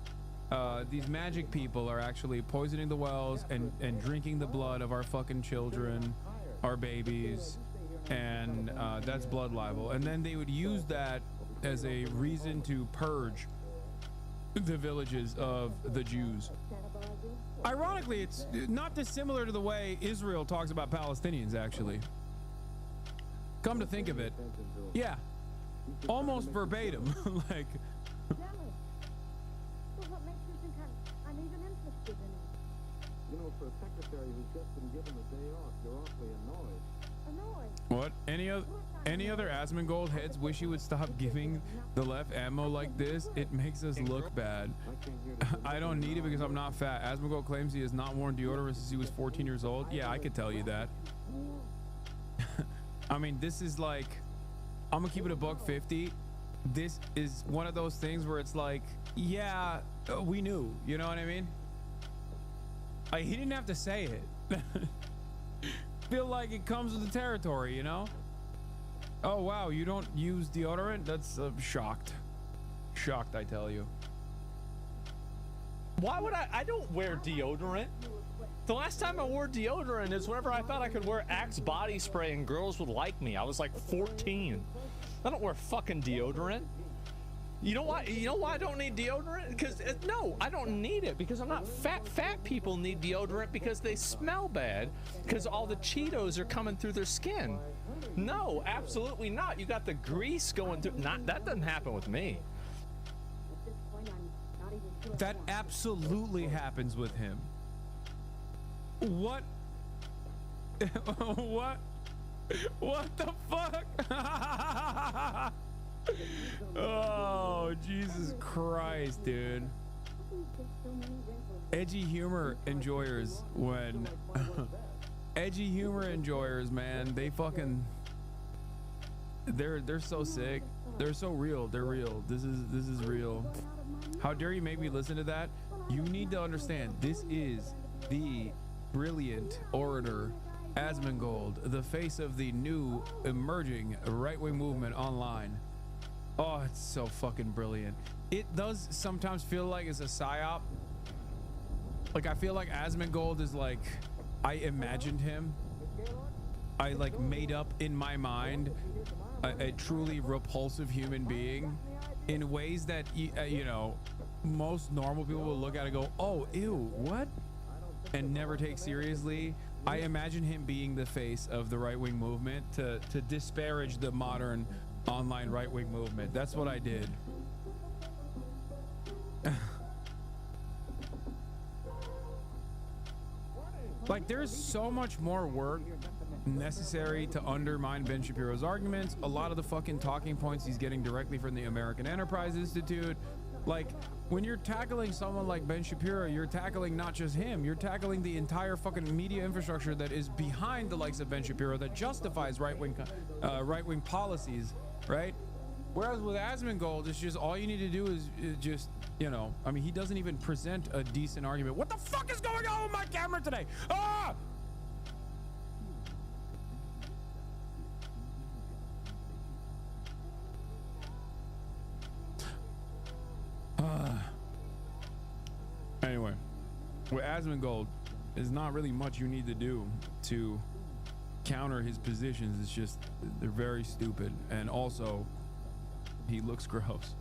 people are actually poisoning the wells and drinking the blood of our fucking children, our babies, and that's blood libel. And then they would use that as a reason to purge the villages of the Jews. Ironically, it's not dissimilar to the way Israel talks about Palestinians, actually. Come to think of it, yeah, almost verbatim. Like, What makes you think I'm even interested in it? You know, for a secretary who's just been given a day off, you're awfully annoyed. Annoyed? what? Any other Asmongold heads wish you would stop giving the left ammo like this? It makes us look bad. I don't need it because I'm not fat. Asmongold claims he has not worn deodorant since he was 14 years old. Yeah, I could tell you that. I mean, this is like, I'm gonna keep it $1.50. This is one of those things where it's like, yeah, we knew, you know what I mean? He didn't have to say it. Feel like it comes with the territory, you know? Oh wow, you don't use deodorant? That's shocked, I tell you. Why would I don't wear deodorant. The last time I wore deodorant is whenever I thought I could wear Axe body spray and girls would like me. I was like 14. I don't wear fucking deodorant. You know why? You know why I don't need deodorant? Because no, I don't need it because I'm not fat. Fat people need deodorant because they smell bad because all the Cheetos are coming through their skin. No, absolutely not. You got the grease going through. That doesn't happen with me. That absolutely happens with him. What? What the fuck? Oh, Jesus Christ, dude. Edgy humor enjoyers when edgy humor enjoyers, man, they fucking they're so sick. They're so real. They're real. This is real. How dare you make me listen to that? You need to understand this is the brilliant orator Asmongold, the face of the new emerging right-wing movement online. Oh, it's so fucking brilliant. It does sometimes feel like it's a psyop. Like I feel like Asmongold is like, I imagined him. I like made up in my mind a truly repulsive human being in ways that you know, most normal people will look at it and go, oh, ew, what? And never take seriously. I imagine him being the face of the right-wing movement to disparage the modern online right-wing movement. That's what I did. Like, there's so much more work necessary to undermine Ben Shapiro's arguments. A lot of the fucking talking points he's getting directly from the American Enterprise Institute. Like, when you're tackling someone like Ben Shapiro, you're tackling not just him, you're tackling the entire fucking media infrastructure that is behind the likes of Ben Shapiro that justifies right-wing policies, right? Whereas with Asmongold, it's just all you need to do is just, you know, I mean, he doesn't even present a decent argument. What the fuck is going on with my camera today? Ah! Anyway, with Asmongold, there's not really much you need to do to counter his positions. It's just they're very stupid, and also he looks gross.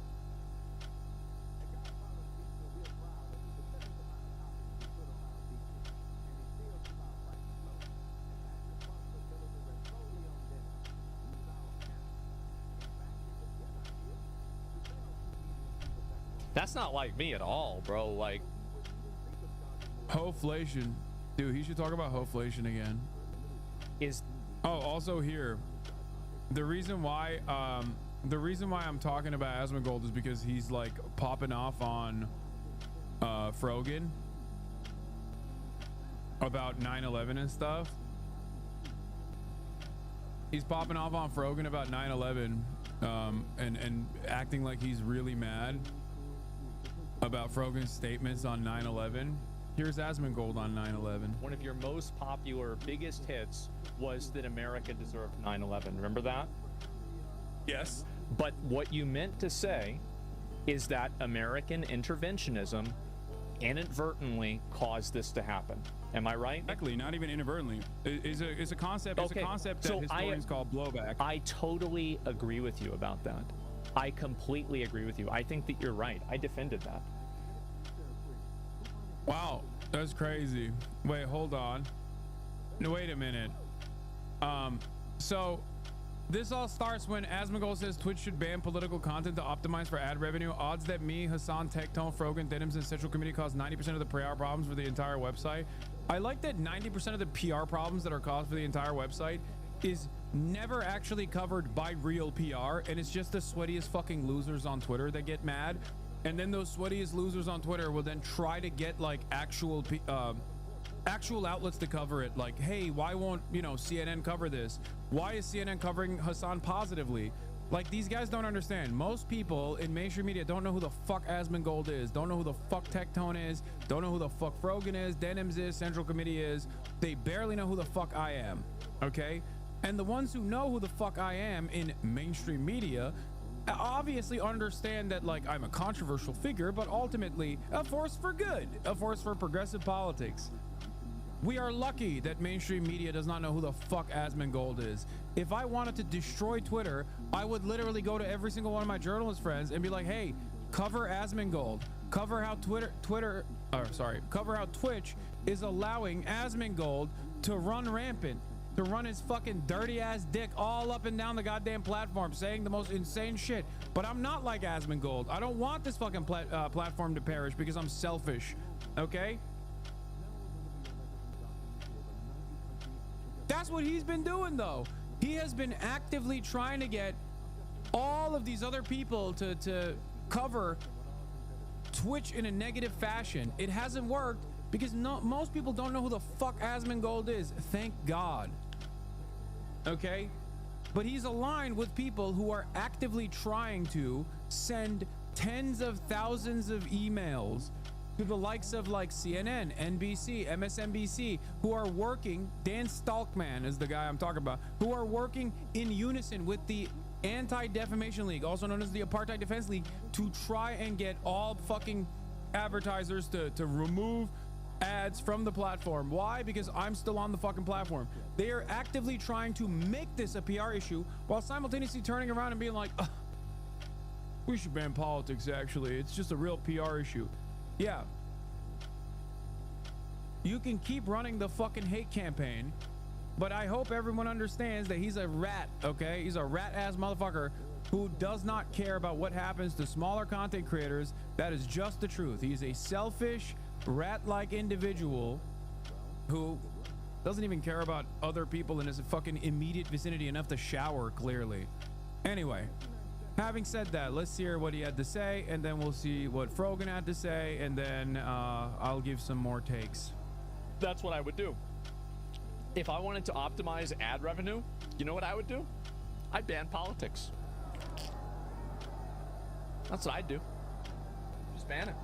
That's not like me at all, bro. Like, Hoflation, dude, he should talk about Hoflation again. Also here, the reason why I'm talking about Asmongold is because he's like popping off on Frogan about 9/11 and stuff. He's popping off on Frogan about 9/11 and acting like he's really mad about Frogan's statements on 9/11. Here's Asmongold on 9/11. one of your most popular, biggest hits was that America deserved 9/11. Remember that? Yes. But what you meant to say is that American interventionism inadvertently caused this to happen. Am I right? Exactly. Not even inadvertently. It's a concept. It's Okay, a concept that so historians call blowback. I totally agree with you about that. I completely agree with you. I think that you're right. I defended that. Wow, that's crazy. Wait, hold on. No, wait a minute. So this all starts when Asmongold says Twitch should ban political content to optimize for ad revenue. Odds that me, Hasan, Tectone, Frogan, Denims, and Central Committee cause 90% of the PR problems for the entire website. I like that 90% of the PR problems that are caused for the entire website is never actually covered by real PR, and it's just the sweatiest fucking losers on Twitter that get mad. And then those sweatiest losers on Twitter will then try to get like actual outlets to cover it. Like, hey, why won't, you know, CNN cover this? Why is CNN covering Hasan positively? Like, these guys don't understand. Most people in mainstream media don't know who the fuck Asmongold is, don't know who the fuck Tectone is, don't know who the fuck Frogan is, Denims is, Central Committee is. They barely know who the fuck I am, okay? And the ones who know who the fuck I am in mainstream media obviously understand that, like, I'm a controversial figure, but ultimately a force for good, a force for progressive politics. We are lucky that mainstream media does not know who the fuck Asmongold is. If I wanted to destroy Twitter, I would literally go to every single one of my journalist friends and be like, hey, cover Asmongold. Cover how cover how Twitch is allowing Asmongold to run rampant, to run his fucking dirty ass dick all up and down the goddamn platform, saying the most insane shit. But I'm not like Asmongold. I don't want this fucking platform to perish because I'm selfish. Okay? That's what he's been doing, though. He has been actively trying to get all of these other people to cover Twitch in a negative fashion. It hasn't worked because most people don't know who the fuck Asmongold is. Thank God. Okay? But he's aligned with people who are actively trying to send tens of thousands of emails to the likes of like CNN, NBC, MSNBC, who are working, Dan Stalkman is the guy I'm talking about, who are working in unison with the Anti-Defamation League, also known as the Apartheid Defense League, to try and get all fucking advertisers to remove ads from the platform. Why? Because I'm still on the fucking platform. They are actively trying to make this a PR issue while simultaneously turning around and being like, we should ban politics, actually. It's just a real PR issue. Yeah. You can keep running the fucking hate campaign, but I hope everyone understands that he's a rat, okay? He's a rat-ass motherfucker who does not care about what happens to smaller content creators. That is just the truth. He's a selfish, rat-like individual who doesn't even care about other people in his fucking immediate vicinity enough to shower, clearly. Anyway. Having said that, let's hear what he had to say, and then we'll see what Frogan had to say, and then I'll give some more takes. That's what I would do. If I wanted to optimize ad revenue, you know what I would do? I'd ban politics. That's what I'd do. Just ban it.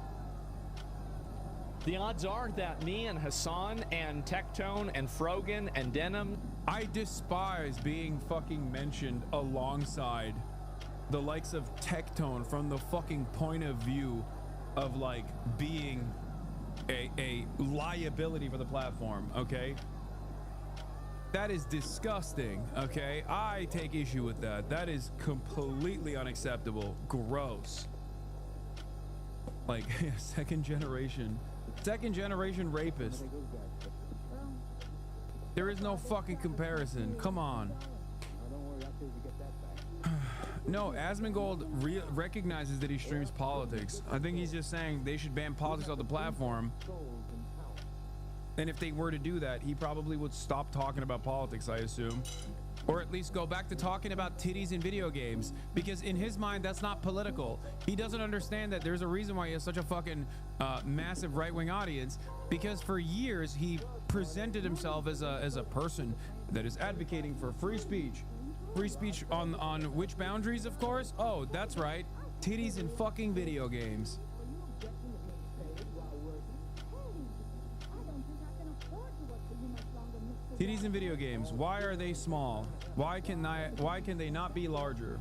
The odds are that me and Hasan and Tectone and Frogan and Denim... I despise being fucking mentioned alongside the likes of Tectone from the fucking point of view of like being a liability for the platform, okay? That is disgusting, okay? I take issue with that. That is completely unacceptable. Gross. Like second generation rapist. There is no fucking comparison. Come on. No, Asmongold recognizes that he streams politics. I think he's just saying they should ban politics off the platform. And if they were to do that, he probably would stop talking about politics, I assume. Or at least go back to talking about titties in video games. Because in his mind, that's not political. He doesn't understand that there's a reason why he has such a fucking massive right-wing audience. Because for years, he presented himself as a person that is advocating for free speech. Free speech on which boundaries, of course? Oh, that's right. Titties in fucking video games. Titties in video games. Why are they small? Why can they not be larger?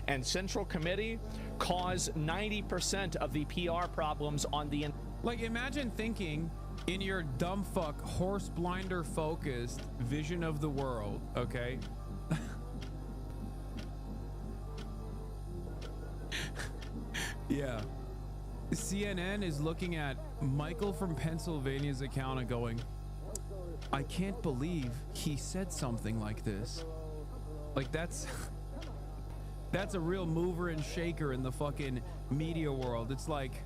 And Central Committee cause 90% of the PR problems on the... Like, imagine thinking in your dumb fuck, horse blinder focused vision of the world, okay? Yeah. CNN is looking at Michael from Pennsylvania's account and going, I can't believe he said something like this. Like, that's a real mover and shaker in the fucking media world. It's like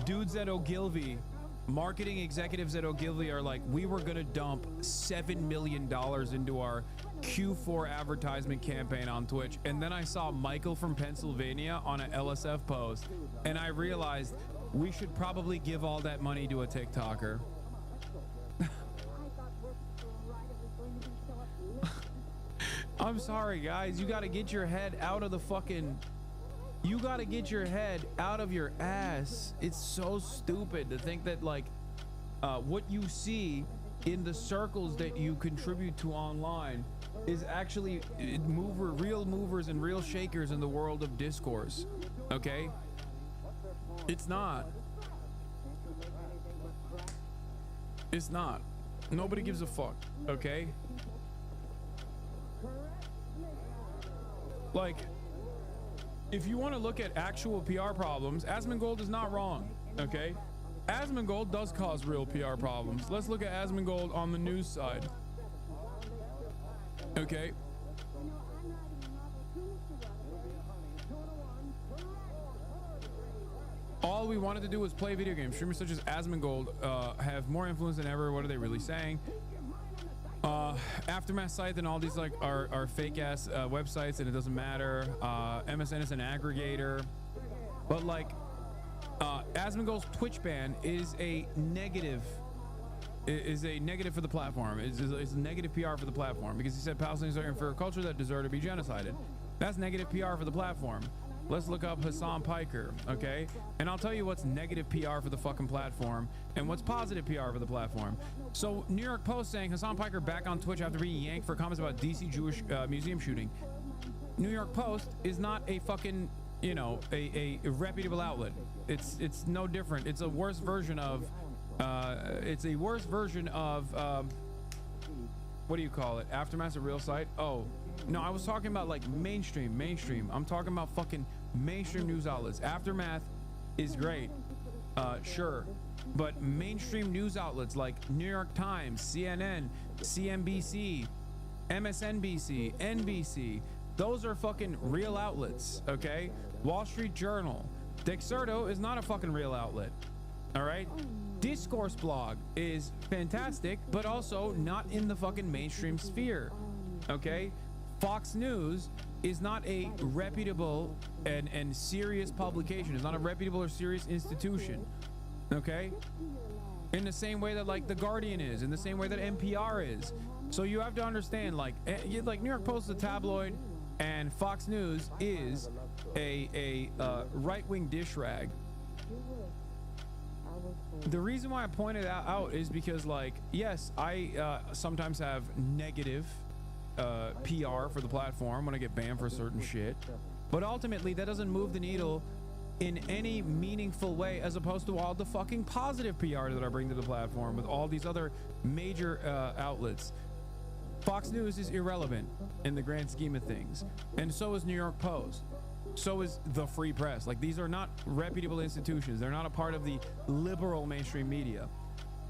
dudes at Ogilvy, marketing executives at Ogilvy are like, we were gonna dump $7 million into our Q4 advertisement campaign on Twitch, and then I saw Michael from Pennsylvania on an LSF post, and I realized we should probably give all that money to a TikToker. I'm sorry, guys. You got to get your head out of the fucking... You got to get your head out of your ass. It's so stupid to think that, like, what you see in the circles that you contribute to online is actually real movers and real shakers in the world of discourse. Okay, it's not. It's not. Nobody gives a fuck. Okay, like, if you want to look at actual PR problems, Asmongold is not wrong. Okay, Asmongold does cause real PR problems. Let's look at Asmongold on the news side. Okay. All we wanted to do was play video games. Streamers such as Asmongold have more influence than ever. What are they really saying? Aftermath site and all these like are fake ass websites, and it doesn't matter. MSN is an aggregator, but like Asmongold's Twitch ban is a negative. Is a negative for the platform. It's a negative PR for the platform, because he said Palestinians are inferior culture that deserve to be genocided. That's negative PR for the platform. Let's look up Hasan Piker, okay? And I'll tell you what's negative PR for the fucking platform and what's positive PR for the platform. So New York Post saying Hasan Piker back on Twitch after being yanked for comments about DC Jewish museum shooting. New York Post is not a fucking, you know, a reputable outlet. It's no different. It's a worse version of it's a worse version of what do you call it? Aftermath's a real site? Oh no, I was talking about like mainstream. I'm talking about fucking mainstream news outlets. Aftermath is great, sure, but mainstream news outlets like New York Times, CNN, CNBC, MSNBC, NBC, those are fucking real outlets. Okay, Wall Street Journal, Dexerto is not a fucking real outlet. All right, Discourse blog is fantastic, but also not in the fucking mainstream sphere. Okay, Fox News is not a reputable and serious publication. It's not a reputable or serious institution. Okay, in the same way that like The Guardian is, in the same way that NPR is. So you have to understand, like New York Post is a tabloid, and Fox News is a right-wing dish rag. The reason why I pointed that out is because, like, yes, I sometimes have negative PR for the platform when I get banned for certain shit, but ultimately that doesn't move the needle in any meaningful way, as opposed to all the fucking positive PR that I bring to the platform with all these other major outlets. Fox News is irrelevant in the grand scheme of things, and so is New York Post. So is the Free Press. Like, these are not reputable institutions. They're not a part of the liberal mainstream media.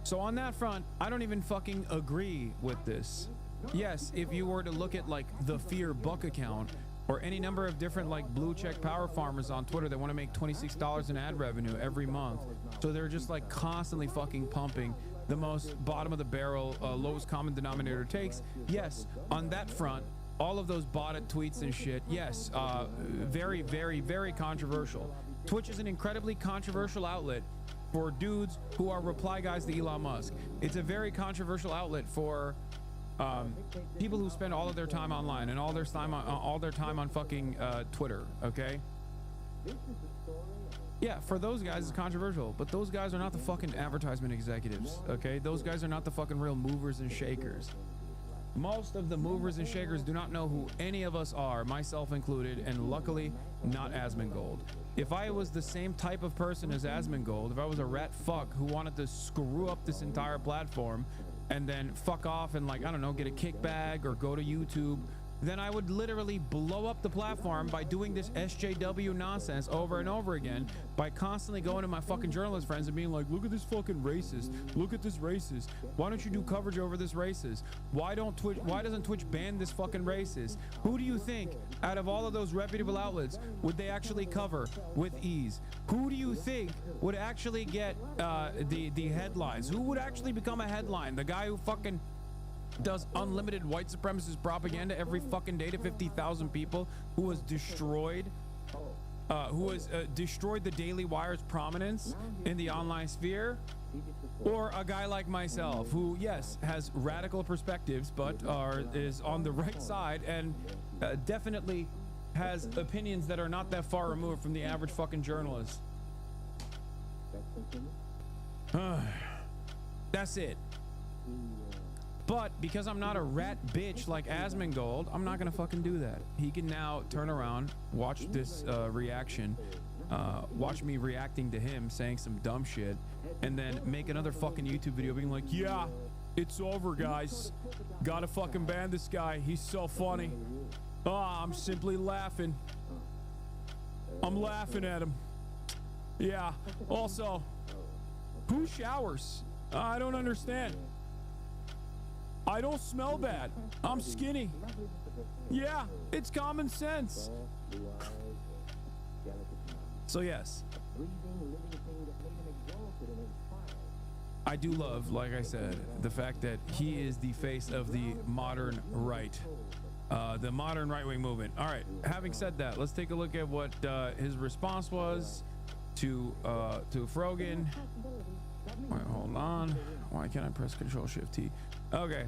So on that front, I don't even fucking agree with this. Yes, if you were to look at like the Fear Buck account or any number of different like blue check power farmers on Twitter that want to make $26 in ad revenue every month, so they're just like constantly fucking pumping the most bottom of the barrel, lowest common denominator takes. Yes, on that front, all of those botted tweets and shit, yes, very, very, very controversial. Twitch is an incredibly controversial outlet for dudes who are reply guys to Elon Musk. It's a very controversial outlet for people who spend all of their time online and all their time on fucking Twitter. Okay, yeah, for those guys it's controversial, but those guys are not the fucking advertisement executives. Okay, those guys are not the fucking real movers and shakers. Most of the movers and shakers do not know who any of us are, myself included, and luckily not Asmongold. If I was the same type of person as Asmongold, if I was a rat fuck who wanted to screw up this entire platform and then fuck off and, like, I don't know, get a kickback or go to YouTube, then I would literally blow up the platform by doing this SJW nonsense over and over again, by constantly going to my fucking journalist friends and being like, look at this fucking racist, look at this racist, why don't you do coverage over this racist, why doesn't Twitch ban this fucking racist? Who do you think out of all of those reputable outlets would they actually cover with ease? Who do you think would actually get the headlines? Who would actually become a headline? The guy who fucking does unlimited white supremacist propaganda every fucking day to 50,000 people, who has destroyed the Daily Wire's prominence in the online sphere? Or a guy like myself who, yes, has radical perspectives but is on the right side and definitely has opinions that are not that far removed from the average fucking journalist. That's it. But because I'm not a rat bitch like Asmongold, I'm not gonna fucking do that. He can now turn around, watch this reaction, watch me reacting to him saying some dumb shit, and then make another fucking YouTube video being like, yeah, it's over, guys. Gotta fucking ban this guy. He's so funny. I'm simply laughing. I'm laughing at him. Yeah. Also, who showers? I don't understand. I don't smell bad. I'm skinny. Yeah, it's common sense. So yes, I do love, like I said, the fact that he is the face of the modern right, the modern right-wing movement. All right, having said that, let's take a look at what his response was to Frogan. Wait, hold on. Why can't I press Control-Shift-T? Okay.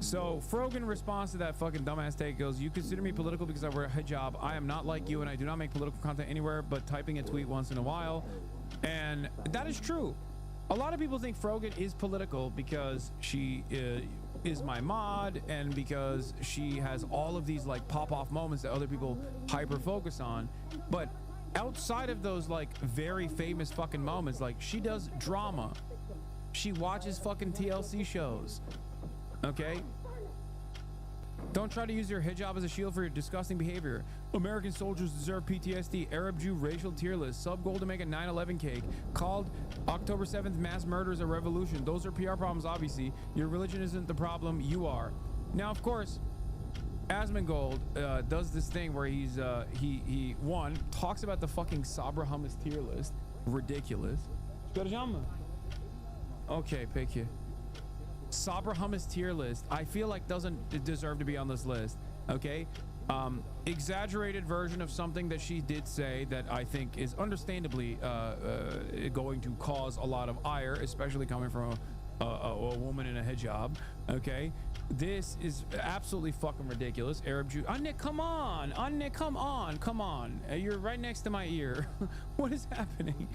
So Frogan responds to that fucking dumbass take, goes, you consider me political because I wear a hijab. I am not like you, and I do not make political content anywhere but typing a tweet once in a while. And that is true. A lot of people think Frogan is political because she is my mod and because she has all of these like pop-off moments that other people hyper focus on. But outside of those like very famous fucking moments, like she does drama. She watches fucking TLC shows. Okay? Don't try to use your hijab as a shield for your disgusting behavior. American soldiers deserve PTSD. Arab Jew racial tier list. Sub goal to make a 9/11 cake. Called October 7th mass murders a revolution. Those are PR problems, obviously. Your religion isn't the problem. You are. Now, of course, Asmongold does this thing where he one talks about the fucking Sabra hummus tier list. Ridiculous. Okay, peki. Sabra hummus tier list, I feel like doesn't deserve to be on this list. Okay, exaggerated version of something that she did say that I think is understandably going to cause a lot of ire, especially coming from a woman in a hijab. Okay, this is absolutely fucking ridiculous. Arab Jew, Nick, come on, Nick, come on, you're right next to my ear. What is happening?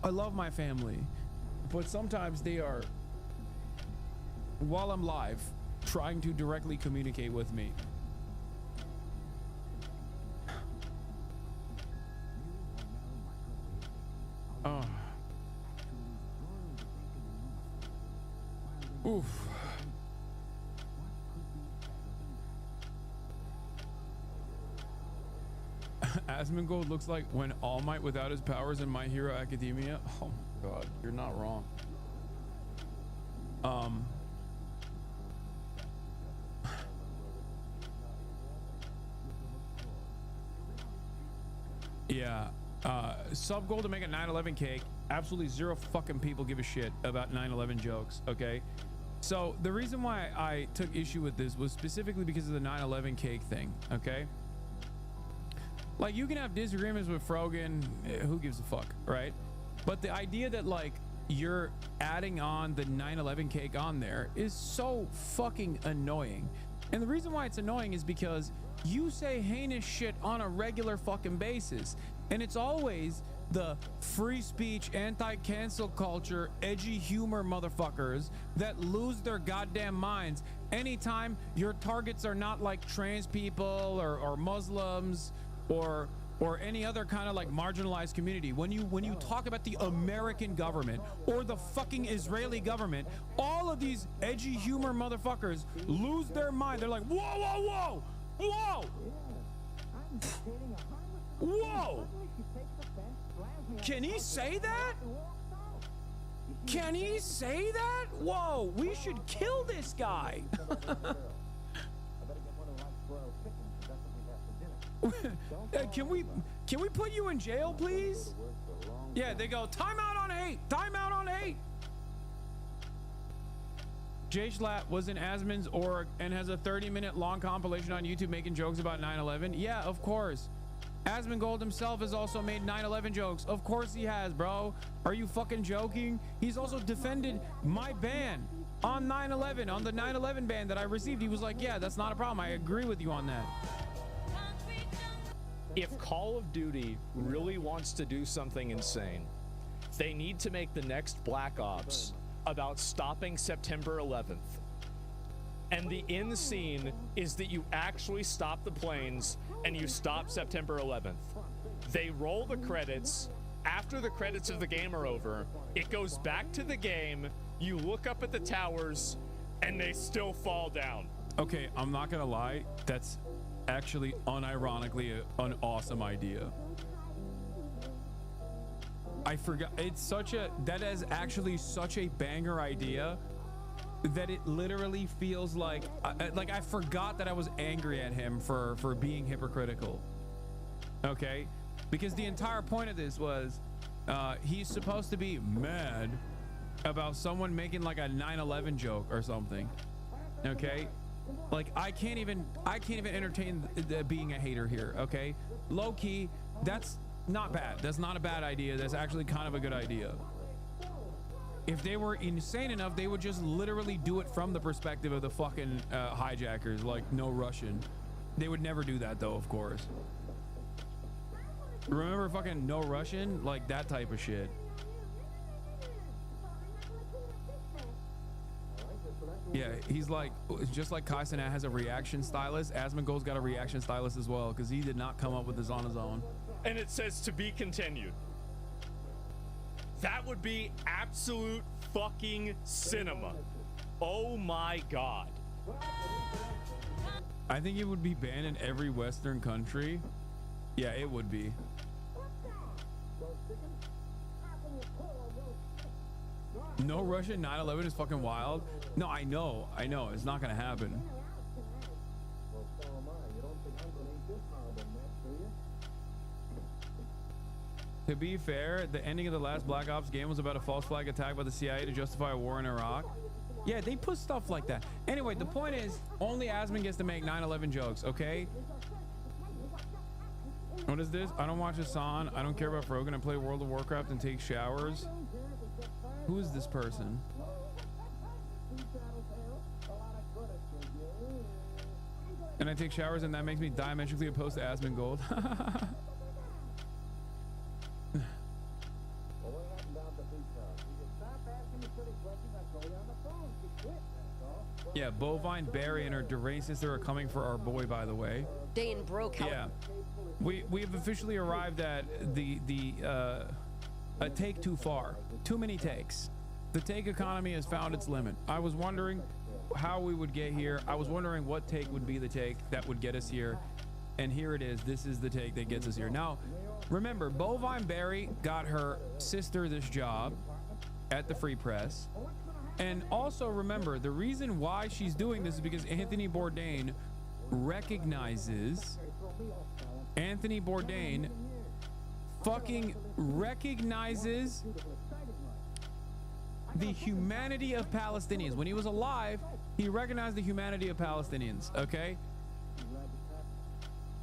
I love my family, but sometimes they are, while I'm live, trying to directly communicate with me. Oh. Oof. Asmongold looks like when All Might without his powers in My Hero Academia. Oh my god, you're not wrong. Yeah, sub goal to make a 9/11 cake. Absolutely zero fucking people give a shit about 9/11 jokes. Okay, so the reason why I took issue with this was specifically because of the 9/11 cake thing. Okay, like you can have disagreements with Frogan, who gives a fuck, right? But the idea that like you're adding on the 9/11 cake on there is so fucking annoying. And the reason why it's annoying is because you say heinous shit on a regular fucking basis, and it's always the free speech, anti-cancel culture, edgy humor motherfuckers that lose their goddamn minds anytime your targets are not like trans people or Muslims or any other kind of like marginalized community. When you talk about the American government or the fucking Israeli government, all of these edgy humor motherfuckers lose their mind. They're like, whoa, whoa, whoa, whoa, whoa. Can he say that? Can he say that? Whoa, we should kill this guy. Can we put you in jail, please? Yeah, they go, timeout on hate, timeout on hate. Jay Schlatt was in Asmon's org and has a 30-minute long compilation on YouTube making jokes about 9/11. Yeah, of course. Asmongold himself has also made 9/11 jokes. Of course he has, bro. Are you fucking joking? He's also defended my ban on 9/11, on the 9/11 ban that I received. He was like, yeah, that's not a problem. I agree with you on that. if Call of Duty really wants to do something insane, they need to make the next Black Ops about stopping September 11th. And the end scene is that you actually stop the planes and you stop September 11th. They roll the credits. After the credits of the game are over, it goes back to the game. You look up at the towers and they still fall down. Okay, I'm not gonna lie. That's actually unironically an awesome idea. I forgot. That is actually such a banger idea that it literally feels like I forgot that I was angry at him for being hypocritical. Okay, because the entire point of this was he's supposed to be mad about someone making like a 9/11 joke or something. Okay, like I can't even entertain being a hater here. Okay, low key, that's not bad. That's not a bad idea. That's actually kind of a good idea. If they were insane enough, they would just literally do it from the perspective of the fucking hijackers, like no Russian. They would never do that though, of course. Remember fucking no Russian? Like that type of shit. Yeah, he's like, just like Hasan has a reaction stylist, Asmongold's got a reaction stylist as well, because he did not come up with this on his own. And it says to be continued. That would be absolute fucking cinema. Oh my God. I think it would be banned in every Western country. Yeah, it would be. No Russian 9/11 is fucking wild. No, I know. It's not gonna happen. To be fair, the ending of the last Black Ops game was about a false flag attack by the CIA to justify a war in Iraq. Yeah, they put stuff like that. Anyway, the point is, only Asmon gets to make 9/11 jokes, okay? What is this? I don't watch Hasan. I don't care about Frogan. I play World of Warcraft and take showers. Who is this person? And I take showers and that makes me diametrically opposed to Asmongold. Yeah, Bovine, Barry, and her deranged sister are coming for our boy, by the way. Dane broke out. Yeah. We have officially arrived at a take too far. Too many takes. The take economy has found its limit. I was wondering how we would get here. I was wondering what take would be the take that would get us here. And here it is. This is the take that gets us here. Now, remember, Bovine Barry got her sister this job at the Free Press. And also remember, the reason why she's doing this is because Anthony Bourdain fucking recognizes the humanity of Palestinians. When he was alive, he recognized the humanity of Palestinians, okay?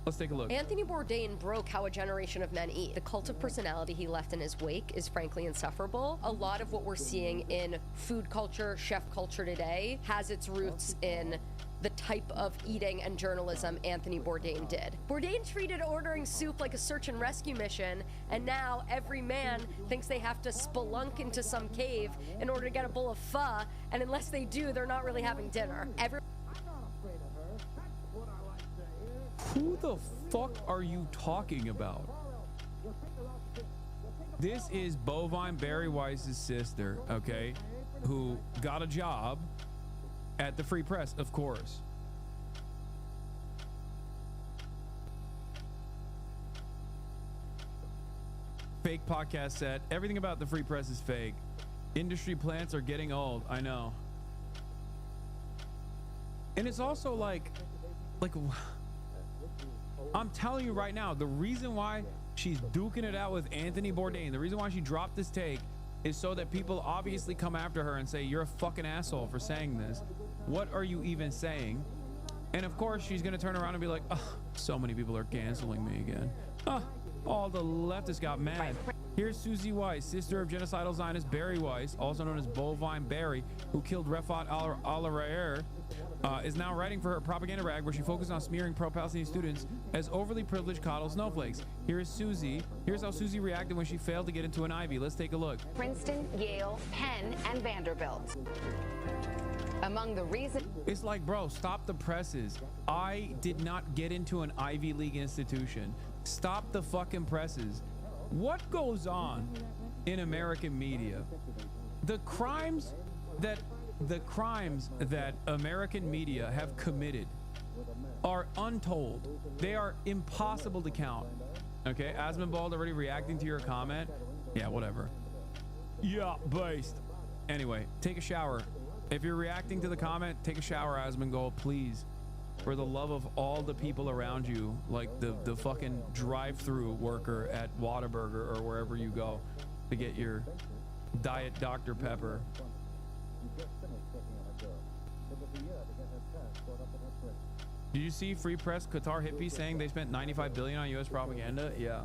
Let's take a look. Anthony Bourdain broke how a generation of men eat. The cult of personality he left in his wake is frankly insufferable. A lot of what we're seeing in food culture, chef culture today has its roots in the type of eating and journalism Anthony Bourdain did. Bourdain treated ordering soup like a search and rescue mission, and now every man thinks they have to spelunk into some cave in order to get a bowl of pho, and unless they do, they're not really having dinner. Who the fuck are you talking about? This is Bovine Barry Weiss's sister, okay, who got a job at the Free Press, of course. Fake podcast set. Everything about the Free Press is fake. Industry plants are getting old. I know. And it's also like I'm telling you right now, the reason why she's duking it out with Anthony Bourdain, the reason why she dropped this take is so that people obviously come after her and say, you're a fucking asshole for saying this. What are you even saying? And of course, she's going to turn around and be like, oh, so many people are canceling me again. Oh, all the leftists got mad. Here's Susie Weiss, sister of genocidal Zionist Barry Weiss, also known as Bovine Barry, who killed Refat al-Rayer, is now writing for her propaganda rag where she focuses on smearing pro-Palestinian students as overly privileged coddle snowflakes. Here is Susie. Here's how Susie reacted when she failed to get into an Ivy. Let's take a look. Princeton, Yale, Penn, and Vanderbilt. Among the reasons... It's like, bro, stop the presses. I did not get into an Ivy League institution. Stop the fucking presses. What goes on in American media? The crimes that American media have committed are untold. They are impossible to count. Okay, Asmonbald already reacting to your comment. Yeah, whatever. Yeah, based. Anyway, take a shower. If you're reacting to the comment, take a shower, Asmongold, please. For the love of all the people around you, like the fucking drive-through worker at Whataburger or wherever you go to get your Diet Dr. Pepper. Did you see Free Press Qatar hippie saying they spent $95 billion on U.S. propaganda? Yeah.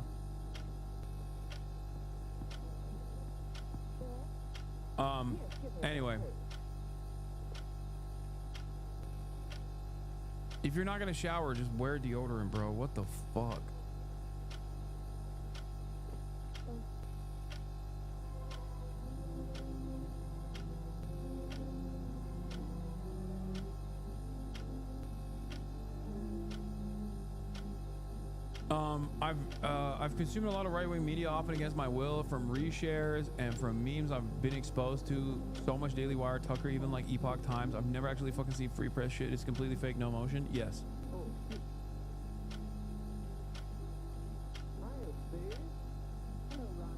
Anyway. If you're not gonna shower, just wear deodorant, bro. What the fuck? I've consumed a lot of right-wing media, often against my will, from reshares and from memes I've been exposed to. So much Daily Wire, Tucker, even like Epoch Times. I've never actually fucking seen Free Press shit. It's completely fake, no motion. Yes.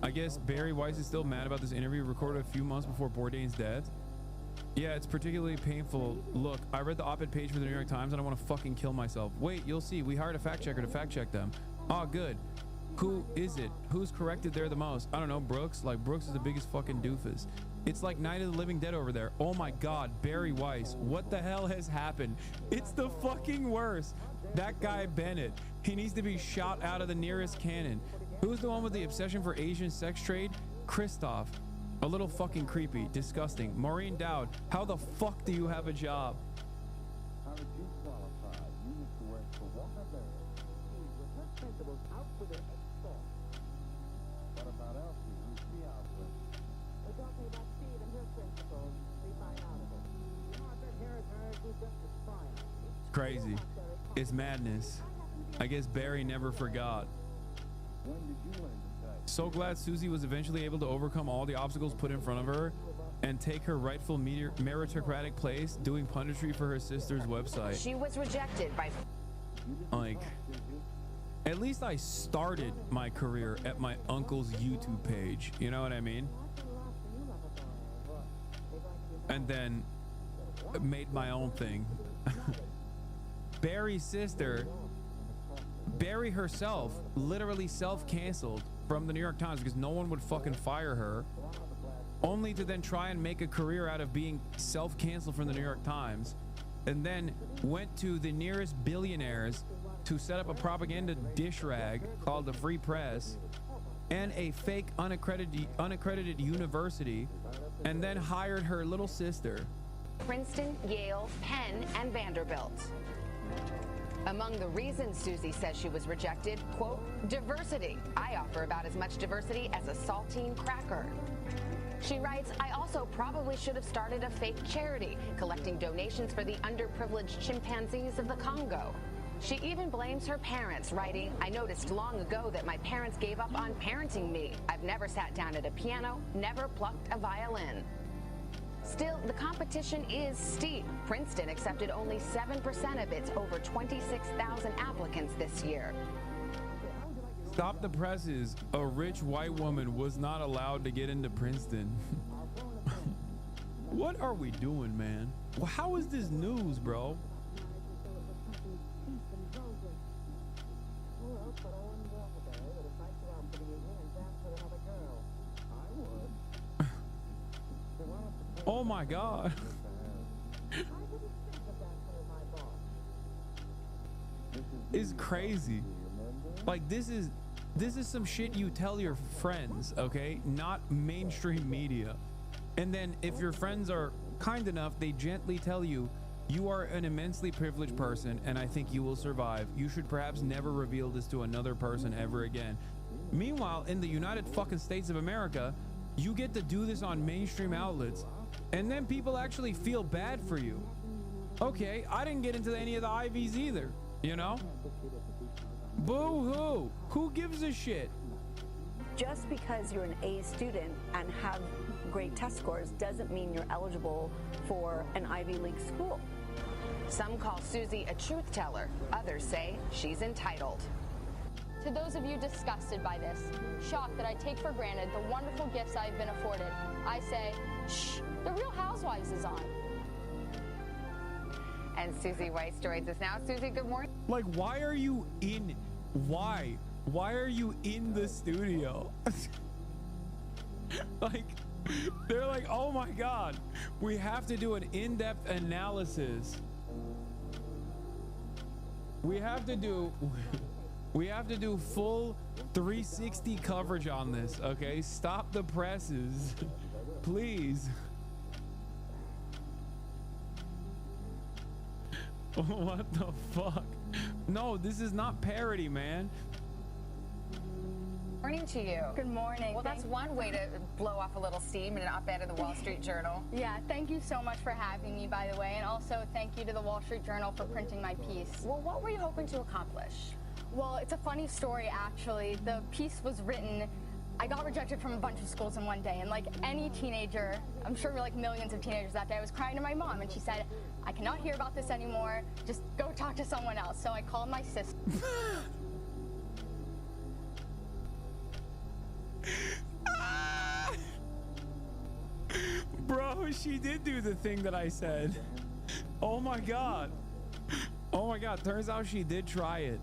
I guess Barry Weiss is still mad about this interview recorded a few months before Bourdain's death. Yeah, it's particularly painful. Look, I read the op-ed page for the New York Times and I want to fucking kill myself. Wait, you'll see. We hired a fact checker to fact check them. Oh, good. Who is it? Who's corrected there the most? I don't know, Brooks. Like, Brooks is the biggest fucking doofus. It's like Night of the Living Dead over there. Oh my God, Barry Weiss. What the hell has happened? It's the fucking worst. That guy Bennett, he needs to be shot out of the nearest cannon. Who's the one with the obsession for Asian sex trade? Christoph. A little fucking creepy, disgusting. Maureen Dowd, how the fuck do you have a job? How did you qualify? You used to work for Waterbury. With her principals out with her ex-boss. What about Elsie? Who's she out with? Well, don't say about Steve and her principals. We find out of it. You know, I bet Harris hired you just to spy on me. Crazy. It's madness. I guess Barry never forgot. When did you learn to type? So glad Susie was eventually able to overcome all the obstacles put in front of her and take her rightful meritocratic place doing punditry for her sister's website. She was rejected by... Like, at least I started my career at my uncle's YouTube page. You know what I mean? And then made my own thing. Barry's sister, Barry herself, literally self-canceled from the New York Times because no one would fucking fire her, only to then try and make a career out of being self-canceled from the New York Times, and then went to the nearest billionaires to set up a propaganda dish rag called the Free Press and a fake unaccredited university, and then hired her little sister. Princeton, Yale, Penn, and Vanderbilt. Among the reasons Susie says she was rejected, quote, diversity. I offer about as much diversity as a saltine cracker. She writes, I also probably should have started a fake charity, collecting donations for the underprivileged chimpanzees of the Congo. She even blames her parents, writing, I noticed long ago that my parents gave up on parenting me. I've never sat down at a piano, never plucked a violin. Still, the competition is steep. Princeton accepted only 7% of its over 26,000 applicants this year. Stop the presses. A rich white woman was not allowed to get into Princeton. What are we doing, man? Well, how is this news, bro? Oh my God. It's crazy. Like, this is This is some shit you tell your friends, okay? Not mainstream media. And then if your friends are kind enough, they gently tell you, you are an immensely privileged person and I think you will survive. You should perhaps never reveal this to another person ever again. Meanwhile, in the United fucking States of America, you get to do this on mainstream outlets and then people actually feel bad for you. Okay, I didn't get into any of the IVs either, you know? Boo-hoo. Who gives a shit? Just because you're an A student and have great test scores doesn't mean you're eligible for an Ivy League school. Some call Susie a truth teller. Others say she's entitled. To those of you disgusted by this, shocked that I take for granted the wonderful gifts I've been afforded, I say, shh, The Real Housewives is on. And Susie Weiss joins us now. Susie, good morning. Like, why are you in? Why are you in the studio? Like, they're like, oh my God, we have to do an in-depth analysis. We have to do full 360 coverage on this, okay? Stop the presses, please. What the fuck? No, this is not parody, man. Morning to you. Good morning. Well, that's one way to blow off a little steam in an op-ed in the Wall Street Journal. Yeah, thank you so much for having me, by the way, and also thank you to the Wall Street Journal for printing my piece. Well, what were you hoping to accomplish? Well, it's a funny story, actually. The piece was written, I got rejected from a bunch of schools in one day, and like any teenager, I'm sure like millions of teenagers that day, I was crying to my mom, and she said, I cannot hear about this anymore, just go talk to someone else. So I called my sister. Bro, she did do the thing that I said. Oh my God. Oh my God, turns out she did try it.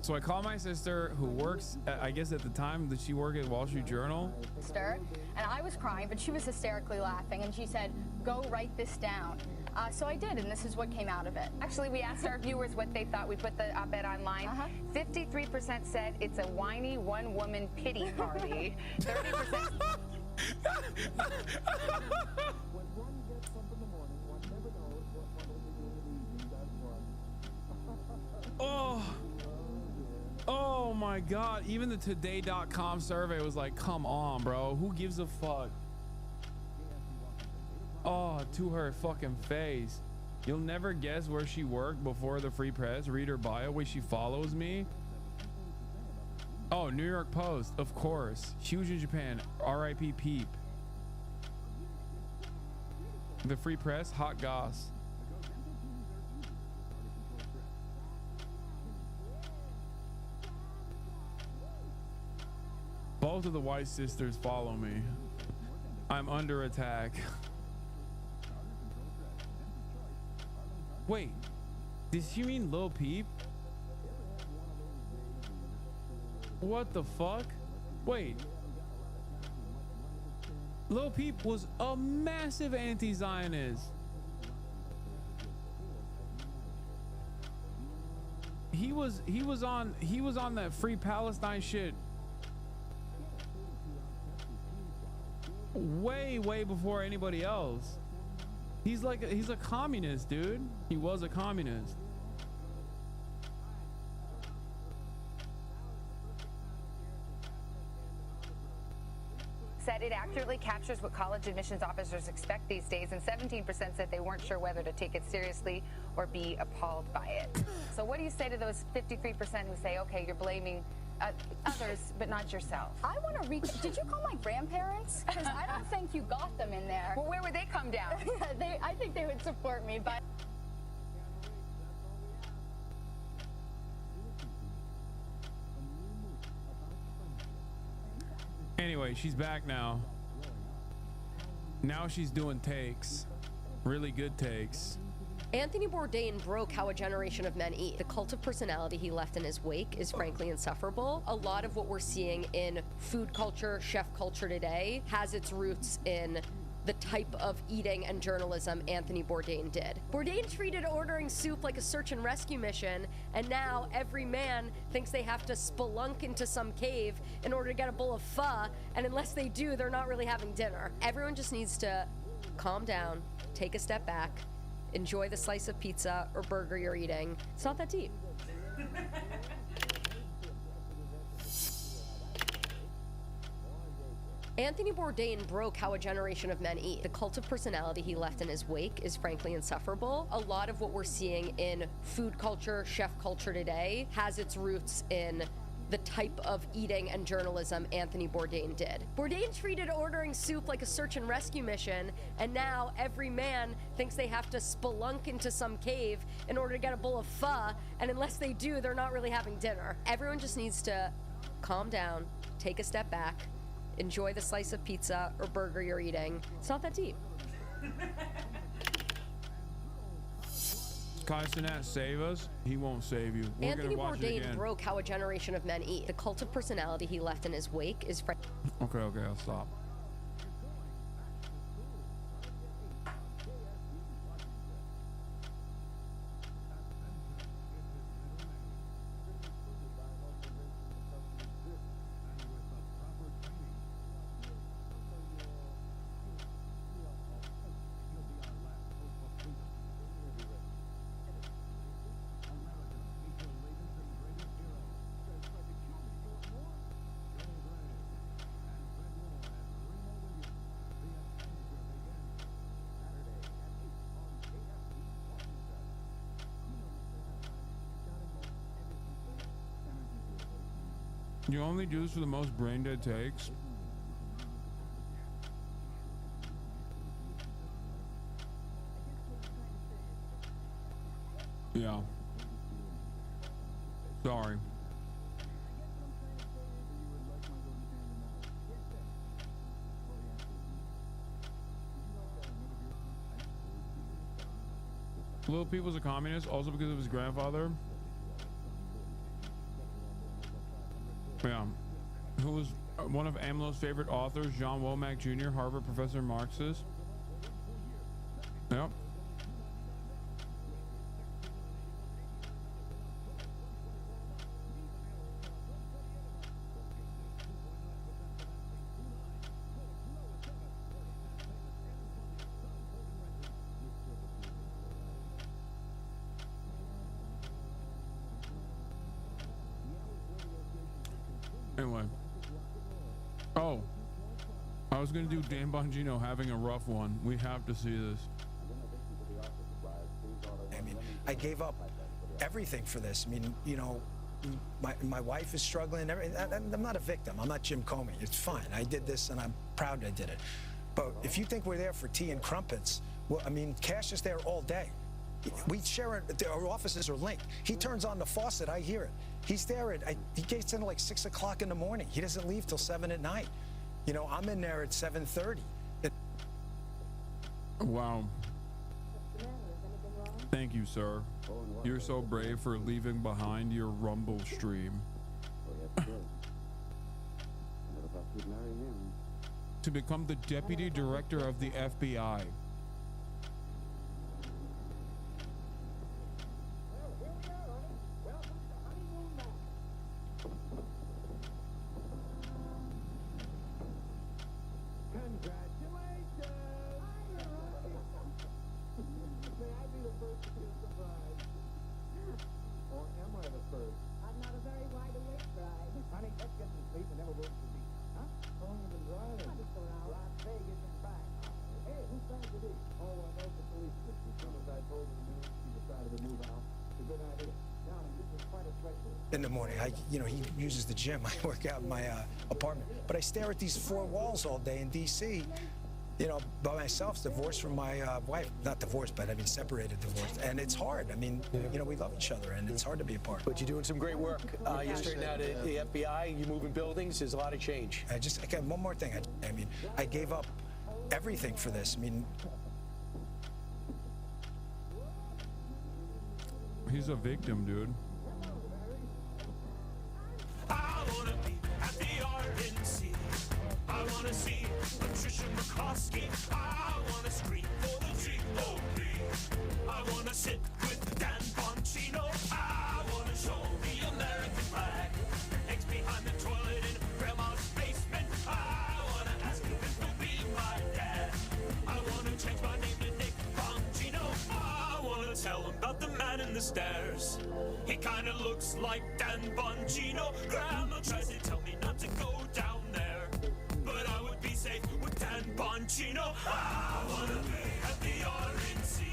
So I called my sister, who works, I guess at the time that she worked at Wall Street Journal. And I was crying, but she was hysterically laughing, and she said, go write this down. So I did, and this is what came out of it. Actually, we asked our viewers what they thought. We put the op-ed online. 53% said it's a whiny one-woman pity party. 30%. Oh my God, even the today.com survey was like, come on, bro, who gives a fuck? Oh, to her fucking face. You'll never guess where she worked before the Free Press. Read her bio, where she follows me. Oh, New York Post, of course. Huge in Japan. R.I.P. Peep. The Free Press, hot goss. Both of the Weiss sisters follow me. I'm under attack. Wait, did she mean Lil Peep? What the fuck? Wait. Lil Peep was a massive anti-Zionist. He was on that Free Palestine shit way before anybody else. He's a communist, dude. He was a communist. Said it accurately captures what college admissions officers expect these days, and 17% said they weren't sure whether to take it seriously or be appalled by it. So what do you say to those 53% who say, okay, you're blaming others, but not yourself? I want to did you call my grandparents? Because I don't think you got them in there. Well, where would they come down? I think they would support me, but... Anyway, she's back now. Now she's doing takes. Really good takes. Anthony Bourdain broke how a generation of men eat. The cult of personality he left in his wake is frankly insufferable. A lot of what we're seeing in food culture, chef culture today has its roots in the type of eating and journalism Anthony Bourdain did. Bourdain treated ordering soup like a search and rescue mission, and now every man thinks they have to spelunk into some cave in order to get a bowl of pho, and unless they do, they're not really having dinner. Everyone just needs to calm down, take a step back, enjoy the slice of pizza or burger you're eating. It's not that deep. Anthony Bourdain broke how a generation of men eat. The cult of personality he left in his wake is frankly insufferable. A lot of what we're seeing in food culture, chef culture today has its roots in the type of eating and journalism Anthony Bourdain did. Bourdain treated ordering soup like a search and rescue mission, and now every man thinks they have to spelunk into some cave in order to get a bowl of pho, and unless they do, they're not really having dinner. Everyone just needs to calm down, take a step back, enjoy the slice of pizza or burger you're eating. It's not that deep. Kaisenat, save us. He won't save you. We're Anthony gonna watch it Bourdain again. broke how a generation of men eat. The cult of personality he left in his wake is Okay, I'll stop. You only do this for the most brain dead takes? Yeah. Sorry. Little Pete was a communist also because of his grandfather. Yeah, who was one of AMLO's favorite authors, John Womack Jr., Harvard professor Marxist. Yep. Anyway. Oh. I was going to do Dan Bongino having a rough one. We have to see this. I mean, I gave up everything for this. I mean, you know, my wife is struggling. I'm not a victim. I'm not Jim Comey. It's fine. I did this and I'm proud I did it. But if you think we're there for tea and crumpets, well, I mean, Cash is there all day. We share it. Our offices are linked. He turns on the faucet. I hear it. He's there he gets in at like 6 o'clock in the morning. He doesn't leave till 7 at night. You know, I'm in there at 7:30. Wow. Thank you, sir. You're so brave for leaving behind your Rumble stream. To become the deputy director of the FBI. In the morning, you know, he uses the gym. I work out in my apartment, but I stare at these four walls all day in D.C. You know, by myself, divorced from my wife. Not divorced, but I mean separated, divorced, and it's hard. I mean, you know, we love each other, and it's hard to be apart. But you're doing some great work. You straighten out at the FBI. You moving buildings. There's a lot of change. Again, one more thing. I mean, I gave up everything for this. I mean, he's a victim, dude. I wanna be at the RNC. I wanna see Patricia McCloskey. sit with Dan Bongino. I wanna show the American flag. Eggs behind the toilet in grandma's basement. I wanna ask him if he'll be my dad. I wanna change my name to Nick Bongino. I wanna tell him about the man in the stairs. He kinda looks like Dan Bongino. Grandma tries to tell me not to go down there, but I would be safe with Dan Bongino. I wanna be at the RNC.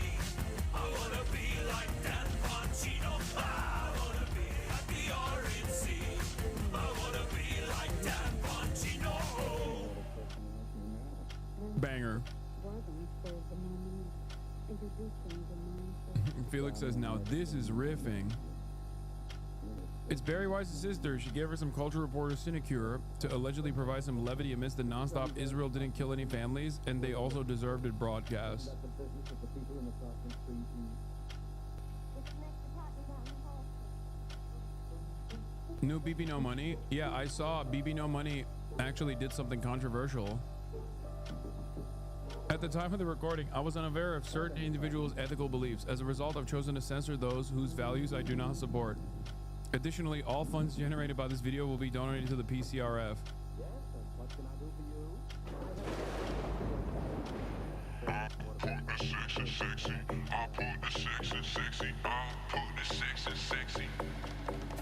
I wanna be like Dan Bongino. I wanna be at the RNC. I wanna be like Dan Bongino. Banger. Felix says, now this is riffing. It's Barry Wise's sister. She gave her some culture reporter sinecure to allegedly provide some levity amidst the nonstop Israel didn't kill any families and they also deserved it broadcast. New BB No Money. Yeah, I saw BB No Money actually did something controversial. At the time of the recording, I was unaware of certain individuals' ethical beliefs. As a result, I've chosen to censor those whose values I do not support. Additionally, all funds generated by this video will be donated to the PCRF.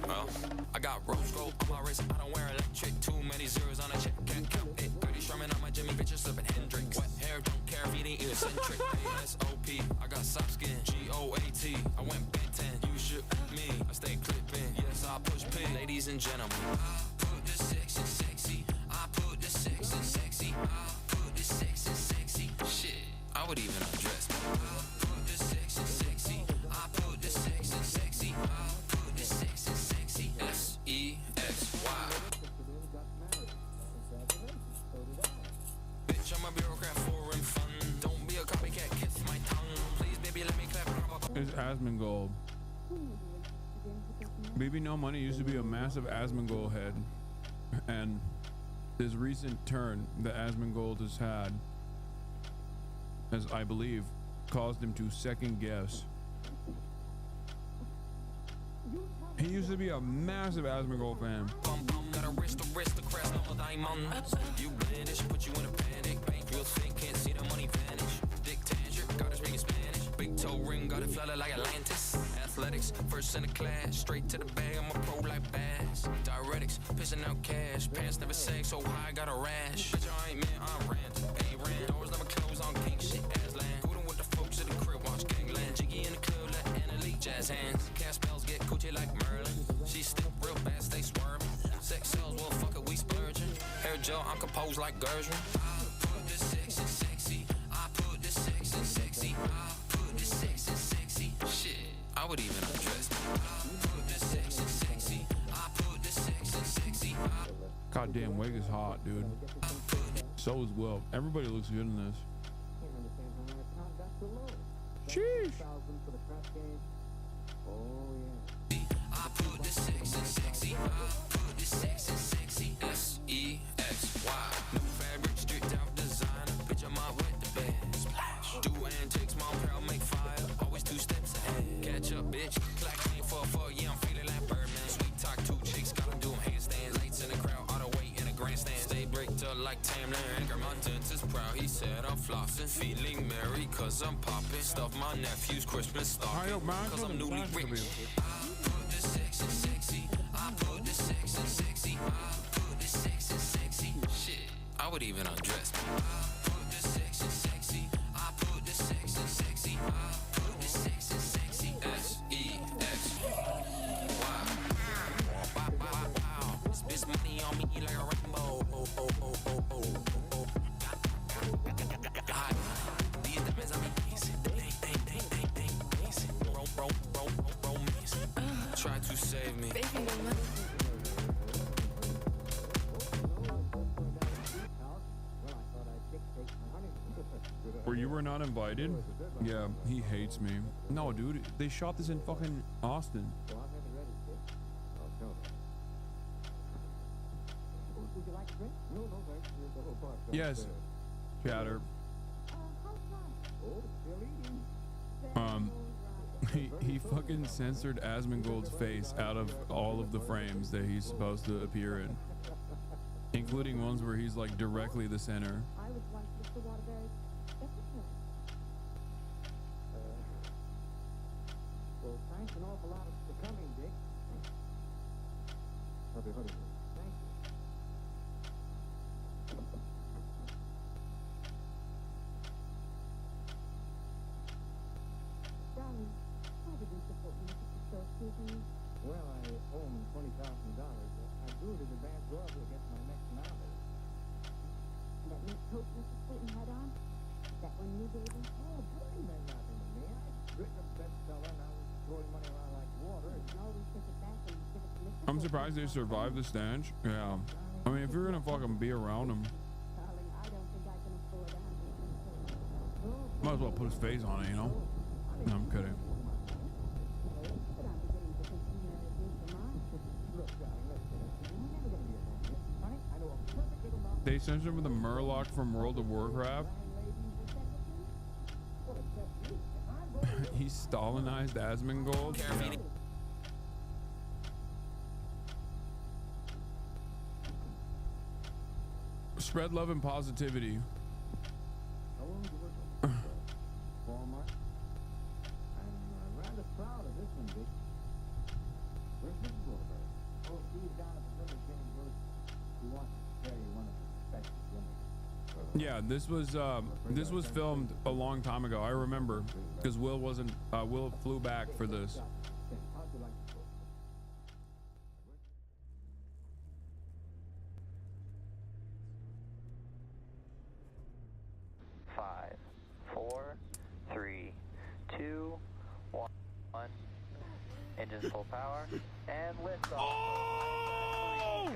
Well, I got rose gold on my wrist. I don't wear electric. Too many zeros on a check. Can't count it. Pretty Sherman on my Jimmy. Bitches slipping Hendrix. Wet hair, don't care if you ain't eccentric. ASOP. I got soft skin. GOAT. I went big 10. You should me. I stay clipping. Yes, I push pin. Ladies and gentlemen. I put the sex in sexy. I put the sex in sexy. I put the sex in sexy. Shit. I would even undress me. I put the sex in sexy. I put the sex in sexy. I put the sex in sexy. SEXY. Bitch, I'm a bureaucrat for and fun. Don't be a copycat, kiss my tongue. Please, baby, let me clap. It's Asmongold. BB No Money used to be a massive Asmongold head, and this recent turn that Asmongold has had has, I believe, caused him to second guess. He used to be a massive Asmongold fan. Got a aristocrat, no diamonds. You blandish, put you in a panic. Bank real thick, can't see the money vanish. Dick Tanger, got his ring in Spanish. Big toe ring, got it flooded like Atlantis. Athletics, first in the class. Straight to the bag, I'm a pro like Bass. Diuretics, pissing out cash. Pants never sag, so high, got a rash. Bitch, I ain't man, I'm random. A-Ran, doors never close on king shit. Aslan, cooling with the folks at the crib, watch gangland. Jiggy in the club, let Annalie jazz hands. Cast spells, get coochie like Merlin. She stick real fast, stay swerving. Sex sells, well, fuck it, we splurging. Hair gel, I'm composed like Gershwin. I put the sex in sexy. I put the sex in sexy. I put the sex in sexy. Shit, I would even undress me. I put the sex in sexy. I put the sex in sexy. Goddamn, wig is hot, dude. So is Will. Everybody looks good in this. Sheesh. I put the sex in sexy. I put the sex in sexy. SEXY. New fabric, stripped out designer. Bitch, I'm out with the band. Splash. Do antics, mom, proud, make fire. Always 2 steps ahead. Catch up, bitch. Clack ain't for. Yeah, I'm feeling like Birdman. Sweet talk, 2 chicks, got them doing handstands. Lights in the crowd, auto weight in a grandstand. Stay bricked up like Tamlin. Anchor, my dentist proud. He said I'm flossing. Feeling merry, cause I'm popping. Stuff my nephew's Christmas stocking. Cause I'm newly rich. Sex and sexy. I put the sex in sexy. I put the sex in sexy. Shit, I would even undress me. I put the sex in sexy. I put the sex in sexy. I put the sex in sexy. SEXY. Wow. Spits money on me like a rainbow. These diamonds on me dancing. Romance. Try to save me. Where you were not invited? Yeah, he hates me. No, dude, they shot this in fucking Austin. Yes, chatter. He fucking censored Asmongold's face out of all of the frames that he's supposed to appear in, including ones where he's like directly the center. I was once Mr. Waterbury's secretary. Well, thanks an awful lot for coming, Dick. Happy honeymoon. Thank you. Darling, why did you support me with the show, Susan? Well, I owe him $20,000. I drew it as advance royalty against my next novel. That mink coat Mr. Fulton had on? That one you gave him? Oh, Bernie meant nothing to me. I'd written a bestseller and I was throwing money around like water. You can always take it back and give it to Mr. I'm surprised they survived the stench. Yeah. I mean, if you're gonna fucking be around him, Darling, I don't think I can afford that. might as well put his face on it, you know? No, I'm kidding. But I'm beginning to think you married me for mine. Look, darling, listen. You're never going to be a woman. Honey, I know a perfect little mountain. They censored him with the Murloc from World of Warcraft. He Stalinized Asmongold. Yeah. Spread love and positivity. How long did you work on Walmart? I'm rather proud of this one, Dick. Where's Mrs. Waterbury? Oh, she's down at the village getting good. She wants to tell you one of the special women. Yeah, this was filmed a long time ago. I remember because Will wasn't. Will flew back for this. How'd you like the book? 5, 4, 3, 2, 1. Engines full power and lift off. Oh!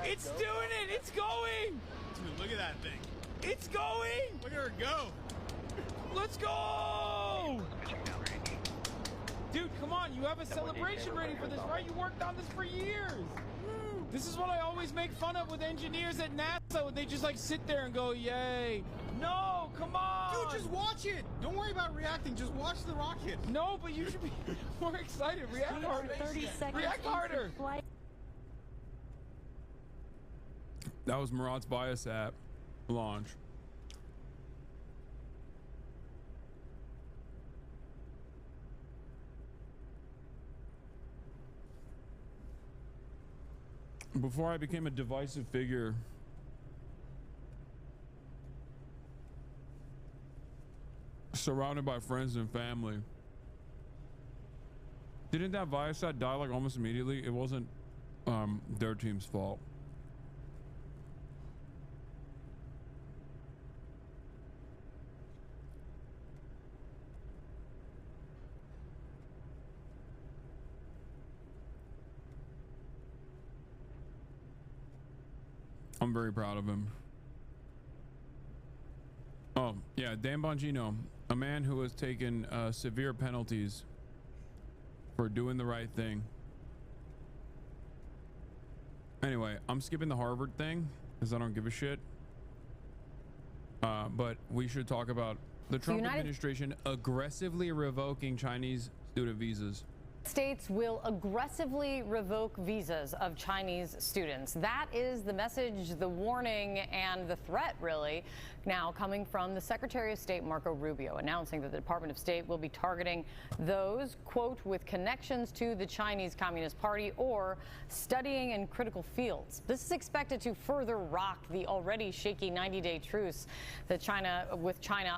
It's doing it! It's going! Dude, look at that thing. It's going! Look at her go. Let's go! Dude, come on. You have a celebration ready for this, right? You worked on this for years. This is what I always make fun of with engineers at NASA when they just like sit there and go, yay. No, come on. Dude, just watch it. Don't worry about reacting. Just watch the rocket. No, but you should be more excited. React harder. 30 seconds. React harder. Flight. That was Murat's Bias app launch. Before I became a divisive figure, surrounded by friends and family. Didn't that Viasat die like almost immediately? It wasn't their team's fault. I'm very proud of him. Oh, yeah, Dan Bongino, a man who has taken severe penalties for doing the right thing. Anyway, I'm skipping the Harvard thing because I don't give a shit. But we should talk about the Trump administration aggressively revoking Chinese student visas. States will aggressively revoke visas of Chinese students. That is the message, the warning, and the threat, really, now coming from the Secretary of State, Marco Rubio, announcing that the Department of State will be targeting those, quote, with connections to the Chinese Communist Party or studying in critical fields. This is expected to further rock the already shaky 90-day truce that China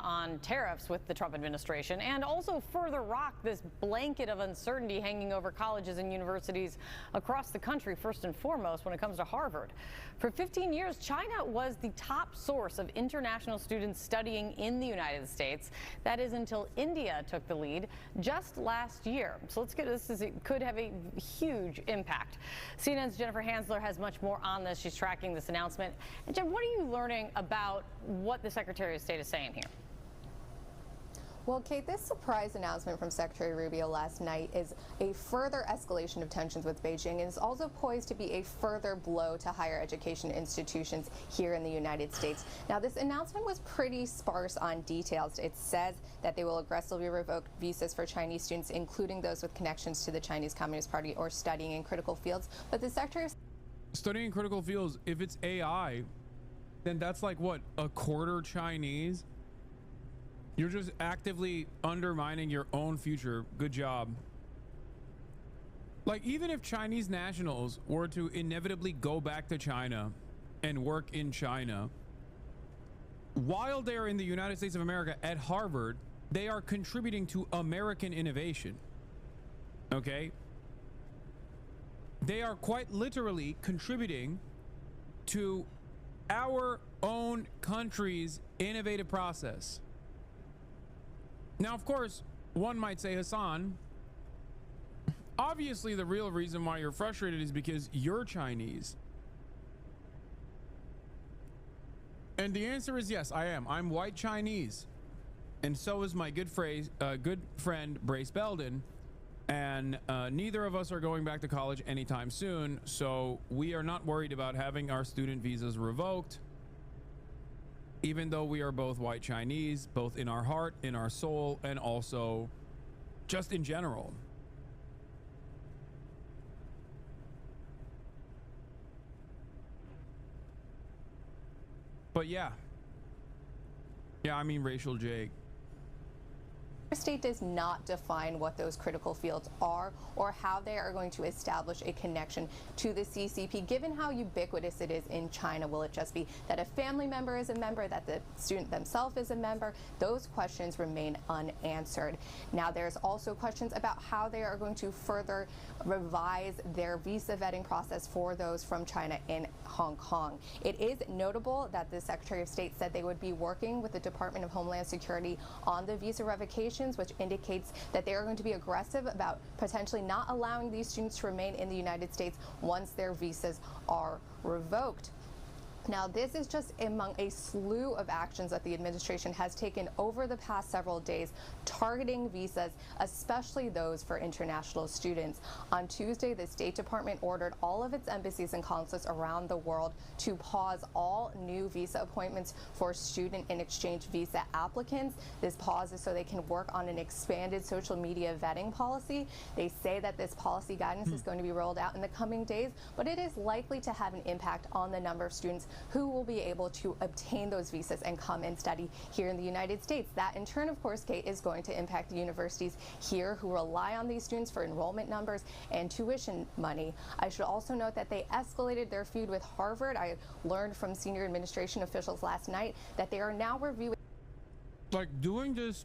on tariffs with the Trump administration, and also further rock this blanket of uncertainty hanging over colleges and universities across the country, first and foremost when it comes to Harvard. For 15 years, China was the top source of international students studying in the United States. That is until India took the lead just last year. So let's get this. It could have a huge impact. CNN's Jennifer Hansler has much more on this. She's tracking this announcement. And Jen, what are you learning about what the Secretary of State is saying here? Well, Kate, this surprise announcement from Secretary Rubio last night is a further escalation of tensions with Beijing and is also poised to be a further blow to higher education institutions here in the United States. Now, this announcement was pretty sparse on details. It says that they will aggressively revoke visas for Chinese students, including those with connections to the Chinese Communist Party or studying in critical fields. But the Secretary of Studying critical fields, if it's AI, then that's like what, a quarter Chinese? You're just actively undermining your own future. Good job. Like, even if Chinese nationals were to inevitably go back to China and work in China, while they're in the United States of America at Harvard, they are contributing to American innovation. Okay? They are quite literally contributing to our own country's innovative process. Now, of course, one might say, Hasan, obviously the real reason why you're frustrated is because you're Chinese. And the answer is yes, I am. I'm white Chinese. And so is my good friend, Brace Belden. And neither of us are going back to college anytime soon. So we are not worried about having our student visas revoked. Even though we are both white Chinese, both in our heart, in our soul, and also just in general. But yeah, I mean racial Jake. State does not define what those critical fields are or how they are going to establish a connection to the CCP. Given how ubiquitous it is in China, will it just be that a family member is a member, that the student themselves is a member? Those questions remain unanswered. Now, there's also questions about how they are going to further revise their visa vetting process for those from China in Hong Kong. It is notable that the Secretary of State said they would be working with the Department of Homeland Security on the visa revocation, which indicates that they are going to be aggressive about potentially not allowing these students to remain in the United States once their visas are revoked. Now, this is just among a slew of actions that the administration has taken over the past several days, targeting visas, especially those for international students. On Tuesday, the State Department ordered all of its embassies and consulates around the world to pause all new visa appointments for student and exchange visa applicants. This pause is so they can work on an expanded social media vetting policy. They say that this policy guidance is going to be rolled out in the coming days, but it is likely to have an impact on the number of students who will be able to obtain those visas and come and study here in the United States. That in turn, of course, Kate, is going to impact the universities here who rely on these students for enrollment numbers and tuition money. I should also note that they escalated their feud with Harvard. I learned from senior administration officials last night that they are now reviewing. Like, doing this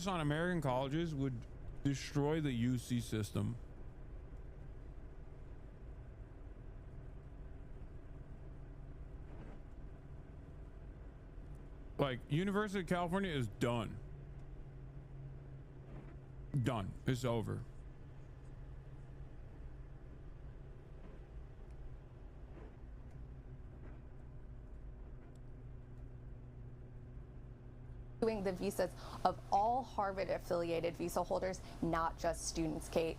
on American colleges would destroy the UC system. Like, University of California is done. Done. It's over. Doing the visas of all Harvard-affiliated visa holders, not just students, Kate.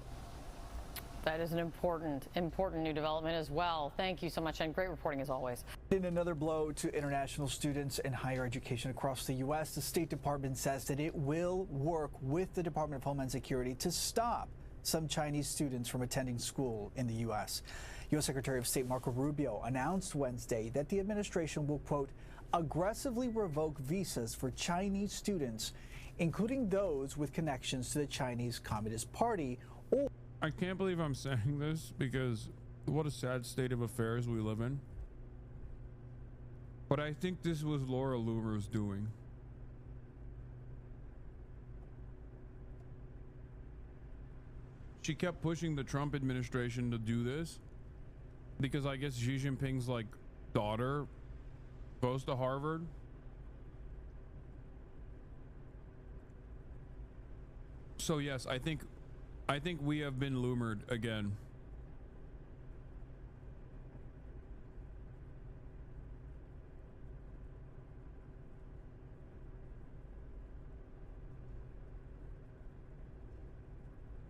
That is an important new development as well. Thank you so much, and great reporting as always. In another blow to international students in higher education across the U.S., the State Department says that it will work with the Department of Homeland Security to stop some Chinese students from attending school in the U.S. U.S. Secretary of State Marco Rubio announced Wednesday that the administration will, quote, aggressively revoke visas for Chinese students, including those with connections to the Chinese Communist Party. I can't believe I'm saying this because what a sad state of affairs we live in. But I think this was Laura Loomer's doing. She kept pushing the Trump administration to do this because I guess Xi Jinping's like daughter goes to Harvard. So yes, I think we have been Loomered again.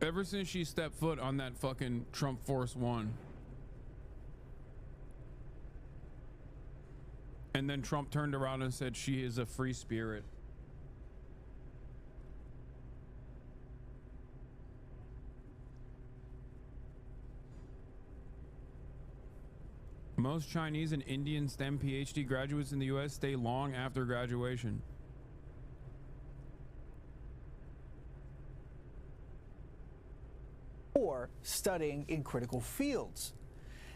Ever since she stepped foot on that fucking Trump Force One. And then Trump turned around and said she is a free spirit. Most Chinese and Indian STEM PhD graduates in the US stay long after graduation. Or studying in critical fields.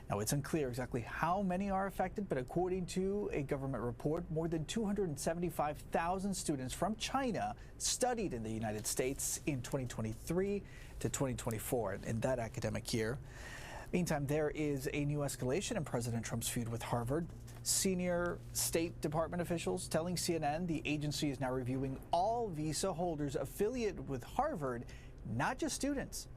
Now, it's unclear exactly how many are affected, but according to a government report, more than 275,000 students from China studied in the United States in 2023 to 2024 in that academic year. Meantime, there is a new escalation in President Trump's feud with Harvard. Senior State Department officials telling CNN the agency is now reviewing all visa holders affiliated with Harvard, not just students.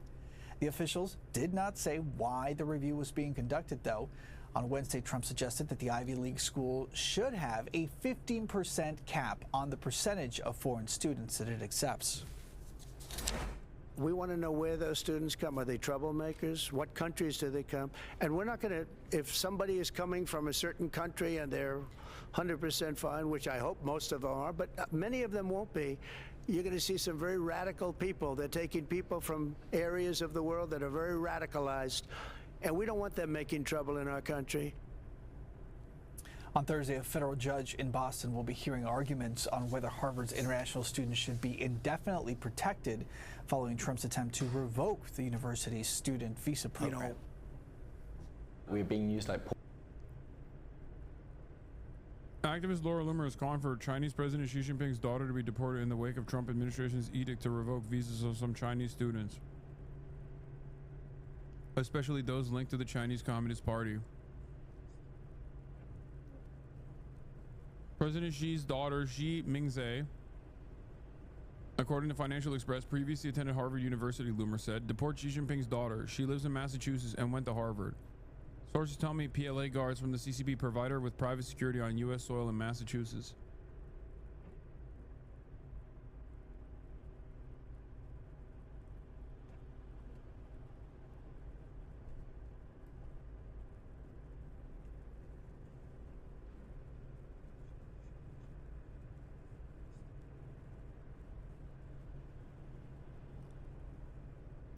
The officials did not say why the review was being conducted, though. On Wednesday, Trump suggested that the Ivy League school should have a 15% cap on the percentage of foreign students that it accepts. We want to know where those students come. Are they troublemakers? What countries do they come? And we're not going to, if somebody is coming from a certain country and they're 100% fine, which I hope most of them are, but many of them won't be, you're going to see some very radical people. They're taking people from areas of the world that are very radicalized, and we don't want them making trouble in our country. On Thursday, a federal judge in Boston will be hearing arguments on whether Harvard's international students should be indefinitely protected following Trump's attempt to revoke the university's student visa program. We're being used like... Activist Laura Loomer is calling for Chinese President Xi Jinping's daughter to be deported in the wake of Trump administration's edict to revoke visas of some Chinese students, especially those linked to the Chinese Communist Party. President Xi's daughter, Xi Mingzhe, according to Financial Express, previously attended Harvard University, Loomer said. Deport Xi Jinping's daughter. She lives in Massachusetts and went to Harvard. Sources tell me PLA guards from the CCP provide her with private security on U.S. soil in Massachusetts.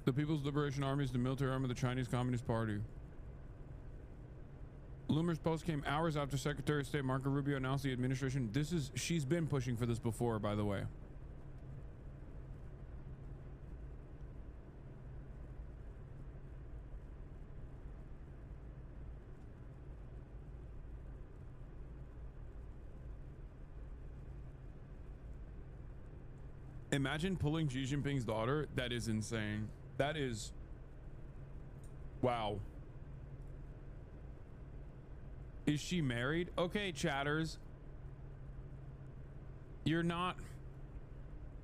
The People's Liberation Army is the military arm of the Chinese Communist Party. Loomer's post came hours after Secretary of State Marco Rubio announced the administration. She's been pushing for this before, by the way. Imagine pulling Xi Jinping's daughter. That is insane. That is... wow. Is she married? Okay, chatters. You're not...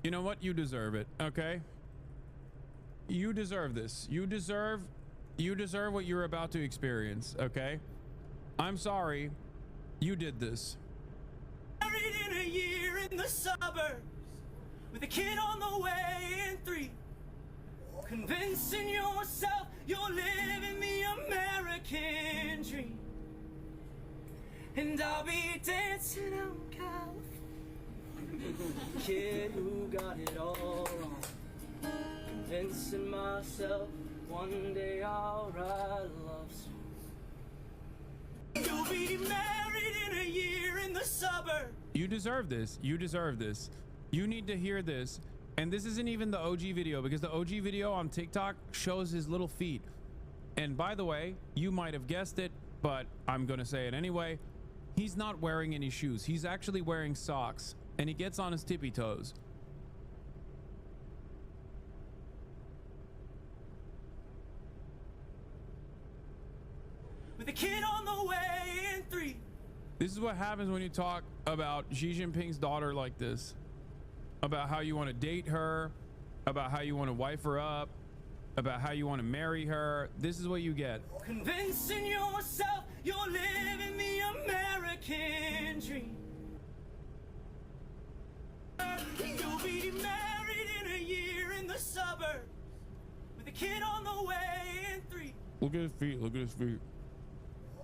You know what? You deserve it, okay? You deserve this. You deserve what you're about to experience, okay? I'm sorry. You did this. Married in a year in the suburbs, with a kid on the way in 3. Convincing yourself you're living the American dream. And I'll be dancing out California. Kid who got it all wrong. Convincing myself one day I'll write love songs. You'll be married in a year in the suburbs. You deserve this. You deserve this. You need to hear this. And this isn't even the OG video, because the OG video on TikTok shows his little feet. And by the way, you might have guessed it, but I'm gonna say it anyway. He's not wearing any shoes. He's actually wearing socks, and he gets on his tippy toes. With a kid on the way in 3. This is what happens when you talk about Xi Jinping's daughter like this. About how you want to date her, about how you want to wife her up, about how you want to marry her. This is what you get. Convincing yourself you're living the American dream. You'll be married in a year in the suburbs, kid on the way in 3. Look at his feet. Look at his feet.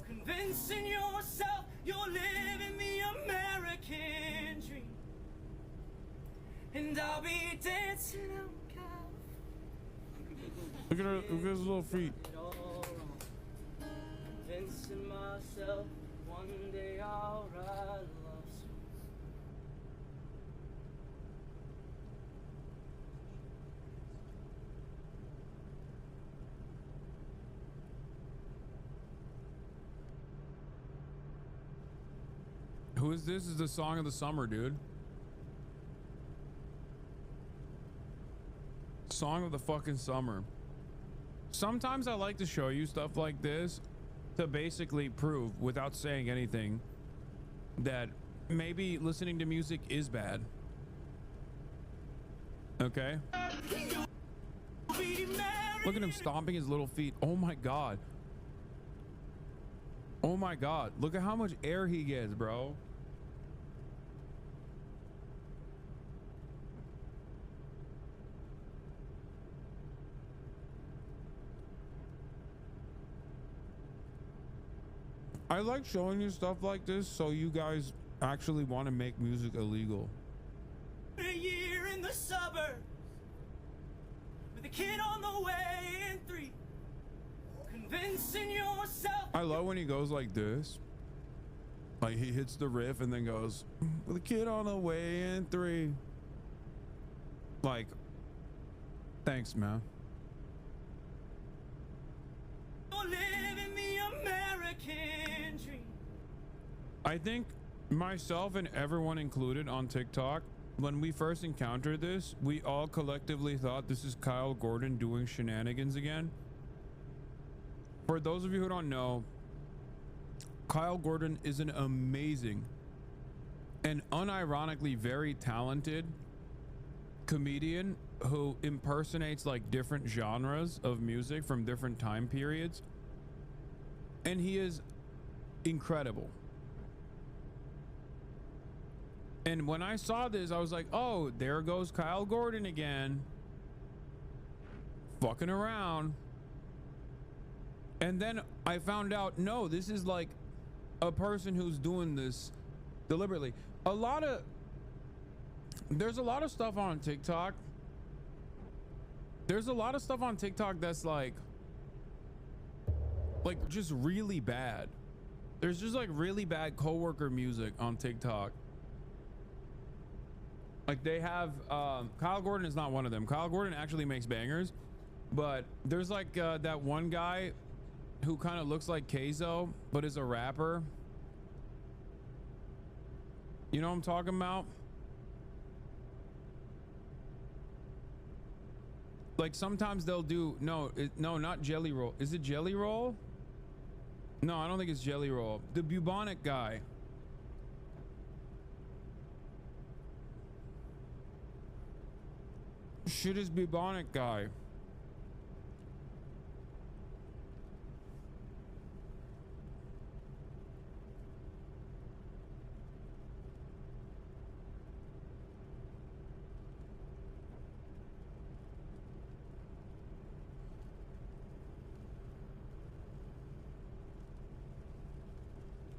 Convincing yourself you're living the American dream. And I'll be dancing out. Look at her. Look at his little feet. Convincing myself one day I'll write a love song. Who is this? Is the song of the summer, dude. Song of the fucking summer. Sometimes I like to show you stuff like this to basically prove, without saying anything, that maybe listening to music is bad. Okay? Look at him stomping his little feet. Oh my god. Oh my god. Look at how much air he gets, bro. I like showing you stuff like this so you guys actually want to make music illegal. A year in the suburbs with a kid on the way in 3. Convincing yourself. I love when he goes like this. Like he hits the riff and then goes with a kid on the way in 3. Like, thanks, man. You're living the American dream. I think myself and everyone included on TikTok, when we first encountered this, we all collectively thought this is Kyle Gordon doing shenanigans again. For those of you who don't know, Kyle Gordon is an amazing and unironically very talented comedian who impersonates like different genres of music from different time periods, and he is incredible. And when I saw this, I was like, oh, there goes Kyle Gordon again, fucking around. And then I found out, no, this is like a person who's doing this deliberately. There's a lot of stuff on TikTok. There's a lot of stuff on TikTok that's like just really bad. There's just like really bad coworker music on TikTok. Like they have, Kyle Gordon is not one of them. Kyle Gordon actually makes bangers, but there's like that one guy who kind of looks like Keizo, but is a rapper. You know what I'm talking about? Like sometimes they'll do, no, not Jelly Roll. Is it Jelly Roll? No, I don't think it's Jelly Roll. The bubonic guy. Shit is bubonic guy.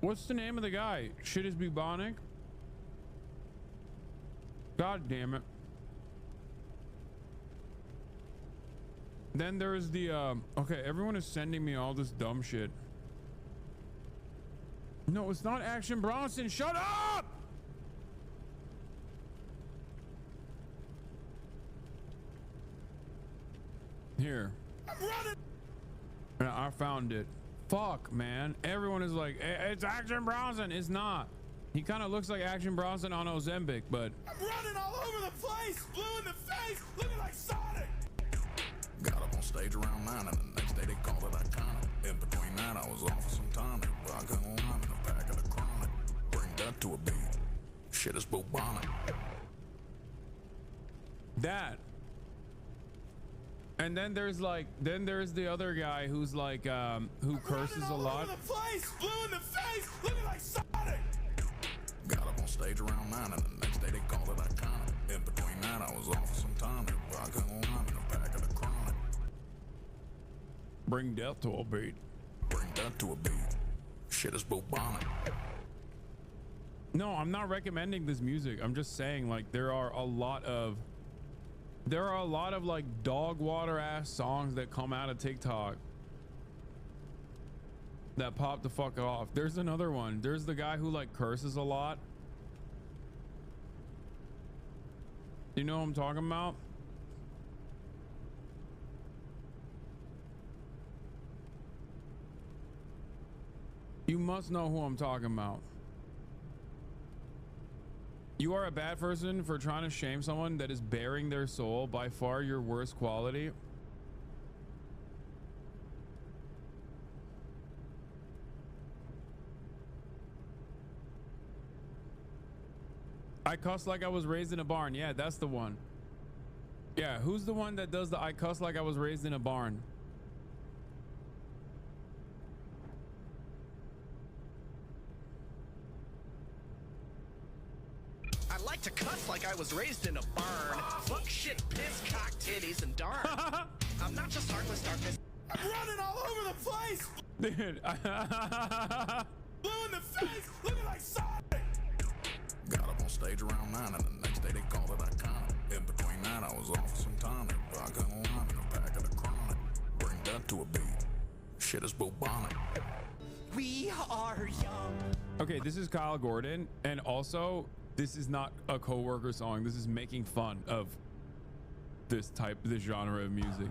What's the name of the guy? Shit is bubonic? God damn it. Then there's the okay, everyone is sending me all this dumb shit. No, it's not Action Bronson. Shut up! Here. Yeah, I found it. Fuck, man. Everyone is like, it's Action Bronson. It's not. He kind of looks like Action Bronson on Ozempic, but I'm running all over the place, blue in the face, looking like Sonic. Got up on stage around 9 and the next day they called it iconic. In between that I was off for some tonic, vodka and lime and a pack of the chronic. Bring that to a beat. Shit is bubonic. that. And then there's like, the other guy who's like, who curses a lot. The place, blue in the face, looking like Sonic. Got up on stage around 9 and the next day they called it iconic. In between that I was off for some tonic, vodka and lime and a pack of the chronic. Bring death to a beat. Bring death to a beat. Shit is bubonic. No, I'm not recommending this music. I'm just saying, like, there are a lot of like dog water ass songs that come out of TikTok that pop the fuck off. There's another one. There's the guy who like curses a lot. You know what I'm talking about? You must know who I'm talking about. You are a bad person for trying to shame someone that is bearing their soul, by far your worst quality. I cuss like I was raised in a barn. Yeah, that's the one. Yeah, who's the one that does the I cuss like I was raised in a barn? I like to cuss like I was raised in a barn. Fuck, shit, piss, cock, titties, and darn. I'm not just heartless darkness. I'm running all over the place. Dude. Blue in the face, looking like Sonic. Got up on stage around 9 and the next day they called it iconic. In between that I was off some tonic. Vodka and lime in a pack of the chronic. Bring that to a beat. Shit is bubonic. We are young. Okay, this is Kyle Gordon, and also this is not a coworker song. This is making fun of this genre of music.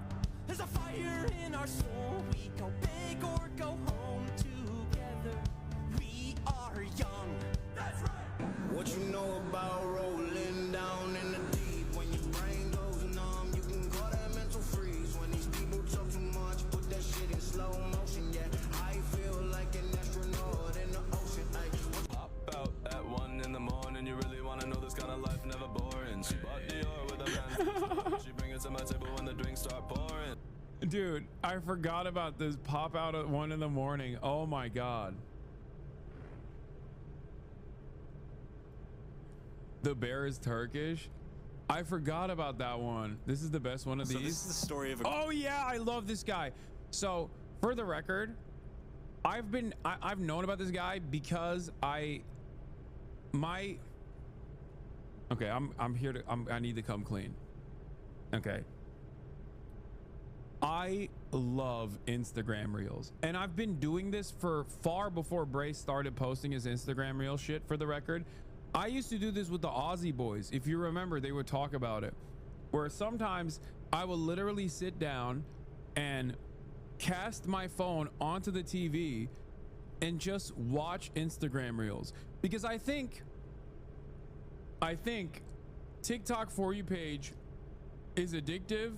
There's a fire in our soul. We go big or go home together. We are young. That's right. What you know about rolling down in the deep? When your brain goes numb, you can call that mental freeze. When these people talk too much, put that shit in slow motion. Yeah, I feel like an astronaut in the ocean. Hop out at 1 in the morning. You really wanna know this kind of life, never boring. She bought Dior with a man. She bring it to my table when the drinks start pouring. Dude, I forgot about this pop out at 1 in the morning. Oh my god. The bear is Turkish. I forgot about that one. This is the best one of these. This is the story of a... Oh yeah, I love this guy. So for the record, I've known about this guy because I need to come clean. Okay. I love Instagram Reels, and I've been doing this for far before Bray started posting his Instagram Reel shit. For the record, I used to do this with the Aussie boys. If you remember, they would talk about it, where sometimes I will literally sit down and cast my phone onto the TV and just watch Instagram Reels, because I think TikTok For You page is addictive,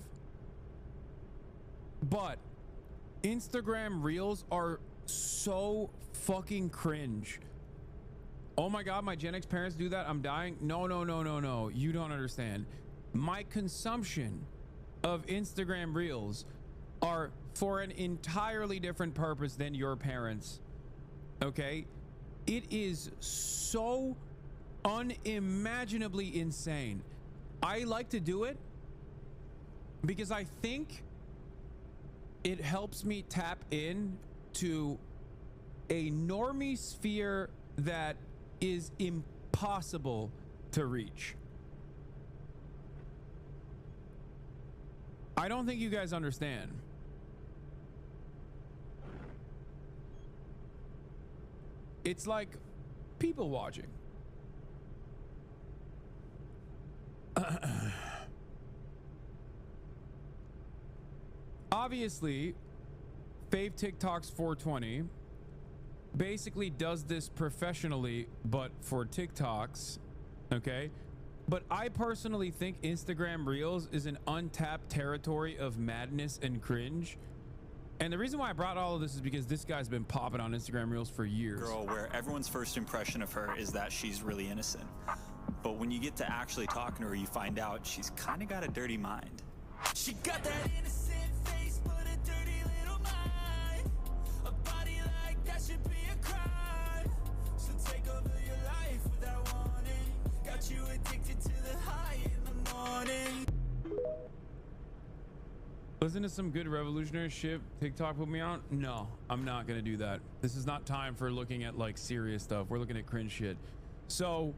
but Instagram Reels are so fucking cringe. Oh my god, my Gen X parents do that, I'm dying. No, you don't understand. My consumption of Instagram Reels are for an entirely different purpose than your parents. Okay, it is so unimaginably insane. I like to do it because I think it helps me tap in to a normie sphere that is impossible to reach. I don't think you guys understand. It's like people watching. Obviously, Fave TikToks 420 basically does this professionally, but for TikToks, okay? But I personally think Instagram Reels is an untapped territory of madness and cringe. And the reason why I brought all of this is because this guy's been popping on Instagram Reels for years. Girl where everyone's first impression of her is that she's really innocent. But when you get to actually talking to her, you find out she's kind of got a dirty mind. She got that innocent face, but a dirty little mind. A body like that should be a crime. So take over your life without warning. Got you addicted to the high in the morning. Listen to some good revolutionary shit. TikTok put me on. No, I'm not gonna do that. This is not time for looking at like serious stuff. We're looking at cringe shit. So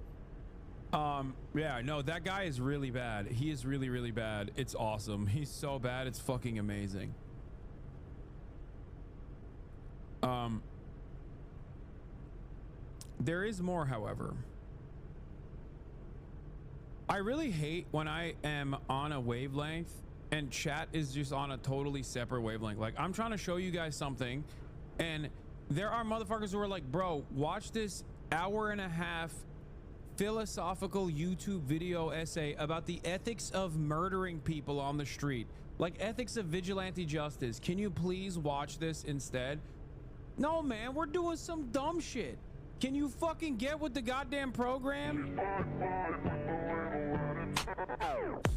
yeah, no, that guy is really bad. He is really, really bad. It's awesome. He's so bad, it's fucking amazing. There is more, however. I really hate when I am on a wavelength and chat is just on a totally separate wavelength. Like, I'm trying to show you guys something and there are motherfuckers who are like, bro, watch this hour-and-a-half philosophical YouTube video essay about the ethics of murdering people on the street, like ethics of vigilante justice. Can you please watch this instead? No, man, we're doing some dumb shit. Can you fucking get with the goddamn program?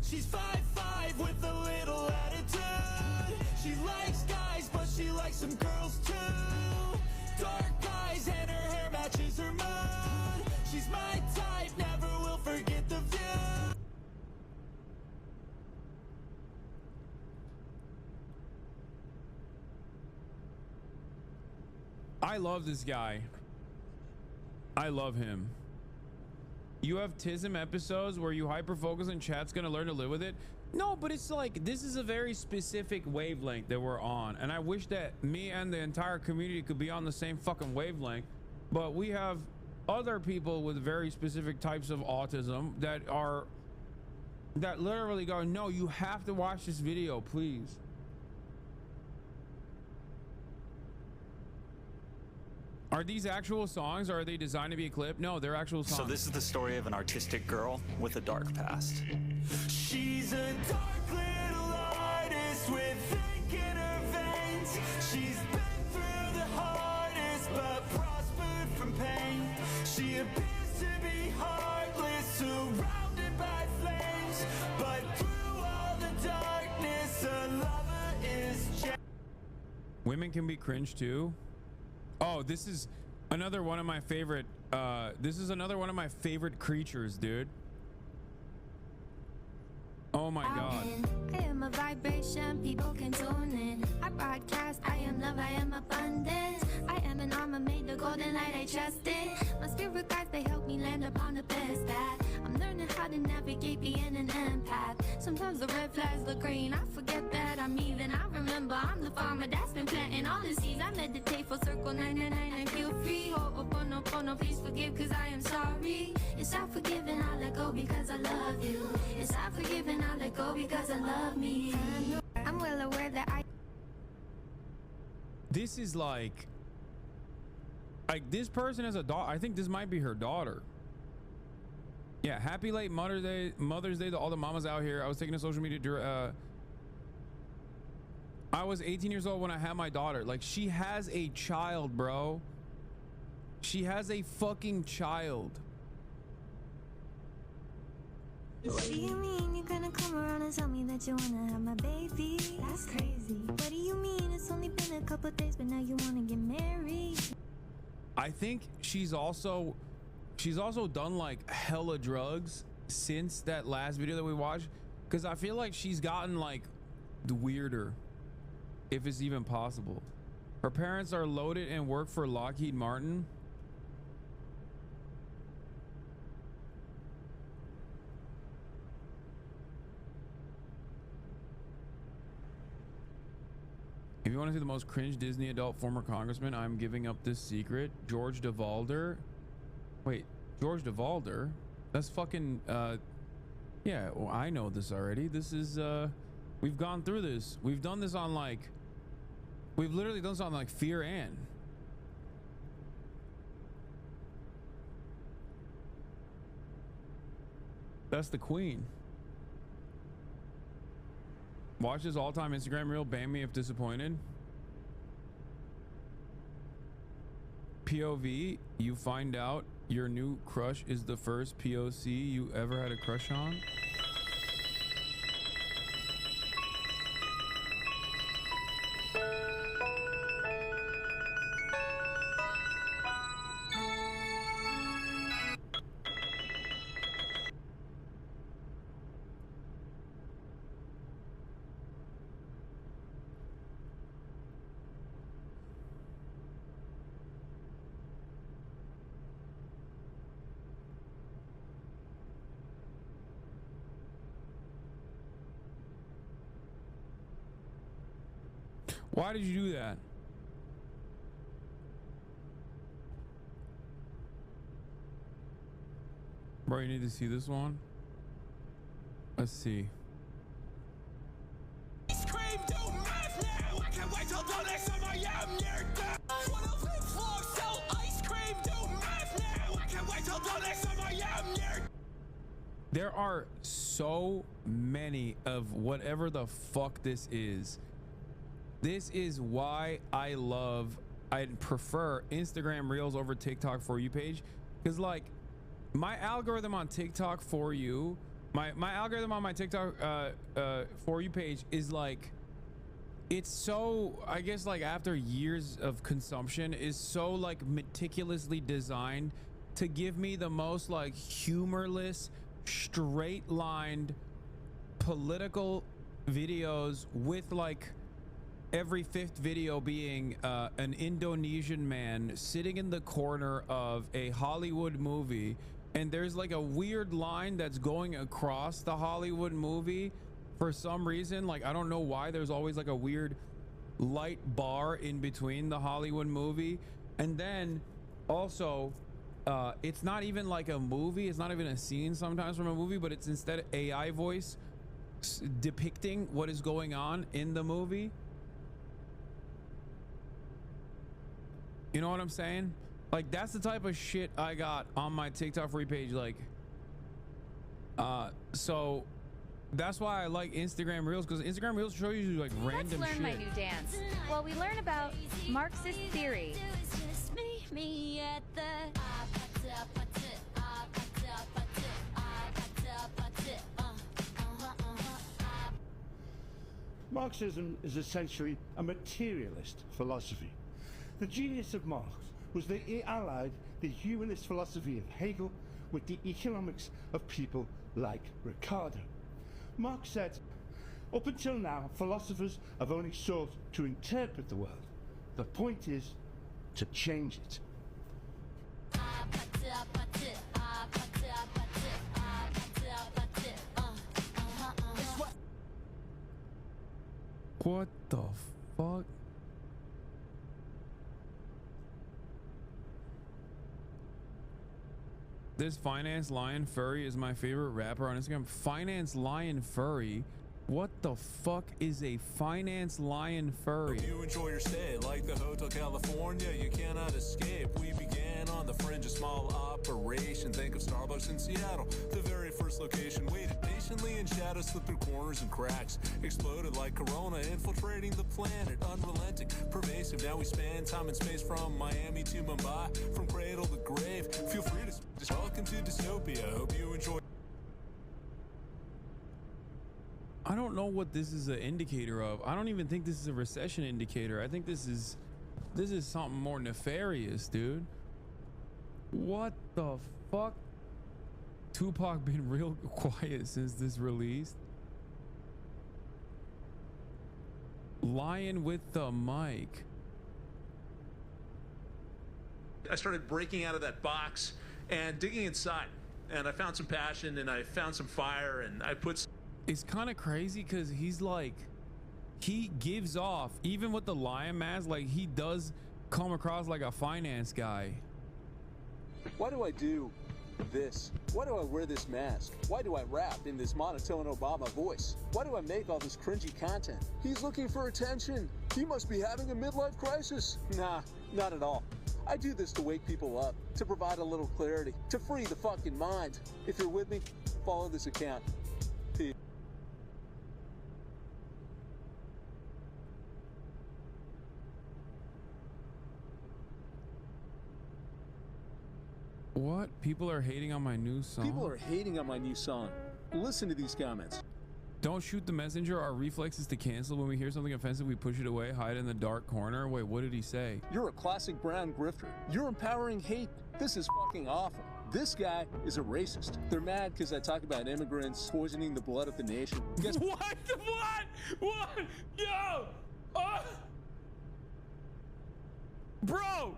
She's 5'5" with a little attitude. She likes guys, but she likes some girls too. Dark eyes and her hair matches her mood. She's my type, never will forget the view. I love this guy. I love him. You have TISM episodes where you hyper focus and chat's gonna learn to live with it. No, but it's like, this is a very specific wavelength that we're on, and I wish that me and the entire community could be on the same fucking wavelength, but we have other people with very specific types of autism that literally go, no, you have to watch this video, please. Are these actual songs, or are they designed to be a clip? No, they're actual songs. So this is the story of an artistic girl with a dark past. She's a dark little artist with ink in her veins. She's been through the hardest, but prospered from pain. She appears to be heartless, surrounded by flames, but through all the darkness, a lover is Women can be cringe too. Oh, this is another one of my favorite creatures, dude. Oh my god. I am a vibration, people can tune in. I broadcast, I am love, I am abundance. I am an armor made the golden light, I trust it. My spirit guides, they help me land upon the best path. I'm learning how to navigate being an empath. Sometimes the red flags look green, I forget that I'm even. I remember I'm the farmer that's been planting all the seeds. I meditate for circle 999 and feel free. Oh, please forgive, cause I am sorry. It's not forgiving, I let go because I love you. It's not forgiving, I let go because I love me. I'm well aware that This is like this person has a daughter. I think this might be her daughter. Yeah, happy late Mother's Day to all the mamas out here. I was taking to social media. I was 18 years old when I had my daughter. Like, she has a child, bro. She has a fucking child. What do you mean you're gonna come around and tell me that you wanna have my baby? That's crazy. What do you mean it's only been a couple days but now you wanna get married? I think she's also done like hella drugs since that last video that we watched, because I feel like she's gotten like weirder, if it's even possible. Her parents are loaded and work for Lockheed Martin. If you want to see the most cringe Disney adult former congressman, I'm giving up this secret. George DeValder. Wait, George DeValder? That's fucking, yeah, well, I know this already. This is, we've gone through this. We've done this on like, we've literally done this on like Fear Ann. That's the queen. Watch this all-time Instagram reel, ban me if disappointed. POV, you find out your new crush is the first POC you ever had a crush on. Why did you do that? Bro, you need to see this one. Let's see. Ice cream, do math now. I can't wait till the next time I am near death. Wanna flip flop, sell ice cream, do math now. I can't wait till the next time I am near. There are so many of whatever the fuck this is. This is why I prefer Instagram Reels over TikTok For You page, because like my algorithm on TikTok For You, my algorithm on my TikTok For You page is like, it's so, I guess like after years of consumption, is so like meticulously designed to give me the most like humorless, straight lined political videos, with like every fifth video being an Indonesian man sitting in the corner of a Hollywood movie, and there's like a weird line that's going across the Hollywood movie for some reason. Like, I don't know why there's always like a weird light bar in between the Hollywood movie. And then also it's not even like a movie, it's not even a scene sometimes from a movie, but it's instead AI voice depicting what is going on in the movie. You know what I'm saying? Like, that's the type of shit I got on my TikTok free page. Like, so that's why I like Instagram Reels, because Instagram Reels show you like random Let's learn shit. my new dance. Well, we learn about Marxist theory. Marxism is essentially a materialist philosophy. The genius of Marx was that he allied the humanist philosophy of Hegel with the economics of people like Ricardo. Marx said, up until now, philosophers have only sought to interpret the world. The point is to change it. What the fuck? This Finance Lion Furry is my favorite rapper on Instagram. Finance Lion Furry? What the fuck is a Finance Lion Furry? Hope you enjoy your stay like the Hotel California. You cannot escape. We began on the fringe of small operation. Think of Starbucks in Seattle, the very first location. Waited patiently in shadows, slipped through corners and cracks. Exploded like Corona, infiltrating the planet. Unrelenting, pervasive. Now we span time and space from Miami to Mumbai, from cradle to grave. Feel free to welcome to dystopia. Hope you enjoy. I don't know what this is an indicator of. I don't even think this is a recession indicator. I think this is something more nefarious, dude. What the fuck? Tupac been real quiet since this released. Lion with the mic. I started breaking out of that box and digging inside, and I found some passion and I found some fire, and I put. It's kind of crazy because he's like, he gives off, even with the lion mask, like he does come across like a finance guy. Why do I do this? Why do I wear this mask? Why do I rap in this monotone Obama voice? Why do I make all this cringy content? He's looking for attention. He must be having a midlife crisis. Nah, not at all. I do this to wake people up, to provide a little clarity, to free the fucking mind. If you're with me, follow this account. Peace. What? People are hating on my new song? People are hating on my new song. Listen to these comments. Don't shoot the messenger. Our reflex is to cancel. When we hear something offensive, we push it away, hide in the dark corner. Wait, what did he say? You're a classic brown grifter. You're empowering hate. This is fucking awful. This guy is a racist. They're mad because I talk about immigrants poisoning the blood of the nation. Guess what? What? Yo! Bro!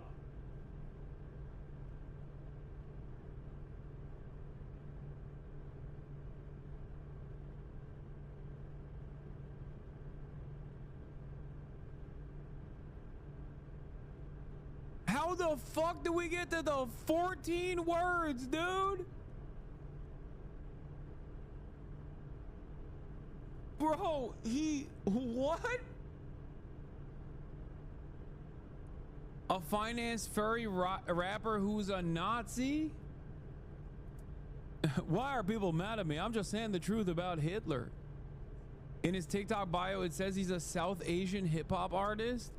How the fuck do we get to the 14 words, dude? Bro, what? A finance furry rapper who's a Nazi? Why are people mad at me? I'm just saying the truth about Hitler. In his TikTok bio, it says he's a South Asian hip-hop artist.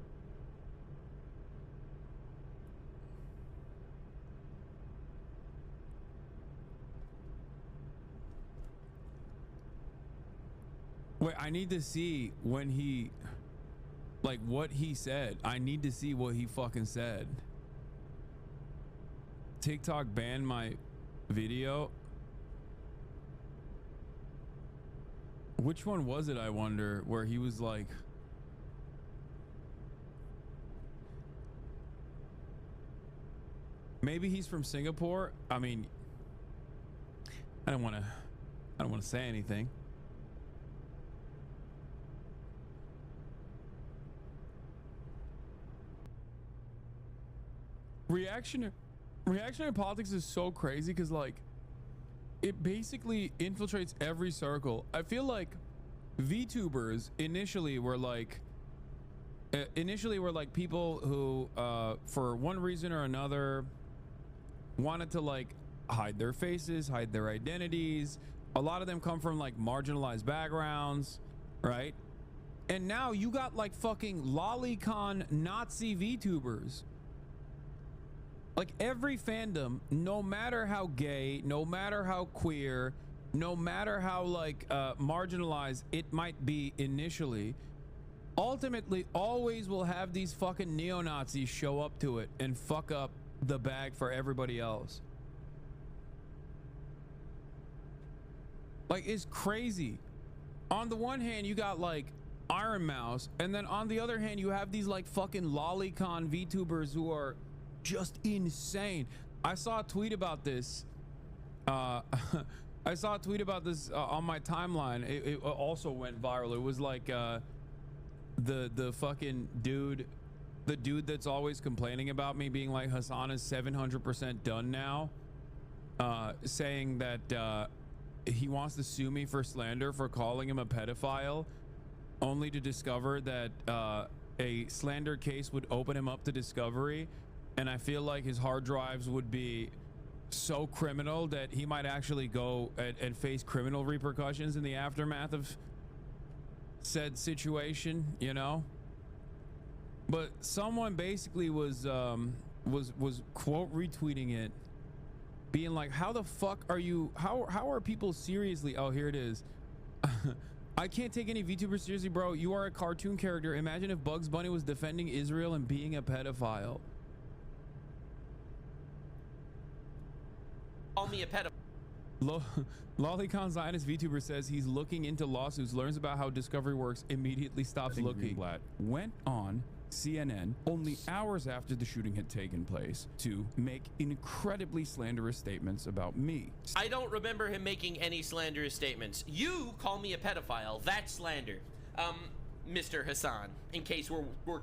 Wait, I need to see when he, like, what he said. I need to see what he fucking said. TikTok banned my video. Which one was it, I wonder, where he was like, maybe he's from Singapore. I mean, I don't want to say anything. Reactionary politics is so crazy because, like, it basically infiltrates every circle. I feel like VTubers initially were like people who for one reason or another wanted to, like, hide their faces, hide their identities. A lot of them come from, like, marginalized backgrounds, right? And now you got, like, fucking lolicon Nazi VTubers. Like, every fandom, no matter how gay, no matter how queer, no matter how, like, marginalized it might be initially, ultimately always will have these fucking neo-Nazis show up to it and fuck up the bag for everybody else. Like, it's crazy. On the one hand, you got, like, Iron Mouse, and then on the other hand, you have these, like, fucking lolicon VTubers who are just insane. I saw a tweet about this. I saw a tweet about this on my timeline. It also went viral. It was like the fucking dude, the dude that's always complaining about me being like, Hasan is 700% done now, saying that he wants to sue me for slander for calling him a pedophile, only to discover that a slander case would open him up to discovery. And I feel like his hard drives would be so criminal that he might actually go and face criminal repercussions in the aftermath of said situation, you know? But someone basically was quote retweeting it, being like, how the fuck are you, how are people seriously, oh, here it is. I can't take any VTubers seriously, bro. You are a cartoon character. Imagine if Bugs Bunny was defending Israel and being a pedophile. Call me a pedophile. Lolicon Zionist VTuber says he's looking into lawsuits, learns about how Discovery works, immediately stops looking. Greenblatt went on CNN only hours after the shooting had taken place to make incredibly slanderous statements about me. I don't remember him making any slanderous statements. You call me a pedophile. That's slander. Mr. Hasan, in case we're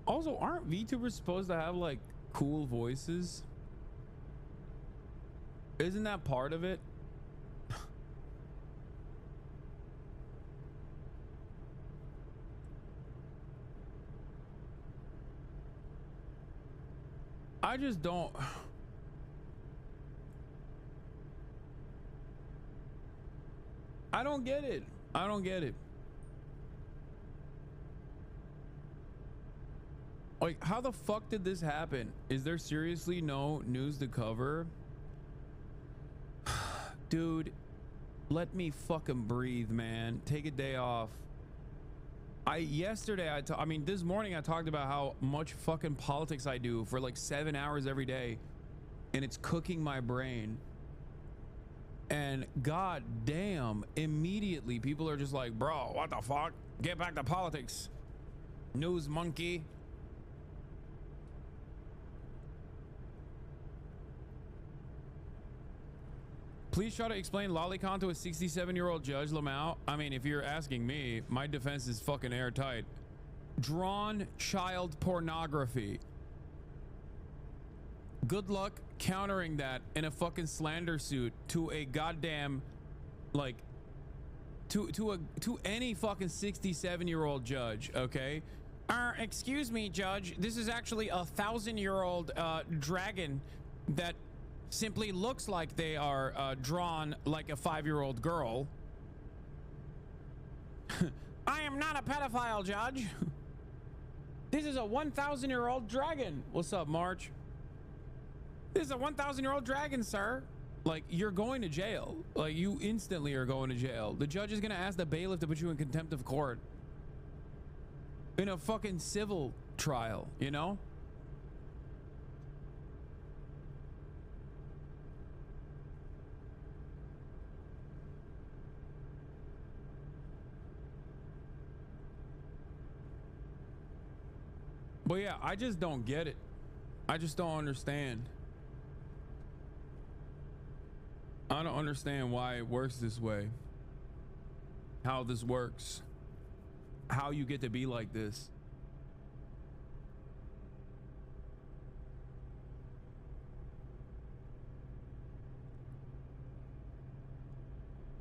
Also, aren't VTubers supposed to have, like, cool voices? Isn't that part of it? I just don't. I don't get it. I don't get it. Like, how the fuck did this happen? Is there seriously no news to cover? Dude, let me fucking breathe, man. Take a day off. Yesterday, I mean, this morning I talked about how much fucking politics I do for like 7 hours every day, and it's cooking my brain. And god damn, immediately people are just like, bro, what the fuck? Get back to politics, news monkey. Please try to explain lolicon to a 67-year-old judge, Lamau. I mean, if you're asking me, my defense is fucking airtight. Drawn child pornography. Good luck countering that in a fucking slander suit to a goddamn, like, to any fucking 67-year-old judge, okay? Excuse me, Judge. This is actually a 1,000-year-old dragon that simply looks like they are drawn like a 5-year-old girl. I am not a pedophile, Judge. This is a 1,000-year-old dragon. What's up, March? This is a 1,000-year-old dragon, sir. Like, you're going to jail. Like, you instantly are going to jail. The judge is going to ask the bailiff to put you in contempt of court. In a fucking civil trial, you know? But yeah, I just don't get it. I just don't understand. I don't understand why it works this way. How this works. How you get to be like this.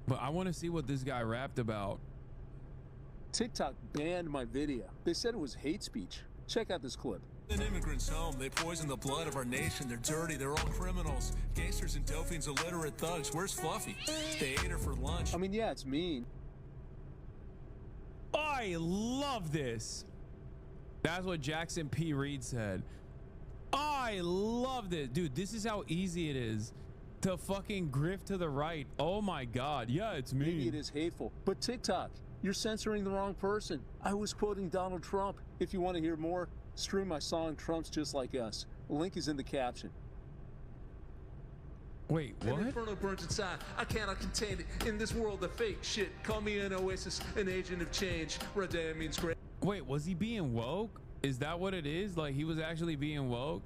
But I want to see what this guy rapped about. TikTok banned my video. They said it was hate speech. Check out this clip. An immigrant's home, they poison the blood of our nation. They're dirty, they're all criminals. Gangsters and dope illiterate thugs. Where's Fluffy? They ate her for lunch. I mean, yeah, it's mean. I love this. That's what Jackson P. Reed said. I love this. Dude, this is how easy it is to fucking grift to the right. Oh my God. Yeah, it's mean. Maybe it is hateful, but TikTok, you're censoring the wrong person. I was quoting Donald Trump. If you want to hear more, stream my song Trump's Just Like Us. The link is in the caption. Wait, what? An inferno burns inside. I cannot contain it. In this world of fake shit, call me an oasis, an agent of change. Radea means great. Wait, was he being woke? Is that what it is? Like, he was actually being woke?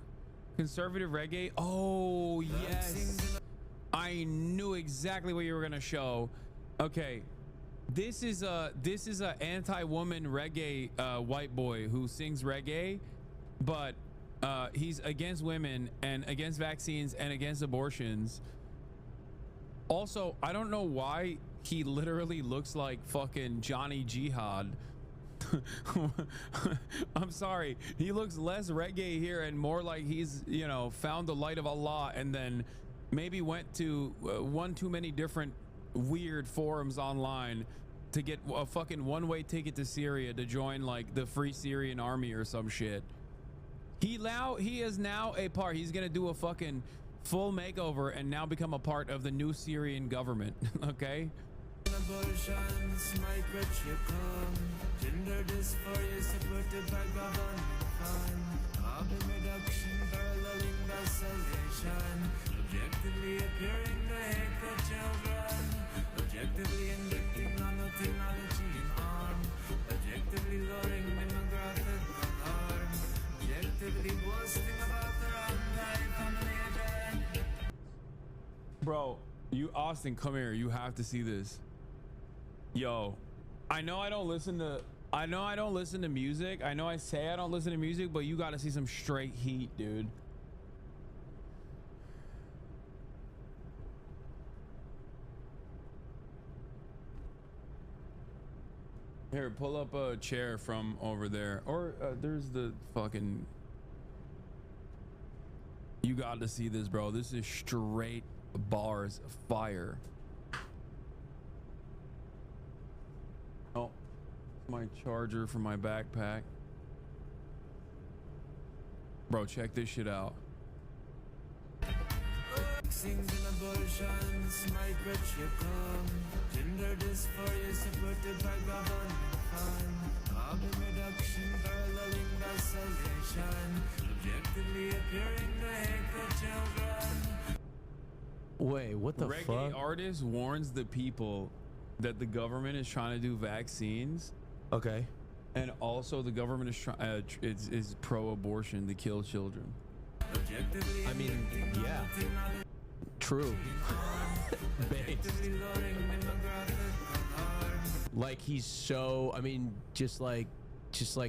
Conservative reggae? Oh, yes. I knew exactly what you were gonna show. Okay. This is a anti-woman reggae white boy who sings reggae, but he's against women and against vaccines and against abortions. Also, I don't know why he literally looks like fucking Johnny Jihad. I'm sorry. He looks less reggae here and more like he's, you know, found the light of Allah and then maybe went to one too many different weird forums online to get a fucking one-way ticket to Syria to join like the Free Syrian Army or some shit. He is now a part. He's gonna do a fucking full makeover and now become a part of the new Syrian government. Okay. Abortions, gender dysphoria supported by government fund. Carbon reduction, paralleling isolation. Objectively appearing to hate the children. Objectively injecting nanotechnology in arm. Objectively lowering demographic alarm. Objectively boasting about their anti-family agenda. Bro, you Austin, come here. You have to see this. Yo, I know I don't listen to music. I know I say I don't listen to music, but you got to see some straight heat, dude. Here, pull up a chair from over there. Or there's the fucking... You got to see this, bro. This is straight bars fire. Oh, my charger for my backpack. Bro, check this shit out. Vaccines and abortions, gender dysphoria supported by government fund. Carbon reduction, paralleling isolation. Objectively appearing to hate the children. Wait, what the Reggae fuck? artist warns the people that the government is trying to do vaccines. Okay. And also the government is is pro-abortion to kill children. I mean, yeah. True. Based. Like he's so, I mean, just like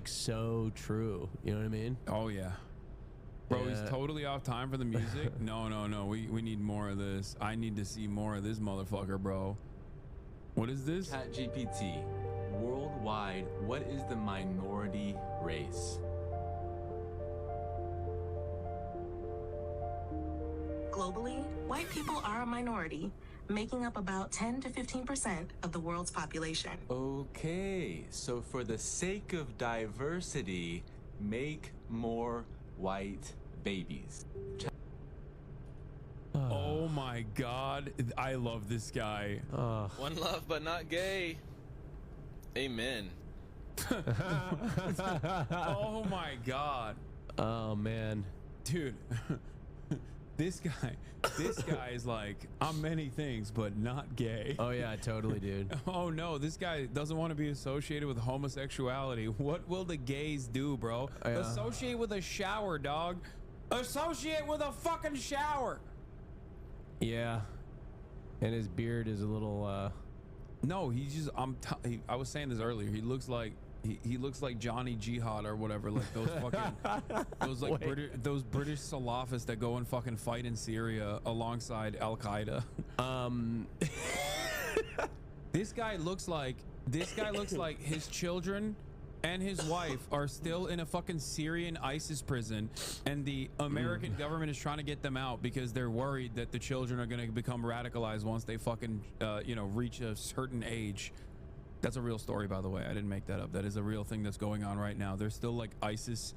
so true. You know what I mean? Oh yeah. Bro, he's totally off time for the music. No. We need more of this. I need to see more of this motherfucker, bro. What is this? ChatGPT. Worldwide, what is the minority race? Globally, white people are a minority, making up about 10 to 15% of the world's population. Okay, so for the sake of diversity, make more white babies. Oh my god, I love this guy. One love, but not gay. Amen. Oh my god. Oh man, dude. This guy is like, I'm many things, but not gay. Oh yeah, totally, dude. Oh no, this guy doesn't want to be associated with homosexuality. What will the gays do, bro? Yeah. Associate with a shower, dog. Associate with a fucking shower. Yeah, and his beard is a little. No, he's just. I was saying this earlier. He looks like. He looks like Johnny Jihad or whatever, like those fucking those British Salafists that go and fucking fight in Syria alongside Al Qaeda. This guy looks like his children and his wife are still in a fucking Syrian ISIS prison, and the American government is trying to get them out because they're worried that the children are going to become radicalized once they fucking reach a certain age. That's a real story, by the way. I didn't make that up. That is a real thing that's going on right now. There's still like ISIS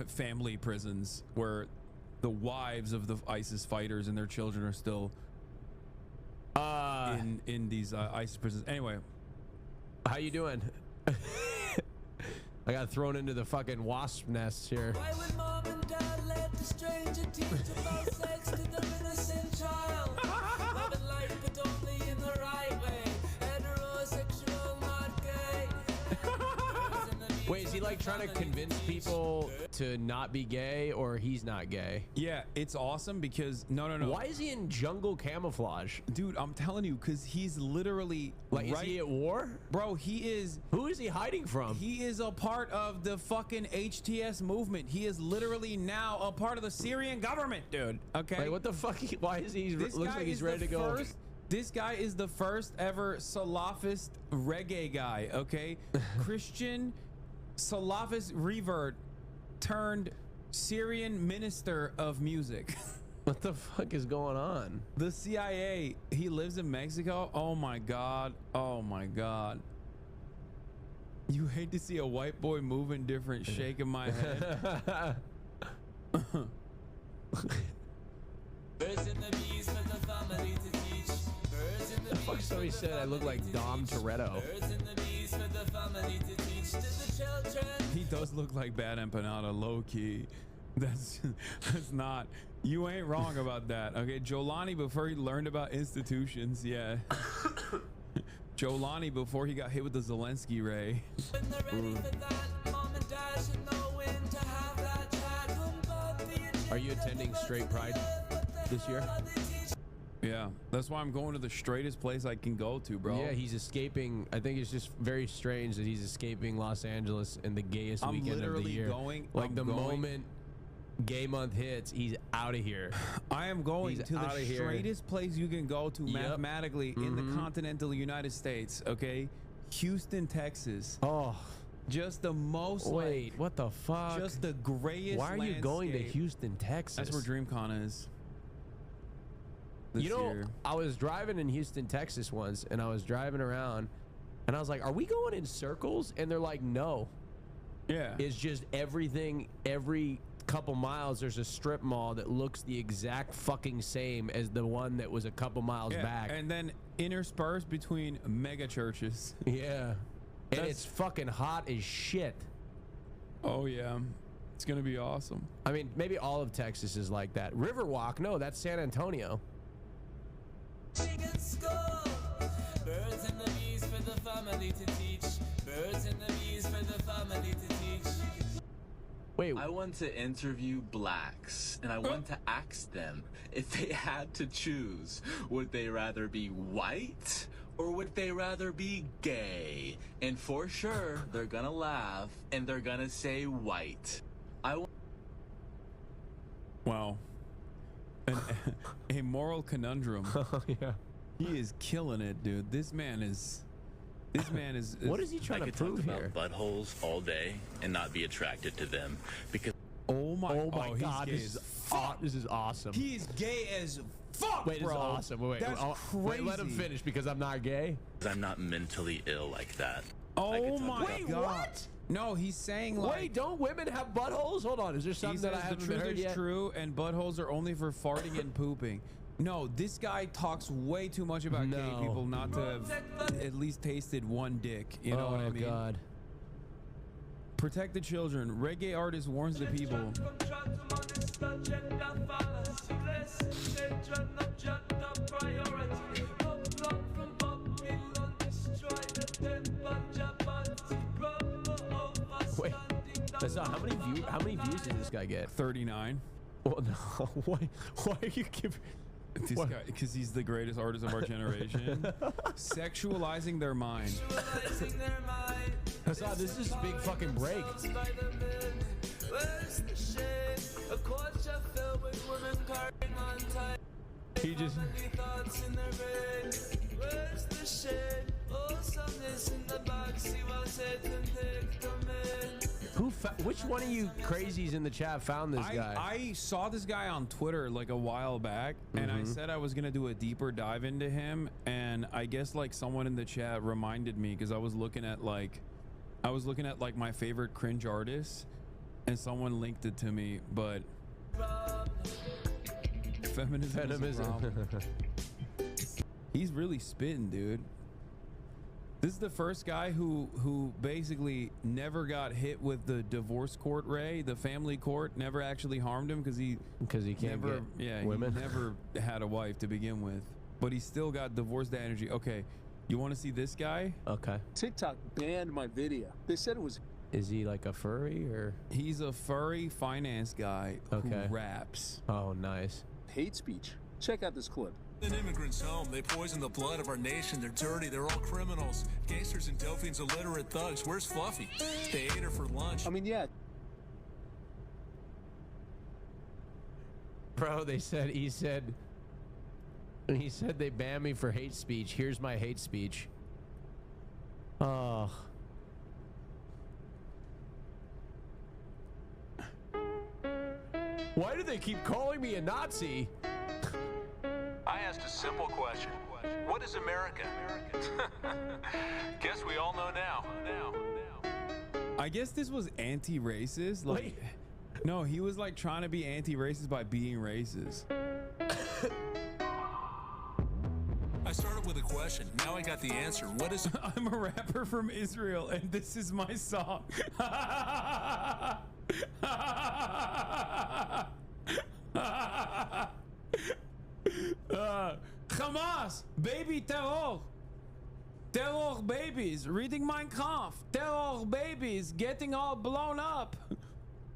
family prisons where the wives of the ISIS fighters and their children are still in these ISIS prisons. Anyway, how you doing? I got thrown into the fucking wasp nest here. Why would mom and dad let the stranger teach about sex to their innocent child? Love and life, but only in the right way. Heterosexual, not gay. Wait, is he like trying to convince people to not be gay, or he's not gay? Yeah, it's awesome because no. Why is he in jungle camouflage? Dude, I'm telling you, because he's literally like, is he at war? Bro, he is. Who is he hiding from? He is a part of the fucking HTS movement. He is literally now a part of the Syrian government, dude. Okay. Like, what the fuck? Why is he? Looks like he's ready to go. This guy is the first ever Salafist reggae guy. Okay, Christian Salafist revert turned Syrian minister of music. What the fuck is going on? The CIA. He lives in Mexico. Oh my god. Oh my god. You hate to see a white boy moving different, shaking my head. Birds in the bees for the family to teach. Birds in the bees. Fuck, somebody said I look like Dom Toretto. Birds in the bees for the family to teach to the children. He does look like Bad Empanada, low key. That's not. You ain't wrong about that. Okay, Jolani, before he learned about institutions, yeah. Jolani, before he got hit with the Zelensky ray. When they're ready for that, mom and dad should know when to have that chat. Are you attending Straight Pride this year? Yeah, that's why I'm going to the straightest place I can go to, bro. Yeah, he's escaping. I think it's just very strange that he's escaping Los Angeles in the gayest weekend of the year. Like the moment gay month hits, he's out of here. I am going to the straightest place you can go to mathematically in the continental United States. Okay, Houston, Texas. Oh, just the most. Wait, what the fuck? Just the grayest. Why are you going to Houston, Texas? That's where DreamCon is. You know, I was driving in Houston, Texas once, and I was driving around, and I was like, "Are we going in circles?" And they're like, "No." Yeah. It's just everything. Every couple miles, there's a strip mall that looks the exact fucking same as the one that was a couple miles back. And then interspersed between mega churches. Yeah. And it's fucking hot as shit. Oh, yeah. It's going to be awesome. I mean, maybe all of Texas is like that. Riverwalk, no, that's San Antonio. Birds and the bees for the family to teach. Birds and the bees for the family to teach. Wait. I want to interview blacks, and I want to ask them if they had to choose, would they rather be white or would they rather be gay? And for sure, they're gonna laugh and they're gonna say white. Wow. A moral conundrum. Yeah. He is killing it, dude. This man is. What is he trying to prove here? Buttholes all day and not be attracted to them because. Oh my God! This is awesome. He is gay as fuck, Wait, bro. this is awesome. Wait, That's crazy. Wait, let him finish because I'm not gay. I'm not mentally ill like that. Oh my Wait, God. what? No, he's saying like. Wait, don't women have buttholes? Hold on, is there something that I haven't the truth heard is yet? true, and buttholes are only for farting and pooping. No, this guy talks way too much about gay people not to have at least tasted one dick. You know what I mean? Oh God. Protect the children. Reggae artist warns the people. Wait, Hassan, how many views did this guy get? 39. Well, no. Why are you giving? This guy, because he's the greatest artist of our generation. Sexualizing their mind. Hassan, this is a big fucking break. He just. Which one of you crazies in the chat found this guy? I saw this guy on Twitter like a while back, and I said I was gonna do a deeper dive into him, and I guess like someone in the chat reminded me because I was looking at like my favorite cringe artists, and someone linked it to me, but feminism. Is a problem. He's really spitting, dude. This is the first guy who basically never got hit with the divorce court, Ray. The family court never actually harmed him because he can't never, get women. he never had a wife to begin with, but he still got divorced energy. Okay, you want to see this guy? Okay. TikTok banned my video. They said it was. Is he like a furry or? He's a furry finance guy who raps. Oh, nice. Hate speech. Check out this clip. An immigrant's home, they poison the blood of our nation. They're dirty, they're all criminals. Gangsters and Delphine's illiterate thugs. Where's Fluffy? They ate her for lunch. I mean, yeah. Bro, he said they banned me for hate speech. Here's my hate speech. Oh. Why do they keep calling me a Nazi? I asked a simple question. What is America? Guess we all know now. I guess this was anti-racist. Like, no, he was like trying to be anti-racist by being racist. I started with a question. Now I got the answer. What is? I'm a rapper from Israel, and this is my song. Hamas, baby terror. Terror babies, reading Mein Kampf. Terror babies, getting all blown up.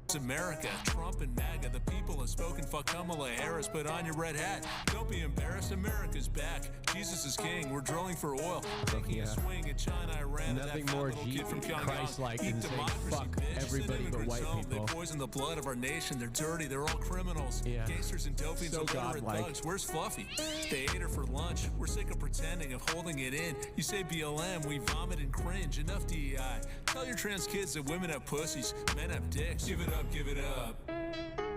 It's America, Trump and MAGA. The people have spoken. Fuck Kamala Harris, put on your red hat. Don't be embarrassed, America's back. Jesus is king, we're drilling for oil. Taking a swing in China, Iran. Nothing more Christ-like than saying fuck everybody but white people. They poison the blood of our nation. They're dirty, they're all criminals. Yeah. Gangsters and Delphine's illiterate thugs. Where's Fluffy? They ate her for lunch. We're sick of pretending, of holding it in. You say BLM, we vomit and cringe. Enough DEI. Tell your trans kids that women have pussies, men have dicks. Give it up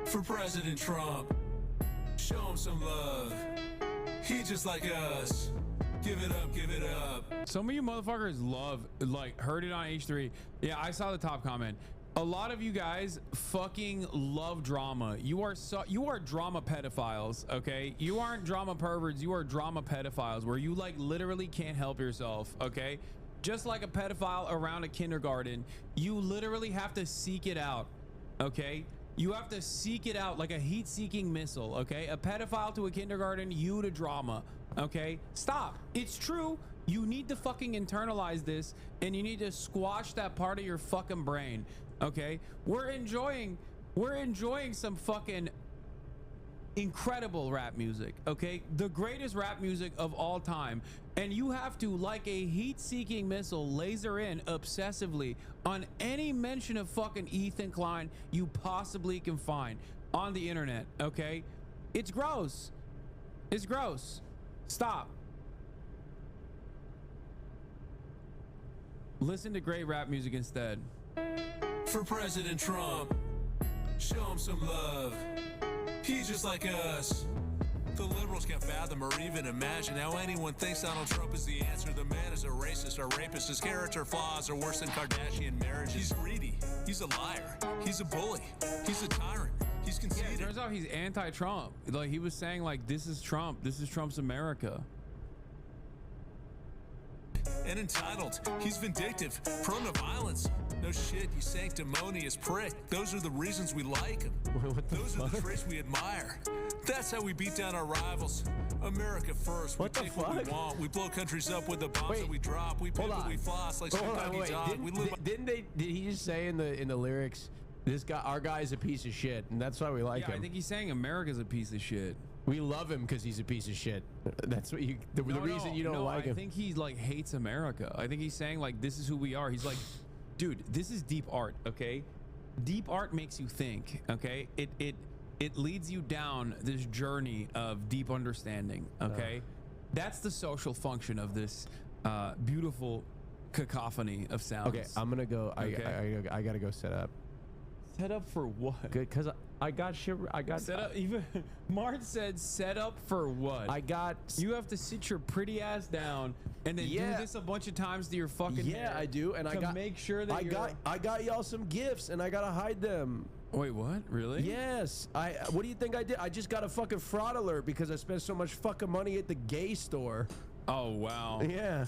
for President Trump. Show him some love. He just like us. Give it up. Some of you motherfuckers heard it on H3. Yeah, I saw the top comment. A lot of you guys fucking love drama. You are drama pedophiles, okay? You aren't drama perverts, you are drama pedophiles where you like literally can't help yourself, okay? Just like a pedophile around a kindergarten, you literally have to seek it out. Okay, you have to seek it out like a heat-seeking missile. Okay, a pedophile to a kindergarten, you to drama. Okay, stop. It's true. You need to fucking internalize this, and you need to squash that part of your fucking brain. Okay, we're enjoying some fucking incredible rap music. Okay, the greatest rap music of all time, and you have to, like a heat-seeking missile, laser in obsessively on any mention of fucking Ethan Klein you possibly can find. on the internet, okay? It's gross. It's gross. Stop. Listen to great rap music instead. For President Trump, show him some love. He's just like us. The liberals can't fathom or even imagine how anyone thinks Donald Trump is the answer. The man is a racist, a rapist. His character flaws are worse than Kardashian marriage. He's greedy. He's a liar. He's a bully. He's a tyrant. He's conceited. Yeah, it turns out he's anti-Trump. Like, he was saying, like, this is Trump. This is Trump's America. And entitled. He's vindictive, prone to violence. No shit, you sanctimonious prick. Those are the reasons we like him. Those are the traits we admire. That's how we beat down our rivals. America first. We take what we want. We blow countries up with the bombs that we drop. We pivot, we floss like Hasanabi VOD. Did he just say in the lyrics, this guy, our guy is a piece of shit, and that's why we like him? I think he's saying America's a piece of shit. We love him because he's a piece of shit. That's what you. The reason you don't like him. I think he like hates America. I think he's saying like this is who we are. He's like, dude, this is deep art. Okay, deep art makes you think. Okay, it leads you down this journey of deep understanding. Okay, that's the social function of this beautiful cacophony of sounds. Okay, I'm gonna go. Okay. I gotta go set up. Set up for what? Good, cause I got shit. I got set up. Even Martin said, "Set up for what?" You have to sit your pretty ass down and then do this a bunch of times to your fucking hair. I do, and I got make sure that I got y'all some gifts, and I gotta hide them. Wait, what? Really? Yes. What do you think I did? I just got a fucking fraud alert because I spent so much fucking money at the gay store. Oh wow. Yeah.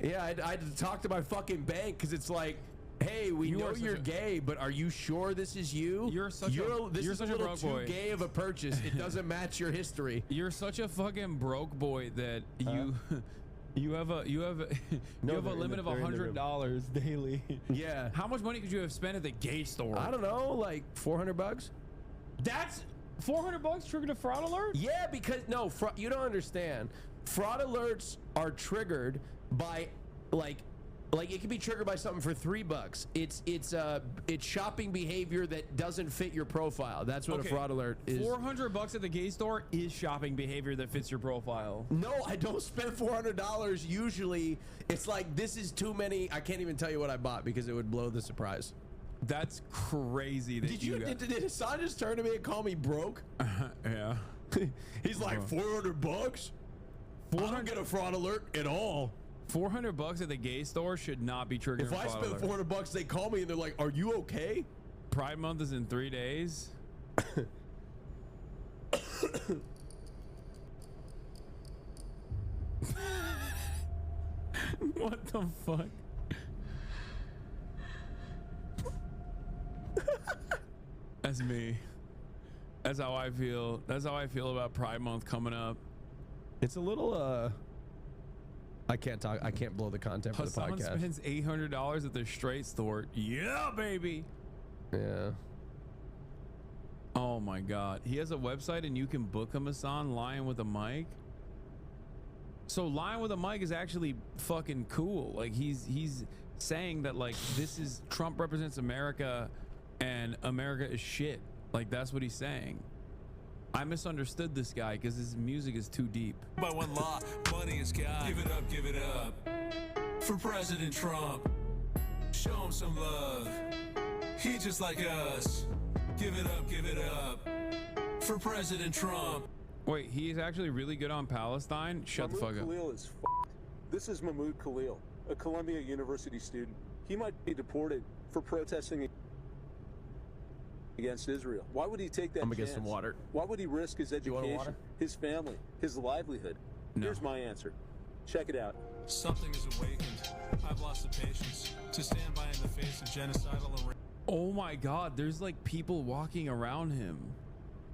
Yeah. I had to talk to my fucking bank because it's like, hey, we know you're gay, but are you sure this is you? You're such a broke boy. Too gay of a purchase. It doesn't match your history. You're such a fucking broke boy that you have a limit of $100 daily. Yeah. How much money could you have spent at the gay store? I don't know, like $400. That's $400 triggered a fraud alert? Yeah, because you don't understand. Fraud alerts are triggered by like it can be triggered by something for $3. It's shopping behavior that doesn't fit your profile. That's what a fraud alert is. $400 at the gay store is shopping behavior that fits your profile. No, I don't spend $400 usually. It's like, this is too many. I can't even tell you what I bought because it would blow the surprise. That's crazy. That Did Hasan just turn to me and call me broke? Yeah. He's like, $400? I don't get a fraud alert at all. $400 at the gay store should not be triggering. If I spend $400, they call me and they're like, "Are you okay?" Pride Month is in 3 days. What the fuck? That's me. That's how I feel. That's how I feel about Pride Month coming up. It's a little I can't talk. I can't blow the content for the podcast. Someone spends $800 at the straight store. Yeah, baby. Yeah. Oh my God. He has a website and you can book him, Hasan, Lying with a Mic. So Lying with a Mic is actually fucking cool. Like he's saying that like this is Trump represents America and America is shit. Like that's what he's saying. I misunderstood this guy because his music is too deep. By one law, money is God. Give it up, give it up. For President Trump, show him some love. He just like us. Give it up, give it up. For President Trump. Wait, he's actually really good on Palestine? Shut the fuck up. Khalil is f***ed. This is Mahmoud Khalil, a Columbia University student. He might be deported for protesting against Israel. Why would he take that I'm gonna chance? get some water. Why would he risk his education, his family, his livelihood? No. Here's my answer. Check it out. Something is awakened. I've lost the patience to stand by in the face of genocidal Oh my God, there's like people walking around him.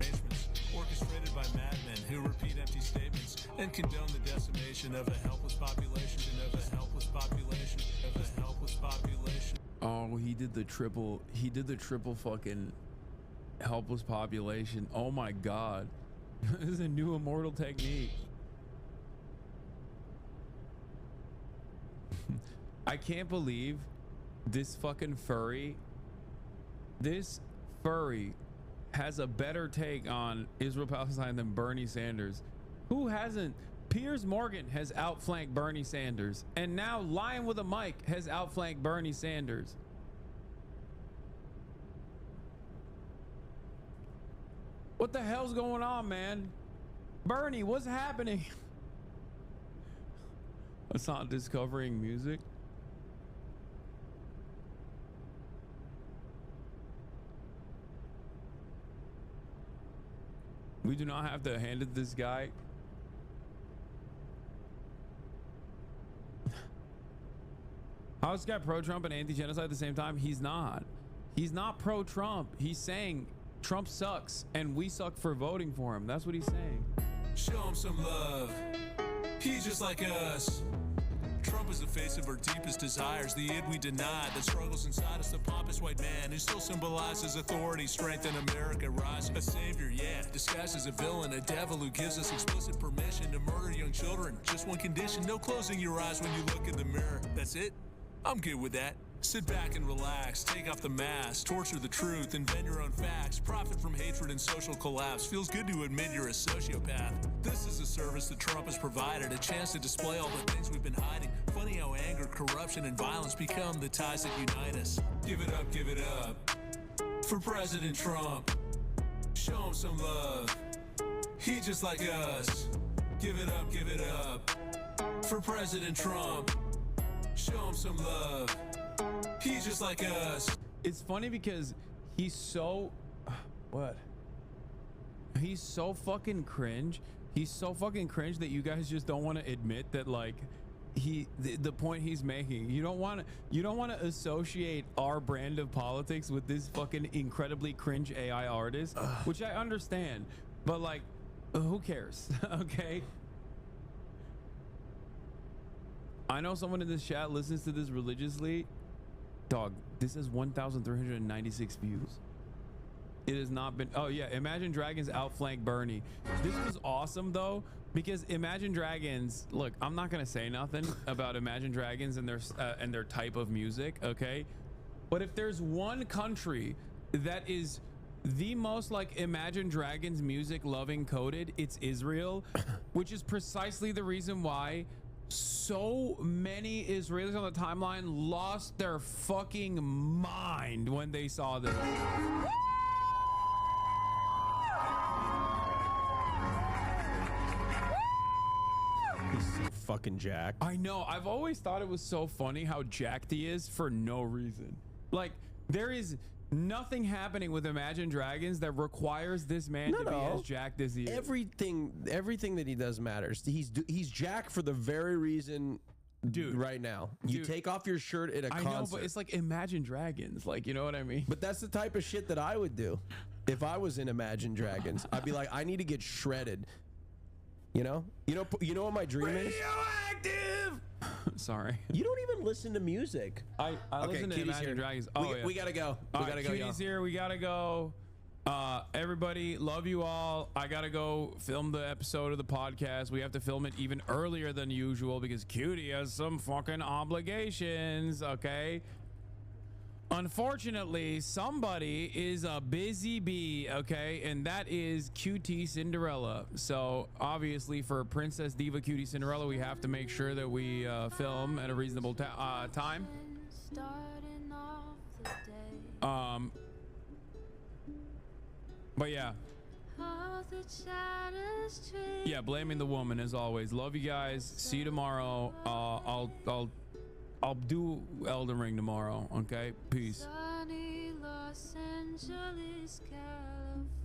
arrangements orchestrated by madmen who repeat empty statements and condone the decimation of a helpless population and of a helpless population of a helpless population. Oh, he did the triple fucking helpless population. Oh my God. This is a new immortal technique. I can't believe this fucking furry has a better take on Israel-Palestine than Bernie Sanders. Who hasn't? Piers Morgan has outflanked Bernie Sanders, and now Lion with a Mic has outflanked Bernie Sanders. What the hell's going on, man? Bernie, what's happening? It's not discovering music. We do not have to hand it to this guy. How is this guy pro-Trump and anti-genocide at the same time? He's not. He's not pro-Trump. He's saying Trump sucks and we suck for voting for him. That's what he's saying. Show him some love. He's just like us. Trump is the face of our deepest desires, the id we deny that struggles inside us, the pompous white man who still symbolizes authority, strength, and America rising. A savior, yeah, disguised as a villain, a devil who gives us explicit permission to murder young children. Just one condition, no closing your eyes when you look in the mirror. That's it? I'm good with that. Sit back and relax, take off the mask, torture the truth, invent your own facts, profit from hatred and social collapse. Feels good to admit you're a sociopath. This is a service that Trump has provided, a chance to display all the things we've been hiding. Funny how anger, corruption, and violence become the ties that unite us. Give it up for President Trump. Show him some love. He just like us. Give it up for President Trump. Show him some love. He's just like us. It's funny because he's so what? He's so fucking cringe. He's so fucking cringe that you guys just don't want to admit that, like, the point he's making. You don't want to associate our brand of politics with this fucking incredibly cringe AI artist, which I understand, but like, who cares? Okay. I know someone in this chat listens to this religiously. Dog, this has 1,396 views. It has not been. Oh yeah, Imagine Dragons outflanked Bernie. This was awesome though, because Imagine Dragons. Look, I'm not gonna say nothing about Imagine Dragons and their type of music, okay? But if there's one country that is the most like Imagine Dragons music loving coded, it's Israel, which is precisely the reason why so many Israelis on the timeline lost their fucking mind when they saw this. He's so fucking jacked. I know. I've always thought it was so funny how jacked he is for no reason. Like, there is nothing happening with Imagine Dragons that requires this man to be as jacked as he is. Everything that he does matters. He's jacked for the very reason, dude. Right now, you take off your shirt at a concert. I know, but it's like Imagine Dragons, like, you know what I mean? But that's the type of shit that I would do if I was in Imagine Dragons. I'd be like, I need to get shredded. You know what my dream is? Radioactive. Sorry. You don't even listen to music. I listen to Imagine Dragons. Oh, we gotta go. We gotta go. Cutie's here. We gotta go. Everybody, love you all. I gotta go film the episode of the podcast. We have to film it even earlier than usual because Cutie has some fucking obligations. Okay. Unfortunately, somebody is a busy bee, okay, and that is QT Cinderella. So obviously for Princess Diva QT Cinderella, we have to make sure that we film at a reasonable time. But yeah, blaming the woman as always. Love you guys. See you tomorrow. I'll do Elden Ring tomorrow. Okay, peace. Sunny Los Angeles, California.